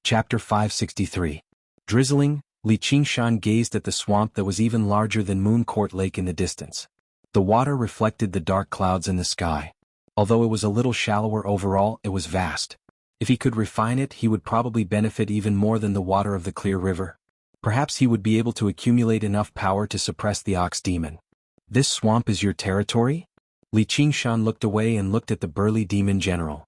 Chapter 563. Drizzling, Li Qingshan gazed at the swamp that was even larger than Moon Court Lake in the distance. The water reflected the dark clouds in the sky. Although it was a little shallower overall, it was vast. If he could refine it, he would probably benefit even more than the water of the clear river. Perhaps he would be able to accumulate enough power to suppress the ox demon. This swamp is your territory? Li Qingshan looked away and looked at the burly demon general.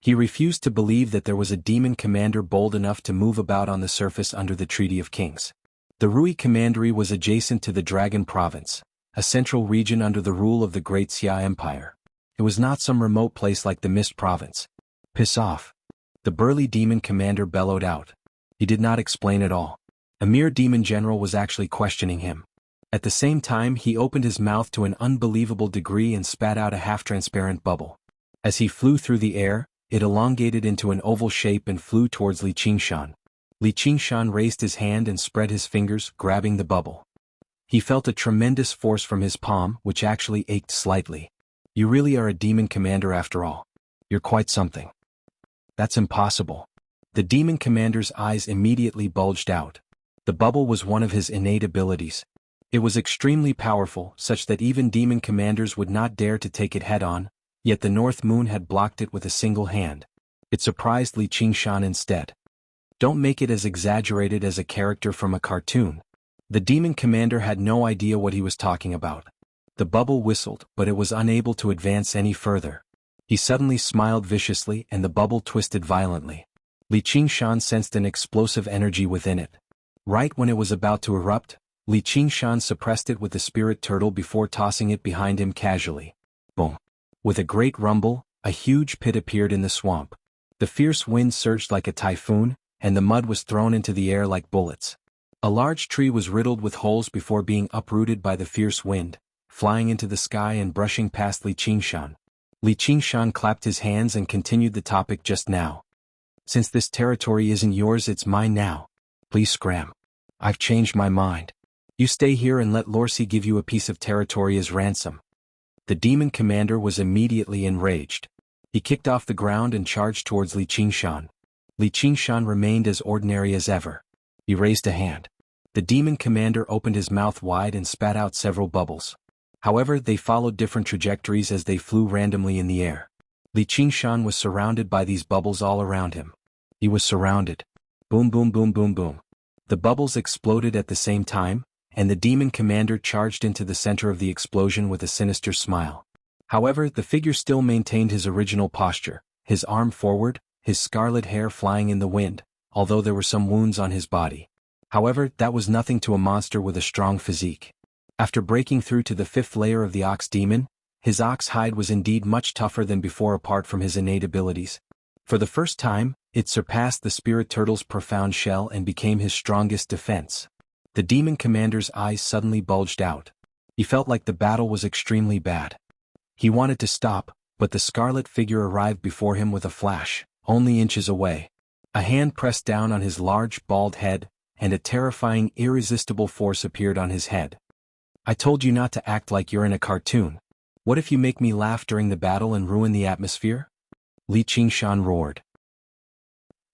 He refused to believe that there was a demon commander bold enough to move about on the surface under the Treaty of Kings. The Rui Commandery was adjacent to the Dragon Province, a central region under the rule of the Great Xia Empire. It was not some remote place like the Mist Province. Piss off. The burly demon commander bellowed out. He did not explain at all. A mere demon general was actually questioning him. At the same time, he opened his mouth to an unbelievable degree and spat out a half-transparent bubble. As he flew through the air, it elongated into an oval shape and flew towards Li Qingshan. Li Qingshan raised his hand and spread his fingers, grabbing the bubble. He felt a tremendous force from his palm, which actually ached slightly. You really are a demon commander after all. You're quite something. That's impossible. The demon commander's eyes immediately bulged out. The bubble was one of his innate abilities. It was extremely powerful, such that even demon commanders would not dare to take it head-on, yet the North Moon had blocked it with a single hand. It surprised Li Qingshan instead. Don't make it as exaggerated as a character from a cartoon. The demon commander had no idea what he was talking about. The bubble whistled, but it was unable to advance any further. He suddenly smiled viciously and the bubble twisted violently. Li Qingshan sensed an explosive energy within it. Right when it was about to erupt, Li Qingshan suppressed it with the spirit turtle before tossing it behind him casually. Boom. With a great rumble, a huge pit appeared in the swamp. The fierce wind surged like a typhoon, and the mud was thrown into the air like bullets. A large tree was riddled with holes before being uprooted by the fierce wind, flying into the sky and brushing past Li Qingshan. Li Qingshan clapped his hands and continued the topic just now. Since this territory isn't yours, it's mine now. Please scram. I've changed my mind. You stay here and let Lorsi give you a piece of territory as ransom. The demon commander was immediately enraged. He kicked off the ground and charged towards Li Qingshan. Li Qingshan remained as ordinary as ever. He raised a hand. The demon commander opened his mouth wide and spat out several bubbles. However, they followed different trajectories as they flew randomly in the air. Li Qingshan was surrounded by these bubbles all around him. He was surrounded. Boom boom boom boom boom. The bubbles exploded at the same time, and the demon commander charged into the center of the explosion with a sinister smile. However, the figure still maintained his original posture, his arm forward, his scarlet hair flying in the wind, although there were some wounds on his body. However, that was nothing to a monster with a strong physique. After breaking through to the 5th layer of the ox demon, his ox hide was indeed much tougher than before apart from his innate abilities. For the first time, it surpassed the spirit turtle's profound shell and became his strongest defense. The demon commander's eyes suddenly bulged out. He felt like the battle was extremely bad. He wanted to stop, but the scarlet figure arrived before him with a flash, only inches away. A hand pressed down on his large, bald head, and a terrifying, irresistible force appeared on his head. I told you not to act like you're in a cartoon. What if you make me laugh during the battle and ruin the atmosphere? Li Qingshan roared.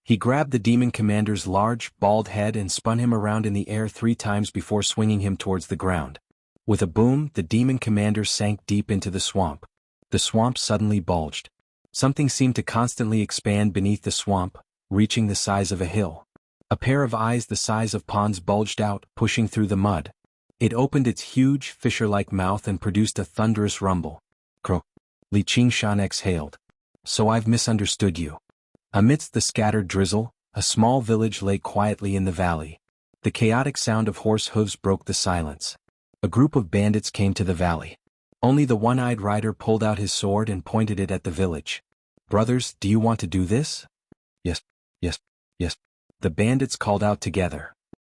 He grabbed the demon commander's large, bald head and spun him around in the air 3 times before swinging him towards the ground. With a boom, the demon commander sank deep into the swamp. The swamp suddenly bulged. Something seemed to constantly expand beneath the swamp, reaching the size of a hill. A pair of eyes the size of ponds bulged out, pushing through the mud. It opened its huge, fisher-like mouth and produced a thunderous rumble. Croak. Li Qingshan exhaled. So I've misunderstood you. Amidst the scattered drizzle, a small village lay quietly in the valley. The chaotic sound of horse hooves broke the silence. A group of bandits came to the valley. Only the one-eyed rider pulled out his sword and pointed it at the village. Brothers, do you want to do this? Yes, yes, yes. The bandits called out together.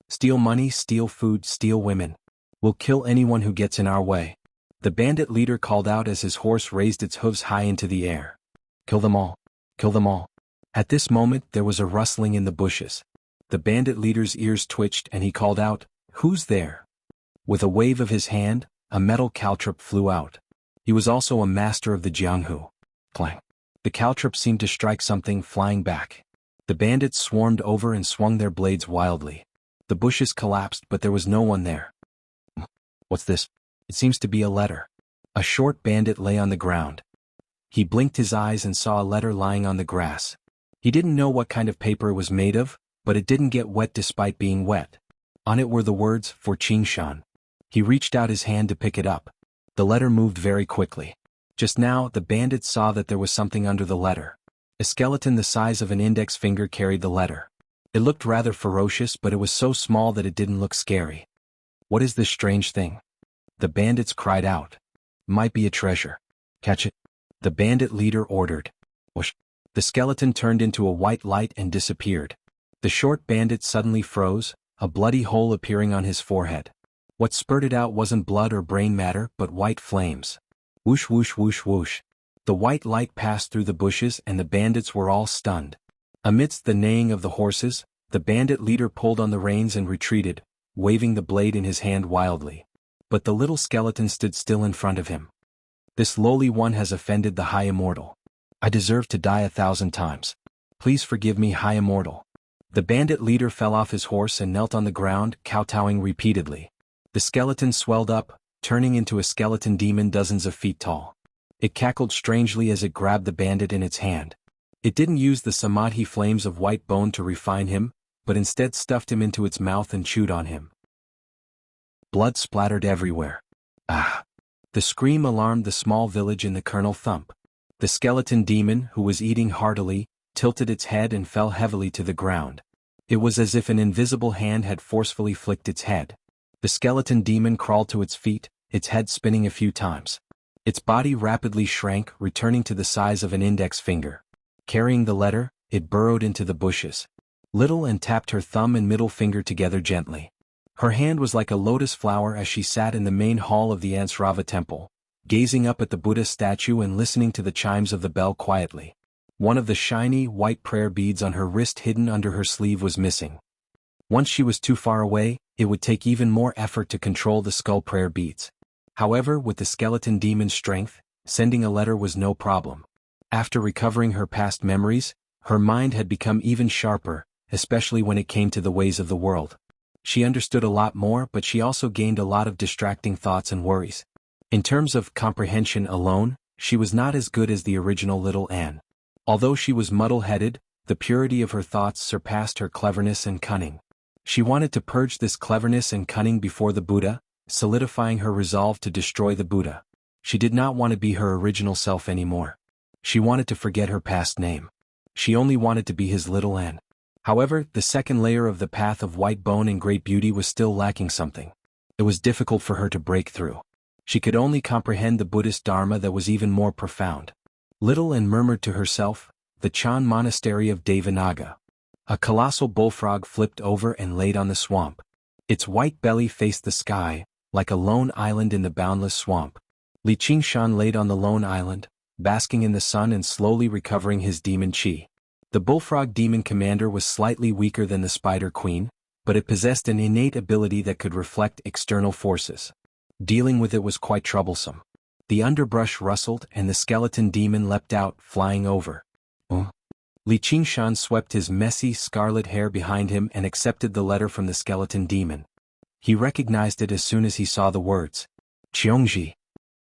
Steal money, steal food, steal women. We'll kill anyone who gets in our way. The bandit leader called out as his horse raised its hooves high into the air. Kill them all. Kill them all. At this moment there was a rustling in the bushes. The bandit leader's ears twitched and he called out, "Who's there?" With a wave of his hand, a metal caltrop flew out. He was also a master of the Jianghu. Clang. The caltrop seemed to strike something, flying back. The bandits swarmed over and swung their blades wildly. The bushes collapsed, but there was no one there. What's this? It seems to be a letter. A short bandit lay on the ground. He blinked his eyes and saw a letter lying on the grass. He didn't know what kind of paper it was made of, but it didn't get wet despite being wet. On it were the words, "For Qingshan." He reached out his hand to pick it up. The letter moved very quickly. Just now, the bandit saw that there was something under the letter. A skeleton the size of an index finger carried the letter. It looked rather ferocious, but it was so small that it didn't look scary. What is this strange thing? The bandits cried out. Might be a treasure. Catch it. The bandit leader ordered. Whoosh. The skeleton turned into a white light and disappeared. The short bandit suddenly froze, a bloody hole appearing on his forehead. What spurted out wasn't blood or brain matter, but white flames. Whoosh whoosh whoosh whoosh. The white light passed through the bushes and the bandits were all stunned. Amidst the neighing of the horses, the bandit leader pulled on the reins and retreated, waving the blade in his hand wildly. But the little skeleton stood still in front of him. This lowly one has offended the High Immortal. I deserve to die 1,000 times. Please forgive me, High Immortal. The bandit leader fell off his horse and knelt on the ground, kowtowing repeatedly. The skeleton swelled up, turning into a skeleton demon dozens of feet tall. It cackled strangely as it grabbed the bandit in its hand. It didn't use the samadhi flames of white bone to refine him, but instead stuffed him into its mouth and chewed on him. Blood splattered everywhere. Ah! The scream alarmed the small village in the Colonel Thump. The skeleton demon, who was eating heartily, tilted its head and fell heavily to the ground. It was as if an invisible hand had forcefully flicked its head. The skeleton demon crawled to its feet, its head spinning a few times. Its body rapidly shrank, returning to the size of an index finger. Carrying the letter, it burrowed into the bushes. Little and tapped her thumb and middle finger together gently. Her hand was like a lotus flower as she sat in the main hall of the Ansrava temple, gazing up at the Buddha statue and listening to the chimes of the bell quietly. One of the shiny, white prayer beads on her wrist hidden under her sleeve was missing. Once she was too far away, it would take even more effort to control the skull prayer beads. However, with the skeleton demon's strength, sending a letter was no problem. After recovering her past memories, her mind had become even sharper, especially when it came to the ways of the world. She understood a lot more, but she also gained a lot of distracting thoughts and worries. In terms of comprehension alone, she was not as good as the original Little Anne. Although she was muddle-headed, the purity of her thoughts surpassed her cleverness and cunning. She wanted to purge this cleverness and cunning before the Buddha, solidifying her resolve to destroy the Buddha. She did not want to be her original self anymore. She wanted to forget her past name. She only wanted to be his Little Anne. However, the second layer of the path of white bone and great beauty was still lacking something. It was difficult for her to break through. She could only comprehend the Buddhist Dharma that was even more profound. Little Anne murmured to herself, the Chan Monastery of Devanaga. A colossal bullfrog flipped over and laid on the swamp. Its white belly faced the sky, like a lone island in the boundless swamp. Li Qingshan laid on the lone island, basking in the sun and slowly recovering his demon chi. The bullfrog demon commander was slightly weaker than the spider queen, but it possessed an innate ability that could reflect external forces. Dealing with it was quite troublesome. The underbrush rustled and the skeleton demon leapt out, flying over. Li Qingshan swept his messy, scarlet hair behind him and accepted the letter from the skeleton demon. He recognized it as soon as he saw the words. Qiongji.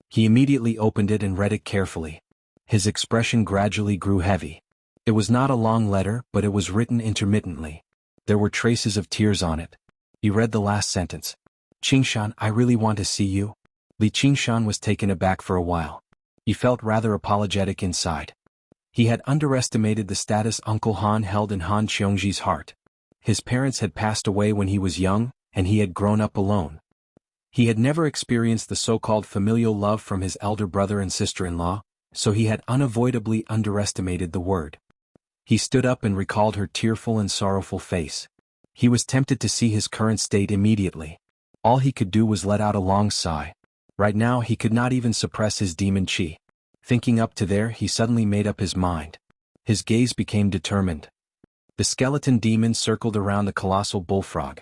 He immediately opened it and read it carefully. His expression gradually grew heavy. It was not a long letter, but it was written intermittently. There were traces of tears on it. He read the last sentence. Qingshan, I really want to see you. Li Qingshan was taken aback for a while. He felt rather apologetic inside. He had underestimated the status Uncle Han held in Han Qiongji's heart. His parents had passed away when he was young, and he had grown up alone. He had never experienced the so-called familial love from his elder brother and sister-in-law, so he had unavoidably underestimated the word. He stood up and recalled her tearful and sorrowful face. He was tempted to see his current state immediately. All he could do was let out a long sigh. Right now he could not even suppress his demon chi. Thinking up to there, he suddenly made up his mind. His gaze became determined. The skeleton demon circled around the colossal bullfrog.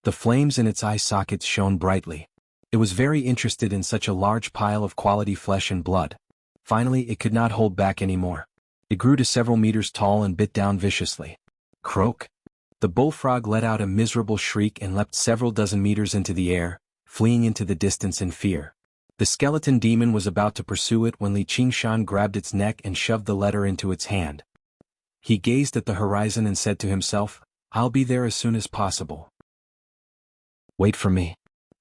The flames in its eye sockets shone brightly. It was very interested in such a large pile of quality flesh and blood. Finally, it could not hold back anymore. It grew to several meters tall and bit down viciously. Croak. The bullfrog let out a miserable shriek and leapt several dozen meters into the air, fleeing into the distance in fear. The skeleton demon was about to pursue it when Li Qingshan grabbed its neck and shoved the letter into its hand. He gazed at the horizon and said to himself, "I'll be there as soon as possible. Wait for me."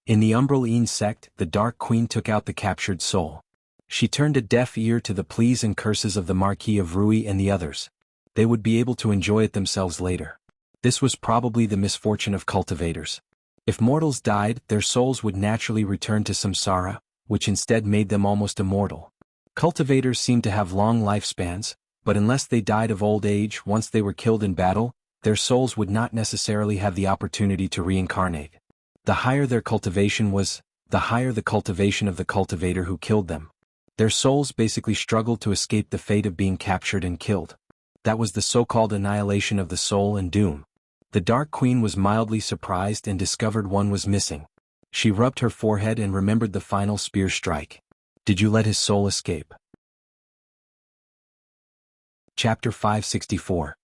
In the Umbraline sect, the Dark Queen took out the captured soul. She turned a deaf ear to the pleas and curses of the Marquis of Rui and the others. They would be able to enjoy it themselves later. This was probably the misfortune of cultivators. If mortals died, their souls would naturally return to samsara, which instead made them almost immortal. Cultivators seemed to have long lifespans, but unless they died of old age once they were killed in battle, their souls would not necessarily have the opportunity to reincarnate. The higher their cultivation was, the higher the cultivation of the cultivator who killed them. Their souls basically struggled to escape the fate of being captured and killed. That was the so-called annihilation of the soul and doom. The Dark Queen was mildly surprised and discovered one was missing. She rubbed her forehead and remembered the final spear strike. Did you let his soul escape? Chapter 564.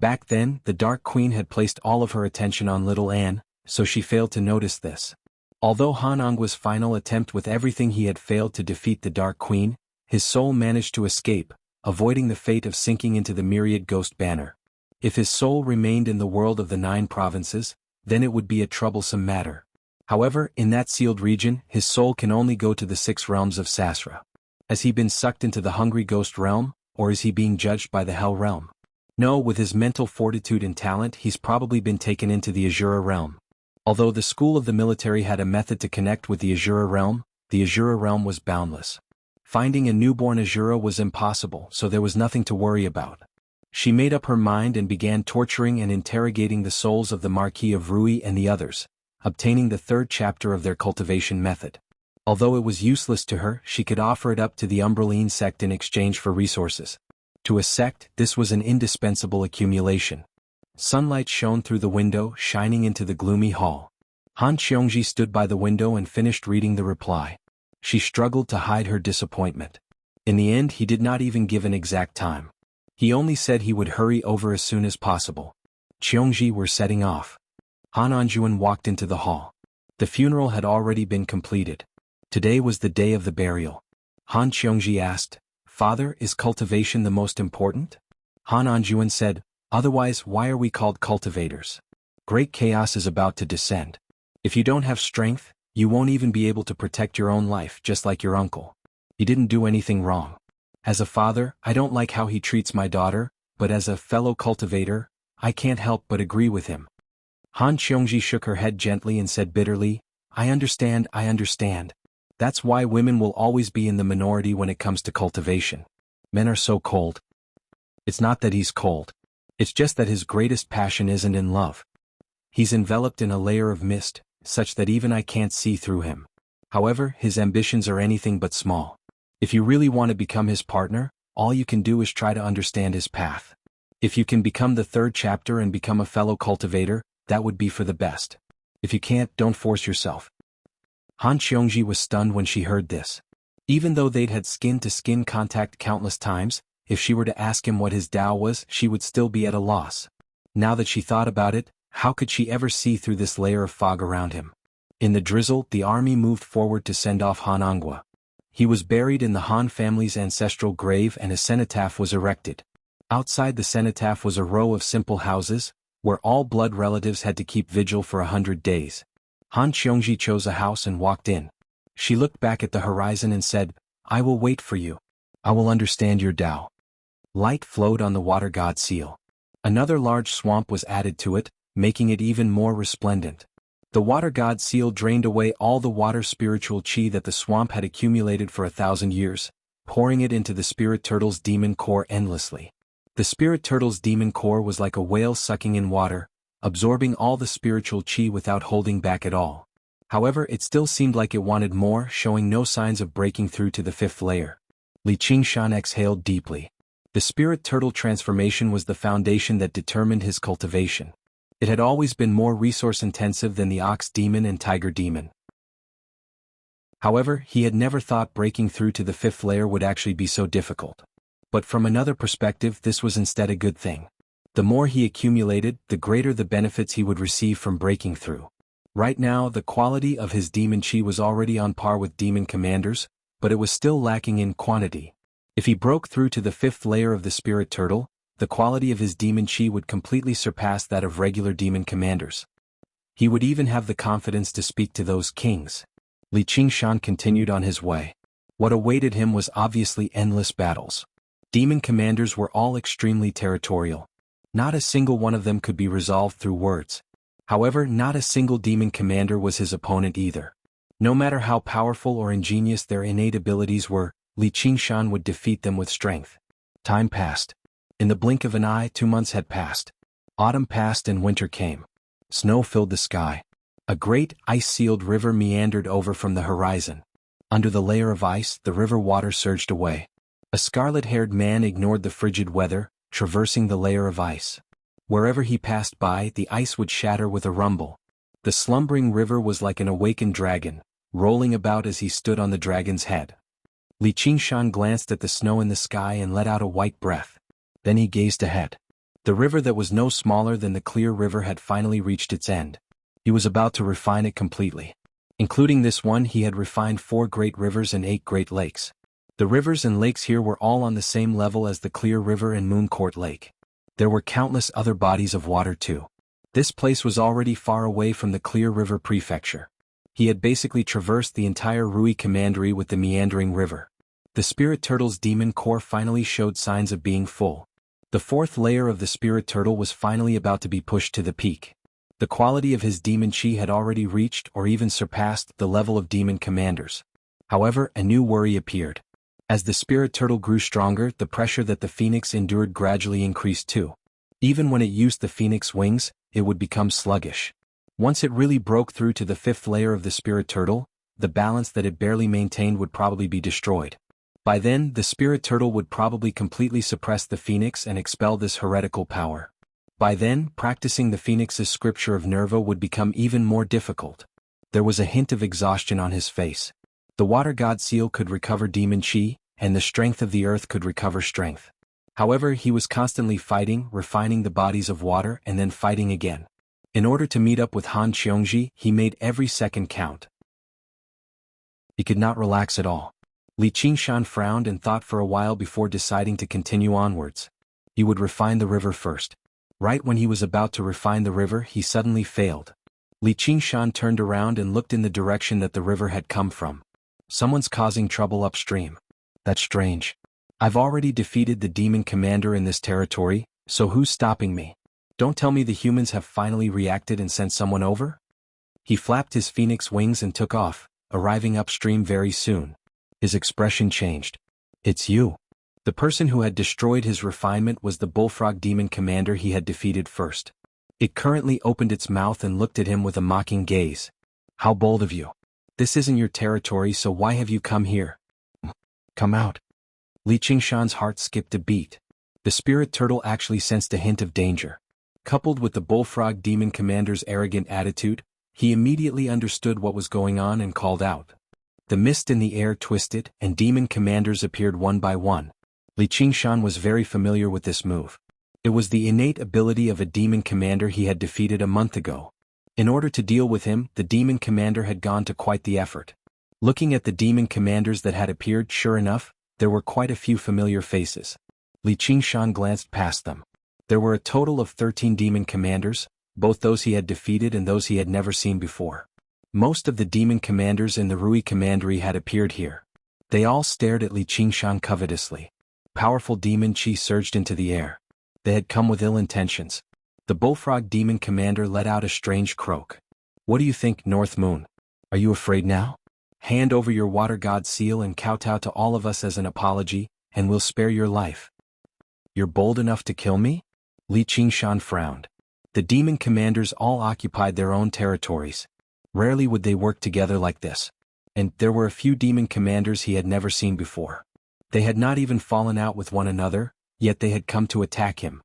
Back then, the Dark Queen had placed all of her attention on little Anne, so she failed to notice this. Although Han Angwa's final attempt with everything he had failed to defeat the Dark Queen, his soul managed to escape, avoiding the fate of sinking into the myriad ghost banner. If his soul remained in the world of the 9 provinces, then it would be a troublesome matter. However, in that sealed region, his soul can only go to the 6 realms of Sasra. Has he been sucked into the hungry ghost realm, or is he being judged by the hell realm? No, with his mental fortitude and talent, he's probably been taken into the Azura realm. Although the school of the military had a method to connect with the Azura realm was boundless. Finding a newborn Azura was impossible, so there was nothing to worry about. She made up her mind and began torturing and interrogating the souls of the Marquis of Rui and the others, obtaining the 3rd chapter of their cultivation method. Although it was useless to her, she could offer it up to the Umbraline sect in exchange for resources. To a sect, this was an indispensable accumulation. Sunlight shone through the window, shining into the gloomy hall. Han Qiongji stood by the window and finished reading the reply. She struggled to hide her disappointment. In the end, he did not even give an exact time. He only said he would hurry over as soon as possible. Qiongji were setting off. Han Anjuan walked into the hall. The funeral had already been completed. Today was the day of the burial. Han Qiongji asked, "Father, is cultivation the most important?" Han Anjuan said, "Otherwise, why are we called cultivators? Great chaos is about to descend. If you don't have strength, you won't even be able to protect your own life, just like your uncle. He didn't do anything wrong. As a father, I don't like how he treats my daughter, but as a fellow cultivator, I can't help but agree with him." Han Qiongji shook her head gently and said bitterly, I understand. That's why women will always be in the minority when it comes to cultivation. Men are so cold. It's not that he's cold. It's just that his greatest passion isn't in love. He's enveloped in a layer of mist, such that even I can't see through him. However, his ambitions are anything but small. If you really want to become his partner, all you can do is try to understand his path. If you can become the 3rd chapter and become a fellow cultivator, that would be for the best. If you can't, don't force yourself. Han Qiongji was stunned when she heard this. Even though they'd had skin-to-skin contact countless times, if she were to ask him what his Tao was, she would still be at a loss. Now that she thought about it, how could she ever see through this layer of fog around him? In the drizzle, the army moved forward to send off Han Angua. He was buried in the Han family's ancestral grave and a cenotaph was erected. Outside the cenotaph was a row of simple houses, where all blood relatives had to keep vigil for 100 days. Han Qiongji chose a house and walked in. She looked back at the horizon and said, I will wait for you. I will understand your Tao. Light flowed on the water god seal. Another large swamp was added to it, making it even more resplendent. The water god seal drained away all the water spiritual chi that the swamp had accumulated for 1,000 years, pouring it into the spirit turtle's demon core endlessly. The spirit turtle's demon core was like a whale sucking in water, absorbing all the spiritual chi without holding back at all. However, it still seemed like it wanted more, showing no signs of breaking through to the 5th layer. Li Qingshan exhaled deeply. The spirit turtle transformation was the foundation that determined his cultivation. It had always been more resource-intensive than the ox demon and tiger demon. However, he had never thought breaking through to the 5th layer would actually be so difficult. But from another perspective, this was instead a good thing. The more he accumulated, the greater the benefits he would receive from breaking through. Right now, the quality of his demon chi was already on par with demon commanders, but it was still lacking in quantity. If he broke through to the 5th layer of the spirit turtle, the quality of his demon chi would completely surpass that of regular demon commanders. He would even have the confidence to speak to those kings. Li Qingshan continued on his way. What awaited him was obviously endless battles. Demon commanders were all extremely territorial. Not a single one of them could be resolved through words. However, not a single demon commander was his opponent either. No matter how powerful or ingenious their innate abilities were, Li Qingshan would defeat them with strength. Time passed. In the blink of an eye, 2 months had passed. Autumn passed and winter came. Snow filled the sky. A great, ice-sealed river meandered over from the horizon. Under the layer of ice, the river water surged away. A scarlet-haired man ignored the frigid weather, traversing the layer of ice. Wherever he passed by, the ice would shatter with a rumble. The slumbering river was like an awakened dragon, rolling about as he stood on the dragon's head. Li Qingshan glanced at the snow in the sky and let out a white breath. Then he gazed ahead. The river that was no smaller than the clear river had finally reached its end. He was about to refine it completely. Including this one, he had refined 4 great rivers and 8 great lakes. The rivers and lakes here were all on the same level as the Clear River and Moon Court Lake. There were countless other bodies of water too. This place was already far away from the Clear River Prefecture. He had basically traversed the entire Rui Commandery with the meandering river. The Spirit Turtle's demon core finally showed signs of being full. The 4th layer of the Spirit Turtle was finally about to be pushed to the peak. The quality of his demon chi had already reached or even surpassed the level of demon commanders. However, a new worry appeared. As the Spirit Turtle grew stronger, the pressure that the Phoenix endured gradually increased too. Even when it used the Phoenix wings, it would become sluggish. Once it really broke through to the 5th layer of the Spirit Turtle, the balance that it barely maintained would probably be destroyed. By then, the Spirit Turtle would probably completely suppress the Phoenix and expel this heretical power. By then, practicing the Phoenix's scripture of Nerva would become even more difficult. There was a hint of exhaustion on his face. The Water God Seal could recover demon chi, and the strength of the earth could recover strength. However, he was constantly fighting, refining the bodies of water and then fighting again. In order to meet up with Han Qiongji, he made every second count. He could not relax at all. Li Qingshan frowned and thought for a while before deciding to continue onwards. He would refine the river first. Right when he was about to refine the river, he suddenly failed. Li Qingshan turned around and looked in the direction that the river had come from. Someone's causing trouble upstream. That's strange. I've already defeated the demon commander in this territory, so who's stopping me? Don't tell me the humans have finally reacted and sent someone over? He flapped his phoenix wings and took off, arriving upstream very soon. His expression changed. It's you. The person who had destroyed his refinement was the bullfrog demon commander he had defeated first. It currently opened its mouth and looked at him with a mocking gaze. How bold of you. This isn't your territory, so why have you come here? Come out. Li Qingshan's heart skipped a beat. The Spirit Turtle actually sensed a hint of danger. Coupled with the bullfrog demon commander's arrogant attitude, he immediately understood what was going on and called out. The mist in the air twisted, and demon commanders appeared one by one. Li Qingshan was very familiar with this move. It was the innate ability of a demon commander he had defeated a month ago. In order to deal with him, the demon commander had gone to quite the effort. Looking at the demon commanders that had appeared, sure enough, there were quite a few familiar faces. Li Qingshan glanced past them. There were a total of 13 demon commanders, both those he had defeated and those he had never seen before. Most of the demon commanders in the Rui Commandery had appeared here. They all stared at Li Qingshan covetously. Powerful demon chi surged into the air. They had come with ill intentions. The bullfrog demon commander let out a strange croak. What do you think, North Moon? Are you afraid now? Hand over your water god seal and kowtow to all of us as an apology, and we'll spare your life. You're bold enough to kill me? Li Qingshan frowned. The demon commanders all occupied their own territories. Rarely would they work together like this. And there were a few demon commanders he had never seen before. They had not even fallen out with one another, yet they had come to attack him.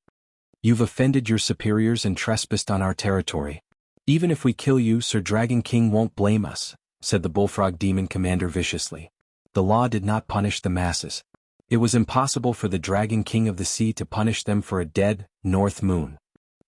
You've offended your superiors and trespassed on our territory. Even if we kill you, Sir Dragon King won't blame us, said the bullfrog demon commander viciously. The law did not punish the masses. It was impossible for the Dragon King of the Sea to punish them for a dead, North Moon.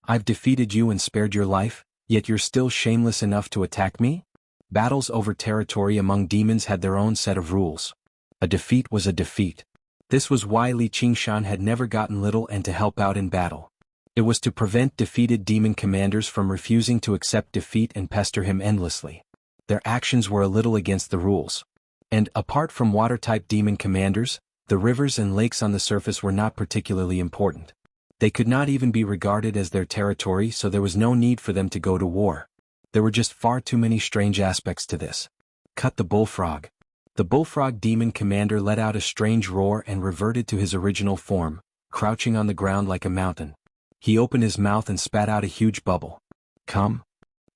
I've defeated you and spared your life, yet you're still shameless enough to attack me? Battles over territory among demons had their own set of rules. A defeat was a defeat. This was why Li Qingshan had never gotten little and to help out in battle. It was to prevent defeated demon commanders from refusing to accept defeat and pester him endlessly. Their actions were a little against the rules. And, apart from water-type demon commanders, the rivers and lakes on the surface were not particularly important. They could not even be regarded as their territory, so there was no need for them to go to war. There were just far too many strange aspects to this. Cut the bullfrog. The bullfrog demon commander let out a strange roar and reverted to his original form, crouching on the ground like a mountain. He opened his mouth and spat out a huge bubble. Come.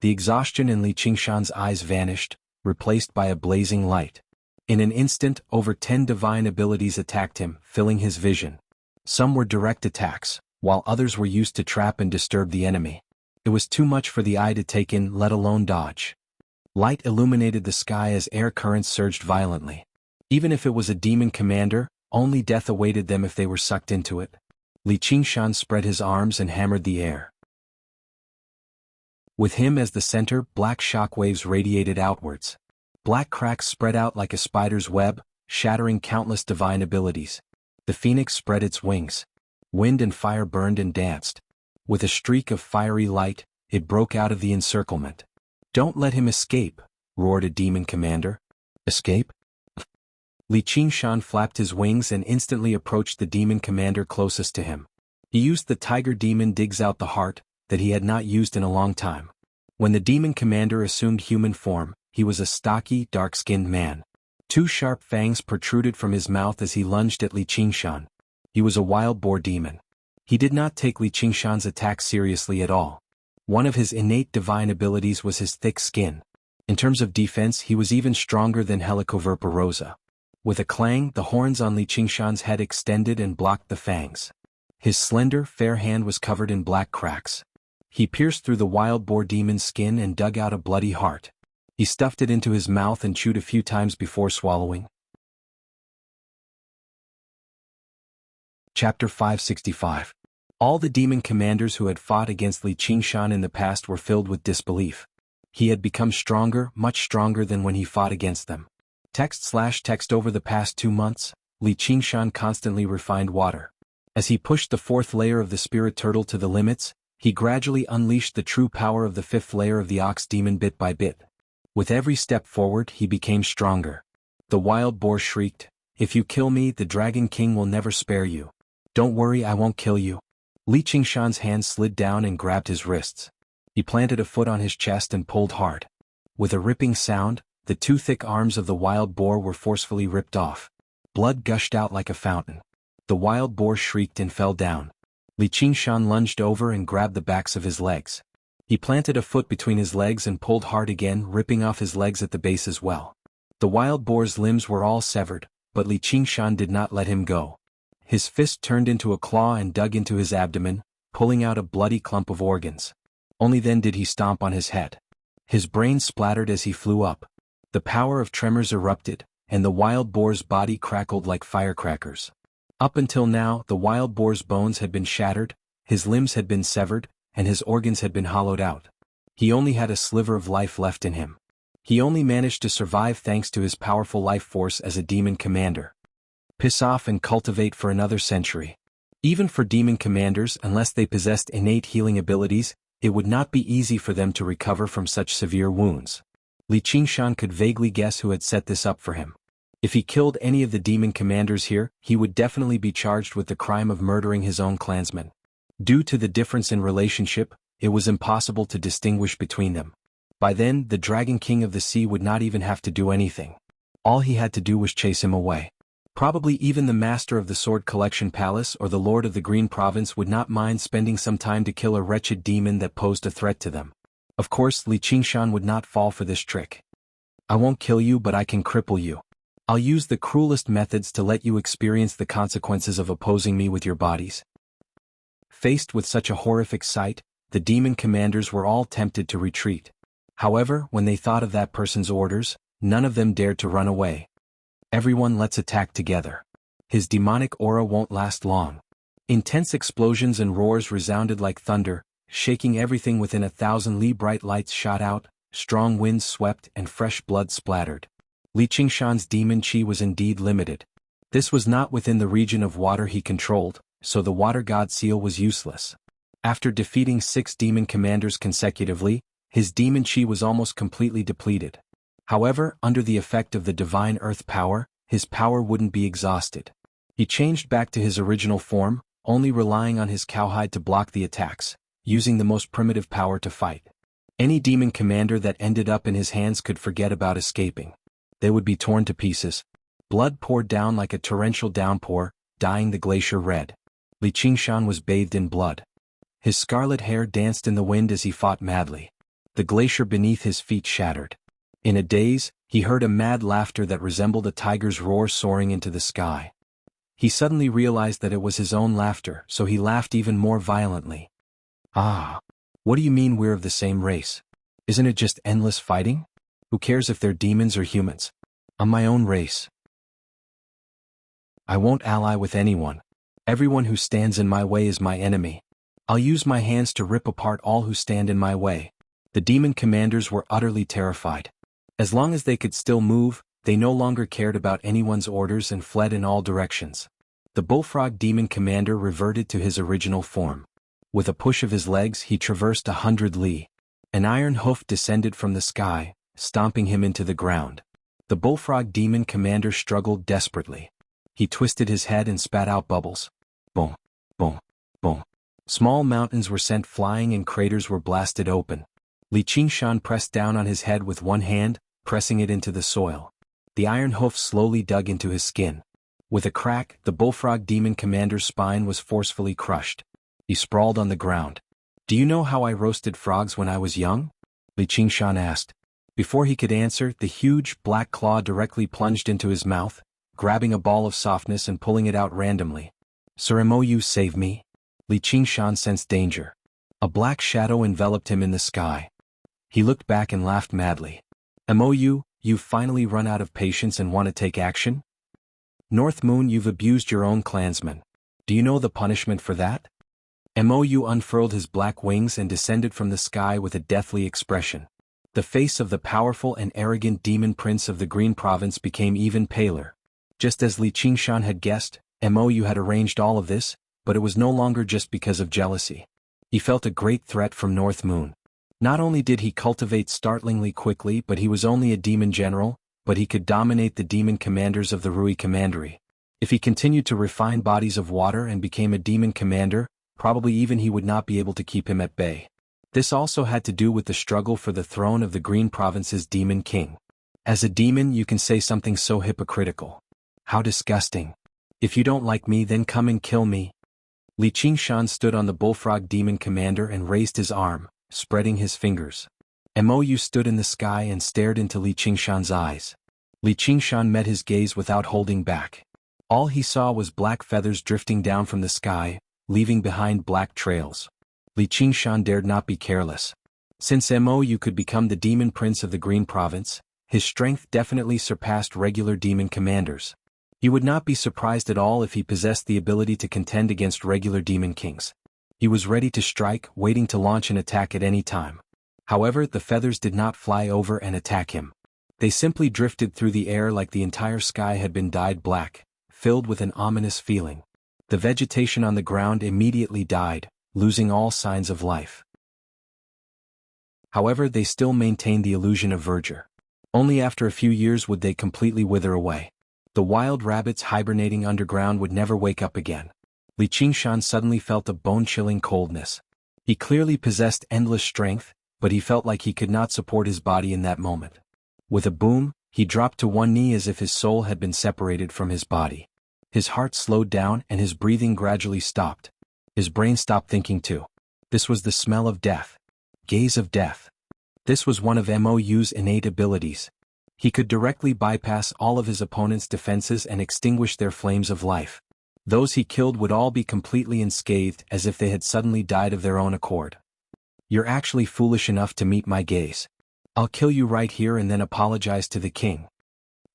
The exhaustion in Li Qingshan's eyes vanished, replaced by a blazing light. In an instant, over 10 divine abilities attacked him, filling his vision. Some were direct attacks, while others were used to trap and disturb the enemy. It was too much for the eye to take in, let alone dodge. Light illuminated the sky as air currents surged violently. Even if it was a demon commander, only death awaited them if they were sucked into it. Li Qingshan spread his arms and hammered the air. With him as the center, black shockwaves radiated outwards. Black cracks spread out like a spider's web, shattering countless divine abilities. The phoenix spread its wings. Wind and fire burned and danced. With a streak of fiery light, it broke out of the encirclement. Don't let him escape, roared a demon commander. Escape? Li Qingshan flapped his wings and instantly approached the demon commander closest to him. He used the tiger demon digs out the heart, that he had not used in a long time. When the demon commander assumed human form, he was a stocky, dark-skinned man. 2 sharp fangs protruded from his mouth as he lunged at Li Qingshan. He was a wild boar demon. He did not take Li Qingshan's attack seriously at all. One of his innate divine abilities was his thick skin. In terms of defense, he was even stronger than Helicoverpa rosa. With a clang, the horns on Li Qingshan's head extended and blocked the fangs. His slender, fair hand was covered in black cracks. He pierced through the wild boar demon's skin and dug out a bloody heart. He stuffed it into his mouth and chewed a few times before swallowing. Chapter 565. All the demon commanders who had fought against Li Qingshan in the past were filled with disbelief. He had become stronger, much stronger than when he fought against them. Text/text over the past 2 months, Li Qingshan constantly refined water. As he pushed the 4th layer of the spirit turtle to the limits, he gradually unleashed the true power of the 5th layer of the ox demon bit by bit. With every step forward, he became stronger. The wild boar shrieked, "If you kill me, the Dragon King will never spare you. Don't worry, I won't kill you." Li Qingshan's hand slid down and grabbed his wrists. He planted a foot on his chest and pulled hard. With a ripping sound, the 2 thick arms of the wild boar were forcefully ripped off. Blood gushed out like a fountain. The wild boar shrieked and fell down. Li Qingshan lunged over and grabbed the backs of his legs. He planted a foot between his legs and pulled hard again, ripping off his legs at the base as well. The wild boar's limbs were all severed, but Li Qingshan did not let him go. His fist turned into a claw and dug into his abdomen, pulling out a bloody clump of organs. Only then did he stomp on his head. His brain splattered as he flew up. The power of tremors erupted, and the wild boar's body crackled like firecrackers. Up until now, the wild boar's bones had been shattered, his limbs had been severed, and his organs had been hollowed out. He only had a sliver of life left in him. He only managed to survive thanks to his powerful life force as a demon commander. Piss off and cultivate for another century. Even for demon commanders, unless they possessed innate healing abilities, it would not be easy for them to recover from such severe wounds. Li Qingshan could vaguely guess who had set this up for him. If he killed any of the demon commanders here, he would definitely be charged with the crime of murdering his own clansmen. Due to the difference in relationship, it was impossible to distinguish between them. By then, the Dragon King of the Sea would not even have to do anything. All he had to do was chase him away. Probably even the master of the Sword Collection Palace or the Lord of the Green Province would not mind spending some time to kill a wretched demon that posed a threat to them. Of course, Li Qingshan would not fall for this trick. "I won't kill you, but I can cripple you. I'll use the cruelest methods to let you experience the consequences of opposing me with your bodies." Faced with such a horrific sight, the demon commanders were all tempted to retreat. However, when they thought of that person's orders, none of them dared to run away. "Everyone, let's attack together." His demonic aura won't last long. Intense explosions and roars resounded like thunder, shaking everything within 1,000 li. Bright lights shot out, strong winds swept and fresh blood splattered. Li Qingshan's demon chi was indeed limited. This was not within the region of water he controlled, so the water god seal was useless. After defeating 6 demon commanders consecutively, his demon chi was almost completely depleted. However, under the effect of the divine earth power, his power wouldn't be exhausted. He changed back to his original form, only relying on his cowhide to block the attacks, using the most primitive power to fight. Any demon commander that ended up in his hands could forget about escaping. They would be torn to pieces. Blood poured down like a torrential downpour, dyeing the glacier red. Li Qingshan was bathed in blood. His scarlet hair danced in the wind as he fought madly. The glacier beneath his feet shattered. In a daze, he heard a mad laughter that resembled a tiger's roar soaring into the sky. He suddenly realized that it was his own laughter, so he laughed even more violently. Ah! What do you mean we're of the same race? Isn't it just endless fighting? Who cares if they're demons or humans? I'm my own race. I won't ally with anyone. Everyone who stands in my way is my enemy. I'll use my hands to rip apart all who stand in my way. The demon commanders were utterly terrified. As long as they could still move, they no longer cared about anyone's orders and fled in all directions. The bullfrog demon commander reverted to his original form. With a push of his legs he traversed 100 li. An iron hoof descended from the sky, stomping him into the ground. The bullfrog demon commander struggled desperately. He twisted his head and spat out bubbles. Boom, boom, boom. Small mountains were sent flying and craters were blasted open. Li Qingshan pressed down on his head with one hand, pressing it into the soil. The iron hoof slowly dug into his skin. With a crack, the bullfrog demon commander's spine was forcefully crushed. He sprawled on the ground. Do you know how I roasted frogs when I was young? Li Qingshan asked. Before he could answer, the huge, black claw directly plunged into his mouth, grabbing a ball of softness and pulling it out randomly. Sir Mou, save me. Li Qingshan sensed danger. A black shadow enveloped him in the sky. He looked back and laughed madly. Mou, you've finally run out of patience and want to take action? North Moon, you've abused your own clansmen. Do you know the punishment for that? Mou unfurled his black wings and descended from the sky with a deathly expression. The face of the powerful and arrogant demon prince of the Green Province became even paler. Just as Li Qingshan had guessed, Mou had arranged all of this, but it was no longer just because of jealousy. He felt a great threat from North Moon. Not only did he cultivate startlingly quickly, but he was only a demon general, but he could dominate the demon commanders of the Rui Commandery. If he continued to refine bodies of water and became a demon commander, probably even he would not be able to keep him at bay. This also had to do with the struggle for the throne of the Green Province's demon king. As a demon you can say something so hypocritical. How disgusting. If you don't like me then come and kill me. Li Qingshan stood on the bullfrog demon commander and raised his arm, spreading his fingers. Mou stood in the sky and stared into Li Qingshan's eyes. Li Qingshan met his gaze without holding back. All he saw was black feathers drifting down from the sky, leaving behind black trails. Li Qingshan dared not be careless. Since Mou could become the demon prince of the Green Province, his strength definitely surpassed regular demon commanders. He would not be surprised at all if he possessed the ability to contend against regular demon kings. He was ready to strike, waiting to launch an attack at any time. However, the feathers did not fly over and attack him. They simply drifted through the air like the entire sky had been dyed black, filled with an ominous feeling. The vegetation on the ground immediately died, losing all signs of life. However, they still maintained the illusion of verdure. Only after a few years would they completely wither away. The wild rabbits hibernating underground would never wake up again. Li Qingshan suddenly felt a bone-chilling coldness. He clearly possessed endless strength, but he felt like he could not support his body in that moment. With a boom, he dropped to one knee as if his soul had been separated from his body. His heart slowed down and his breathing gradually stopped. His brain stopped thinking too. This was the smell of death. Gaze of death. This was one of Mou's innate abilities. He could directly bypass all of his opponent's defenses and extinguish their flames of life. Those he killed would all be completely unscathed as if they had suddenly died of their own accord. You're actually foolish enough to meet my gaze. I'll kill you right here and then apologize to the king.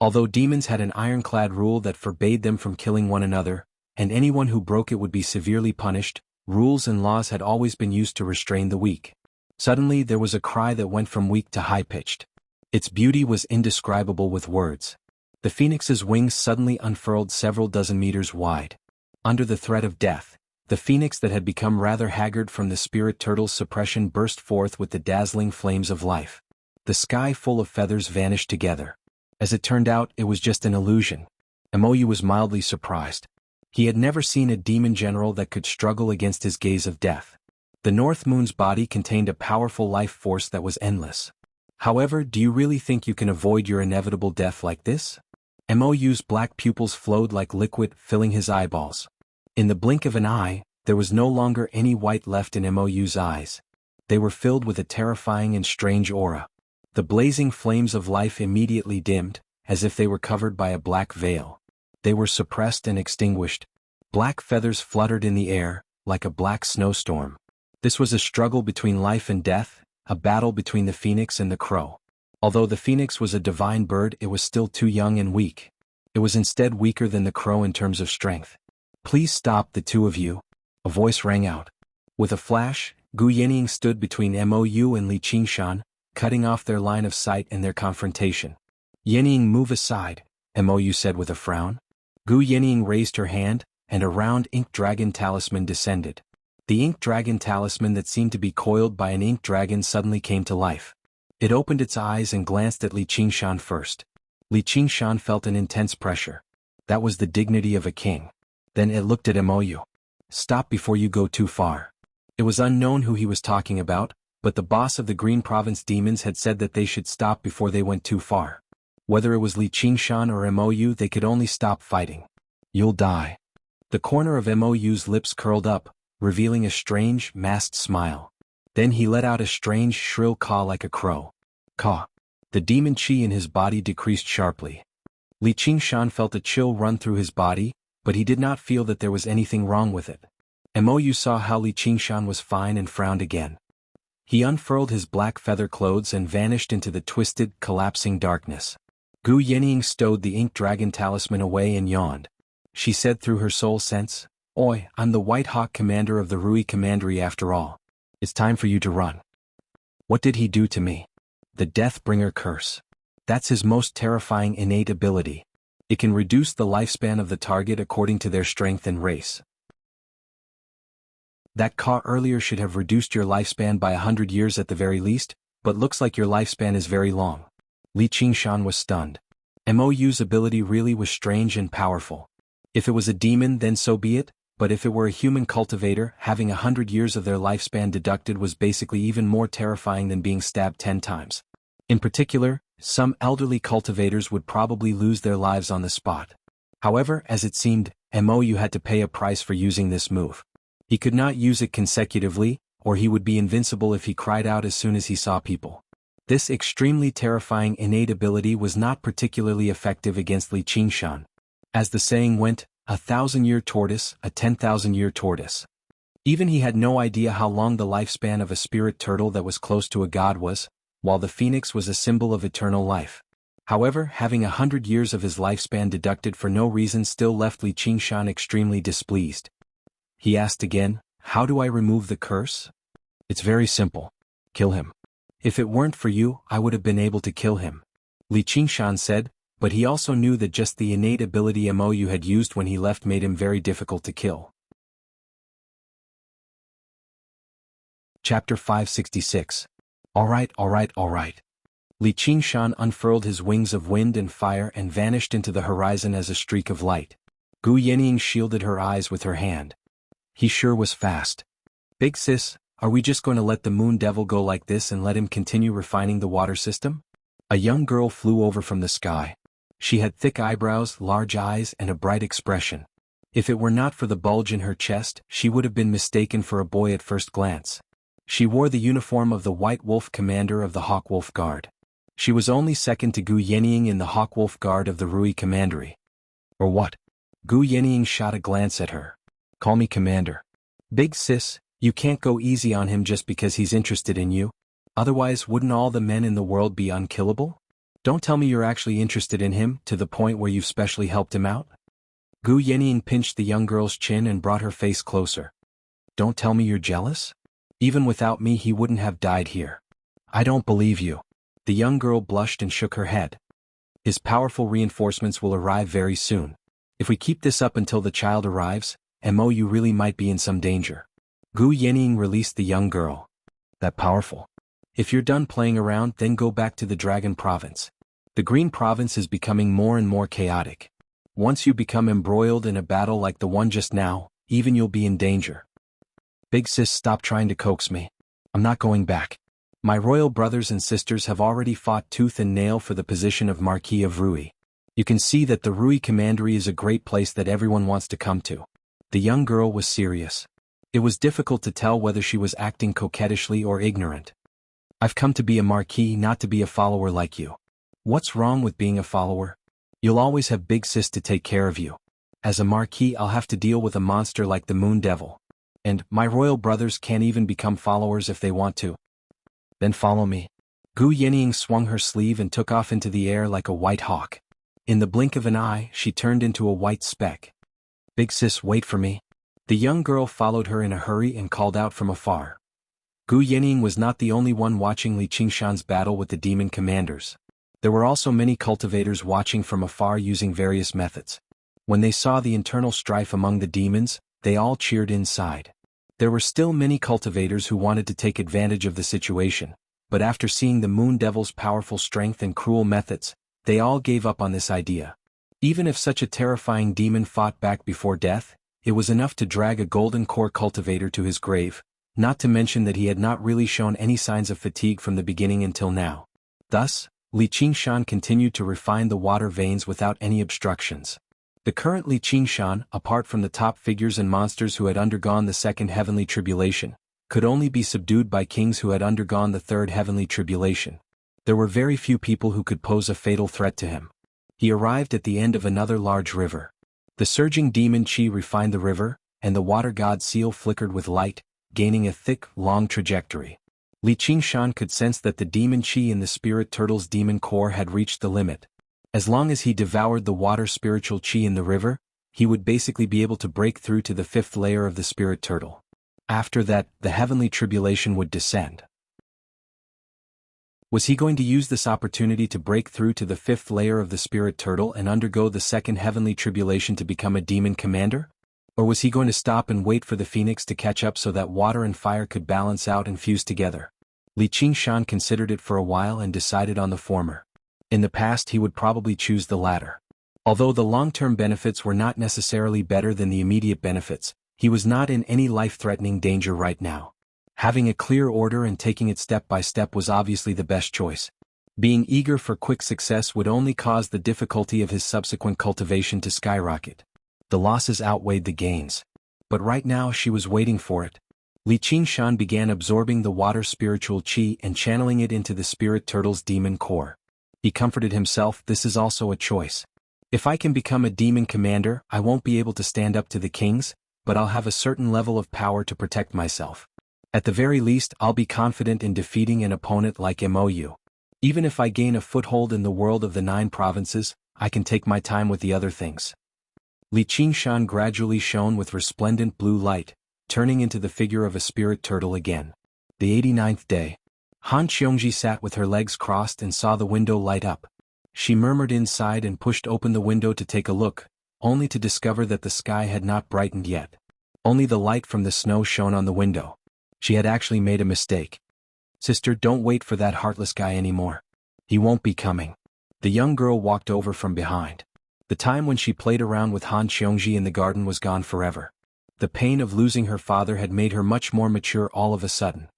Although demons had an ironclad rule that forbade them from killing one another, and anyone who broke it would be severely punished, rules and laws had always been used to restrain the weak. Suddenly there was a cry that went from weak to high-pitched. Its beauty was indescribable with words. The phoenix's wings suddenly unfurled several dozen meters wide. Under the threat of death, the phoenix that had become rather haggard from the spirit turtle's suppression burst forth with the dazzling flames of life. The sky full of feathers vanished together. As it turned out, it was just an illusion. Moyu was mildly surprised. He had never seen a demon general that could struggle against his gaze of death. The North Moon's body contained a powerful life force that was endless. However, do you really think you can avoid your inevitable death like this? Moyu's black pupils flowed like liquid, filling his eyeballs. In the blink of an eye, there was no longer any white left in Moyu's eyes. They were filled with a terrifying and strange aura. The blazing flames of life immediately dimmed, as if they were covered by a black veil. They were suppressed and extinguished. Black feathers fluttered in the air, like a black snowstorm. This was a struggle between life and death, a battle between the phoenix and the crow. Although the phoenix was a divine bird, it was still too young and weak. It was instead weaker than the crow in terms of strength. "Please stop, the two of you," a voice rang out. With a flash, Gu Yenying stood between Mou and Li Qingshan, cutting off their line of sight and their confrontation. "Yenying, move aside," Mou said with a frown. Gu Yenying raised her hand, and a round ink dragon talisman descended. The ink dragon talisman that seemed to be coiled by an ink dragon suddenly came to life. It opened its eyes and glanced at Li Qingshan first. Li Qingshan felt an intense pressure. That was the dignity of a king. Then it looked at Mou. "Stop before you go too far." It was unknown who he was talking about, but the boss of the Green Province demons had said that they should stop before they went too far. Whether it was Li Qingshan or Mou, they could only stop fighting. "You'll die." The corner of Mou's lips curled up, revealing a strange, masked smile. Then he let out a strange, shrill caw like a crow. Caw. The demon chi in his body decreased sharply. Li Qingshan felt a chill run through his body, but he did not feel that there was anything wrong with it. Mou saw how Li Qingshan was fine and frowned again. He unfurled his black feather clothes and vanished into the twisted, collapsing darkness. Gu Yenying stowed the ink dragon talisman away and yawned. She said through her soul sense, "Oi, I'm the White Hawk commander of the Rui Commandery after all. It's time for you to run." What did he do to me? The Deathbringer curse. That's his most terrifying innate ability. It can reduce the lifespan of the target according to their strength and race. That caw earlier should have reduced your lifespan by 100 years at the very least, but looks like your lifespan is very long. Li Qingshan was stunned. Mou's ability really was strange and powerful. If it was a demon, then so be it, but if it were a human cultivator, having 100 years of their lifespan deducted was basically even more terrifying than being stabbed 10 times. In particular, some elderly cultivators would probably lose their lives on the spot. However, as it seemed, Mou had to pay a price for using this move. He could not use it consecutively, or he would be invincible if he cried out as soon as he saw people. This extremely terrifying innate ability was not particularly effective against Li Qingshan. As the saying went, 1,000-year tortoise, a 10,000-year tortoise. Even he had no idea how long the lifespan of a spirit turtle that was close to a god was, while the phoenix was a symbol of eternal life. However, having 100 years of his lifespan deducted for no reason still left Li Qingshan extremely displeased. He asked again, "How do I remove the curse?" "It's very simple. Kill him." "If it weren't for you, I would have been able to kill him," Li Qingshan said, but he also knew that just the innate ability Mou had used when he left made him very difficult to kill. Chapter 566. Alright. Li Qingshan unfurled his wings of wind and fire and vanished into the horizon as a streak of light. Gu Yenying shielded her eyes with her hand. He sure was fast. "Big sis, are we just going to let the moon devil go like this and let him continue refining the water system?" A young girl flew over from the sky. She had thick eyebrows, large eyes, and a bright expression. If it were not for the bulge in her chest, she would have been mistaken for a boy at first glance. She wore the uniform of the White Wolf commander of the Hawk Wolf Guard. She was only second to Gu Yenying in the Hawk Wolf Guard of the Rui Commandery. "Or what?" Gu Yenying shot a glance at her. "Call me commander." "Big sis, you can't go easy on him just because he's interested in you. Otherwise, wouldn't all the men in the world be unkillable?" Don't tell me you're actually interested in him, to the point where you've specially helped him out? Gu Yenying pinched the young girl's chin and brought her face closer. Don't tell me you're jealous? Even without me he wouldn't have died here. I don't believe you. The young girl blushed and shook her head. His powerful reinforcements will arrive very soon. If we keep this up until the child arrives, Mo, you really might be in some danger. Gu Yenying released the young girl. That powerful? If you're done playing around, then go back to the Dragon Province. The Green Province is becoming more and more chaotic. Once you become embroiled in a battle like the one just now, even you'll be in danger. Big sis, stop trying to coax me. I'm not going back. My royal brothers and sisters have already fought tooth and nail for the position of Marquis of Rui. You can see that the Rui Commandery is a great place that everyone wants to come to. The young girl was serious. It was difficult to tell whether she was acting coquettishly or ignorant. I've come to be a marquis, not to be a follower like you. What's wrong with being a follower? You'll always have Big Sis to take care of you. As a marquis, I'll have to deal with a monster like the Moon Devil. And my royal brothers can't even become followers if they want to. Then follow me. Gu Yenying swung her sleeve and took off into the air like a white hawk. In the blink of an eye, she turned into a white speck. Big sis, wait for me. The young girl followed her in a hurry and called out from afar. Gu Yenying was not the only one watching Li Qingshan's battle with the demon commanders. There were also many cultivators watching from afar using various methods. When they saw the internal strife among the demons, they all cheered inside. There were still many cultivators who wanted to take advantage of the situation, but after seeing the Moon Devil's powerful strength and cruel methods, they all gave up on this idea. Even if such a terrifying demon fought back before death, it was enough to drag a golden core cultivator to his grave, not to mention that he had not really shown any signs of fatigue from the beginning until now. Thus, Li Qingshan continued to refine the water veins without any obstructions. The current Li Qingshan, apart from the top figures and monsters who had undergone the second heavenly tribulation, could only be subdued by kings who had undergone the third heavenly tribulation. There were very few people who could pose a fatal threat to him. He arrived at the end of another large river. The surging demon chi refined the river, and the water god seal flickered with light, gaining a thick, long trajectory. Li Qingshan could sense that the demon chi in the spirit turtle's demon core had reached the limit. As long as he devoured the water spiritual chi in the river, he would basically be able to break through to the fifth layer of the spirit turtle. After that, the heavenly tribulation would descend. Was he going to use this opportunity to break through to the fifth layer of the spirit turtle and undergo the second heavenly tribulation to become a demon commander? Or was he going to stop and wait for the phoenix to catch up so that water and fire could balance out and fuse together? Li Qingshan considered it for a while and decided on the former. In the past he would probably choose the latter. Although the long-term benefits were not necessarily better than the immediate benefits, he was not in any life-threatening danger right now. Having a clear order and taking it step by step was obviously the best choice. Being eager for quick success would only cause the difficulty of his subsequent cultivation to skyrocket. The losses outweighed the gains. But right now she was waiting for it. Li Qingshan began absorbing the water spiritual chi and channeling it into the spirit turtle's demon core. He comforted himself, this is also a choice. If I can become a demon commander, I won't be able to stand up to the kings, but I'll have a certain level of power to protect myself. At the very least, I'll be confident in defeating an opponent like Mou. Even if I gain a foothold in the world of the 9 provinces, I can take my time with the other things. Li Qingshan gradually shone with resplendent blue light, turning into the figure of a spirit turtle again. The 89th day. Han Qiongji sat with her legs crossed and saw the window light up. She murmured inside and pushed open the window to take a look, only to discover that the sky had not brightened yet. Only the light from the snow shone on the window. She had actually made a mistake. Sister, don't wait for that heartless guy anymore. He won't be coming. The young girl walked over from behind. The time when she played around with Han Qiongji in the garden was gone forever. The pain of losing her father had made her much more mature all of a sudden.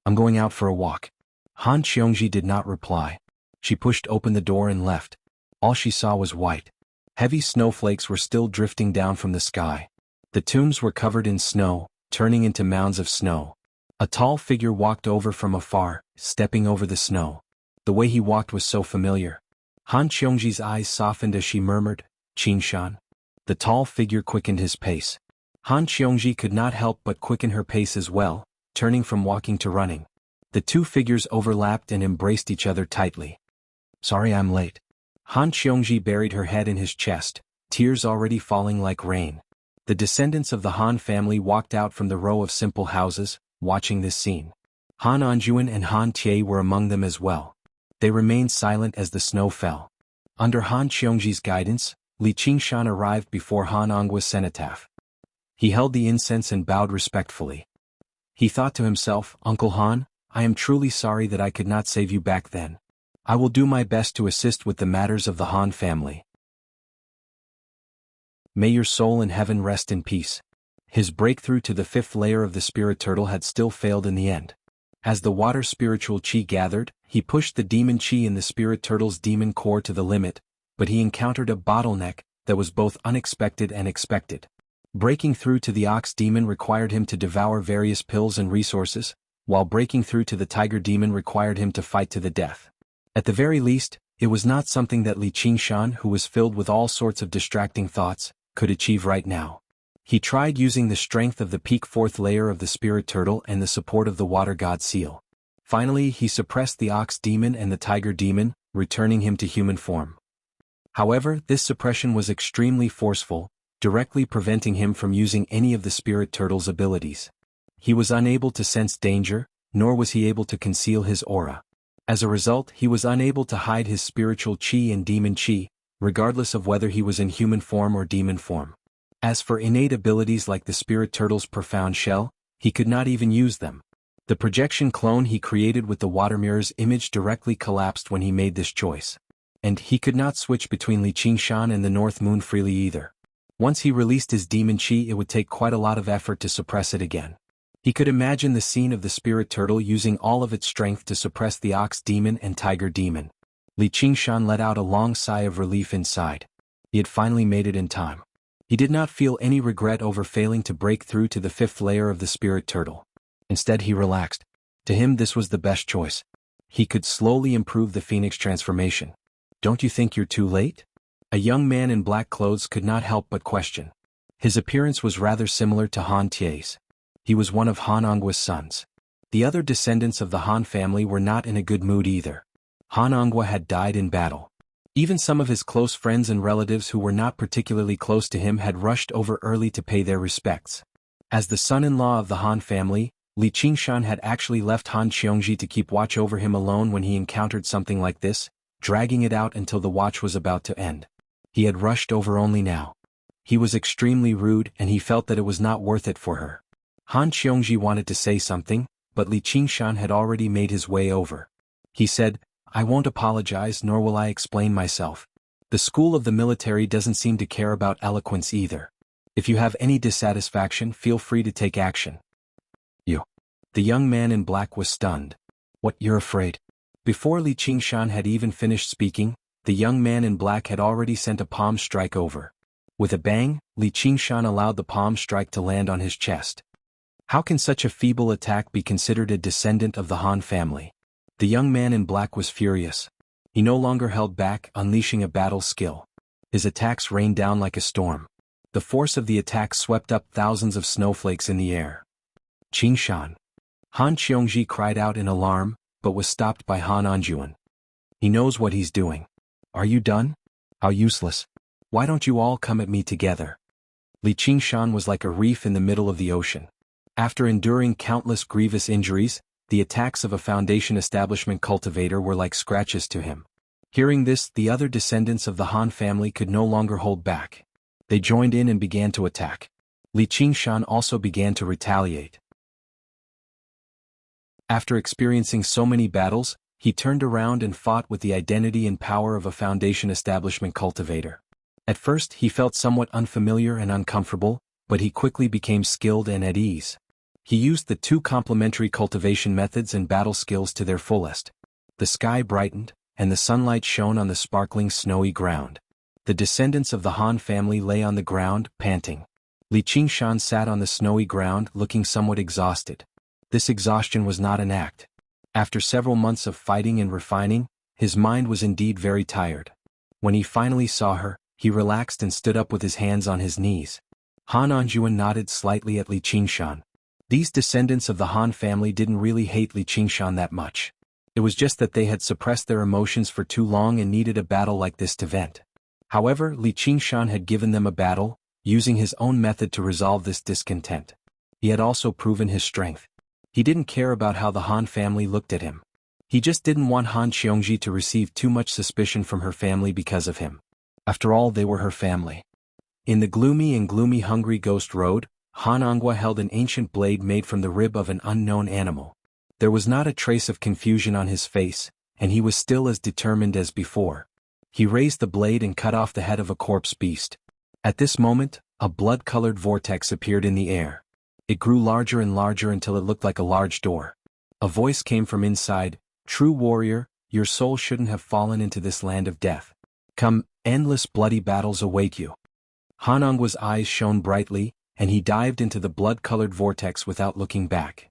I'm going out for a walk. Han Qiongji did not reply. She pushed open the door and left. All she saw was white. Heavy snowflakes were still drifting down from the sky. The tombs were covered in snow, turning into mounds of snow. A tall figure walked over from afar, stepping over the snow. The way he walked was so familiar. Han Qiongji's eyes softened as she murmured, Qingshan. The tall figure quickened his pace. Han Qiongji could not help but quicken her pace as well, turning from walking to running. The two figures overlapped and embraced each other tightly. Sorry I'm late. Han Qiongji buried her head in his chest, tears already falling like rain. The descendants of the Han family walked out from the row of simple houses, watching this scene. Han Anjuan and Han Tie were among them as well. They remained silent as the snow fell. Under Han Qiongji's guidance, Li Qingshan arrived before Han Anghua's cenotaph. He held the incense and bowed respectfully. He thought to himself, Uncle Han, I am truly sorry that I could not save you back then. I will do my best to assist with the matters of the Han family. May your soul in heaven rest in peace. His breakthrough to the 5th layer of the spirit turtle had still failed in the end. As the water spiritual qi gathered, he pushed the demon qi in the spirit turtle's demon core to the limit, but he encountered a bottleneck that was both unexpected and expected. Breaking through to the ox demon required him to devour various pills and resources, while breaking through to the tiger demon required him to fight to the death. At the very least, it was not something that Li Qingshan, who was filled with all sorts of distracting thoughts, could achieve right now. He tried using the strength of the peak 4th layer of the spirit turtle and the support of the water god seal. Finally, he suppressed the ox demon and the tiger demon, returning him to human form. However, this suppression was extremely forceful, directly preventing him from using any of the spirit turtle's abilities. He was unable to sense danger, nor was he able to conceal his aura. As a result, he was unable to hide his spiritual qi and demon qi, regardless of whether he was in human form or demon form. As for innate abilities like the spirit turtle's profound shell, he could not even use them. The projection clone he created with the water mirror's image directly collapsed when he made this choice. And he could not switch between Li Qingshan and the North Moon freely either. Once he released his demon qi, it would take quite a lot of effort to suppress it again. He could imagine the scene of the spirit turtle using all of its strength to suppress the ox demon and tiger demon. Li Qingshan let out a long sigh of relief inside. He had finally made it in time. He did not feel any regret over failing to break through to the 5th layer of the spirit turtle. Instead, he relaxed. To him, this was the best choice. He could slowly improve the phoenix transformation. Don't you think you're too late? A young man in black clothes could not help but question. His appearance was rather similar to Han Tie's. He was one of Han Anghua's sons. The other descendants of the Han family were not in a good mood either. Han Anghua had died in battle. Even some of his close friends and relatives who were not particularly close to him had rushed over early to pay their respects. As the son-in-law of the Han family, Li Qingshan had actually left Han Qiongji to keep watch over him alone when he encountered something like this, dragging it out until the watch was about to end. He had rushed over only now. He was extremely rude and he felt that it was not worth it for her. Han Qiongji wanted to say something, but Li Qingshan had already made his way over. He said, I won't apologize nor will I explain myself. The school of the military doesn't seem to care about eloquence either. If you have any dissatisfaction, feel free to take action. You. The young man in black was stunned. What, you're afraid? Before Li Qingshan had even finished speaking, the young man in black had already sent a palm strike over. With a bang, Li Qingshan allowed the palm strike to land on his chest. How can such a feeble attack be considered a descendant of the Han family? The young man in black was furious. He no longer held back, unleashing a battle skill. His attacks rained down like a storm. The force of the attack swept up thousands of snowflakes in the air. Qingshan. Han Qiongji cried out in alarm, but was stopped by Han Anjuan. He knows what he's doing. Are you done? How useless. Why don't you all come at me together? Li Qingshan was like a reef in the middle of the ocean. After enduring countless grievous injuries, the attacks of a Foundation establishment cultivator were like scratches to him. Hearing this, the other descendants of the Han family could no longer hold back. They joined in and began to attack. Li Qingshan also began to retaliate. After experiencing so many battles, he turned around and fought with the identity and power of a Foundation establishment cultivator. At first, he felt somewhat unfamiliar and uncomfortable, but he quickly became skilled and at ease. He used the two complementary cultivation methods and battle skills to their fullest. The sky brightened, and the sunlight shone on the sparkling snowy ground. The descendants of the Han family lay on the ground, panting. Li Qingshan sat on the snowy ground, looking somewhat exhausted. This exhaustion was not an act. After several months of fighting and refining, his mind was indeed very tired. When he finally saw her, he relaxed and stood up with his hands on his knees. Han Anjuan nodded slightly at Li Qingshan. These descendants of the Han family didn't really hate Li Qingshan that much. It was just that they had suppressed their emotions for too long and needed a battle like this to vent. However, Li Qingshan had given them a battle, using his own method to resolve this discontent. He had also proven his strength. He didn't care about how the Han family looked at him. He just didn't want Han Xiongji to receive too much suspicion from her family because of him. After all, they were her family. In the gloomy hungry ghost road, Han Angua held an ancient blade made from the rib of an unknown animal. There was not a trace of confusion on his face, and he was still as determined as before. He raised the blade and cut off the head of a corpse beast. At this moment, a blood-colored vortex appeared in the air. It grew larger and larger until it looked like a large door. A voice came from inside, "True warrior, your soul shouldn't have fallen into this land of death. Come, endless bloody battles await you." Han Angwa's eyes shone brightly, and he dived into the blood-colored vortex without looking back.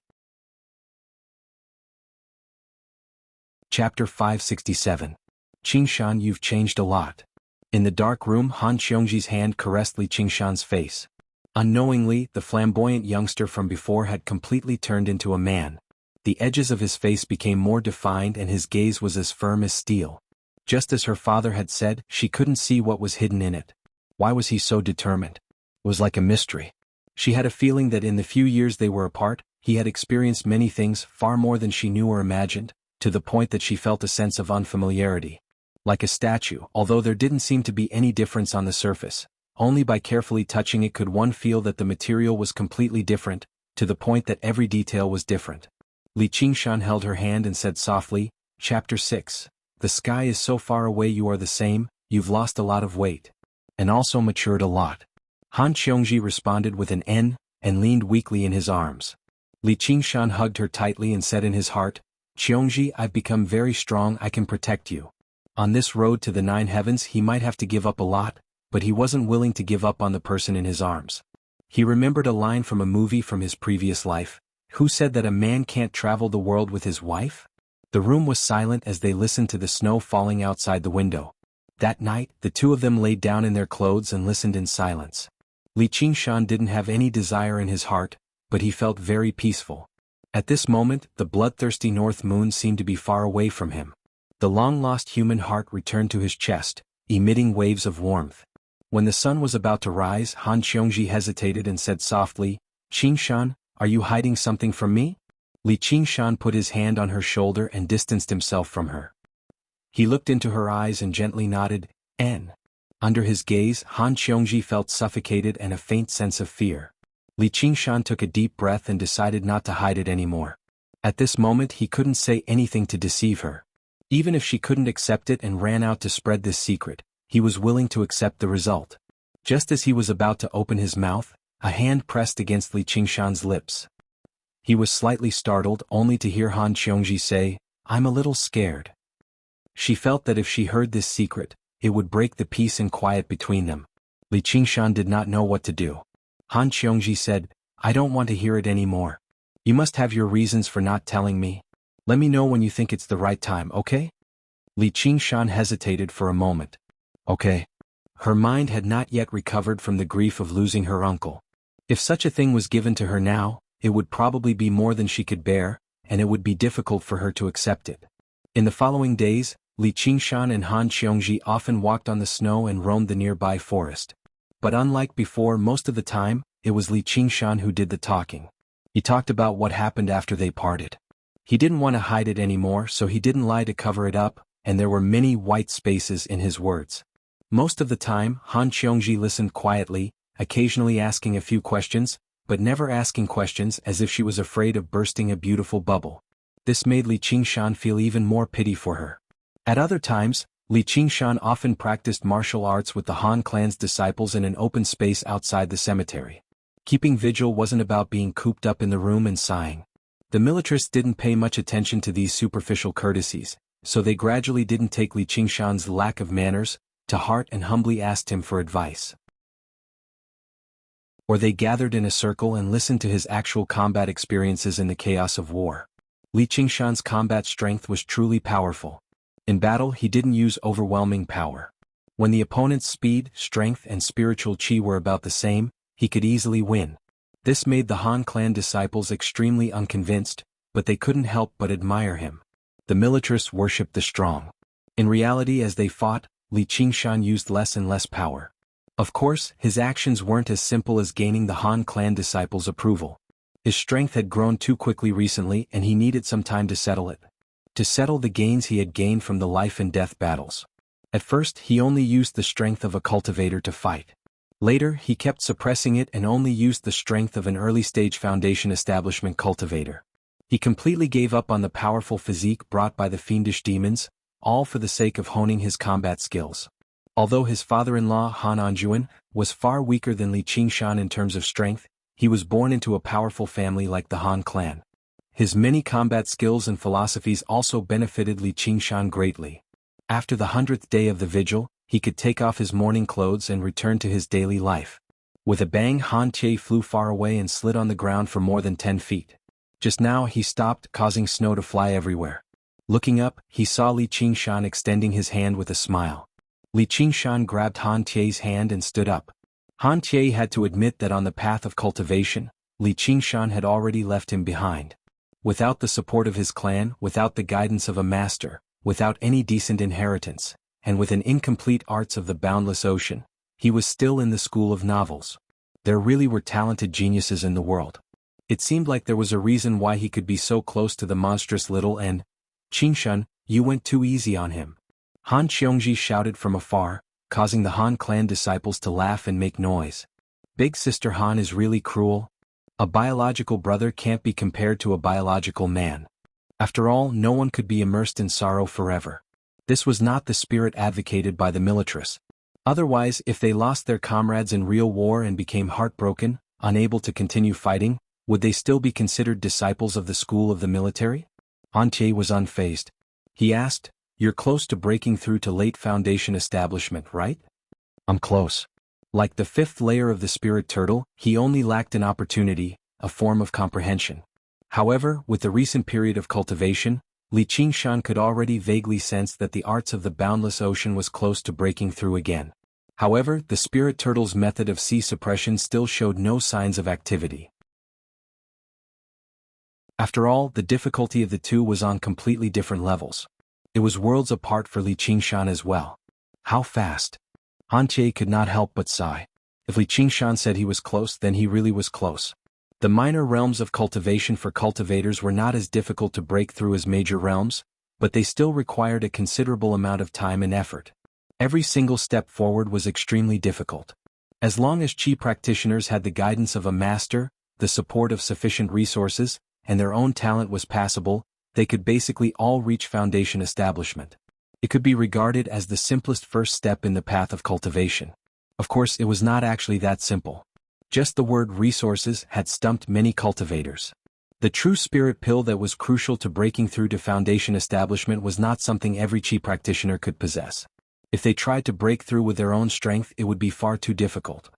Chapter 567. Qingshan, you've changed a lot. In the dark room, Han Xiongji's hand caressed Li Qingshan's face. Unknowingly, the flamboyant youngster from before had completely turned into a man. The edges of his face became more defined and his gaze was as firm as steel. Just as her father had said, she couldn't see what was hidden in it. Why was he so determined? It was like a mystery. She had a feeling that in the few years they were apart, he had experienced many things, far more than she knew or imagined, to the point that she felt a sense of unfamiliarity. Like a statue, although there didn't seem to be any difference on the surface, only by carefully touching it could one feel that the material was completely different, to the point that every detail was different. Li Qingshan held her hand and said softly, Chapter 6. The sky is so far away, you are the same, you've lost a lot of weight. And also matured a lot. Han Xiongji responded with an N, and leaned weakly in his arms. Li Qingshan hugged her tightly and said in his heart, Xiongji, I've become very strong, I can protect you. On this road to the 9 heavens he might have to give up a lot, but he wasn't willing to give up on the person in his arms. He remembered a line from a movie from his previous life. Who said that a man can't travel the world with his wife? The room was silent as they listened to the snow falling outside the window. That night, the two of them laid down in their clothes and listened in silence. Li Qingshan didn't have any desire in his heart, but he felt very peaceful. At this moment, the bloodthirsty north moon seemed to be far away from him. The long-lost human heart returned to his chest, emitting waves of warmth. When the sun was about to rise, Han Xiongji hesitated and said softly, Qingshan, are you hiding something from me? Li Qingshan put his hand on her shoulder and distanced himself from her. He looked into her eyes and gently nodded, N. Under his gaze, Han Xiongji felt suffocated and a faint sense of fear. Li Qingshan took a deep breath and decided not to hide it anymore. At this moment he couldn't say anything to deceive her. Even if she couldn't accept it and ran out to spread this secret, he was willing to accept the result. Just as he was about to open his mouth, a hand pressed against Li Qingshan's lips. He was slightly startled only to hear Han Xiongji say, I'm a little scared. She felt that if she heard this secret, it would break the peace and quiet between them. Li Qingshan did not know what to do. Han Xiongji said, I don't want to hear it anymore. You must have your reasons for not telling me. Let me know when you think it's the right time, okay? Li Qingshan hesitated for a moment. Okay. Her mind had not yet recovered from the grief of losing her uncle. If such a thing was given to her now, it would probably be more than she could bear, and it would be difficult for her to accept it. In the following days, Li Qingshan and Han Xiongji often walked on the snow and roamed the nearby forest. But unlike before, most of the time, it was Li Qingshan who did the talking. He talked about what happened after they parted. He didn't want to hide it anymore, so he didn't lie to cover it up, and there were many white spaces in his words. Most of the time, Han Xiongji listened quietly, occasionally asking a few questions, but never asking questions as if she was afraid of bursting a beautiful bubble. This made Li Qingshan feel even more pity for her. At other times, Li Qingshan often practiced martial arts with the Han clan's disciples in an open space outside the cemetery. Keeping vigil wasn't about being cooped up in the room and sighing. The militarists didn't pay much attention to these superficial courtesies, so they gradually didn't take Li Qingshan's lack of manners to heart and humbly asked him for advice. Or they gathered in a circle and listened to his actual combat experiences in the chaos of war. Li Qingshan's combat strength was truly powerful. In battle he didn't use overwhelming power. When the opponent's speed, strength and spiritual chi were about the same, he could easily win. This made the Han clan disciples extremely unconvinced, but they couldn't help but admire him. The militarists worshipped the strong. In reality, as they fought, Li Qingshan used less and less power. Of course, his actions weren't as simple as gaining the Han clan disciples' approval. His strength had grown too quickly recently and he needed some time to settle it. To settle the gains he had gained from the life and death battles. At first, he only used the strength of a cultivator to fight. Later, he kept suppressing it and only used the strength of an early-stage foundation establishment cultivator. He completely gave up on the powerful physique brought by the fiendish demons, all for the sake of honing his combat skills. Although his father-in-law Han Anjuan was far weaker than Li Qingshan in terms of strength, he was born into a powerful family like the Han clan. His many combat skills and philosophies also benefited Li Qingshan greatly. After the 100th day of the vigil, he could take off his mourning clothes and return to his daily life. With a bang, Han Che flew far away and slid on the ground for more than 10 feet. Just now he stopped, causing snow to fly everywhere. Looking up, he saw Li Qingshan extending his hand with a smile. Li Qingshan grabbed Han Che's hand and stood up. Han Che had to admit that on the path of cultivation, Li Qingshan had already left him behind. Without the support of his clan, without the guidance of a master, without any decent inheritance, and with an incomplete arts of the boundless ocean, he was still in the school of novels. There really were talented geniuses in the world. It seemed like there was a reason why he could be so close to the monstrous little and, Qingshan, you went too easy on him. Han Xiongji shouted from afar, causing the Han clan disciples to laugh and make noise. Big Sister Han is really cruel. A biological brother can't be compared to a biological man. After all, no one could be immersed in sorrow forever. This was not the spirit advocated by the militarists. Otherwise, if they lost their comrades in real war and became heartbroken, unable to continue fighting, would they still be considered disciples of the school of the military? Han Che was unfazed. He asked, "You're close to breaking through to late foundation establishment, right?" "I'm close." Like the fifth layer of the spirit turtle, he only lacked an opportunity, a form of comprehension. However, with the recent period of cultivation, Li Qingshan could already vaguely sense that the arts of the boundless ocean was close to breaking through again. However, the spirit turtle's method of sea suppression still showed no signs of activity. After all, the difficulty of the two was on completely different levels. It was worlds apart for Li Qingshan as well. How fast? Han Che could not help but sigh. If Li Qingshan said he was close, then he really was close. The minor realms of cultivation for cultivators were not as difficult to break through as major realms, but they still required a considerable amount of time and effort. Every single step forward was extremely difficult. As long as Qi practitioners had the guidance of a master, the support of sufficient resources, and their own talent was passable, they could basically all reach foundation establishment. It could be regarded as the simplest first step in the path of cultivation. Of course, it was not actually that simple. Just the word resources had stumped many cultivators. The true spirit pill that was crucial to breaking through to foundation establishment was not something every Qi practitioner could possess. If they tried to break through with their own strength, it would be far too difficult.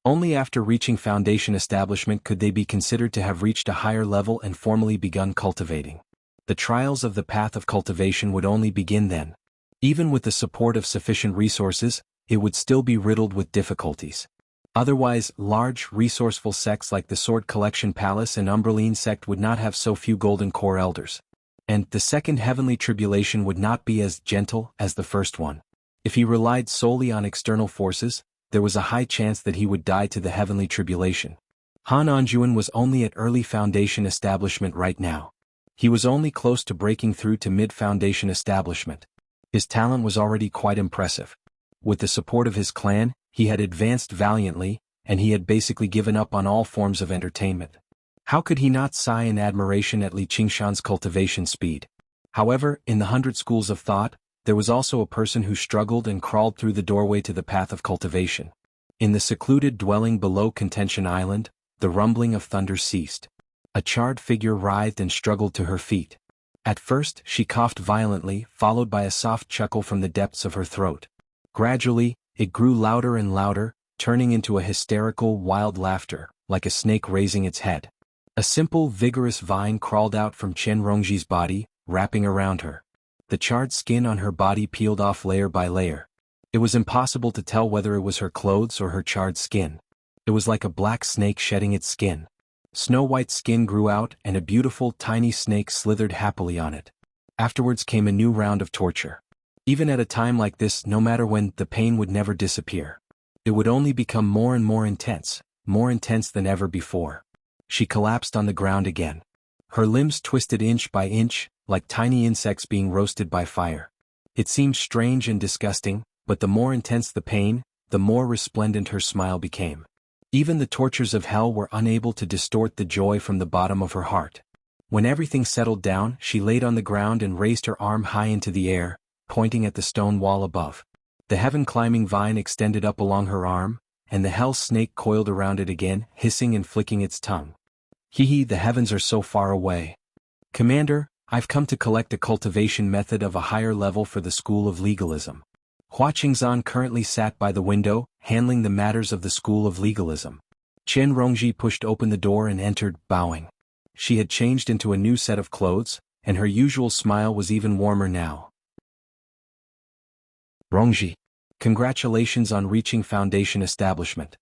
Only after reaching foundation establishment could they be considered to have reached a higher level and formally begun cultivating. The trials of the path of cultivation would only begin then. Even with the support of sufficient resources, it would still be riddled with difficulties. Otherwise, large, resourceful sects like the Sword Collection Palace and Umbraline sect would not have so few golden core elders. And the second heavenly tribulation would not be as gentle as the first one. If he relied solely on external forces, there was a high chance that he would die to the heavenly tribulation. Han Anjuan was only at early foundation establishment right now. He was only close to breaking through to mid-foundation establishment. His talent was already quite impressive. With the support of his clan, he had advanced valiantly, and he had basically given up on all forms of entertainment. How could he not sigh in admiration at Li Qingshan's cultivation speed? However, in the 100 schools of thought, there was also a person who struggled and crawled through the doorway to the path of cultivation. In the secluded dwelling below Contention Island, the rumbling of thunder ceased. A charred figure writhed and struggled to her feet. At first, she coughed violently, followed by a soft chuckle from the depths of her throat. Gradually, it grew louder and louder, turning into a hysterical, wild laughter, like a snake raising its head. A simple, vigorous vine crawled out from Chen Rongji's body, wrapping around her. The charred skin on her body peeled off layer by layer. It was impossible to tell whether it was her clothes or her charred skin. It was like a black snake shedding its skin. Snow-white skin grew out and a beautiful, tiny snake slithered happily on it. Afterwards came a new round of torture. Even at a time like this, no matter when, the pain would never disappear. It would only become more and more intense than ever before. She collapsed on the ground again. Her limbs twisted inch by inch, like tiny insects being roasted by fire. It seemed strange and disgusting, but the more intense the pain, the more resplendent her smile became. Even the tortures of hell were unable to distort the joy from the bottom of her heart. When everything settled down, she laid on the ground and raised her arm high into the air, pointing at the stone wall above. The heaven-climbing vine extended up along her arm, and the hell snake coiled around it again, hissing and flicking its tongue. Hee, the heavens are so far away. Commander, I've come to collect a cultivation method of a higher level for the School of Legalism. Hua Qingzan currently sat by the window, handling the matters of the School of Legalism. Chen Rongji pushed open the door and entered, bowing. She had changed into a new set of clothes, and her usual smile was even warmer now. Rongji, congratulations on reaching Foundation establishment.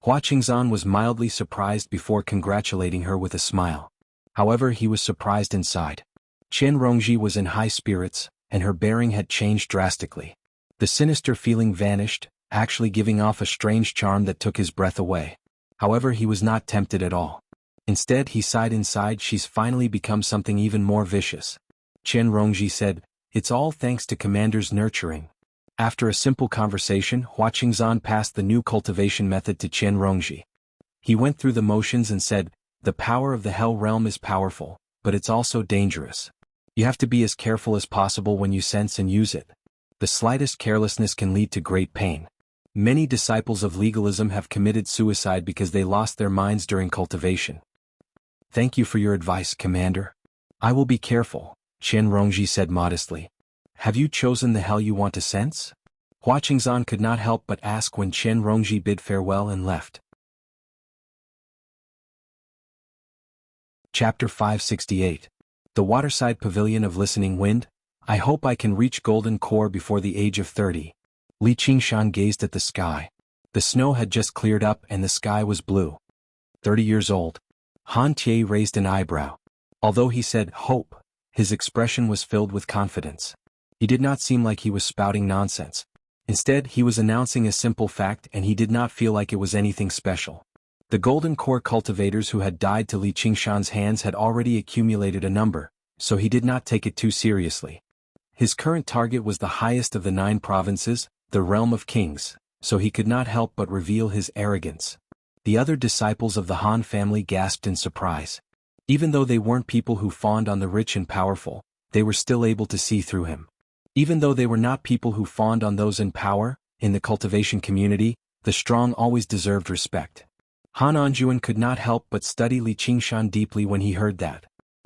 Hua Qingzan was mildly surprised before congratulating her with a smile. However, he was surprised inside. Chen Rongji was in high spirits, and her bearing had changed drastically. The sinister feeling vanished, actually giving off a strange charm that took his breath away. However, he was not tempted at all. Instead, he sighed inside. She's finally become something even more vicious. Chen Rongji said, "It's all thanks to Commander's nurturing." After a simple conversation, Hua Qingzan passed the new cultivation method to Chen Rongji. He went through the motions and said, "The power of the Hell Realm is powerful, but it's also dangerous. You have to be as careful as possible when you sense and use it. The slightest carelessness can lead to great pain. Many disciples of legalism have committed suicide because they lost their minds during cultivation." "Thank you for your advice, Commander. I will be careful," Chen Rongji said modestly. "Have you chosen the hell you want to sense?" Hua Qingzan could not help but ask when Chen Rongji bid farewell and left. Chapter 568. The Waterside Pavilion of Listening Wind. I hope I can reach Golden Core before the age of 30. Li Qingshan gazed at the sky. The snow had just cleared up and the sky was blue. 30 years old. Han Tie raised an eyebrow. Although he said, "hope," his expression was filled with confidence. He did not seem like he was spouting nonsense. Instead, he was announcing a simple fact, and he did not feel like it was anything special. The Golden Core cultivators who had died to Li Qingshan's hands had already accumulated a number, so he did not take it too seriously. His current target was the highest of the 9 provinces, the Realm of Kings, so he could not help but reveal his arrogance. The other disciples of the Han family gasped in surprise. Even though they weren't people who fawned on the rich and powerful, they were still able to see through him. Even though they were not people who fawned on those in power, in the cultivation community, the strong always deserved respect. Han Anjuan could not help but study Li Qingshan deeply when he heard that.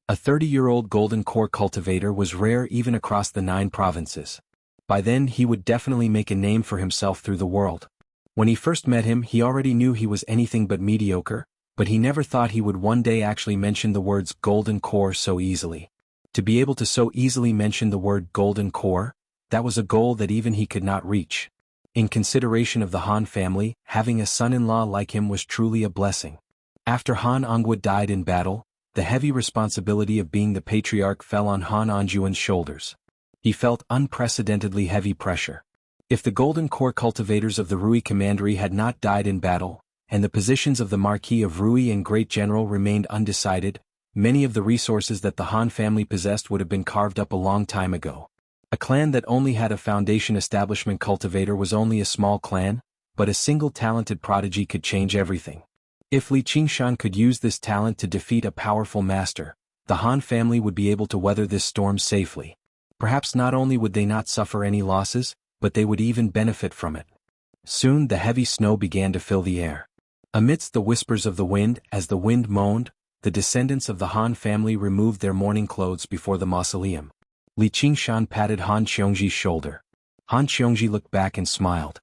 A 30-year-old Golden Core cultivator was rare even across the 9 provinces. By then he would definitely make a name for himself through the world. When he first met him, he already knew he was anything but mediocre, but he never thought he would one day actually mention the words Golden Core so easily. To be able to so easily mention the word Golden Core, that was a goal that even he could not reach. In consideration of the Han family, having a son-in-law like him was truly a blessing. After Han Ongwa died in battle, the heavy responsibility of being the patriarch fell on Han Anjuan's shoulders. He felt unprecedentedly heavy pressure. If the Golden Core cultivators of the Rui Commandery had not died in battle, and the positions of the Marquis of Rui and Great General remained undecided, many of the resources that the Han family possessed would have been carved up a long time ago. A clan that only had a foundation establishment cultivator was only a small clan, but a single talented prodigy could change everything. If Li Qingshan could use this talent to defeat a powerful master, the Han family would be able to weather this storm safely. Perhaps not only would they not suffer any losses, but they would even benefit from it. Soon the heavy snow began to fill the air. Amidst the whispers of the wind, as the wind moaned, the descendants of the Han family removed their mourning clothes before the mausoleum. Li Qingshan patted Han Qiongji's shoulder. Han Qiongji looked back and smiled.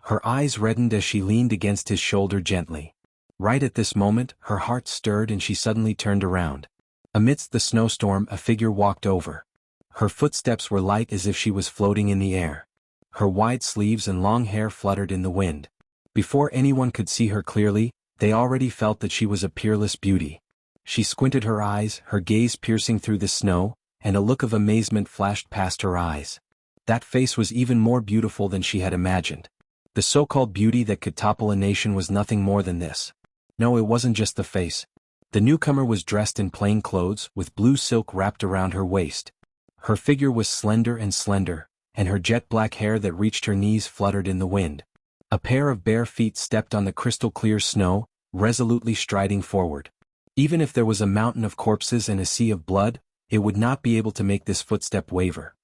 Her eyes reddened as she leaned against his shoulder gently. Right at this moment, her heart stirred and she suddenly turned around. Amidst the snowstorm, a figure walked over. Her footsteps were light as if she was floating in the air. Her wide sleeves and long hair fluttered in the wind. Before anyone could see her clearly, they already felt that she was a peerless beauty. She squinted her eyes, her gaze piercing through the snow, and a look of amazement flashed past her eyes. That face was even more beautiful than she had imagined. The so-called beauty that could topple a nation was nothing more than this. No, it wasn't just the face. The newcomer was dressed in plain clothes, with blue silk wrapped around her waist. Her figure was slender, and her jet-black hair that reached her knees fluttered in the wind. A pair of bare feet stepped on the crystal-clear snow, resolutely striding forward. Even if there was a mountain of corpses and a sea of blood, it would not be able to make this footstep waver.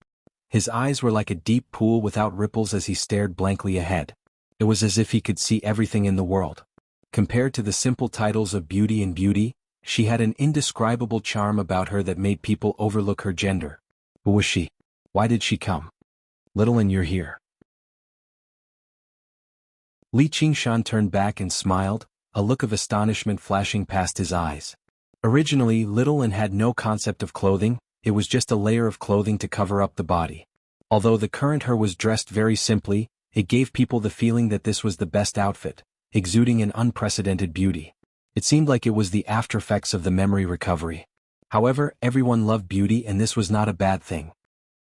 His eyes were like a deep pool without ripples as he stared blankly ahead. It was as if he could see everything in the world. Compared to the simple titles of beauty and beauty, she had an indescribable charm about her that made people overlook her gender. Who was she? Why did she come? Little, and you're here. Li Qingshan turned back and smiled, a look of astonishment flashing past his eyes. Originally, Little and had no concept of clothing, it was just a layer of clothing to cover up the body. Although the current her was dressed very simply, it gave people the feeling that this was the best outfit, exuding an unprecedented beauty. It seemed like it was the aftereffects of the memory recovery. However, everyone loved beauty and this was not a bad thing.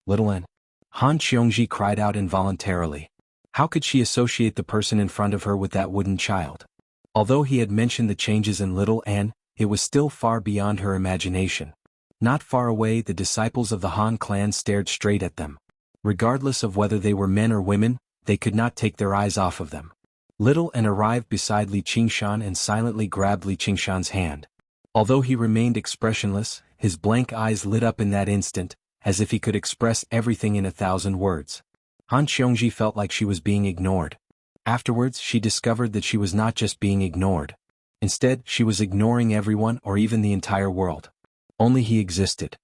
Little N. Han Qiongji cried out involuntarily. How could she associate the person in front of her with that wooden child? Although he had mentioned the changes in Little N, it was still far beyond her imagination. Not far away, the disciples of the Han clan stared straight at them. Regardless of whether they were men or women, they could not take their eyes off of them. Little N arrived beside Li Qingshan and silently grabbed Li Qingshan's hand. Although he remained expressionless, his blank eyes lit up in that instant, as if he could express everything in 1,000 words. Han Qiongji felt like she was being ignored. Afterwards, she discovered that she was not just being ignored. Instead, she was ignoring everyone or even the entire world. Only he existed.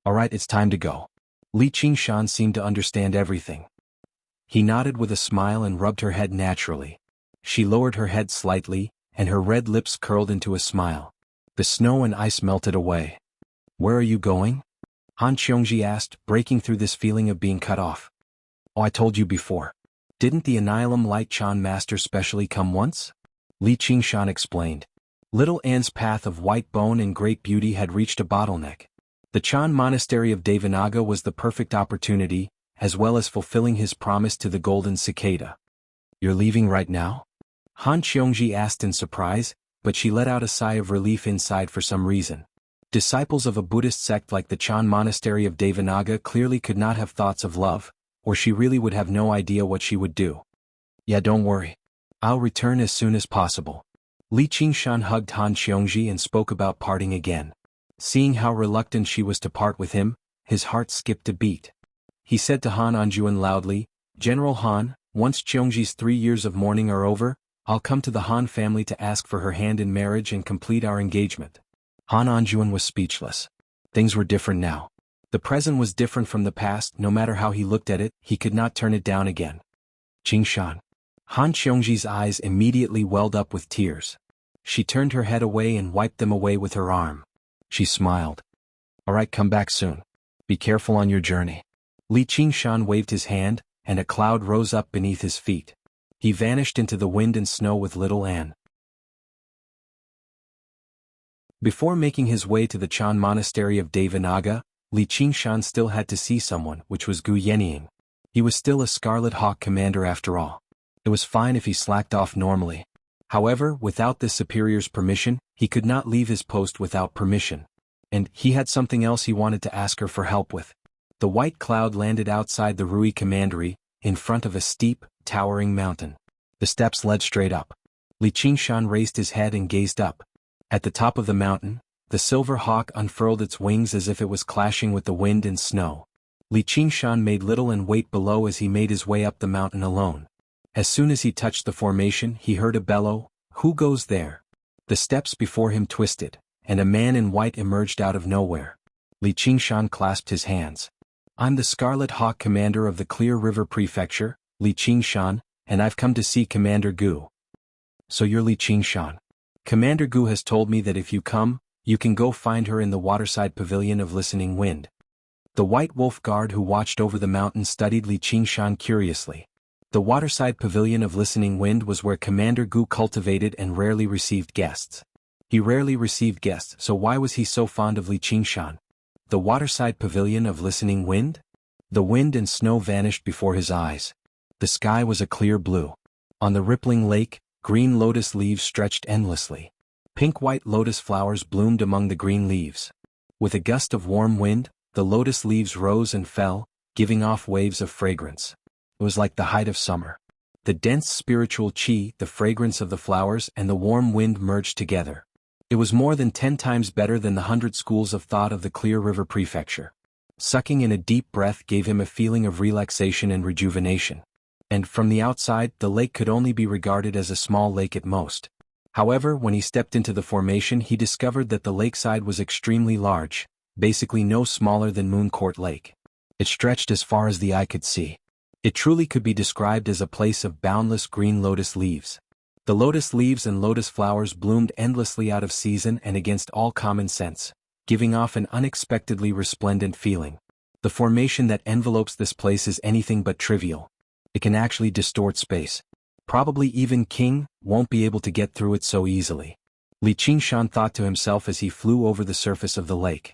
Alright, it's time to go. Li Qingshan seemed to understand everything. He nodded with a smile and rubbed her head naturally. She lowered her head slightly, and her red lips curled into a smile. The snow and ice melted away. Where are you going? Han Qiongji asked, breaking through this feeling of being cut off. Oh, I told you before. Didn't the Annihilum Light Chan Master specially come once? Li Qingshan explained. Little An's path of white bone and great beauty had reached a bottleneck. The Chan Monastery of Devanaga was the perfect opportunity, as well as fulfilling his promise to the Golden Cicada. You're leaving right now? Han Qiongji asked in surprise, but she let out a sigh of relief inside for some reason. Disciples of a Buddhist sect like the Chan Monastery of Devanaga clearly could not have thoughts of love, or she really would have no idea what she would do. Yeah, don't worry. I'll return as soon as possible. Li Qingshan hugged Han Qiongji and spoke about parting again. Seeing how reluctant she was to part with him, his heart skipped a beat. He said to Han Anjuan loudly, General Han, once Qiongji's 3 years of mourning are over, I'll come to the Han family to ask for her hand in marriage and complete our engagement. Han Anjuan was speechless. Things were different now. The present was different from the past. No matter how he looked at it, he could not turn it down again. Qingshan. Han Qiongji's eyes immediately welled up with tears. She turned her head away and wiped them away with her arm. She smiled. Alright, come back soon. Be careful on your journey. Li Qingshan waved his hand, and a cloud rose up beneath his feet. He vanished into the wind and snow with Little Anne. Before making his way to the Chan Monastery of Devanaga, Li Qingshan still had to see someone, which was Gu Yenying. He was still a Scarlet Hawk commander after all. It was fine if he slacked off normally. However, without this superior's permission, he could not leave his post without permission. And he had something else he wanted to ask her for help with. The white cloud landed outside the Rui Commandery, in front of a steep, towering mountain. The steps led straight up. Li Qingshan raised his head and gazed up. At the top of the mountain, the silver hawk unfurled its wings as if it was clashing with the wind and snow. Li Qingshan made Little and wait below as he made his way up the mountain alone. As soon as he touched the formation, he heard a bellow, "Who goes there?" The steps before him twisted, and a man in white emerged out of nowhere. Li Qingshan clasped his hands. I'm the Scarlet Hawk commander of the Clear River Prefecture, Li Qingshan, and I've come to see Commander Gu. So you're Li Qingshan. Commander Gu has told me that if you come, you can go find her in the waterside pavilion of Listening Wind. The White Wolf Guard who watched over the mountain studied Li Qingshan curiously. The waterside pavilion of Listening Wind was where Commander Gu cultivated and rarely received guests. He rarely received guests, so why was he so fond of Li Qingshan? The waterside pavilion of listening wind? The wind and snow vanished before his eyes. The sky was a clear blue. On the rippling lake, green lotus leaves stretched endlessly. Pink-white lotus flowers bloomed among the green leaves. With a gust of warm wind, the lotus leaves rose and fell, giving off waves of fragrance. It was like the height of summer. The dense spiritual qi, the fragrance of the flowers and the warm wind merged together. It was more than 10 times better than the 100 schools of thought of the Clear River Prefecture. Sucking in a deep breath gave him a feeling of relaxation and rejuvenation. And from the outside, the lake could only be regarded as a small lake at most. However, when he stepped into the formation, he discovered that the lakeside was extremely large, basically no smaller than Mooncourt Lake. It stretched as far as the eye could see. It truly could be described as a place of boundless green lotus leaves. The lotus leaves and lotus flowers bloomed endlessly out of season and against all common sense, giving off an unexpectedly resplendent feeling. The formation that envelopes this place is anything but trivial. It can actually distort space. Probably even King won't be able to get through it so easily. Li Qingshan thought to himself as he flew over the surface of the lake.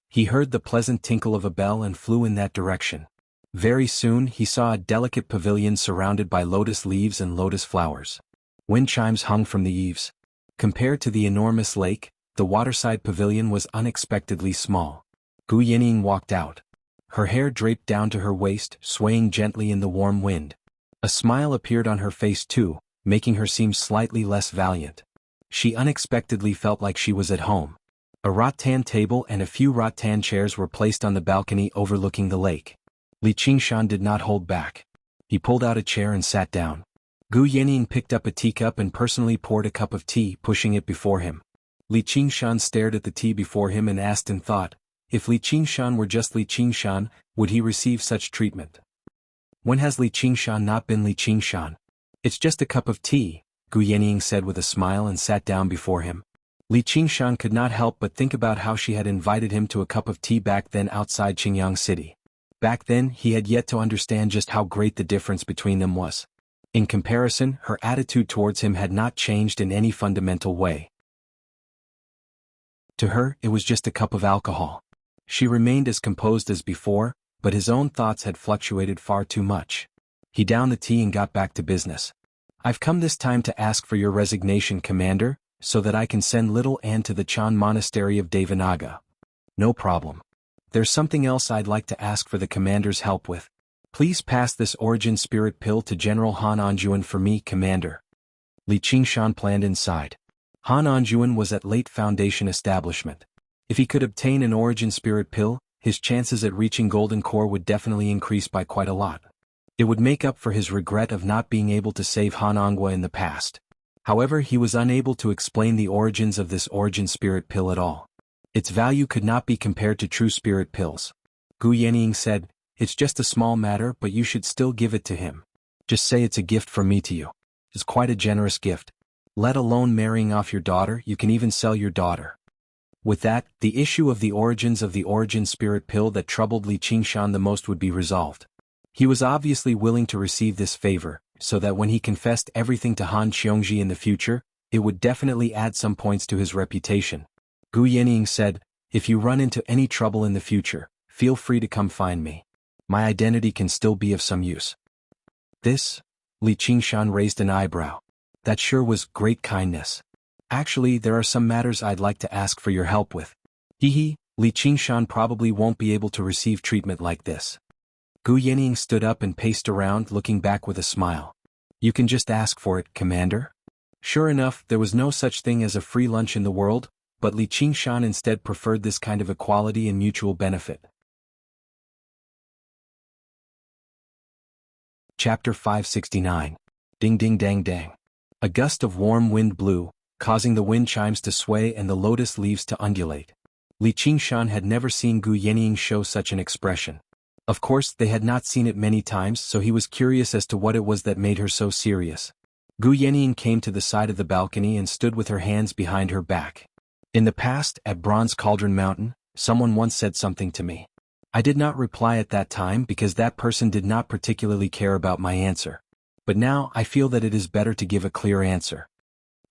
He heard the pleasant tinkle of a bell and flew in that direction. Very soon he saw a delicate pavilion surrounded by lotus leaves and lotus flowers. Wind chimes hung from the eaves. Compared to the enormous lake, the waterside pavilion was unexpectedly small. Gu Yinying walked out. Her hair draped down to her waist, swaying gently in the warm wind. A smile appeared on her face too, making her seem slightly less valiant. She unexpectedly felt like she was at home. A rattan table and a few rattan chairs were placed on the balcony overlooking the lake. Li Qingshan did not hold back. He pulled out a chair and sat down. Gu Yinying picked up a teacup and personally poured a cup of tea, pushing it before him. Li Qingshan stared at the tea before him and asked in thought, if Li Qingshan were just Li Qingshan, would he receive such treatment? When has Li Qingshan not been Li Qingshan? It's just a cup of tea, Gu Yinying said with a smile and sat down before him. Li Qingshan could not help but think about how she had invited him to a cup of tea back then outside Qingyang City. Back then, he had yet to understand just how great the difference between them was. In comparison, her attitude towards him had not changed in any fundamental way. To her, it was just a cup of alcohol. She remained as composed as before, but his own thoughts had fluctuated far too much. He downed the tea and got back to business. I've come this time to ask for your resignation, Commander, so that I can send little Anne to the Chan Monastery of Devanaga. No problem. There's something else I'd like to ask for the Commander's help with. Please pass this Origin Spirit Pill to General Han Anjuan for me, Commander. Li Qingshan planned inside. Han Anjuan was at Late Foundation establishment. If he could obtain an Origin Spirit Pill, his chances at reaching Golden Core would definitely increase by quite a lot. It would make up for his regret of not being able to save Han Angua in the past. However, he was unable to explain the origins of this Origin Spirit Pill at all. Its value could not be compared to true spirit pills. Gu Yinying said, it's just a small matter, but you should still give it to him. Just say it's a gift from me to you. It's quite a generous gift. Let alone marrying off your daughter, you can even sell your daughter. With that, the issue of the origins of the Origin Spirit Pill that troubled Li Qingshan the most would be resolved. He was obviously willing to receive this favor, so that when he confessed everything to Han Xiongji in the future, it would definitely add some points to his reputation. Gu Yinying said, if you run into any trouble in the future, feel free to come find me. My identity can still be of some use. This? Li Qingshan raised an eyebrow. That sure was great kindness. Actually, there are some matters I'd like to ask for your help with. Li Qingshan probably won't be able to receive treatment like this. Gu Yinying stood up and paced around, looking back with a smile. You can just ask for it, Commander. Sure enough, there was no such thing as a free lunch in the world, but Li Qingshan instead preferred this kind of equality and mutual benefit. Chapter 569. Ding ding dang dang. A gust of warm wind blew, causing the wind chimes to sway and the lotus leaves to undulate. Li Qingshan had never seen Gu Yinying show such an expression. Of course, they had not seen it many times, so he was curious as to what it was that made her so serious. Gu Yinying came to the side of the balcony and stood with her hands behind her back. In the past, at Bronze Cauldron Mountain, someone once said something to me. I did not reply at that time because that person did not particularly care about my answer. But now I feel that it is better to give a clear answer.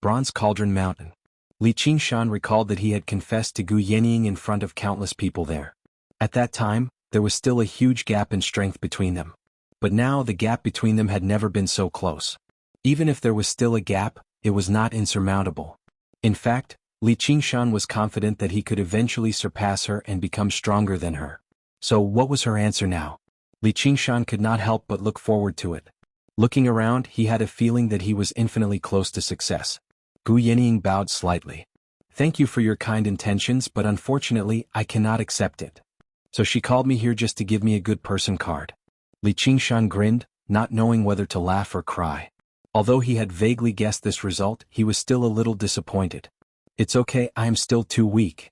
Bronze Cauldron Mountain. Li Qingshan recalled that he had confessed to Gu Yenying in front of countless people there. At that time, there was still a huge gap in strength between them. But now the gap between them had never been so close. Even if there was still a gap, it was not insurmountable. In fact, Li Qingshan was confident that he could eventually surpass her and become stronger than her. So what was her answer now? Li Qingshan could not help but look forward to it. Looking around, he had a feeling that he was infinitely close to success. Gu Yenying bowed slightly. Thank you for your kind intentions, but unfortunately, I cannot accept it. So she called me here just to give me a good person card. Li Qingshan grinned, not knowing whether to laugh or cry. Although he had vaguely guessed this result, he was still a little disappointed. It's okay, I am still too weak.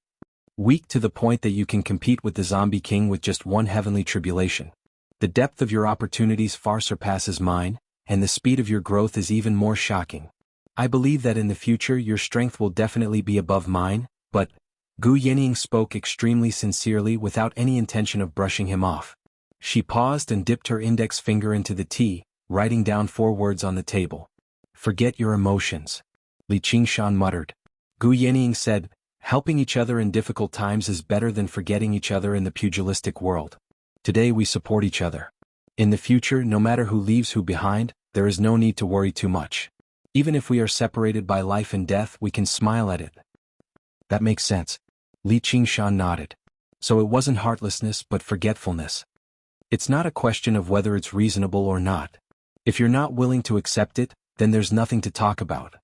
Weak to the point that you can compete with the Zombie King with just one heavenly tribulation. The depth of your opportunities far surpasses mine, and the speed of your growth is even more shocking. I believe that in the future your strength will definitely be above mine, but Gu Yenying spoke extremely sincerely without any intention of brushing him off. She paused and dipped her index finger into the tea, writing down 4 words on the table. Forget your emotions. Li Qingshan muttered. Gu Yenying said, helping each other in difficult times is better than forgetting each other in the pugilistic world. Today we support each other. In the future, no matter who leaves who behind, there is no need to worry too much. Even if we are separated by life and death, we can smile at it. That makes sense. Li Qingshan nodded. So it wasn't heartlessness but forgetfulness. It's not a question of whether it's reasonable or not. If you're not willing to accept it, then there's nothing to talk about.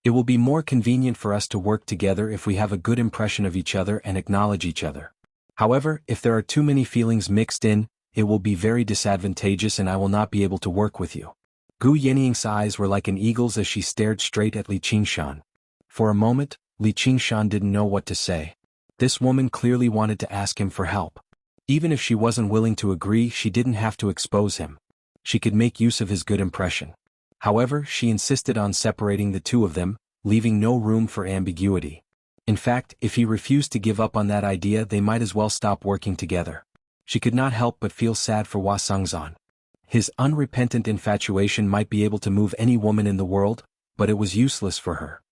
It will be more convenient for us to work together if we have a good impression of each other and acknowledge each other. However, if there are too many feelings mixed in, it will be very disadvantageous and I will not be able to work with you. Gu Yenying's eyes were like an eagle's as she stared straight at Li Qingshan. For a moment, Li Qingshan didn't know what to say. This woman clearly wanted to ask him for help. Even if she wasn't willing to agree, she didn't have to expose him. She could make use of his good impression. However, she insisted on separating the two of them, leaving no room for ambiguity. In fact, if he refused to give up on that idea, they might as well stop working together. She could not help but feel sad for Hua Sengzan. His unrepentant infatuation might be able to move any woman in the world, but it was useless for her.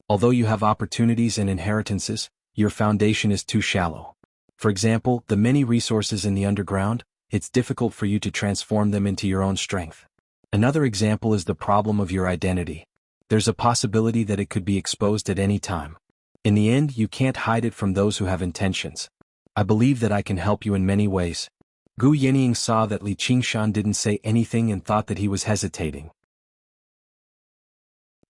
Although you have opportunities and inheritances, your foundation is too shallow. For example, the many resources in the underground, it's difficult for you to transform them into your own strength. Another example is the problem of your identity. There's a possibility that it could be exposed at any time. In the end, you can't hide it from those who have intentions. I believe that I can help you in many ways. Gu Yenying saw that Li Qingshan didn't say anything and thought that he was hesitating.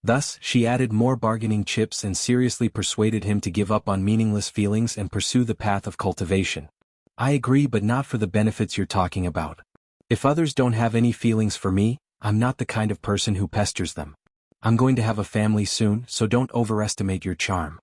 Thus, she added more bargaining chips and seriously persuaded him to give up on meaningless feelings and pursue the path of cultivation. I agree, but not for the benefits you're talking about. If others don't have any feelings for me, I'm not the kind of person who pesters them. I'm going to have a family soon, so don't overestimate your charm.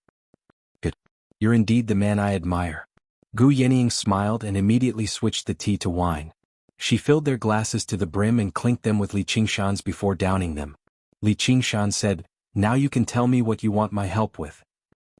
Good. You're indeed the man I admire. Gu Yenying smiled and immediately switched the tea to wine. She filled their glasses to the brim and clinked them with Li Qingshan's before downing them. Li Qingshan said, now you can tell me what you want my help with.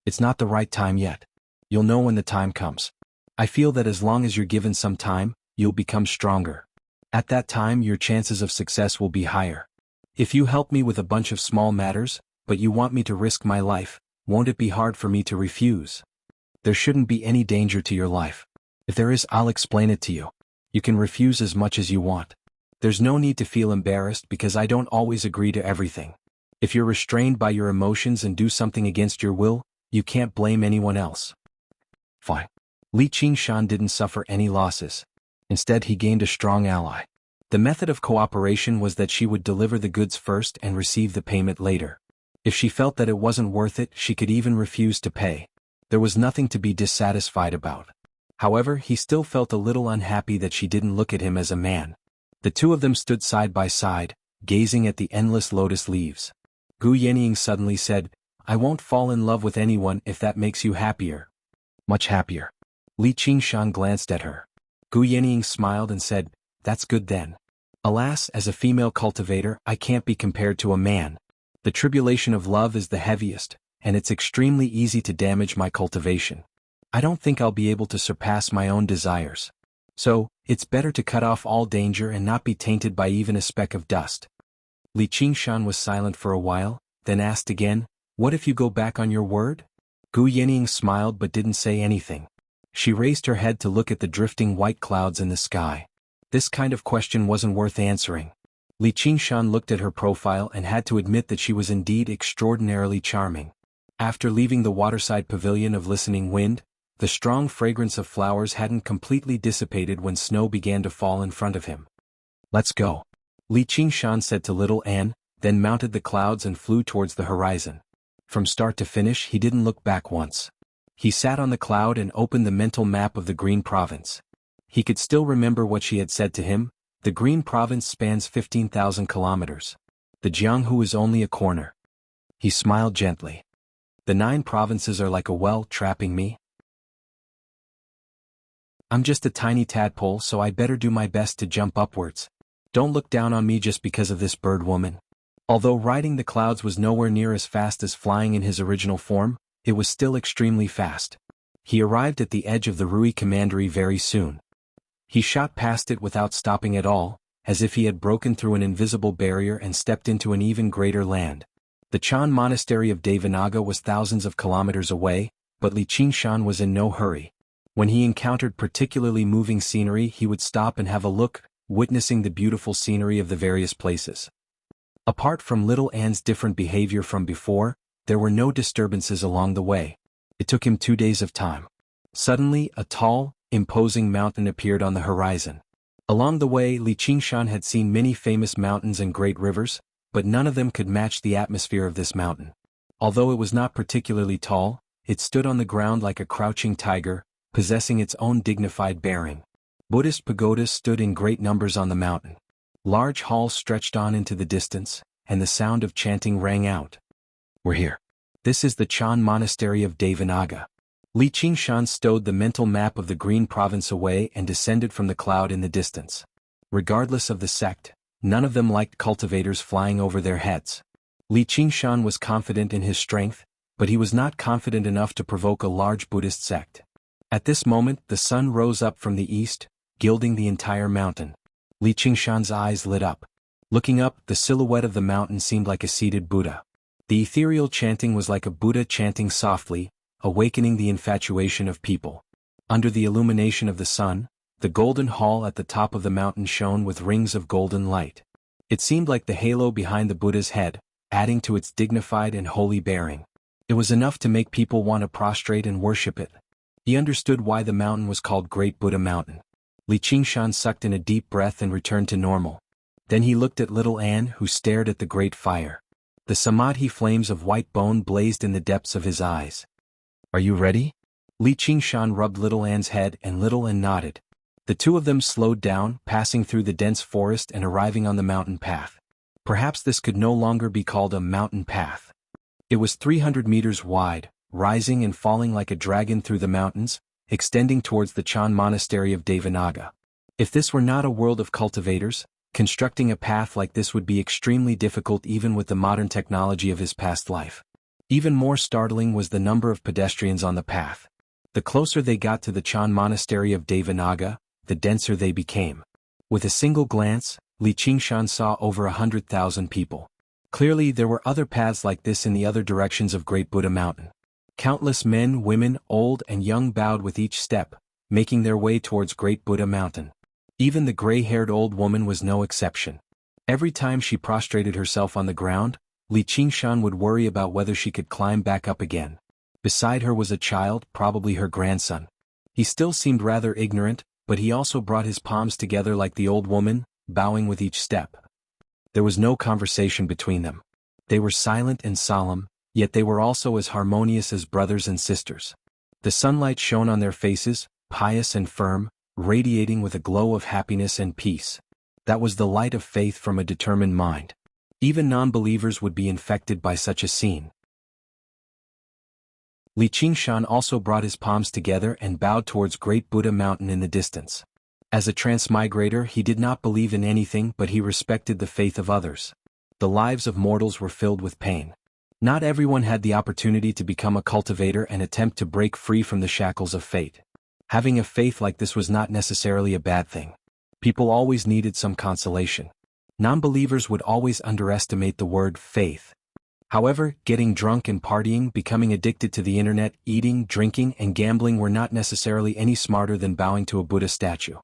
It's not the right time yet. You'll know when the time comes. I feel that as long as you're given some time, you'll become stronger. At that time your chances of success will be higher. If you help me with a bunch of small matters, but you want me to risk my life, won't it be hard for me to refuse? There shouldn't be any danger to your life. If there is, I'll explain it to you. You can refuse as much as you want. There's no need to feel embarrassed because I don't always agree to everything. If you're restrained by your emotions and do something against your will, you can't blame anyone else. Fine. Li Qingshan didn't suffer any losses. Instead, he gained a strong ally. The method of cooperation was that she would deliver the goods first and receive the payment later. If she felt that it wasn't worth it, she could even refuse to pay. There was nothing to be dissatisfied about. However, he still felt a little unhappy that she didn't look at him as a man. The two of them stood side by side, gazing at the endless lotus leaves. Gu Yenying suddenly said, I won't fall in love with anyone if that makes you happier. Much happier. Li Qingshan glanced at her. Gu Yenying smiled and said, that's good then. Alas, as a female cultivator, I can't be compared to a man. The tribulation of love is the heaviest, and it's extremely easy to damage my cultivation. I don't think I'll be able to surpass my own desires. So, it's better to cut off all danger and not be tainted by even a speck of dust. Li Qingshan was silent for a while, then asked again, What if you go back on your word? Gu Yening smiled but didn't say anything. She raised her head to look at the drifting white clouds in the sky. This kind of question wasn't worth answering. Li Qingshan looked at her profile and had to admit that she was indeed extraordinarily charming. After leaving the waterside pavilion of listening wind, the strong fragrance of flowers hadn't completely dissipated when snow began to fall in front of him. Let's go. Li Qingshan said to little Anne, then mounted the clouds and flew towards the horizon. From start to finish he didn't look back once. He sat on the cloud and opened the mental map of the Green Province. He could still remember what she had said to him. The Green Province spans 15,000 kilometers. The Jianghu is only a corner. He smiled gently. The 9 provinces are like a well trapping me. I'm just a tiny tadpole, so I better do my best to jump upwards. Don't look down on me just because of this bird woman. Although riding the clouds was nowhere near as fast as flying in his original form, it was still extremely fast. He arrived at the edge of the Rui Commandery very soon. He shot past it without stopping at all, as if he had broken through an invisible barrier and stepped into an even greater land. The Chan Monastery of Devanaga was thousands of kilometers away, but Li Qingshan was in no hurry. When he encountered particularly moving scenery he would stop and have a look, witnessing the beautiful scenery of the various places. Apart from little Anne's different behavior from before, there were no disturbances along the way. It took him 2 days of time. Suddenly, a tall, imposing mountain appeared on the horizon. Along the way Li Qingshan had seen many famous mountains and great rivers, but none of them could match the atmosphere of this mountain. Although it was not particularly tall, it stood on the ground like a crouching tiger, possessing its own dignified bearing. Buddhist pagodas stood in great numbers on the mountain. Large halls stretched on into the distance, and the sound of chanting rang out. We're here. This is the Chan Monastery of Devanaga. Li Qingshan stowed the mental map of the Green Province away and descended from the cloud in the distance. Regardless of the sect, none of them liked cultivators flying over their heads. Li Qingshan was confident in his strength, but he was not confident enough to provoke a large Buddhist sect. At this moment the sun rose up from the east, gilding the entire mountain. Li Qingshan's eyes lit up. Looking up, the silhouette of the mountain seemed like a seated Buddha. The ethereal chanting was like a Buddha chanting softly, awakening the infatuation of people. Under the illumination of the sun, the golden hall at the top of the mountain shone with rings of golden light. It seemed like the halo behind the Buddha's head, adding to its dignified and holy bearing. It was enough to make people want to prostrate and worship it. He understood why the mountain was called Great Buddha Mountain. Li Qingshan sucked in a deep breath and returned to normal. Then he looked at little Anne, who stared at the great fire. The samadhi flames of white bone blazed in the depths of his eyes. Are you ready? Li Qingshan rubbed little Anne's head and little Anne nodded. The two of them slowed down, passing through the dense forest and arriving on the mountain path. Perhaps this could no longer be called a mountain path. It was 300 meters wide, rising and falling like a dragon through the mountains, extending towards the Chan Monastery of Devanaga. If this were not a world of cultivators, constructing a path like this would be extremely difficult even with the modern technology of his past life. Even more startling was the number of pedestrians on the path. The closer they got to the Chan Monastery of Devanaga, the denser they became. With a single glance, Li Qingshan saw over 100,000 people. Clearly there were other paths like this in the other directions of Great Buddha Mountain. Countless men, women, old and young bowed with each step, making their way towards Great Buddha Mountain. Even the gray-haired old woman was no exception. Every time she prostrated herself on the ground, Li Qingshan would worry about whether she could climb back up again. Beside her was a child, probably her grandson. He still seemed rather ignorant, but he also brought his palms together like the old woman, bowing with each step. There was no conversation between them. They were silent and solemn, yet they were also as harmonious as brothers and sisters. The sunlight shone on their faces, pious and firm, radiating with a glow of happiness and peace. That was the light of faith from a determined mind. Even non-believers would be infected by such a scene. Li Qingshan also brought his palms together and bowed towards Great Buddha Mountain in the distance. As a transmigrator he did not believe in anything but he respected the faith of others. The lives of mortals were filled with pain. Not everyone had the opportunity to become a cultivator and attempt to break free from the shackles of fate. Having a faith like this was not necessarily a bad thing. People always needed some consolation. Non-believers would always underestimate the word faith. However, getting drunk and partying, becoming addicted to the internet, eating, drinking, and gambling were not necessarily any smarter than bowing to a Buddha statue.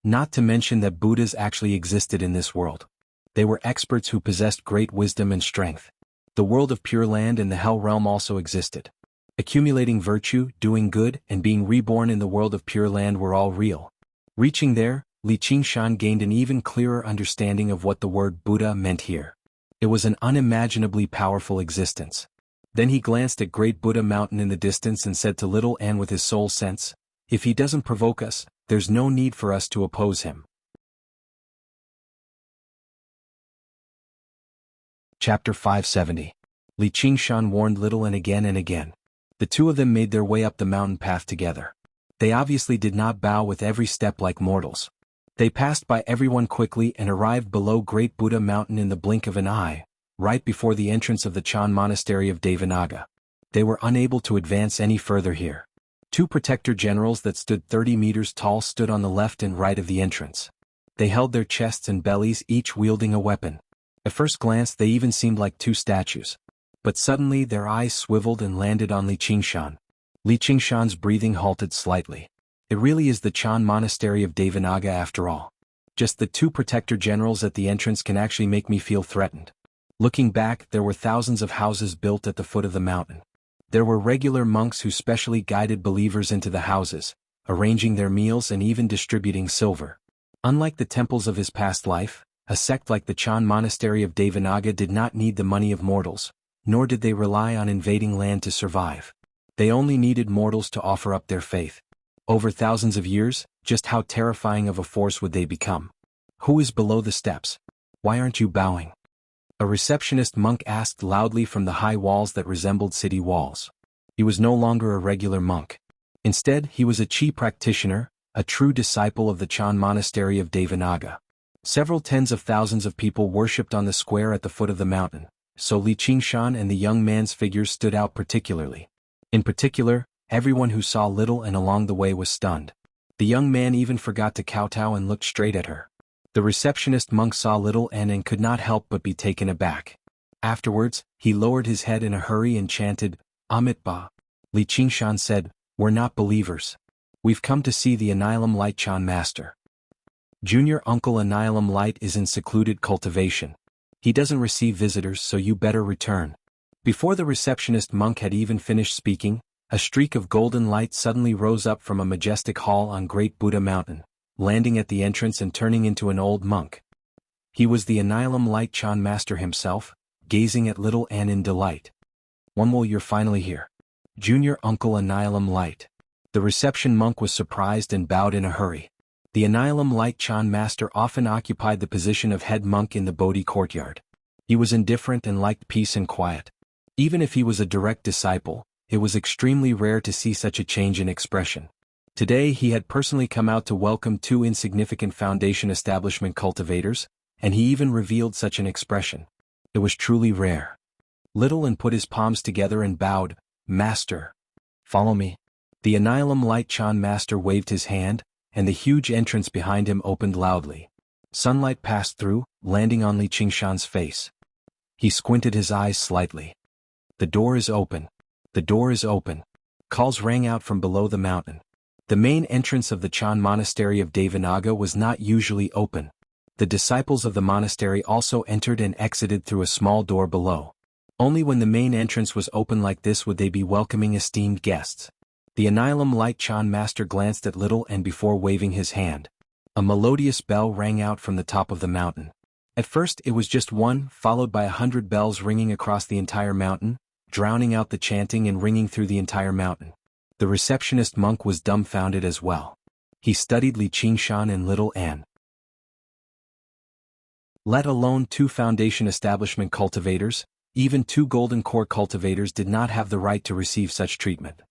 Not to mention that Buddhas actually existed in this world. They were experts who possessed great wisdom and strength. The world of Pure Land and the Hell Realm also existed. Accumulating virtue, doing good, and being reborn in the world of Pure Land were all real. Reaching there, Li Qingshan gained an even clearer understanding of what the word Buddha meant here. It was an unimaginably powerful existence. Then he glanced at Great Buddha Mountain in the distance and said to little Anne with his soul sense, "If he doesn't provoke us, there's no need for us to oppose him." Chapter 570. Li Qingshan warned little Anne again and again. The two of them made their way up the mountain path together. They obviously did not bow with every step like mortals. They passed by everyone quickly and arrived below Great Buddha Mountain in the blink of an eye, right before the entrance of the Chan Monastery of Devanaga. They were unable to advance any further here. Two protector generals that stood 30 meters tall stood on the left and right of the entrance. They held their chests and bellies, each wielding a weapon. At first glance they even seemed like two statues. But suddenly their eyes swiveled and landed on Li Qingshan. Li Qingshan's breathing halted slightly. It really is the Chan Monastery of Devanaga after all. Just the two protector generals at the entrance can actually make me feel threatened. Looking back, there were thousands of houses built at the foot of the mountain. There were regular monks who specially guided believers into the houses, arranging their meals and even distributing silver. Unlike the temples of his past life, a sect like the Chan Monastery of Devanaga did not need the money of mortals, nor did they rely on invading land to survive. They only needed mortals to offer up their faith. Over thousands of years, just how terrifying of a force would they become? Who is below the steps? Why aren't you bowing? A receptionist monk asked loudly from the high walls that resembled city walls. He was no longer a regular monk. Instead, he was a chi practitioner, a true disciple of the Chan Monastery of Devanaga. Several tens of thousands of people worshipped on the square at the foot of the mountain, so Li Qingshan and the young man's figures stood out particularly. In particular, everyone who saw little Anne along the way was stunned. The young man even forgot to kowtow and looked straight at her. The receptionist monk saw little Anne and could not help but be taken aback. Afterwards, he lowered his head in a hurry and chanted, "Amitabha." Li Qingshan said, "We're not believers. We've come to see the Annihilum Light Chan Master. Junior Uncle Annihilum Light is in secluded cultivation. He doesn't receive visitors, so you better return." Before the receptionist monk had even finished speaking, a streak of golden light suddenly rose up from a majestic hall on Great Buddha Mountain, landing at the entrance and turning into an old monk. He was the Annihilum Light Chan Master himself, gazing at little Anne in delight. "Well, you're finally here. Junior Uncle Annihilum Light." The reception monk was surprised and bowed in a hurry. The Annihilum Light Chan Master often occupied the position of head monk in the Bodhi courtyard. He was indifferent and liked peace and quiet. Even if he was a direct disciple, it was extremely rare to see such a change in expression. Today he had personally come out to welcome two insignificant Foundation establishment cultivators, and he even revealed such an expression. It was truly rare. Little Anne put his palms together and bowed, "Master. Follow me." The Annihilum Light Chan Master waved his hand, and the huge entrance behind him opened loudly. Sunlight passed through, landing on Li Qingshan's face. He squinted his eyes slightly. "The door is open. The door is open." Calls rang out from below the mountain. The main entrance of the Chan Monastery of Devanaga was not usually open. The disciples of the monastery also entered and exited through a small door below. Only when the main entrance was open like this would they be welcoming esteemed guests. The Annihilum Light Chan Master glanced at little Anne before waving his hand. A melodious bell rang out from the top of the mountain. At first it was just one, followed by 100 bells ringing across the entire mountain, drowning out the chanting and ringing through the entire mountain. The receptionist monk was dumbfounded as well. He studied Li Qingshan and little Anne. Let alone two Foundation establishment cultivators, even two Golden Core cultivators did not have the right to receive such treatment.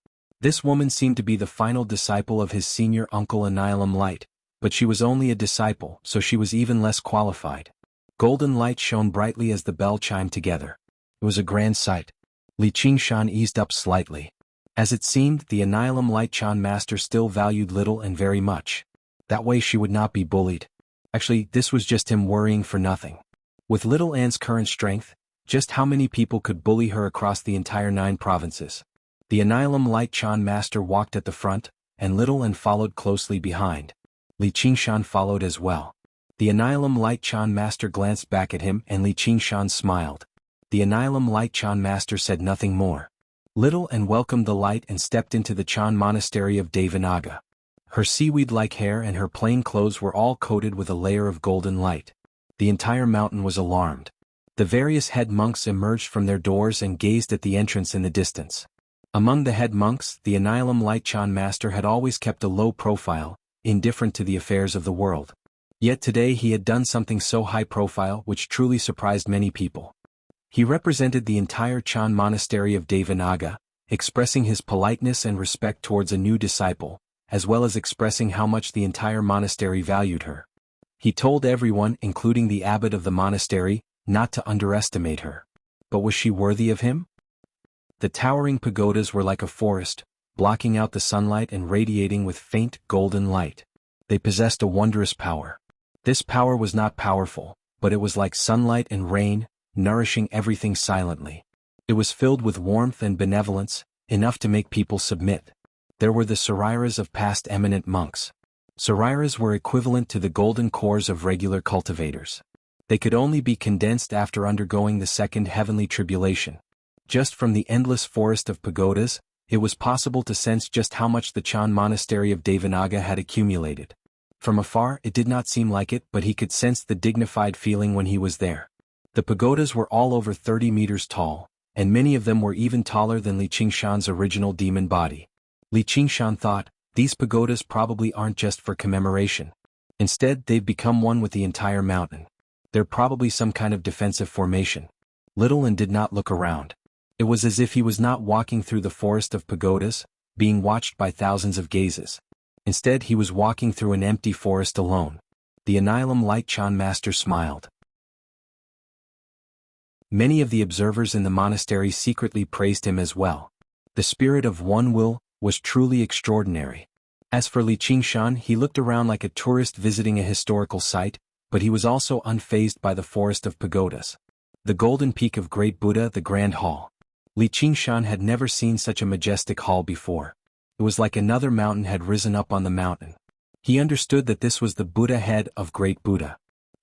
This woman seemed to be the final disciple of his senior uncle Annihilum Light, but she was only a disciple, so she was even less qualified. Golden light shone brightly as the bell chimed together. It was a grand sight. Li Qingshan eased up slightly. As it seemed, the Annihilum Light Chan Master still valued little Anne very much. That way she would not be bullied. Actually, this was just him worrying for nothing. With little Anne's current strength, Just how many people could bully her across the entire 9 provinces? The Annihilum Light Chan master walked at the front, and Little and followed closely behind. Li Qingshan followed as well. The Annihilum Light Chan master glanced back at him and Li Qingshan smiled. The Annihilum Light Chan master said nothing more. Little and welcomed the light and stepped into the Chan monastery of Devanaga. Her seaweed-like hair and her plain clothes were all coated with a layer of golden light. The entire mountain was alarmed. The various head monks emerged from their doors and gazed at the entrance in the distance. Among the head monks, the Annihilum Light Chan master had always kept a low profile, indifferent to the affairs of the world. Yet today he had done something so high profile which truly surprised many people. He represented the entire Chan monastery of Devanaga, expressing his politeness and respect towards a new disciple, as well as expressing how much the entire monastery valued her. He told everyone, including the abbot of the monastery, not to underestimate her. But was she worthy of him? The towering pagodas were like a forest, blocking out the sunlight and radiating with faint, golden light. They possessed a wondrous power. This power was not powerful, but it was like sunlight and rain, nourishing everything silently. It was filled with warmth and benevolence, enough to make people submit. There were the Sariras of past eminent monks. Sariras were equivalent to the golden cores of regular cultivators. They could only be condensed after undergoing the second heavenly tribulation. Just from the endless forest of pagodas, it was possible to sense just how much the Chan monastery of Devanaga had accumulated. From afar it did not seem like it, but he could sense the dignified feeling when he was there. The pagodas were all over 30 meters tall, and many of them were even taller than Li Qingshan's original demon body. Li Qingshan thought, these pagodas probably aren't just for commemoration. Instead, they've become one with the entire mountain. They're probably some kind of defensive formation. Little and did not look around. It was as if he was not walking through the forest of pagodas, being watched by thousands of gazes. Instead he was walking through an empty forest alone. The Annihilum Light Chan master smiled. Many of the observers in the monastery secretly praised him as well. The spirit of one will was truly extraordinary. As for Li Qingshan, he looked around like a tourist visiting a historical site, but he was also unfazed by the forest of pagodas. The golden peak of Great Buddha, the Grand Hall. Li Qingshan had never seen such a majestic hall before. It was like another mountain had risen up on the mountain. He understood that this was the Buddha head of Great Buddha.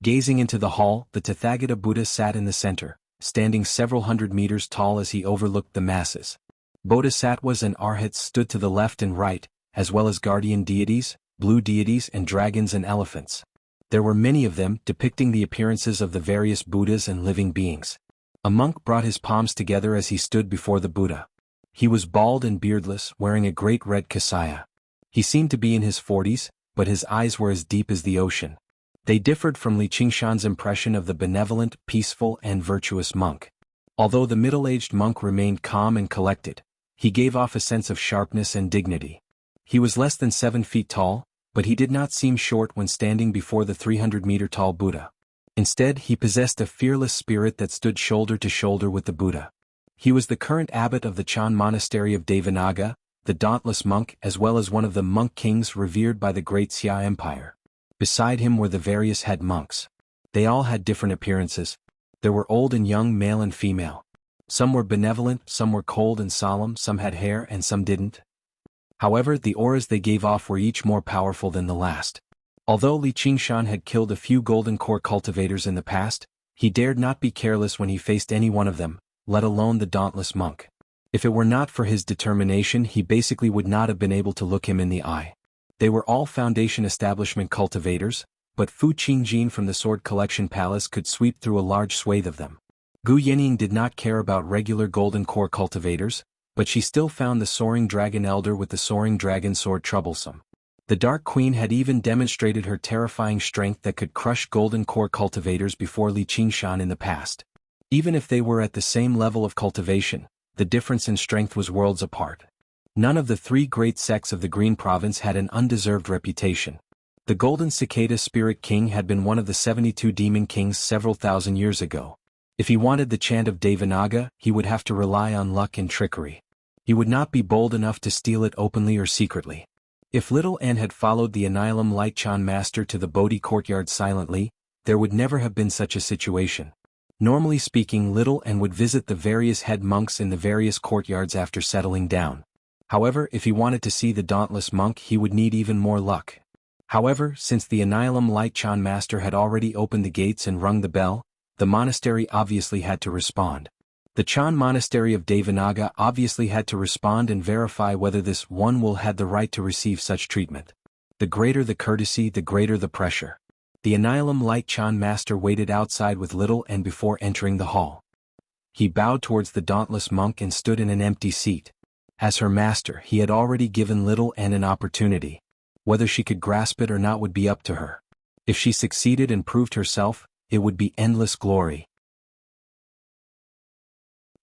Gazing into the hall, the Tathagata Buddha sat in the center, standing several hundred meters tall as he overlooked the masses. Bodhisattvas and arhats stood to the left and right, as well as guardian deities, blue deities and dragons and elephants. There were many of them, depicting the appearances of the various Buddhas and living beings. A monk brought his palms together as he stood before the Buddha. He was bald and beardless, wearing a great red kasaya. He seemed to be in his 40s, but his eyes were as deep as the ocean. They differed from Li Qingshan's impression of the benevolent, peaceful and virtuous monk. Although the middle-aged monk remained calm and collected, he gave off a sense of sharpness and dignity. He was less than 7 feet tall, but he did not seem short when standing before the 300-meter-tall Buddha. Instead, he possessed a fearless spirit that stood shoulder to shoulder with the Buddha. He was the current abbot of the Chan monastery of Devanaga, the dauntless monk, as well as one of the monk kings revered by the great Xia Empire. Beside him were the various head monks. They all had different appearances. There were old and young, male and female. Some were benevolent, some were cold and solemn, some had hair and some didn't. However, the auras they gave off were each more powerful than the last. Although Li Qingshan had killed a few golden core cultivators in the past, he dared not be careless when he faced any one of them, let alone the dauntless monk. If it were not for his determination, he basically would not have been able to look him in the eye. They were all Foundation Establishment cultivators, but Fu Qingjin from the Sword Collection Palace could sweep through a large swathe of them. Gu Yening did not care about regular golden core cultivators, but she still found the Soaring Dragon Elder with the Soaring Dragon Sword troublesome. The Dark Queen had even demonstrated her terrifying strength that could crush golden core cultivators before Li Qingshan in the past. Even if they were at the same level of cultivation, the difference in strength was worlds apart. None of the 3 great sects of the Green Province had an undeserved reputation. The Golden Cicada Spirit King had been one of the 72 Demon Kings several thousand years ago. If he wanted the chant of Devanaga, he would have to rely on luck and trickery. He would not be bold enough to steal it openly or secretly. If Little N had followed the Annihilum Light Chan master to the Bodhi courtyard silently, there would never have been such a situation. Normally speaking, Little N would visit the various head monks in the various courtyards after settling down. However, if he wanted to see the dauntless monk, he would need even more luck. However, since the Annihilum Light Chan master had already opened the gates and rung the bell, the monastery obviously had to respond. The Chan monastery of Devanaga obviously had to respond and verify whether this one will had the right to receive such treatment. The greater the courtesy, the greater the pressure. The Annihilum Light Chan master waited outside with Little N before entering the hall. He bowed towards the dauntless monk and stood in an empty seat. As her master, he had already given Little N an opportunity. Whether she could grasp it or not would be up to her. If she succeeded and proved herself, it would be endless glory.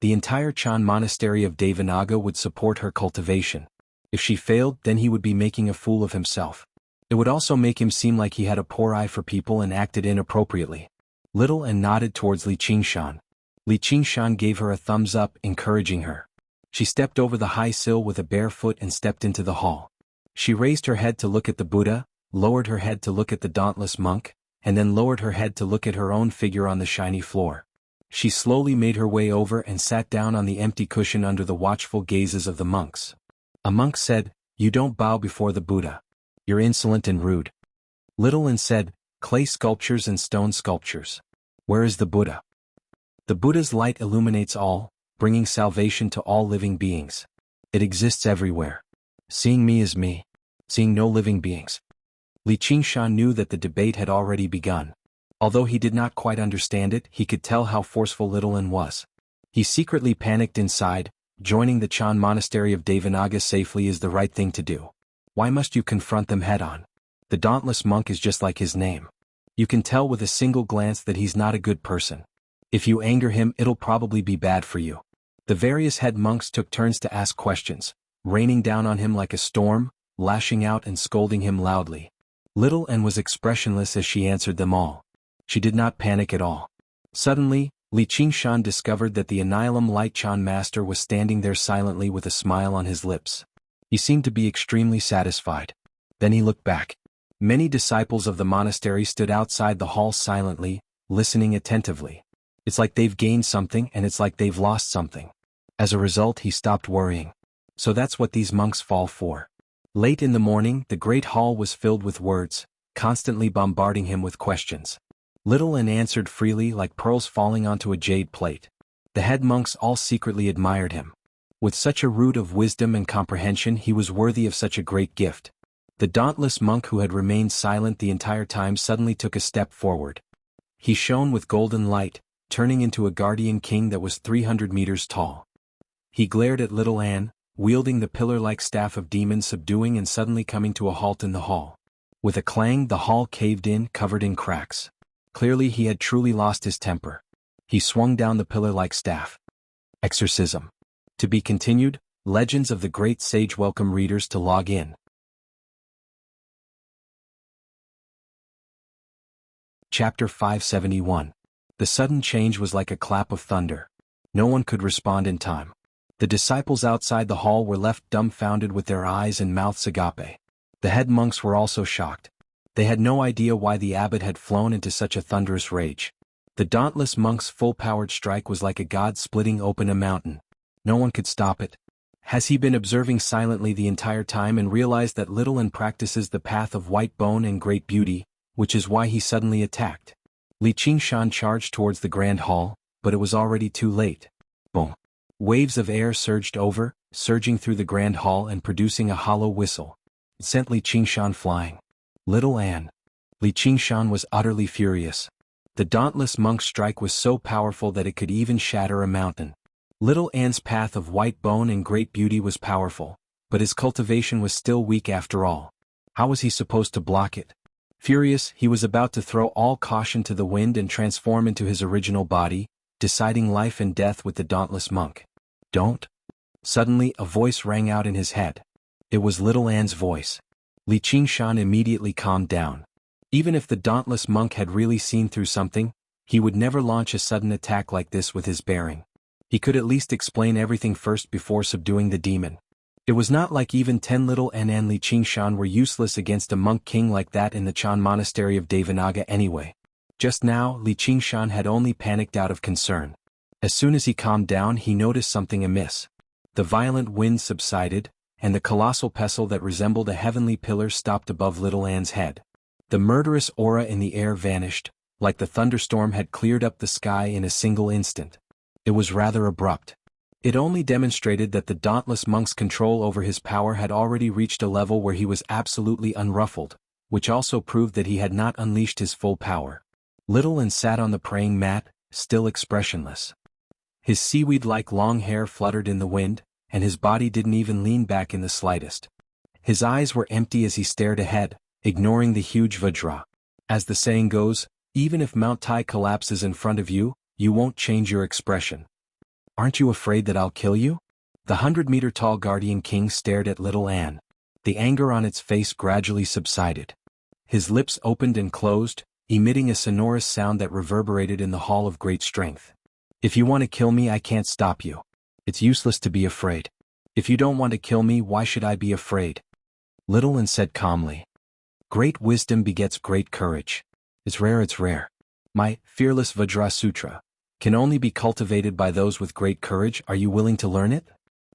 The entire Chan monastery of Devanaga would support her cultivation. If she failed, then he would be making a fool of himself. It would also make him seem like he had a poor eye for people and acted inappropriately. Little N nodded towards Li Qingshan. Li Qingshan gave her a thumbs up, encouraging her. She stepped over the high sill with a bare foot and stepped into the hall. She raised her head to look at the Buddha, lowered her head to look at the dauntless monk, and then lowered her head to look at her own figure on the shiny floor. She slowly made her way over and sat down on the empty cushion under the watchful gazes of the monks. A monk said, "You don't bow before the Buddha. You're insolent and rude." Little N said, "Clay sculptures and stone sculptures. Where is the Buddha?" The Buddha's light illuminates all, bringing salvation to all living beings. It exists everywhere. Seeing me is me. Seeing no living beings. Li Qingshan knew that the debate had already begun. Although he did not quite understand it, he could tell how forceful Little N was. He secretly panicked inside. Joining the Chan monastery of Devanaga safely is the right thing to do. Why must you confront them head-on? The dauntless monk is just like his name. You can tell with a single glance that he's not a good person. If you anger him, it'll probably be bad for you. The various head monks took turns to ask questions, raining down on him like a storm, lashing out and scolding him loudly. Little N was expressionless as she answered them all. She did not panic at all. Suddenly, Li Qingshan discovered that the Annihilum Light Chan master was standing there silently with a smile on his lips. He seemed to be extremely satisfied. Then he looked back. Many disciples of the monastery stood outside the hall silently, listening attentively. It's like they've gained something and it's like they've lost something. As a result, he stopped worrying. So that's what these monks fall for. Late in the morning, the great hall was filled with words, constantly bombarding him with questions. Little N answered freely like pearls falling onto a jade plate. The head monks all secretly admired him. With such a root of wisdom and comprehension, he was worthy of such a great gift. The dauntless monk who had remained silent the entire time suddenly took a step forward. He shone with golden light, turning into a guardian king that was 300 meters tall. He glared at Little N, wielding the pillar-like staff of demons, subduing and suddenly coming to a halt in the hall. With a clang, the hall caved in, covered in cracks. Clearly he had truly lost his temper. He swung down the pillar-like staff. Exorcism. To be continued. Legends of the Great Sage welcome readers to log in. Chapter 571. The sudden change was like a clap of thunder. No one could respond in time. The disciples outside the hall were left dumbfounded with their eyes and mouths agape. The head monks were also shocked. They had no idea why the abbot had flown into such a thunderous rage. The dauntless monk's full-powered strike was like a god splitting open a mountain. No one could stop it. Has he been observing silently the entire time and realized that Little N practices the path of white bone and great beauty, which is why he suddenly attacked? Li Qingshan charged towards the grand hall, but it was already too late. Boom. Waves of air surged over, surging through the grand hall and producing a hollow whistle. It sent Li Qingshan flying. Little N. Li Qingshan was utterly furious. The dauntless monk's strike was so powerful that it could even shatter a mountain. Little N's path of white bone and great beauty was powerful, but his cultivation was still weak after all. How was he supposed to block it? Furious, he was about to throw all caution to the wind and transform into his original body, deciding life and death with the dauntless monk. Don't. Suddenly, a voice rang out in his head. It was Little N's voice. Li Qingshan immediately calmed down. Even if the dauntless monk had really seen through something, he would never launch a sudden attack like this with his bearing. He could at least explain everything first before subduing the demon. It was not like even 10 Little N and Li Qingshan were useless against a monk king like that in the Chan monastery of Devanaga anyway. Just now, Li Qingshan had only panicked out of concern. As soon as he calmed down, he noticed something amiss. The violent wind subsided, and the colossal pestle that resembled a heavenly pillar stopped above little Anne's head. The murderous aura in the air vanished, like the thunderstorm had cleared up the sky in a single instant. It was rather abrupt. It only demonstrated that the dauntless monk's control over his power had already reached a level where he was absolutely unruffled, which also proved that he had not unleashed his full power. Little Anne sat on the praying mat, still expressionless. His seaweed-like long hair fluttered in the wind, and his body didn't even lean back in the slightest. His eyes were empty as he stared ahead, ignoring the huge Vajra. As the saying goes, even if Mount Tai collapses in front of you, you won't change your expression. Aren't you afraid that I'll kill you? The 100-meter-tall Guardian King stared at little Anne. The anger on its face gradually subsided. His lips opened and closed, emitting a sonorous sound that reverberated in the hall of great strength. If you want to kill me, I can't stop you. It's useless to be afraid. If you don't want to kill me, why should I be afraid? Little Anne said calmly. Great wisdom begets great courage. It's rare. My fearless Vajra Sutra can only be cultivated by those with great courage. Are you willing to learn it?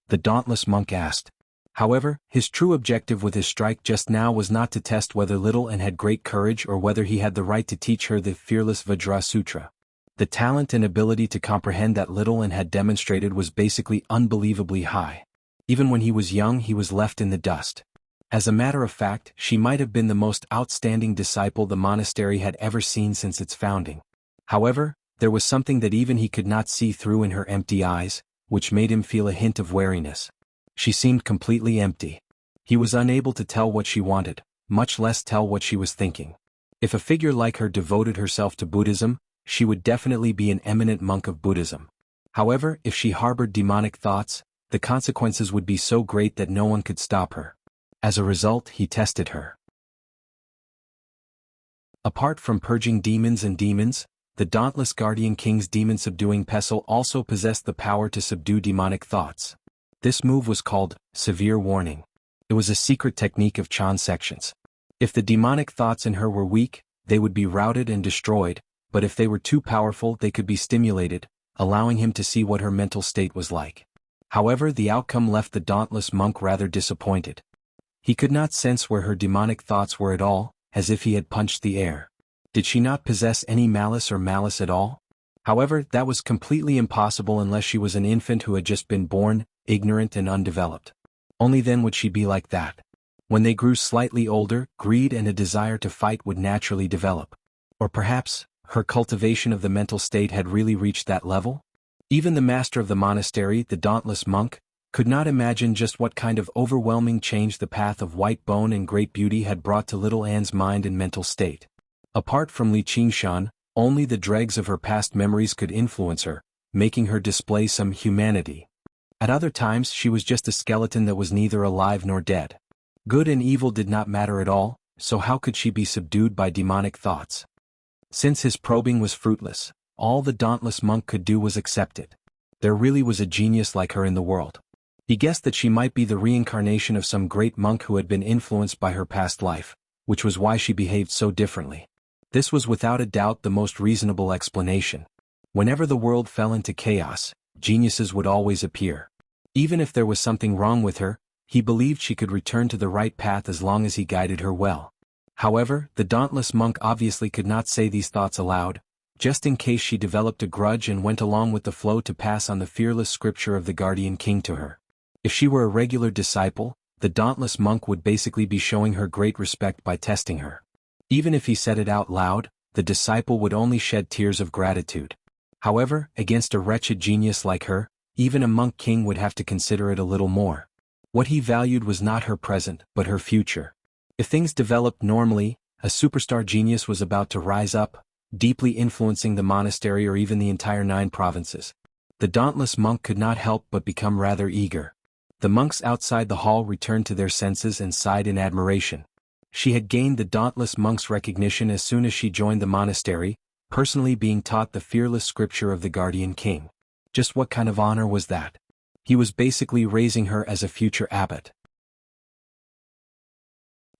The dauntless monk asked. However, his true objective with his strike just now was not to test whether little Anne had great courage or whether he had the right to teach her the fearless Vajra Sutra. The talent and ability to comprehend that little Anne had demonstrated was basically unbelievably high. Even when he was young, he was left in the dust. As a matter of fact, she might have been the most outstanding disciple the monastery had ever seen since its founding. However, there was something that even he could not see through in her empty eyes, which made him feel a hint of wariness. She seemed completely empty. He was unable to tell what she wanted, much less tell what she was thinking. If a figure like her devoted herself to Buddhism, she would definitely be an eminent monk of Buddhism. However, if she harbored demonic thoughts, the consequences would be so great that no one could stop her. As a result, he tested her. Apart from purging demons, the dauntless Guardian King's demon-subduing pestle also possessed the power to subdue demonic thoughts. This move was called Severe Warning. It was a secret technique of Chan sections. If the demonic thoughts in her were weak, they would be routed and destroyed, but if they were too powerful, they could be stimulated, allowing him to see what her mental state was like. However, the outcome left the dauntless monk rather disappointed. He could not sense where her demonic thoughts were at all, as if he had punched the air. Did she not possess any malice at all? However, that was completely impossible unless she was an infant who had just been born, ignorant and undeveloped. Only then would she be like that. When they grew slightly older, greed and a desire to fight would naturally develop. Or perhaps, her cultivation of the mental state had really reached that level? Even the master of the monastery, the dauntless monk, could not imagine just what kind of overwhelming change the path of white bone and great beauty had brought to little Anne's mind and mental state. Apart from Li Qingshan, only the dregs of her past memories could influence her, making her display some humanity. At other times she was just a skeleton that was neither alive nor dead. Good and evil did not matter at all, so how could she be subdued by demonic thoughts? Since his probing was fruitless, all the dauntless monk could do was accept it. There really was a genius like her in the world. He guessed that she might be the reincarnation of some great monk who had been influenced by her past life, which was why she behaved so differently. This was without a doubt the most reasonable explanation. Whenever the world fell into chaos, geniuses would always appear. Even if there was something wrong with her, he believed she could return to the right path as long as he guided her well. However, the dauntless monk obviously could not say these thoughts aloud, just in case she developed a grudge and went along with the flow to pass on the fearless scripture of the Guardian King to her. If she were a regular disciple, the dauntless monk would basically be showing her great respect by testing her. Even if he said it out loud, the disciple would only shed tears of gratitude. However, against a wretched genius like her, even a monk king would have to consider it a little more. What he valued was not her present, but her future. If things developed normally, a superstar genius was about to rise up, deeply influencing the monastery or even the entire 9 provinces. The dauntless monk could not help but become rather eager. The monks outside the hall returned to their senses and sighed in admiration. She had gained the dauntless monk's recognition as soon as she joined the monastery, personally being taught the fearless scripture of the Guardian King. Just what kind of honor was that? He was basically raising her as a future abbot.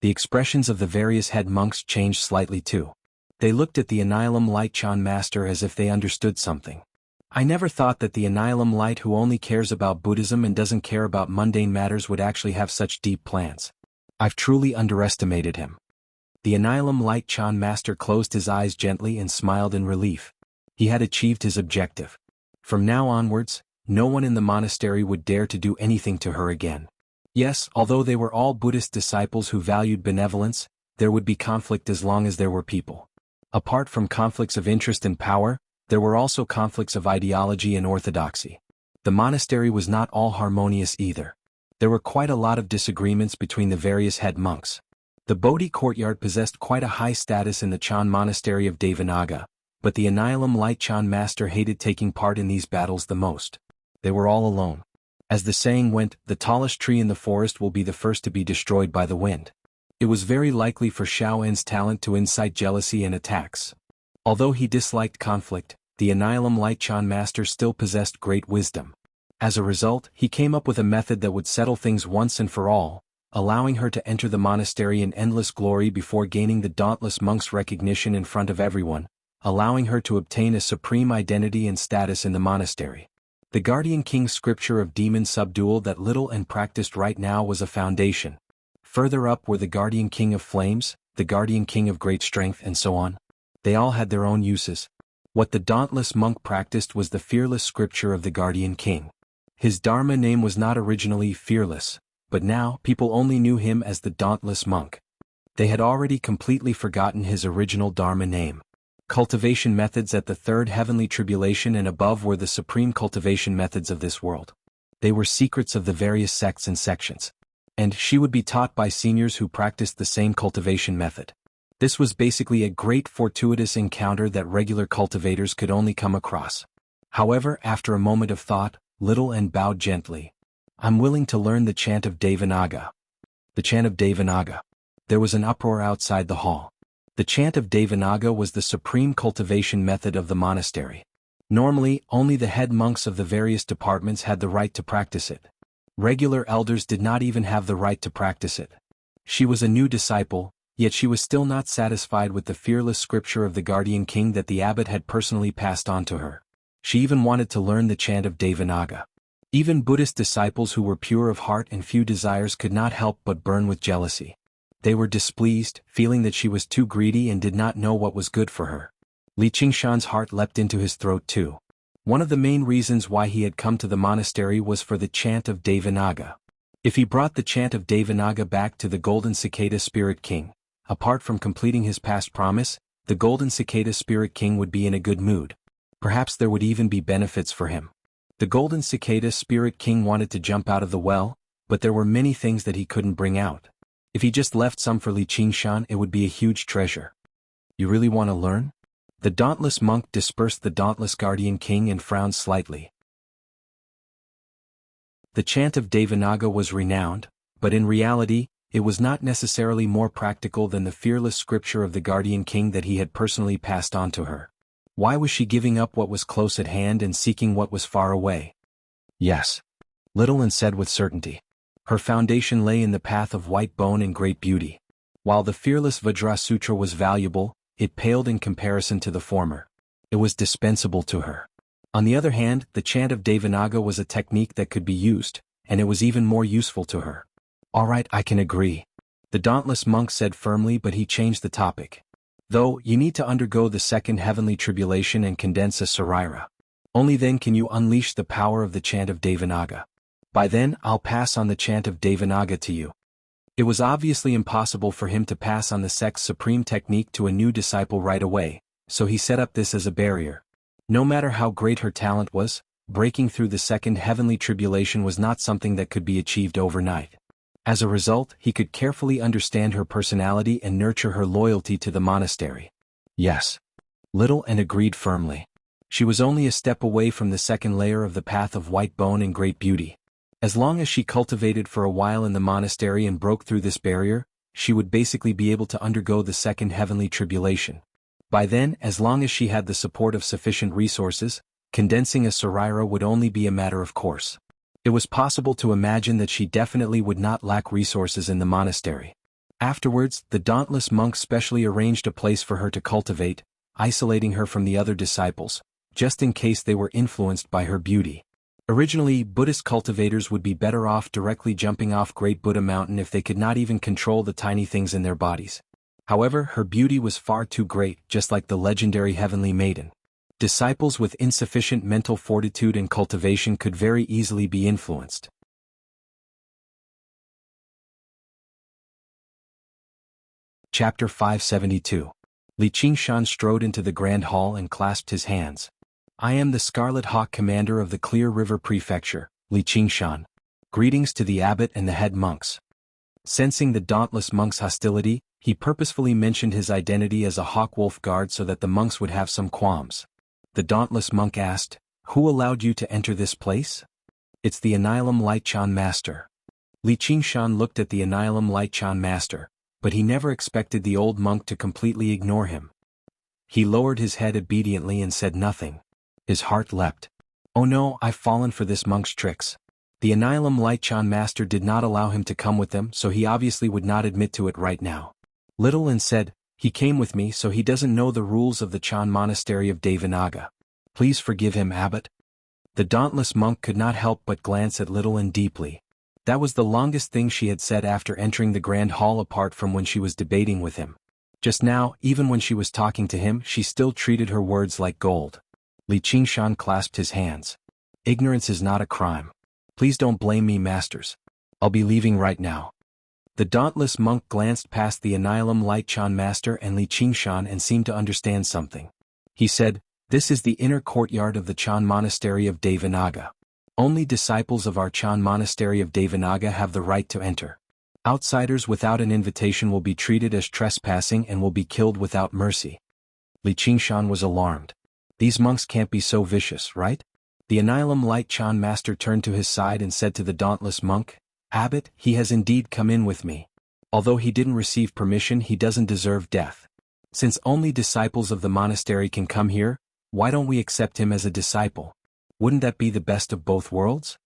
The expressions of the various head monks changed slightly too. They looked at the Annihilum Light Chan master as if they understood something. I never thought that the Annihilum Light who only cares about Buddhism and doesn't care about mundane matters would actually have such deep plans. I've truly underestimated him. The Annihilum Light Chan master closed his eyes gently and smiled in relief. He had achieved his objective. From now onwards, no one in the monastery would dare to do anything to her again. Yes, although they were all Buddhist disciples who valued benevolence, there would be conflict as long as there were people. Apart from conflicts of interest and power, there were also conflicts of ideology and orthodoxy. The monastery was not all harmonious either. There were quite a lot of disagreements between the various head monks. The Bodhi courtyard possessed quite a high status in the Chan monastery of Devanaga, but the Annihilum Light Chan master hated taking part in these battles the most. They were all alone. As the saying went, the tallest tree in the forest will be the first to be destroyed by the wind. It was very likely for Xiao En's talent to incite jealousy and attacks. Although he disliked conflict, the Annihilum Light Chan master still possessed great wisdom. As a result, he came up with a method that would settle things once and for all, allowing her to enter the monastery in endless glory before gaining the dauntless monk's recognition in front of everyone, allowing her to obtain a supreme identity and status in the monastery. The Guardian King's scripture of demon subdual that little and practiced right now was a foundation. Further up were the Guardian King of Flames, the Guardian King of Great Strength and so on. They all had their own uses. What the dauntless monk practiced was the fearless scripture of the Guardian King. His Dharma name was not originally Fearless, but now people only knew him as the Dauntless Monk. They had already completely forgotten his original Dharma name. Cultivation methods at the third heavenly tribulation and above were the supreme cultivation methods of this world. They were secrets of the various sects and sections. And she would be taught by seniors who practiced the same cultivation method. This was basically a great fortuitous encounter that regular cultivators could only come across. However, after a moment of thought, Little N bowed gently. I'm willing to learn the chant of Devanaga. The chant of Devanaga. There was an uproar outside the hall. The chant of Devanaga was the supreme cultivation method of the monastery. Normally, only the head monks of the various departments had the right to practice it. Regular elders did not even have the right to practice it. She was a new disciple, yet she was still not satisfied with the fearless scripture of the Guardian King that the abbot had personally passed on to her. She even wanted to learn the chant of Devanaga. Even Buddhist disciples who were pure of heart and few desires could not help but burn with jealousy. They were displeased, feeling that she was too greedy and did not know what was good for her. Li Qingshan's heart leapt into his throat too. One of the main reasons why he had come to the monastery was for the chant of Devanaga. If he brought the chant of Devanaga back to the Golden Cicada Spirit King, apart from completing his past promise, the Golden Cicada Spirit King would be in a good mood. Perhaps there would even be benefits for him. The Golden Cicada Spirit King wanted to jump out of the well, but there were many things that he couldn't bring out. If he just left some for Li Qingshan, it would be a huge treasure. You really want to learn? The dauntless monk dispersed the dauntless Guardian King and frowned slightly. The chant of Devanaga was renowned, but in reality, it was not necessarily more practical than the fearless scripture of the Guardian King that he had personally passed on to her. Why was she giving up what was close at hand and seeking what was far away? Yes. Little N said with certainty. Her foundation lay in the path of white bone and great beauty. While the fearless Vajra Sutra was valuable, it paled in comparison to the former. It was dispensable to her. On the other hand, the chant of Devanaga was a technique that could be used, and it was even more useful to her. All right, I can agree. The dauntless monk said firmly, but he changed the topic. Though, you need to undergo the second heavenly tribulation and condense a Sarira. Only then can you unleash the power of the chant of Devanaga. By then, I'll pass on the chant of Devanaga to you. It was obviously impossible for him to pass on the sect's supreme technique to a new disciple right away, so he set up this as a barrier. No matter how great her talent was, breaking through the second heavenly tribulation was not something that could be achieved overnight. As a result, he could carefully understand her personality and nurture her loyalty to the monastery. Yes. Little N agreed firmly. She was only a step away from the second layer of the path of white bone and great beauty. As long as she cultivated for a while in the monastery and broke through this barrier, she would basically be able to undergo the second heavenly tribulation. By then, as long as she had the support of sufficient resources, condensing a Sarira would only be a matter of course. It was possible to imagine that she definitely would not lack resources in the monastery. Afterwards, the dauntless monk specially arranged a place for her to cultivate, isolating her from the other disciples, just in case they were influenced by her beauty. Originally, Buddhist cultivators would be better off directly jumping off Great Buddha Mountain if they could not even control the tiny things in their bodies. However, her beauty was far too great, just like the legendary Heavenly Maiden. Disciples with insufficient mental fortitude and cultivation could very easily be influenced. Chapter 572. Li Qingshan strode into the grand hall and clasped his hands. I am the Scarlet Hawk commander of the Clear River Prefecture, Li Qingshan. Greetings to the abbot and the head monks. Sensing the dauntless monk's hostility, he purposefully mentioned his identity as a hawk-wolf guard so that the monks would have some qualms. The dauntless monk asked, Who allowed you to enter this place? It's the Annihilum Lightchan Master. Li Qingshan looked at the Annihilum Lightchan Master, but he never expected the old monk to completely ignore him. He lowered his head obediently and said nothing. His heart leapt. Oh no, I've fallen for this monk's tricks. The Annihilum Lightchan Master did not allow him to come with them, so he obviously would not admit to it right now. Little An said, He came with me so he doesn't know the rules of the Chan Monastery of Devanaga. Please forgive him, abbot. The dauntless monk could not help but glance at Little An deeply. That was the longest thing she had said after entering the grand hall apart from when she was debating with him. Just now, even when she was talking to him, she still treated her words like gold. Li Qingshan clasped his hands. Ignorance is not a crime. Please don't blame me, masters. I'll be leaving right now. The dauntless monk glanced past the Annihilum Lightchan Master and Li Qingshan and seemed to understand something. He said, This is the inner courtyard of the Chan Monastery of Devanaga. Only disciples of our Chan Monastery of Devanaga have the right to enter. Outsiders without an invitation will be treated as trespassing and will be killed without mercy. Li Qingshan was alarmed. These monks can't be so vicious, right? The Annihilum Lightchan Master turned to his side and said to the dauntless monk, Abbot, he has indeed come in with me. Although he didn't receive permission, he doesn't deserve death. Since only disciples of the monastery can come here, why don't we accept him as a disciple? Wouldn't that be the best of both worlds?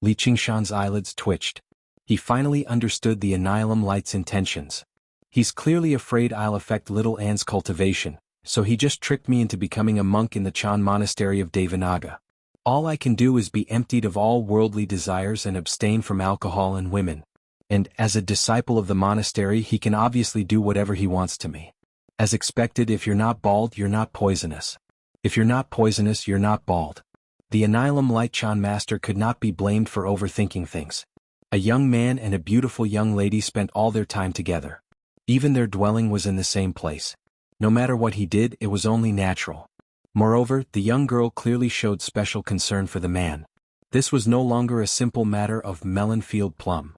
Li Qingshan's eyelids twitched. He finally understood the Annihilum Light's intentions. He's clearly afraid I'll affect Little An's cultivation, so he just tricked me into becoming a monk in the Chan Monastery of Devanaga. All I can do is be emptied of all worldly desires and abstain from alcohol and women. And, as a disciple of the monastery, he can obviously do whatever he wants to me. As expected, if you're not bald, you're not poisonous. If you're not poisonous, you're not bald. The Annihilum Lightchan Master could not be blamed for overthinking things. A young man and a beautiful young lady spent all their time together. Even their dwelling was in the same place. No matter what he did, it was only natural. Moreover, the young girl clearly showed special concern for the man. This was no longer a simple matter of melon-field plum.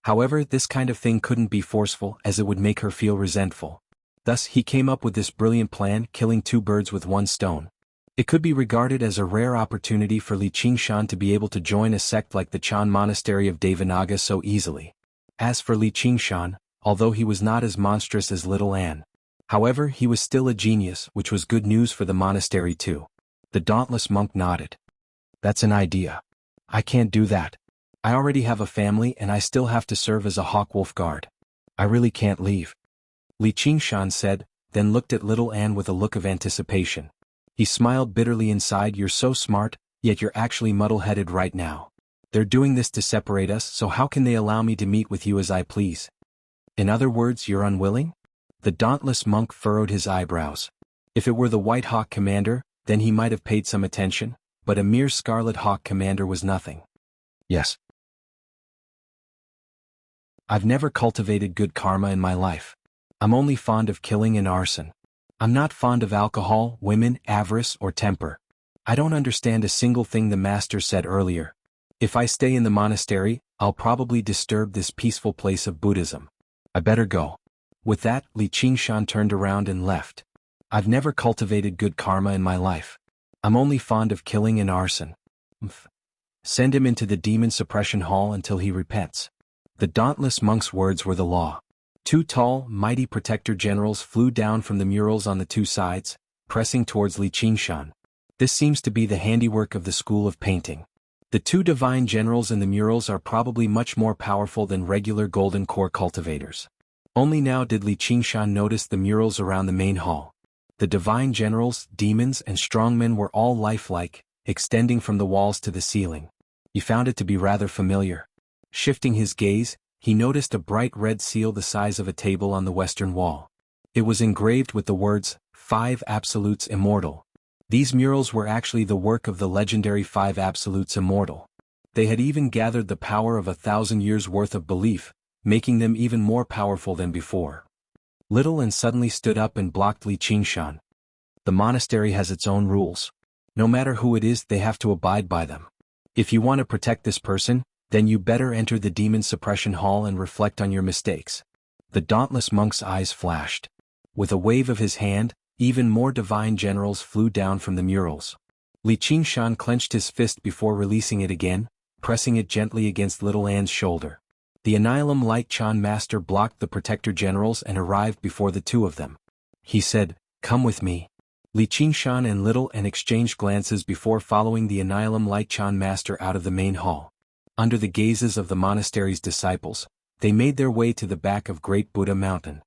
However, this kind of thing couldn't be forceful, as it would make her feel resentful. Thus, he came up with this brilliant plan, killing two birds with one stone. It could be regarded as a rare opportunity for Li Qingshan to be able to join a sect like the Chan Monastery of Devanaga so easily. As for Li Qingshan, although he was not as monstrous as Little An, however, he was still a genius, which was good news for the monastery too. The dauntless monk nodded. That's an idea. I can't do that. I already have a family and I still have to serve as a hawk-wolf guard. I really can't leave. Li Qingshan said, then looked at Little An with a look of anticipation. He smiled bitterly inside. You're so smart, yet you're actually muddle-headed right now. They're doing this to separate us, so how can they allow me to meet with you as I please? In other words, you're unwilling? The dauntless monk furrowed his eyebrows. If it were the White Hawk commander, then he might have paid some attention, but a mere Scarlet Hawk commander was nothing. Yes. I've never cultivated good karma in my life. I'm only fond of killing and arson. I'm not fond of alcohol, women, avarice, or temper. I don't understand a single thing the master said earlier. If I stay in the monastery, I'll probably disturb this peaceful place of Buddhism. I better go. With that, Li Qingshan turned around and left. I've never cultivated good karma in my life. I'm only fond of killing and arson. Send him into the demon suppression hall until he repents. The dauntless monk's words were the law. Two tall, mighty protector generals flew down from the murals on the two sides, pressing towards Li Qingshan. This seems to be the handiwork of the school of painting. The two divine generals in the murals are probably much more powerful than regular golden core cultivators. Only now did Li Qingshan notice the murals around the main hall. The divine generals, demons, and strongmen were all lifelike, extending from the walls to the ceiling. He found it to be rather familiar. Shifting his gaze, he noticed a bright red seal the size of a table on the western wall. It was engraved with the words, 5 Absolutes Immortal. These murals were actually the work of the legendary 5 Absolutes Immortal. They had even gathered the power of 1,000 years' worth of belief, making them even more powerful than before. Little and suddenly stood up and blocked Li Qingshan. The monastery has its own rules. No matter who it is, they have to abide by them. If you want to protect this person, then you better enter the demon suppression hall and reflect on your mistakes. The dauntless monk's eyes flashed. With a wave of his hand, even more divine generals flew down from the murals. Li Qingshan clenched his fist before releasing it again, pressing it gently against little Anne's shoulder. The Annihilum Light Chan master blocked the protector generals and arrived before the two of them. He said, "Come with me." Li Qingshan and Little Anne exchanged glances before following the Annihilum Light Chan master out of the main hall. Under the gazes of the monastery's disciples, they made their way to the back of Great Buddha Mountain.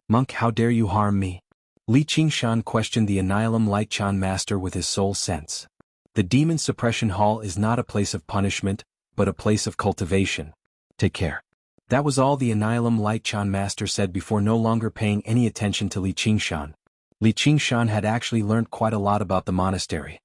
"Monk, how dare you harm me?" Li Qingshan questioned the Annihilum Light Chan master with his soul sense. The demon suppression hall is not a place of punishment, but a place of cultivation. Take care. That was all the Annihilum Light Chan master said before no longer paying any attention to Li Qingshan. Li Qingshan had actually learned quite a lot about the monastery.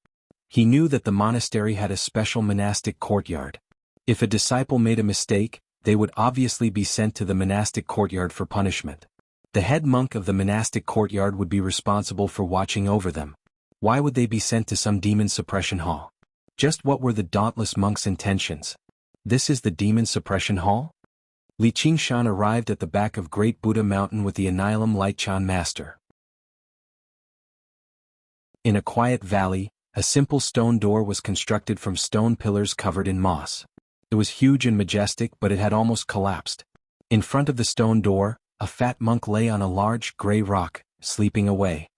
He knew that the monastery had a special monastic courtyard. If a disciple made a mistake, they would obviously be sent to the monastic courtyard for punishment. The head monk of the monastic courtyard would be responsible for watching over them. Why would they be sent to some demon suppression hall? Just what were the dauntless monk's intentions? This is the demon suppression hall? Li Qingshan arrived at the back of Great Buddha Mountain with the Annihilum Light Chan master. In a quiet valley, a simple stone door was constructed from stone pillars covered in moss. It was huge and majestic, but it had almost collapsed. In front of the stone door, a fat monk lay on a large, gray rock, sleeping away.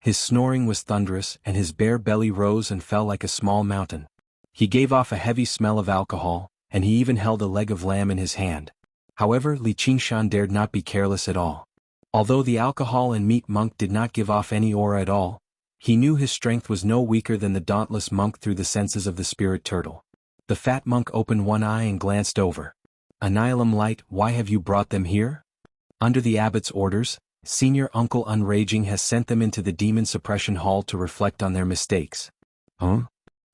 His snoring was thunderous, and his bare belly rose and fell like a small mountain. He gave off a heavy smell of alcohol, and he even held a leg of lamb in his hand. However, Li Qingshan dared not be careless at all. Although the alcohol and meat monk did not give off any aura at all, he knew his strength was no weaker than the dauntless monk through the senses of the spirit turtle. The fat monk opened one eye and glanced over. "Annihilum Light, why have you brought them here?" "Under the abbot's orders, Senior Uncle Unraging has sent them into the demon suppression hall to reflect on their mistakes." "Huh?"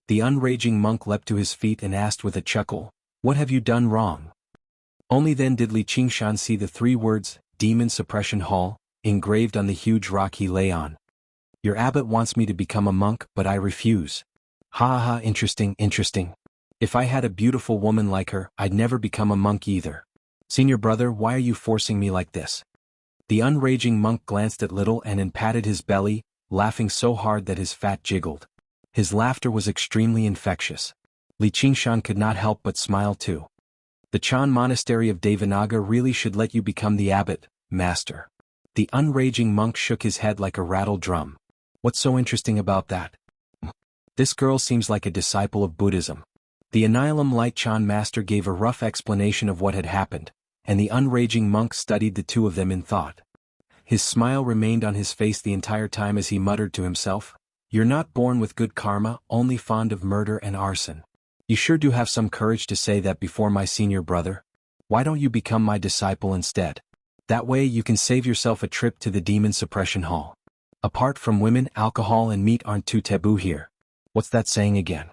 The unraging monk leapt to his feet and asked with a chuckle, "What have you done wrong?" Only then did Li Qingshan see the 3 words, Demon Suppression Hall, engraved on the huge rock he lay on. "Your abbot wants me to become a monk, but I refuse." "Ha ha, interesting. If I had a beautiful woman like her, I'd never become a monk either." "Senior brother, why are you forcing me like this?" The unraging monk glanced at Little Anne and patted his belly, laughing so hard that his fat jiggled. His laughter was extremely infectious. Li Qingshan could not help but smile too. "The Chan Monastery of Devanaga really should let you become the abbot, master." The unraging monk shook his head like a rattled drum. "What's so interesting about that? This girl seems like a disciple of Buddhism." The Annihilum Light Chan master gave a rough explanation of what had happened, and the unraging monk studied the two of them in thought. His smile remained on his face the entire time as he muttered to himself, "You're not born with good karma, only fond of murder and arson. You sure do have some courage to say that before my senior brother. Why don't you become my disciple instead? That way you can save yourself a trip to the demon suppression hall. Apart from women, alcohol and meat aren't too taboo here." "What's that saying again?"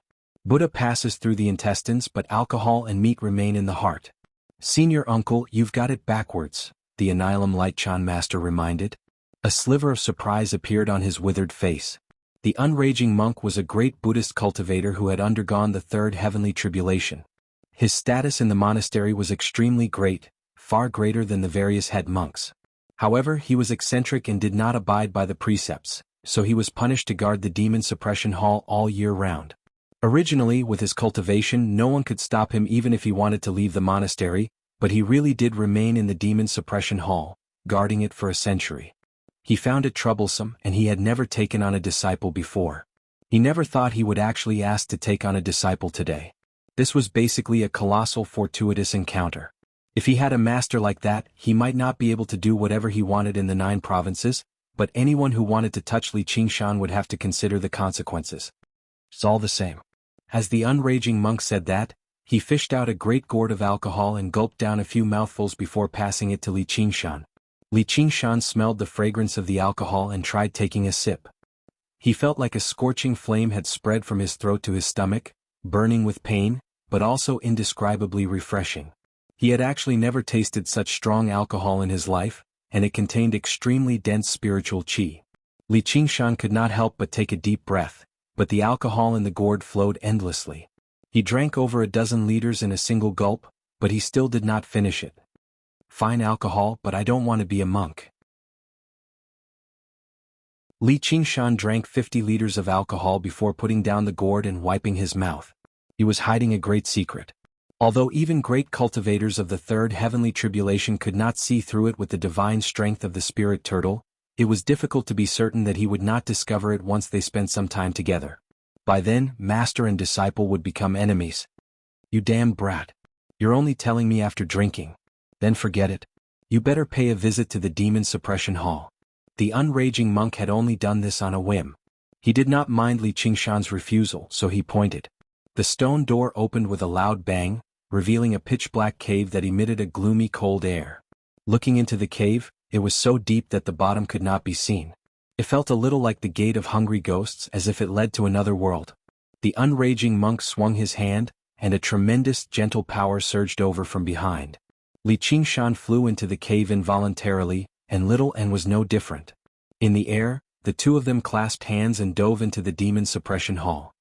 "Buddha passes through the intestines, but alcohol and meat remain in the heart." "Senior uncle, you've got it backwards," the Annihilum Light Chan master reminded. A sliver of surprise appeared on his withered face. The unraging monk was a great Buddhist cultivator who had undergone the 3rd heavenly tribulation. His status in the monastery was extremely great, far greater than the various head monks. However, he was eccentric and did not abide by the precepts, so he was punished to guard the demon suppression hall all year round. Originally, with his cultivation, no one could stop him even if he wanted to leave the monastery, but he really did remain in the demon suppression hall, guarding it for a century. He found it troublesome, and he had never taken on a disciple before. He never thought he would actually ask to take on a disciple today. This was basically a colossal fortuitous encounter. If he had a master like that, he might not be able to do whatever he wanted in the 9 provinces, but anyone who wanted to touch Li Qingshan would have to consider the consequences. It's all the same. As the unraging monk said that, he fished out a great gourd of alcohol and gulped down a few mouthfuls before passing it to Li Qingshan. Li Qingshan smelled the fragrance of the alcohol and tried taking a sip. He felt like a scorching flame had spread from his throat to his stomach, burning with pain, but also indescribably refreshing. He had actually never tasted such strong alcohol in his life, and it contained extremely dense spiritual qi. Li Qingshan could not help but take a deep breath, but the alcohol in the gourd flowed endlessly. He drank over a dozen liters in a single gulp, but he still did not finish it. Fine alcohol, but I don't want to be a monk. Li Qingshan drank 50 liters of alcohol before putting down the gourd and wiping his mouth. He was hiding a great secret. Although even great cultivators of the third heavenly tribulation could not see through it with the divine strength of the spirit turtle, it was difficult to be certain that he would not discover it once they spent some time together. By then, master and disciple would become enemies. You damn brat. You're only telling me after drinking. Then forget it. You better pay a visit to the demon suppression hall. The unraging monk had only done this on a whim. He did not mind Li Qingshan's refusal, so he pointed. The stone door opened with a loud bang, revealing a pitch-black cave that emitted a gloomy cold air. Looking into the cave, it was so deep that the bottom could not be seen. It felt a little like the gate of hungry ghosts, as if it led to another world. The unraging monk swung his hand, and a tremendous gentle power surged over from behind. Li Qingshan flew into the cave involuntarily, and little and was no different. In the air, the two of them clasped hands and dove into the demon suppression hall.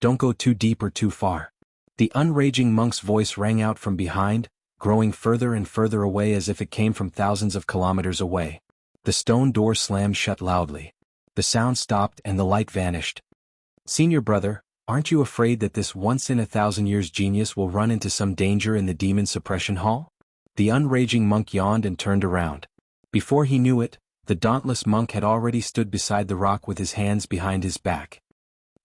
Don't go too deep or too far. The unraging monk's voice rang out from behind, growing further and further away as if it came from thousands of kilometers away. The stone door slammed shut loudly. The sound stopped and the light vanished. Senior brother, aren't you afraid that this once-in-a-thousand-years genius will run into some danger in the demon suppression hall? The unraging monk yawned and turned around. Before he knew it, the dauntless monk had already stood beside the rock with his hands behind his back.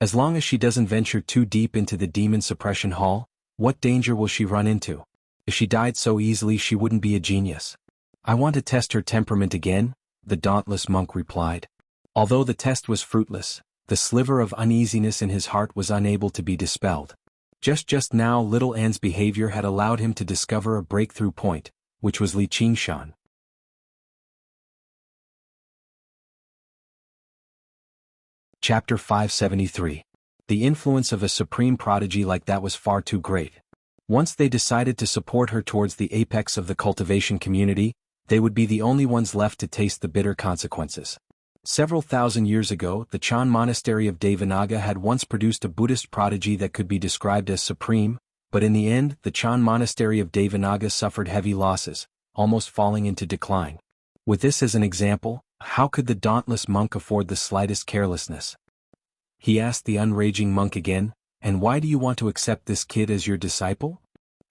As long as she doesn't venture too deep into the demon suppression hall, what danger will she run into? If she died so easily she wouldn't be a genius. I want to test her temperament again, the dauntless monk replied. Although the test was fruitless, the sliver of uneasiness in his heart was unable to be dispelled. Just now little Anne's behavior had allowed him to discover a breakthrough point, which was Li Qingshan. Chapter 573. The influence of a supreme prodigy like that was far too great. Once they decided to support her towards the apex of the cultivation community, they would be the only ones left to taste the bitter consequences. Several thousand years ago, the Chan monastery of Devanaga had once produced a Buddhist prodigy that could be described as supreme, but in the end, the Chan monastery of Devanaga suffered heavy losses, almost falling into decline. With this as an example, how could the dauntless monk afford the slightest carelessness? He asked the unraging monk again, and why do you want to accept this kid as your disciple?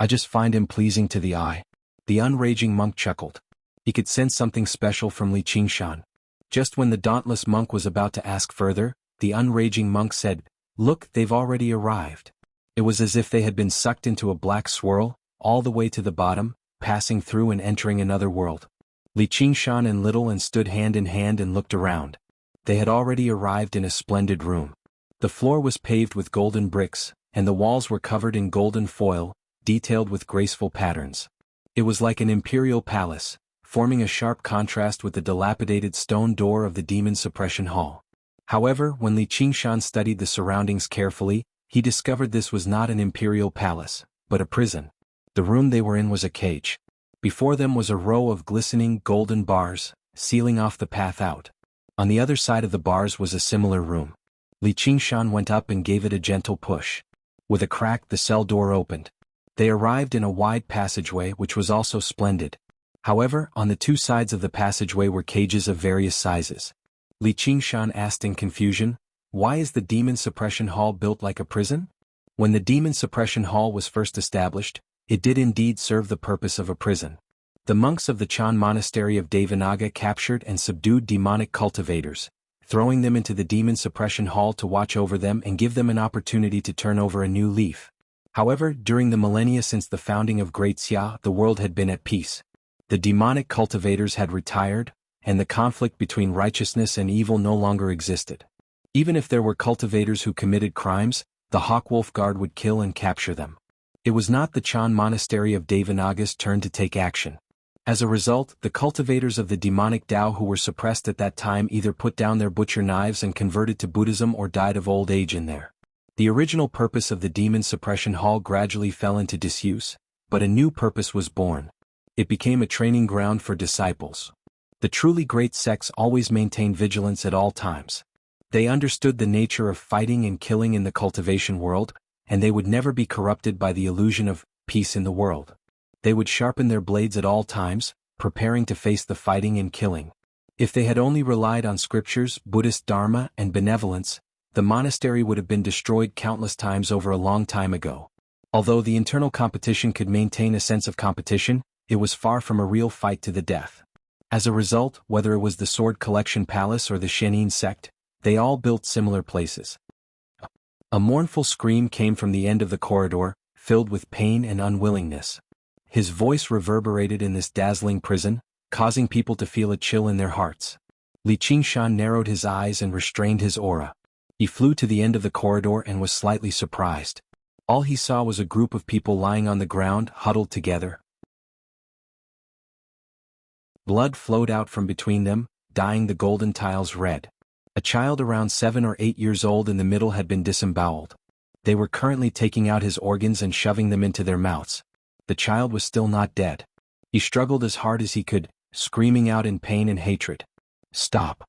I just find him pleasing to the eye. The unraging monk chuckled. He could sense something special from Li Qingshan. Just when the dauntless monk was about to ask further, the unraging monk said, "Look, they've already arrived." It was as if they had been sucked into a black swirl, all the way to the bottom, passing through and entering another world. Li Qingshan and Little Anne stood hand in hand and looked around. They had already arrived in a splendid room. The floor was paved with golden bricks, and the walls were covered in golden foil, detailed with graceful patterns. It was like an imperial palace, forming a sharp contrast with the dilapidated stone door of the demon suppression hall. However, when Li Qingshan studied the surroundings carefully, he discovered this was not an imperial palace, but a prison. The room they were in was a cage. Before them was a row of glistening golden bars, sealing off the path out. On the other side of the bars was a similar room. Li Qingshan went up and gave it a gentle push. With a crack, the cell door opened. They arrived in a wide passageway which was also splendid. However, on the two sides of the passageway were cages of various sizes. Li Qingshan asked in confusion, "Why is the demon suppression hall built like a prison?" When the demon suppression hall was first established, it did indeed serve the purpose of a prison. The monks of the Chan monastery of Devanaga captured and subdued demonic cultivators, throwing them into the demon suppression hall to watch over them and give them an opportunity to turn over a new leaf. However, during the millennia since the founding of Great Xia, the world had been at peace. The demonic cultivators had retired, and the conflict between righteousness and evil no longer existed. Even if there were cultivators who committed crimes, the Hawkwolf Guard would kill and capture them. It was not the Chan monastery of Devanaga's turn to take action. As a result, the cultivators of the demonic Tao who were suppressed at that time either put down their butcher knives and converted to Buddhism or died of old age in there. The original purpose of the demon suppression hall gradually fell into disuse, but a new purpose was born. It became a training ground for disciples. The truly great sects always maintained vigilance at all times. They understood the nature of fighting and killing in the cultivation world, and they would never be corrupted by the illusion of peace in the world. They would sharpen their blades at all times, preparing to face the fighting and killing. If they had only relied on scriptures, Buddhist dharma, and benevolence, the monastery would have been destroyed countless times over a long time ago. Although the internal competition could maintain a sense of competition, it was far from a real fight to the death. As a result, whether it was the Sword Collection Palace or the Shenin sect, they all built similar places. A mournful scream came from the end of the corridor, filled with pain and unwillingness. His voice reverberated in this dazzling prison, causing people to feel a chill in their hearts. Li Qingshan narrowed his eyes and restrained his aura. He flew to the end of the corridor and was slightly surprised. All he saw was a group of people lying on the ground, huddled together. Blood flowed out from between them, dyeing the golden tiles red. A child around 7 or 8 years old in the middle had been disemboweled. They were currently taking out his organs and shoving them into their mouths. The child was still not dead. He struggled as hard as he could, screaming out in pain and hatred. "Stop!"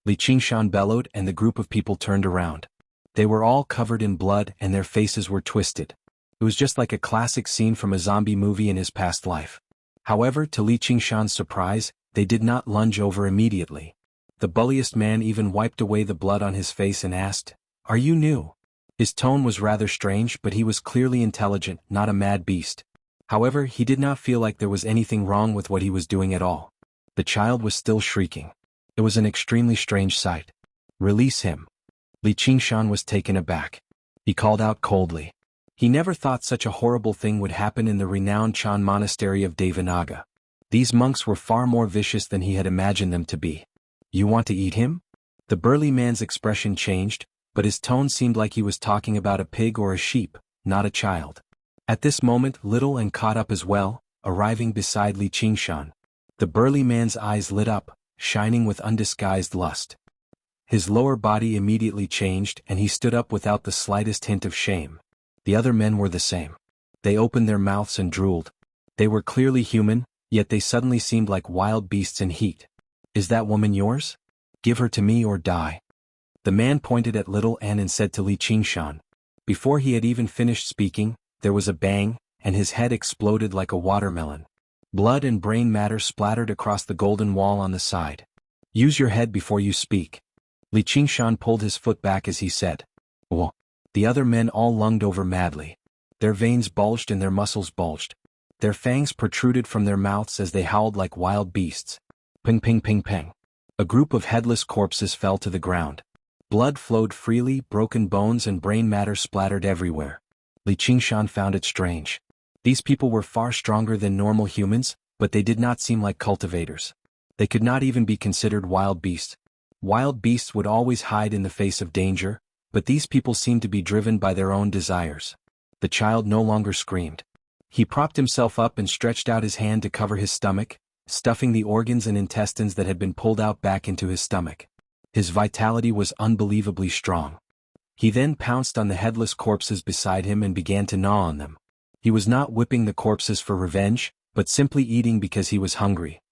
Li Qingshan bellowed, and the group of people turned around. They were all covered in blood and their faces were twisted. It was just like a classic scene from a zombie movie in his past life. However, to Li Qingshan's surprise, they did not lunge over immediately. The bulliest man even wiped away the blood on his face and asked, "Are you new?" His tone was rather strange, but he was clearly intelligent, not a mad beast. However, he did not feel like there was anything wrong with what he was doing at all. The child was still shrieking. It was an extremely strange sight. "Release him." Li Qingshan was taken aback. He called out coldly. He never thought such a horrible thing would happen in the renowned Chan monastery of Devanaga. These monks were far more vicious than he had imagined them to be. "You want to eat him?" The burly man's expression changed, but his tone seemed like he was talking about a pig or a sheep, not a child. At this moment, Little and caught up as well, arriving beside Li Qingshan. The burly man's eyes lit up, shining with undisguised lust. His lower body immediately changed and he stood up without the slightest hint of shame. The other men were the same. They opened their mouths and drooled. They were clearly human, yet they suddenly seemed like wild beasts in heat. "Is that woman yours? Give her to me or die." The man pointed at Little An and said to Li Qingshan. Before he had even finished speaking, there was a bang, and his head exploded like a watermelon. Blood and brain matter splattered across the golden wall on the side. "Use your head before you speak." Li Qingshan pulled his foot back as he said. "Oh." The other men all lunged over madly. Their veins bulged and their muscles bulged. Their fangs protruded from their mouths as they howled like wild beasts. Ping ping ping ping. A group of headless corpses fell to the ground. Blood flowed freely, broken bones and brain matter splattered everywhere. Li Qingshan found it strange. These people were far stronger than normal humans, but they did not seem like cultivators. They could not even be considered wild beasts. Wild beasts would always hide in the face of danger, but these people seemed to be driven by their own desires. The child no longer screamed. He propped himself up and stretched out his hand to cover his stomach, stuffing the organs and intestines that had been pulled out back into his stomach. His vitality was unbelievably strong. He then pounced on the headless corpses beside him and began to gnaw on them. He was not whipping the corpses for revenge, but simply eating because he was hungry.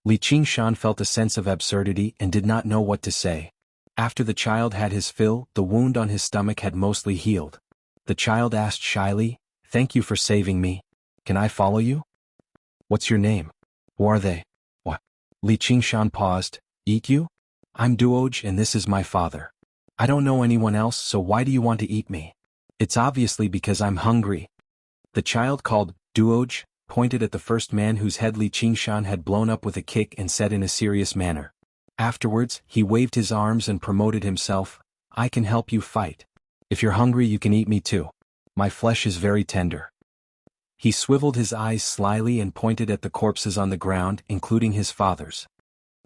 Li Qingshan felt a sense of absurdity and did not know what to say. After the child had his fill, the wound on his stomach had mostly healed. The child asked shyly, "Thank you for saving me. Can I follow you?" "What's your name? Who are they?" "What?" Li Qingshan paused. "Eat you? I'm Duoj and this is my father. I don't know anyone else, so why do you want to eat me?" "It's obviously because I'm hungry." The child called Duoj pointed at the first man whose head Li Qingshan had blown up with a kick and said in a serious manner. Afterwards, he waved his arms and promoted himself, "I can help you fight. If you're hungry you can eat me too. My flesh is very tender. He swiveled his eyes slyly and pointed at the corpses on the ground, including his father's.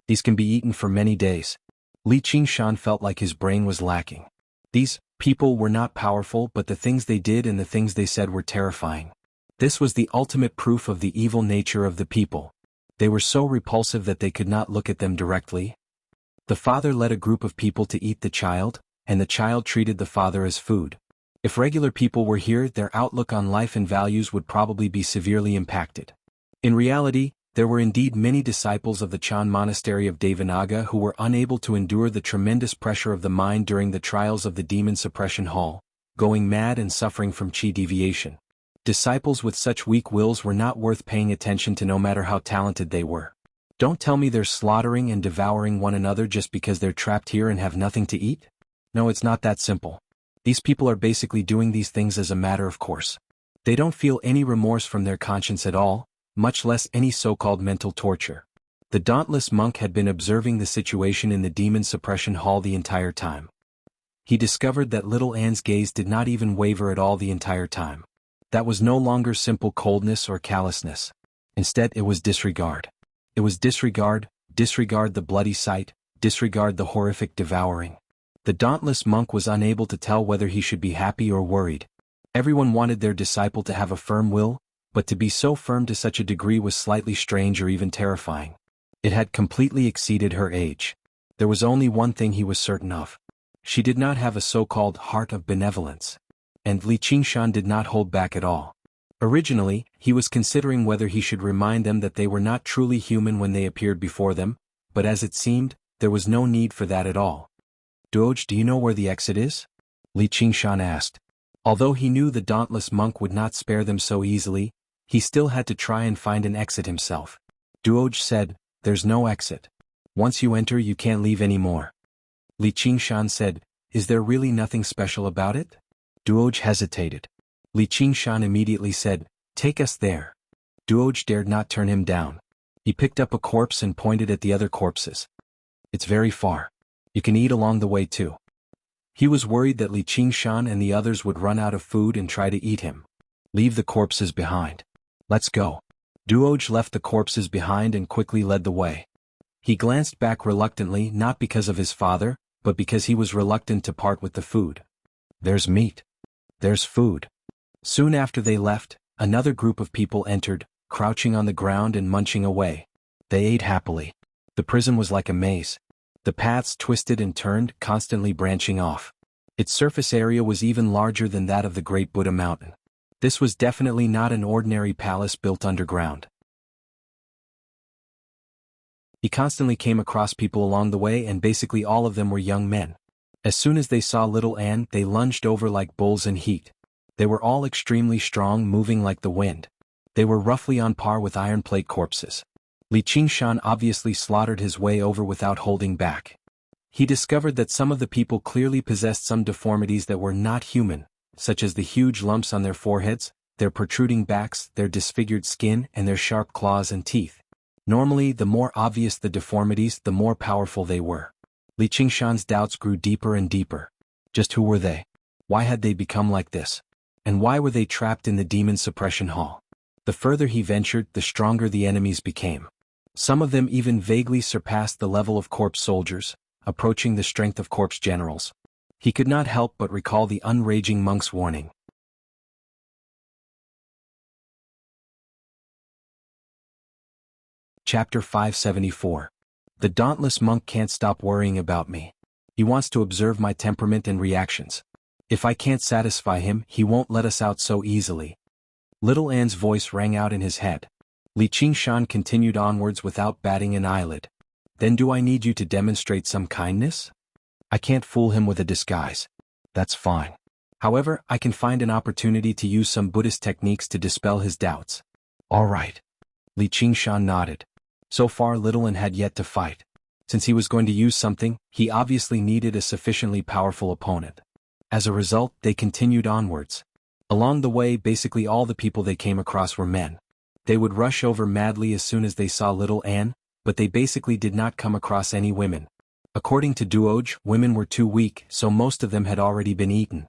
These can be eaten for many days. Li Qingshan felt like his brain was lacking. These people were not powerful, but the things they did and the things they said were terrifying. This was the ultimate proof of the evil nature of the people. They were so repulsive that they could not look at them directly. The father led a group of people to eat the child, and the child treated the father as food. If regular people were here, their outlook on life and values would probably be severely impacted. In reality, there were indeed many disciples of the Chan monastery of Devanaga who were unable to endure the tremendous pressure of the mind during the trials of the demon suppression hall, going mad and suffering from chi deviation. Disciples with such weak wills were not worth paying attention to no matter how talented they were. Don't tell me they're slaughtering and devouring one another just because they're trapped here and have nothing to eat? No, it's not that simple. These people are basically doing these things as a matter of course. They don't feel any remorse from their conscience at all, much less any so-called mental torture. The dauntless monk had been observing the situation in the demon suppression hall the entire time. He discovered that little Anne's gaze did not even waver at all the entire time. That was no longer simple coldness or callousness. Instead, it was disregard. It was disregard the bloody sight, disregard the horrific devouring. The dauntless monk was unable to tell whether he should be happy or worried. Everyone wanted their disciple to have a firm will, but to be so firm to such a degree was slightly strange or even terrifying. It had completely exceeded her age. There was only one thing he was certain of. She did not have a so-called heart of benevolence. And Li Qingshan did not hold back at all. Originally, he was considering whether he should remind them that they were not truly human when they appeared before them, but as it seemed, there was no need for that at all. Doge, do you know where the exit is? Li Qingshan asked. Although he knew the dauntless monk would not spare them so easily, he still had to try and find an exit himself. Doge said, "There's no exit. Once you enter you can't leave anymore." Li Qingshan said, "Is there really nothing special about it?" Doge hesitated. Li Qingshan immediately said, "Take us there." Doge dared not turn him down. He picked up a corpse and pointed at the other corpses. "It's very far. You can eat along the way too." He was worried that Li Qingshan and the others would run out of food and try to eat him. "Leave the corpses behind. Let's go." Doge left the corpses behind and quickly led the way. He glanced back reluctantly, not because of his father, but because he was reluctant to part with the food. "There's meat. There's food." Soon after they left, another group of people entered, crouching on the ground and munching away. They ate happily. The prison was like a maze. The paths twisted and turned, constantly branching off. Its surface area was even larger than that of the Great Buddha Mountain. This was definitely not an ordinary palace built underground. He constantly came across people along the way, and basically all of them were young men. As soon as they saw little Anne, they lunged over like bulls in heat. They were all extremely strong, moving like the wind. They were roughly on par with iron plate corpses. Li Qingshan obviously slaughtered his way over without holding back. He discovered that some of the people clearly possessed some deformities that were not human, such as the huge lumps on their foreheads, their protruding backs, their disfigured skin, and their sharp claws and teeth. Normally, the more obvious the deformities, the more powerful they were. Li Qingshan's doubts grew deeper and deeper. Just who were they? Why had they become like this? And why were they trapped in the demon suppression hall? The further he ventured, the stronger the enemies became. Some of them even vaguely surpassed the level of corpse soldiers, approaching the strength of corpse generals. He could not help but recall the unraging monk's warning. Chapter 574. The dauntless monk can't stop worrying about me. He wants to observe my temperament and reactions. If I can't satisfy him, he won't let us out so easily. Little Anne's voice rang out in his head. Li Qingshan continued onwards without batting an eyelid. "Then do I need you to demonstrate some kindness? I can't fool him with a disguise. That's fine. However, I can find an opportunity to use some Buddhist techniques to dispel his doubts." "All right." Li Qingshan nodded. So far Little Anne had yet to fight. Since he was going to use something, he obviously needed a sufficiently powerful opponent. As a result, they continued onwards. Along the way, basically all the people they came across were men. They would rush over madly as soon as they saw Little Anne, but they basically did not come across any women. According to Doge, women were too weak, so most of them had already been eaten.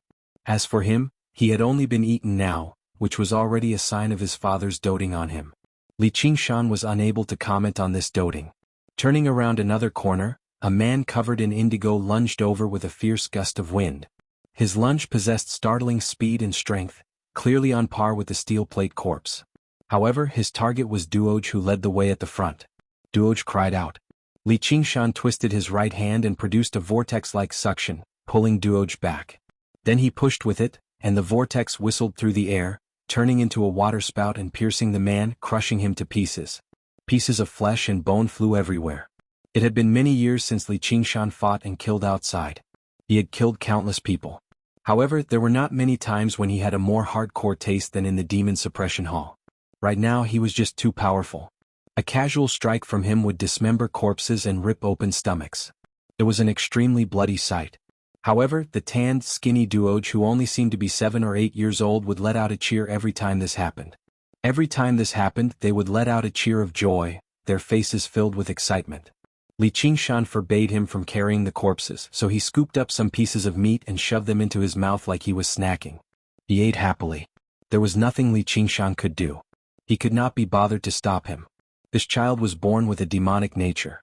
As for him, he had only been eaten now, which was already a sign of his father's doting on him. Li Qingshan was unable to comment on this doting. Turning around another corner, a man covered in indigo lunged over with a fierce gust of wind. His lunge possessed startling speed and strength, clearly on par with the steel plate corpse. However, his target was Duoj, who led the way at the front. Duoj cried out. Li Qingshan twisted his right hand and produced a vortex-like suction, pulling Duoj back. Then he pushed with it, and the vortex whistled through the air, turning into a waterspout and piercing the man, crushing him to pieces. Pieces of flesh and bone flew everywhere. It had been many years since Li Qingshan fought and killed outside. He had killed countless people. However, there were not many times when he had a more hardcore taste than in the demon suppression hall. Right now he was just too powerful. A casual strike from him would dismember corpses and rip open stomachs. It was an extremely bloody sight. However, the tanned, skinny Duoj, who only seemed to be 7 or 8 years old, would let out a cheer every time this happened. Every time this happened, they would let out a cheer of joy, their faces filled with excitement. Li Qingshan forbade him from carrying the corpses, so he scooped up some pieces of meat and shoved them into his mouth like he was snacking. He ate happily. There was nothing Li Qingshan could do. He could not be bothered to stop him. This child was born with a demonic nature.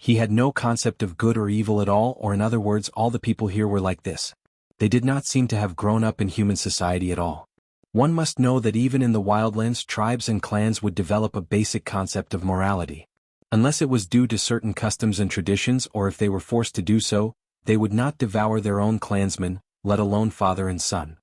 He had no concept of good or evil at all, or in other words, all the people here were like this. They did not seem to have grown up in human society at all. One must know that even in the wildlands, tribes and clans would develop a basic concept of morality. Unless it was due to certain customs and traditions, or if they were forced to do so, they would not devour their own clansmen, let alone father and son.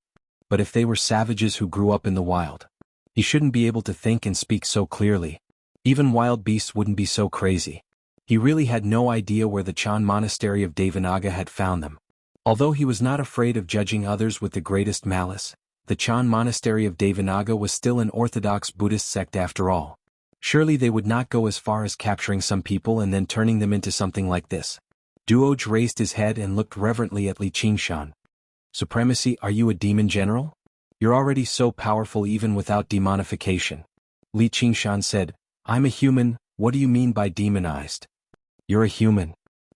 But if they were savages who grew up in the wild, he shouldn't be able to think and speak so clearly. Even wild beasts wouldn't be so crazy. He really had no idea where the Chan monastery of Devanaga had found them. Although he was not afraid of judging others with the greatest malice, the Chan monastery of Devanaga was still an orthodox Buddhist sect after all. Surely they would not go as far as capturing some people and then turning them into something like this. Duoj raised his head and looked reverently at Li Qingshan. Supremacy, are you a demon general? You're already so powerful even without demonification. Li Qingshan said, I'm a human, what do you mean by demonized? You're a human.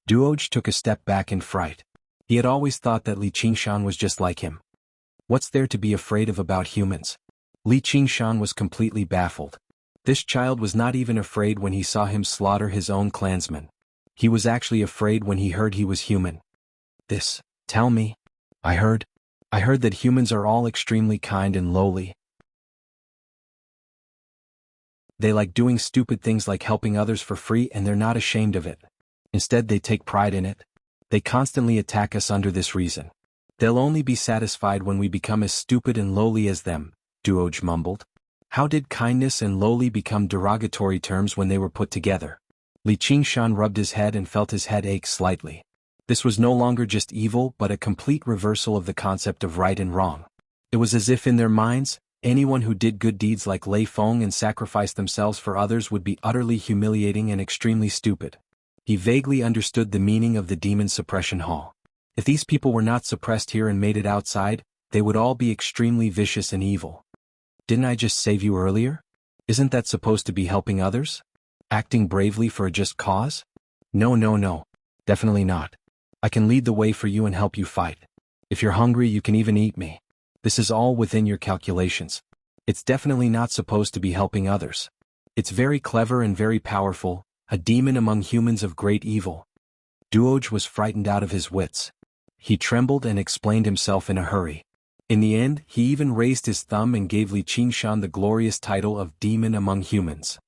Duoj took a step back in fright. He had always thought that Li Qingshan was just like him. What's there to be afraid of about humans? Li Qingshan was completely baffled. This child was not even afraid when he saw him slaughter his own clansmen. He was actually afraid when he heard he was human. Tell me. I heard that humans are all extremely kind and lowly. They like doing stupid things like helping others for free, and they're not ashamed of it. Instead, they take pride in it. They constantly attack us under this reason. They'll only be satisfied when we become as stupid and lowly as them, Duoj mumbled. How did kindness and lowly become derogatory terms when they were put together? Li Qingshan rubbed his head and felt his head ache slightly. This was no longer just evil but a complete reversal of the concept of right and wrong. It was as if in their minds, anyone who did good deeds like Lei Feng and sacrificed themselves for others would be utterly humiliating and extremely stupid. He vaguely understood the meaning of the demon suppression hall. If these people were not suppressed here and made it outside, they would all be extremely vicious and evil. Didn't I just save you earlier? Isn't that supposed to be helping others? Acting bravely for a just cause? No. Definitely not. I can lead the way for you and help you fight. If you're hungry, you can even eat me. This is all within your calculations. It's definitely not supposed to be helping others. It's very clever and very powerful, a demon among humans of great evil. Duoj was frightened out of his wits. He trembled and explained himself in a hurry. In the end, he even raised his thumb and gave Li Qingshan the glorious title of demon among humans.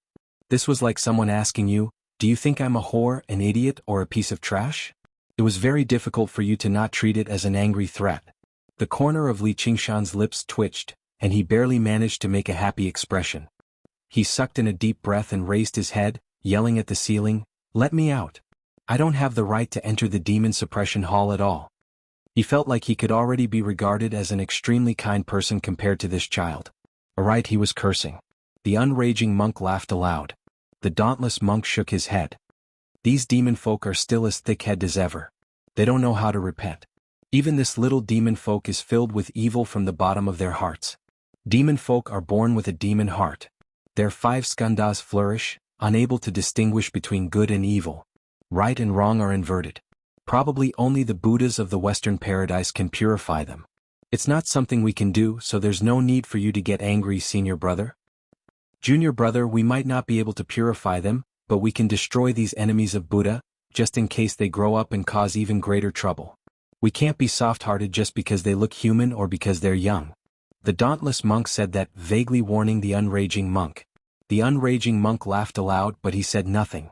This was like someone asking you, do you think I'm a whore, an idiot, or a piece of trash? It was very difficult for you to not treat it as an angry threat. The corner of Li Qingshan's lips twitched, and he barely managed to make a happy expression. He sucked in a deep breath and raised his head, yelling at the ceiling, "Let me out. I don't have the right to enter the demon suppression hall at all." He felt like he could already be regarded as an extremely kind person compared to this child. Alright, he was cursing. The unraging monk laughed aloud. The dauntless monk shook his head. These demon folk are still as thick-headed as ever. They don't know how to repent. Even this little demon folk is filled with evil from the bottom of their hearts. Demon folk are born with a demon heart. Their 5 skandhas flourish, unable to distinguish between good and evil. Right and wrong are inverted. Probably only the Buddhas of the Western paradise can purify them. It's not something we can do, so there's no need for you to get angry, senior brother. Junior brother, we might not be able to purify them, but we can destroy these enemies of Buddha, just in case they grow up and cause even greater trouble. We can't be soft-hearted just because they look human or because they're young. The dauntless monk said that, vaguely warning the unraging monk. The unraging monk laughed aloud, but he said nothing.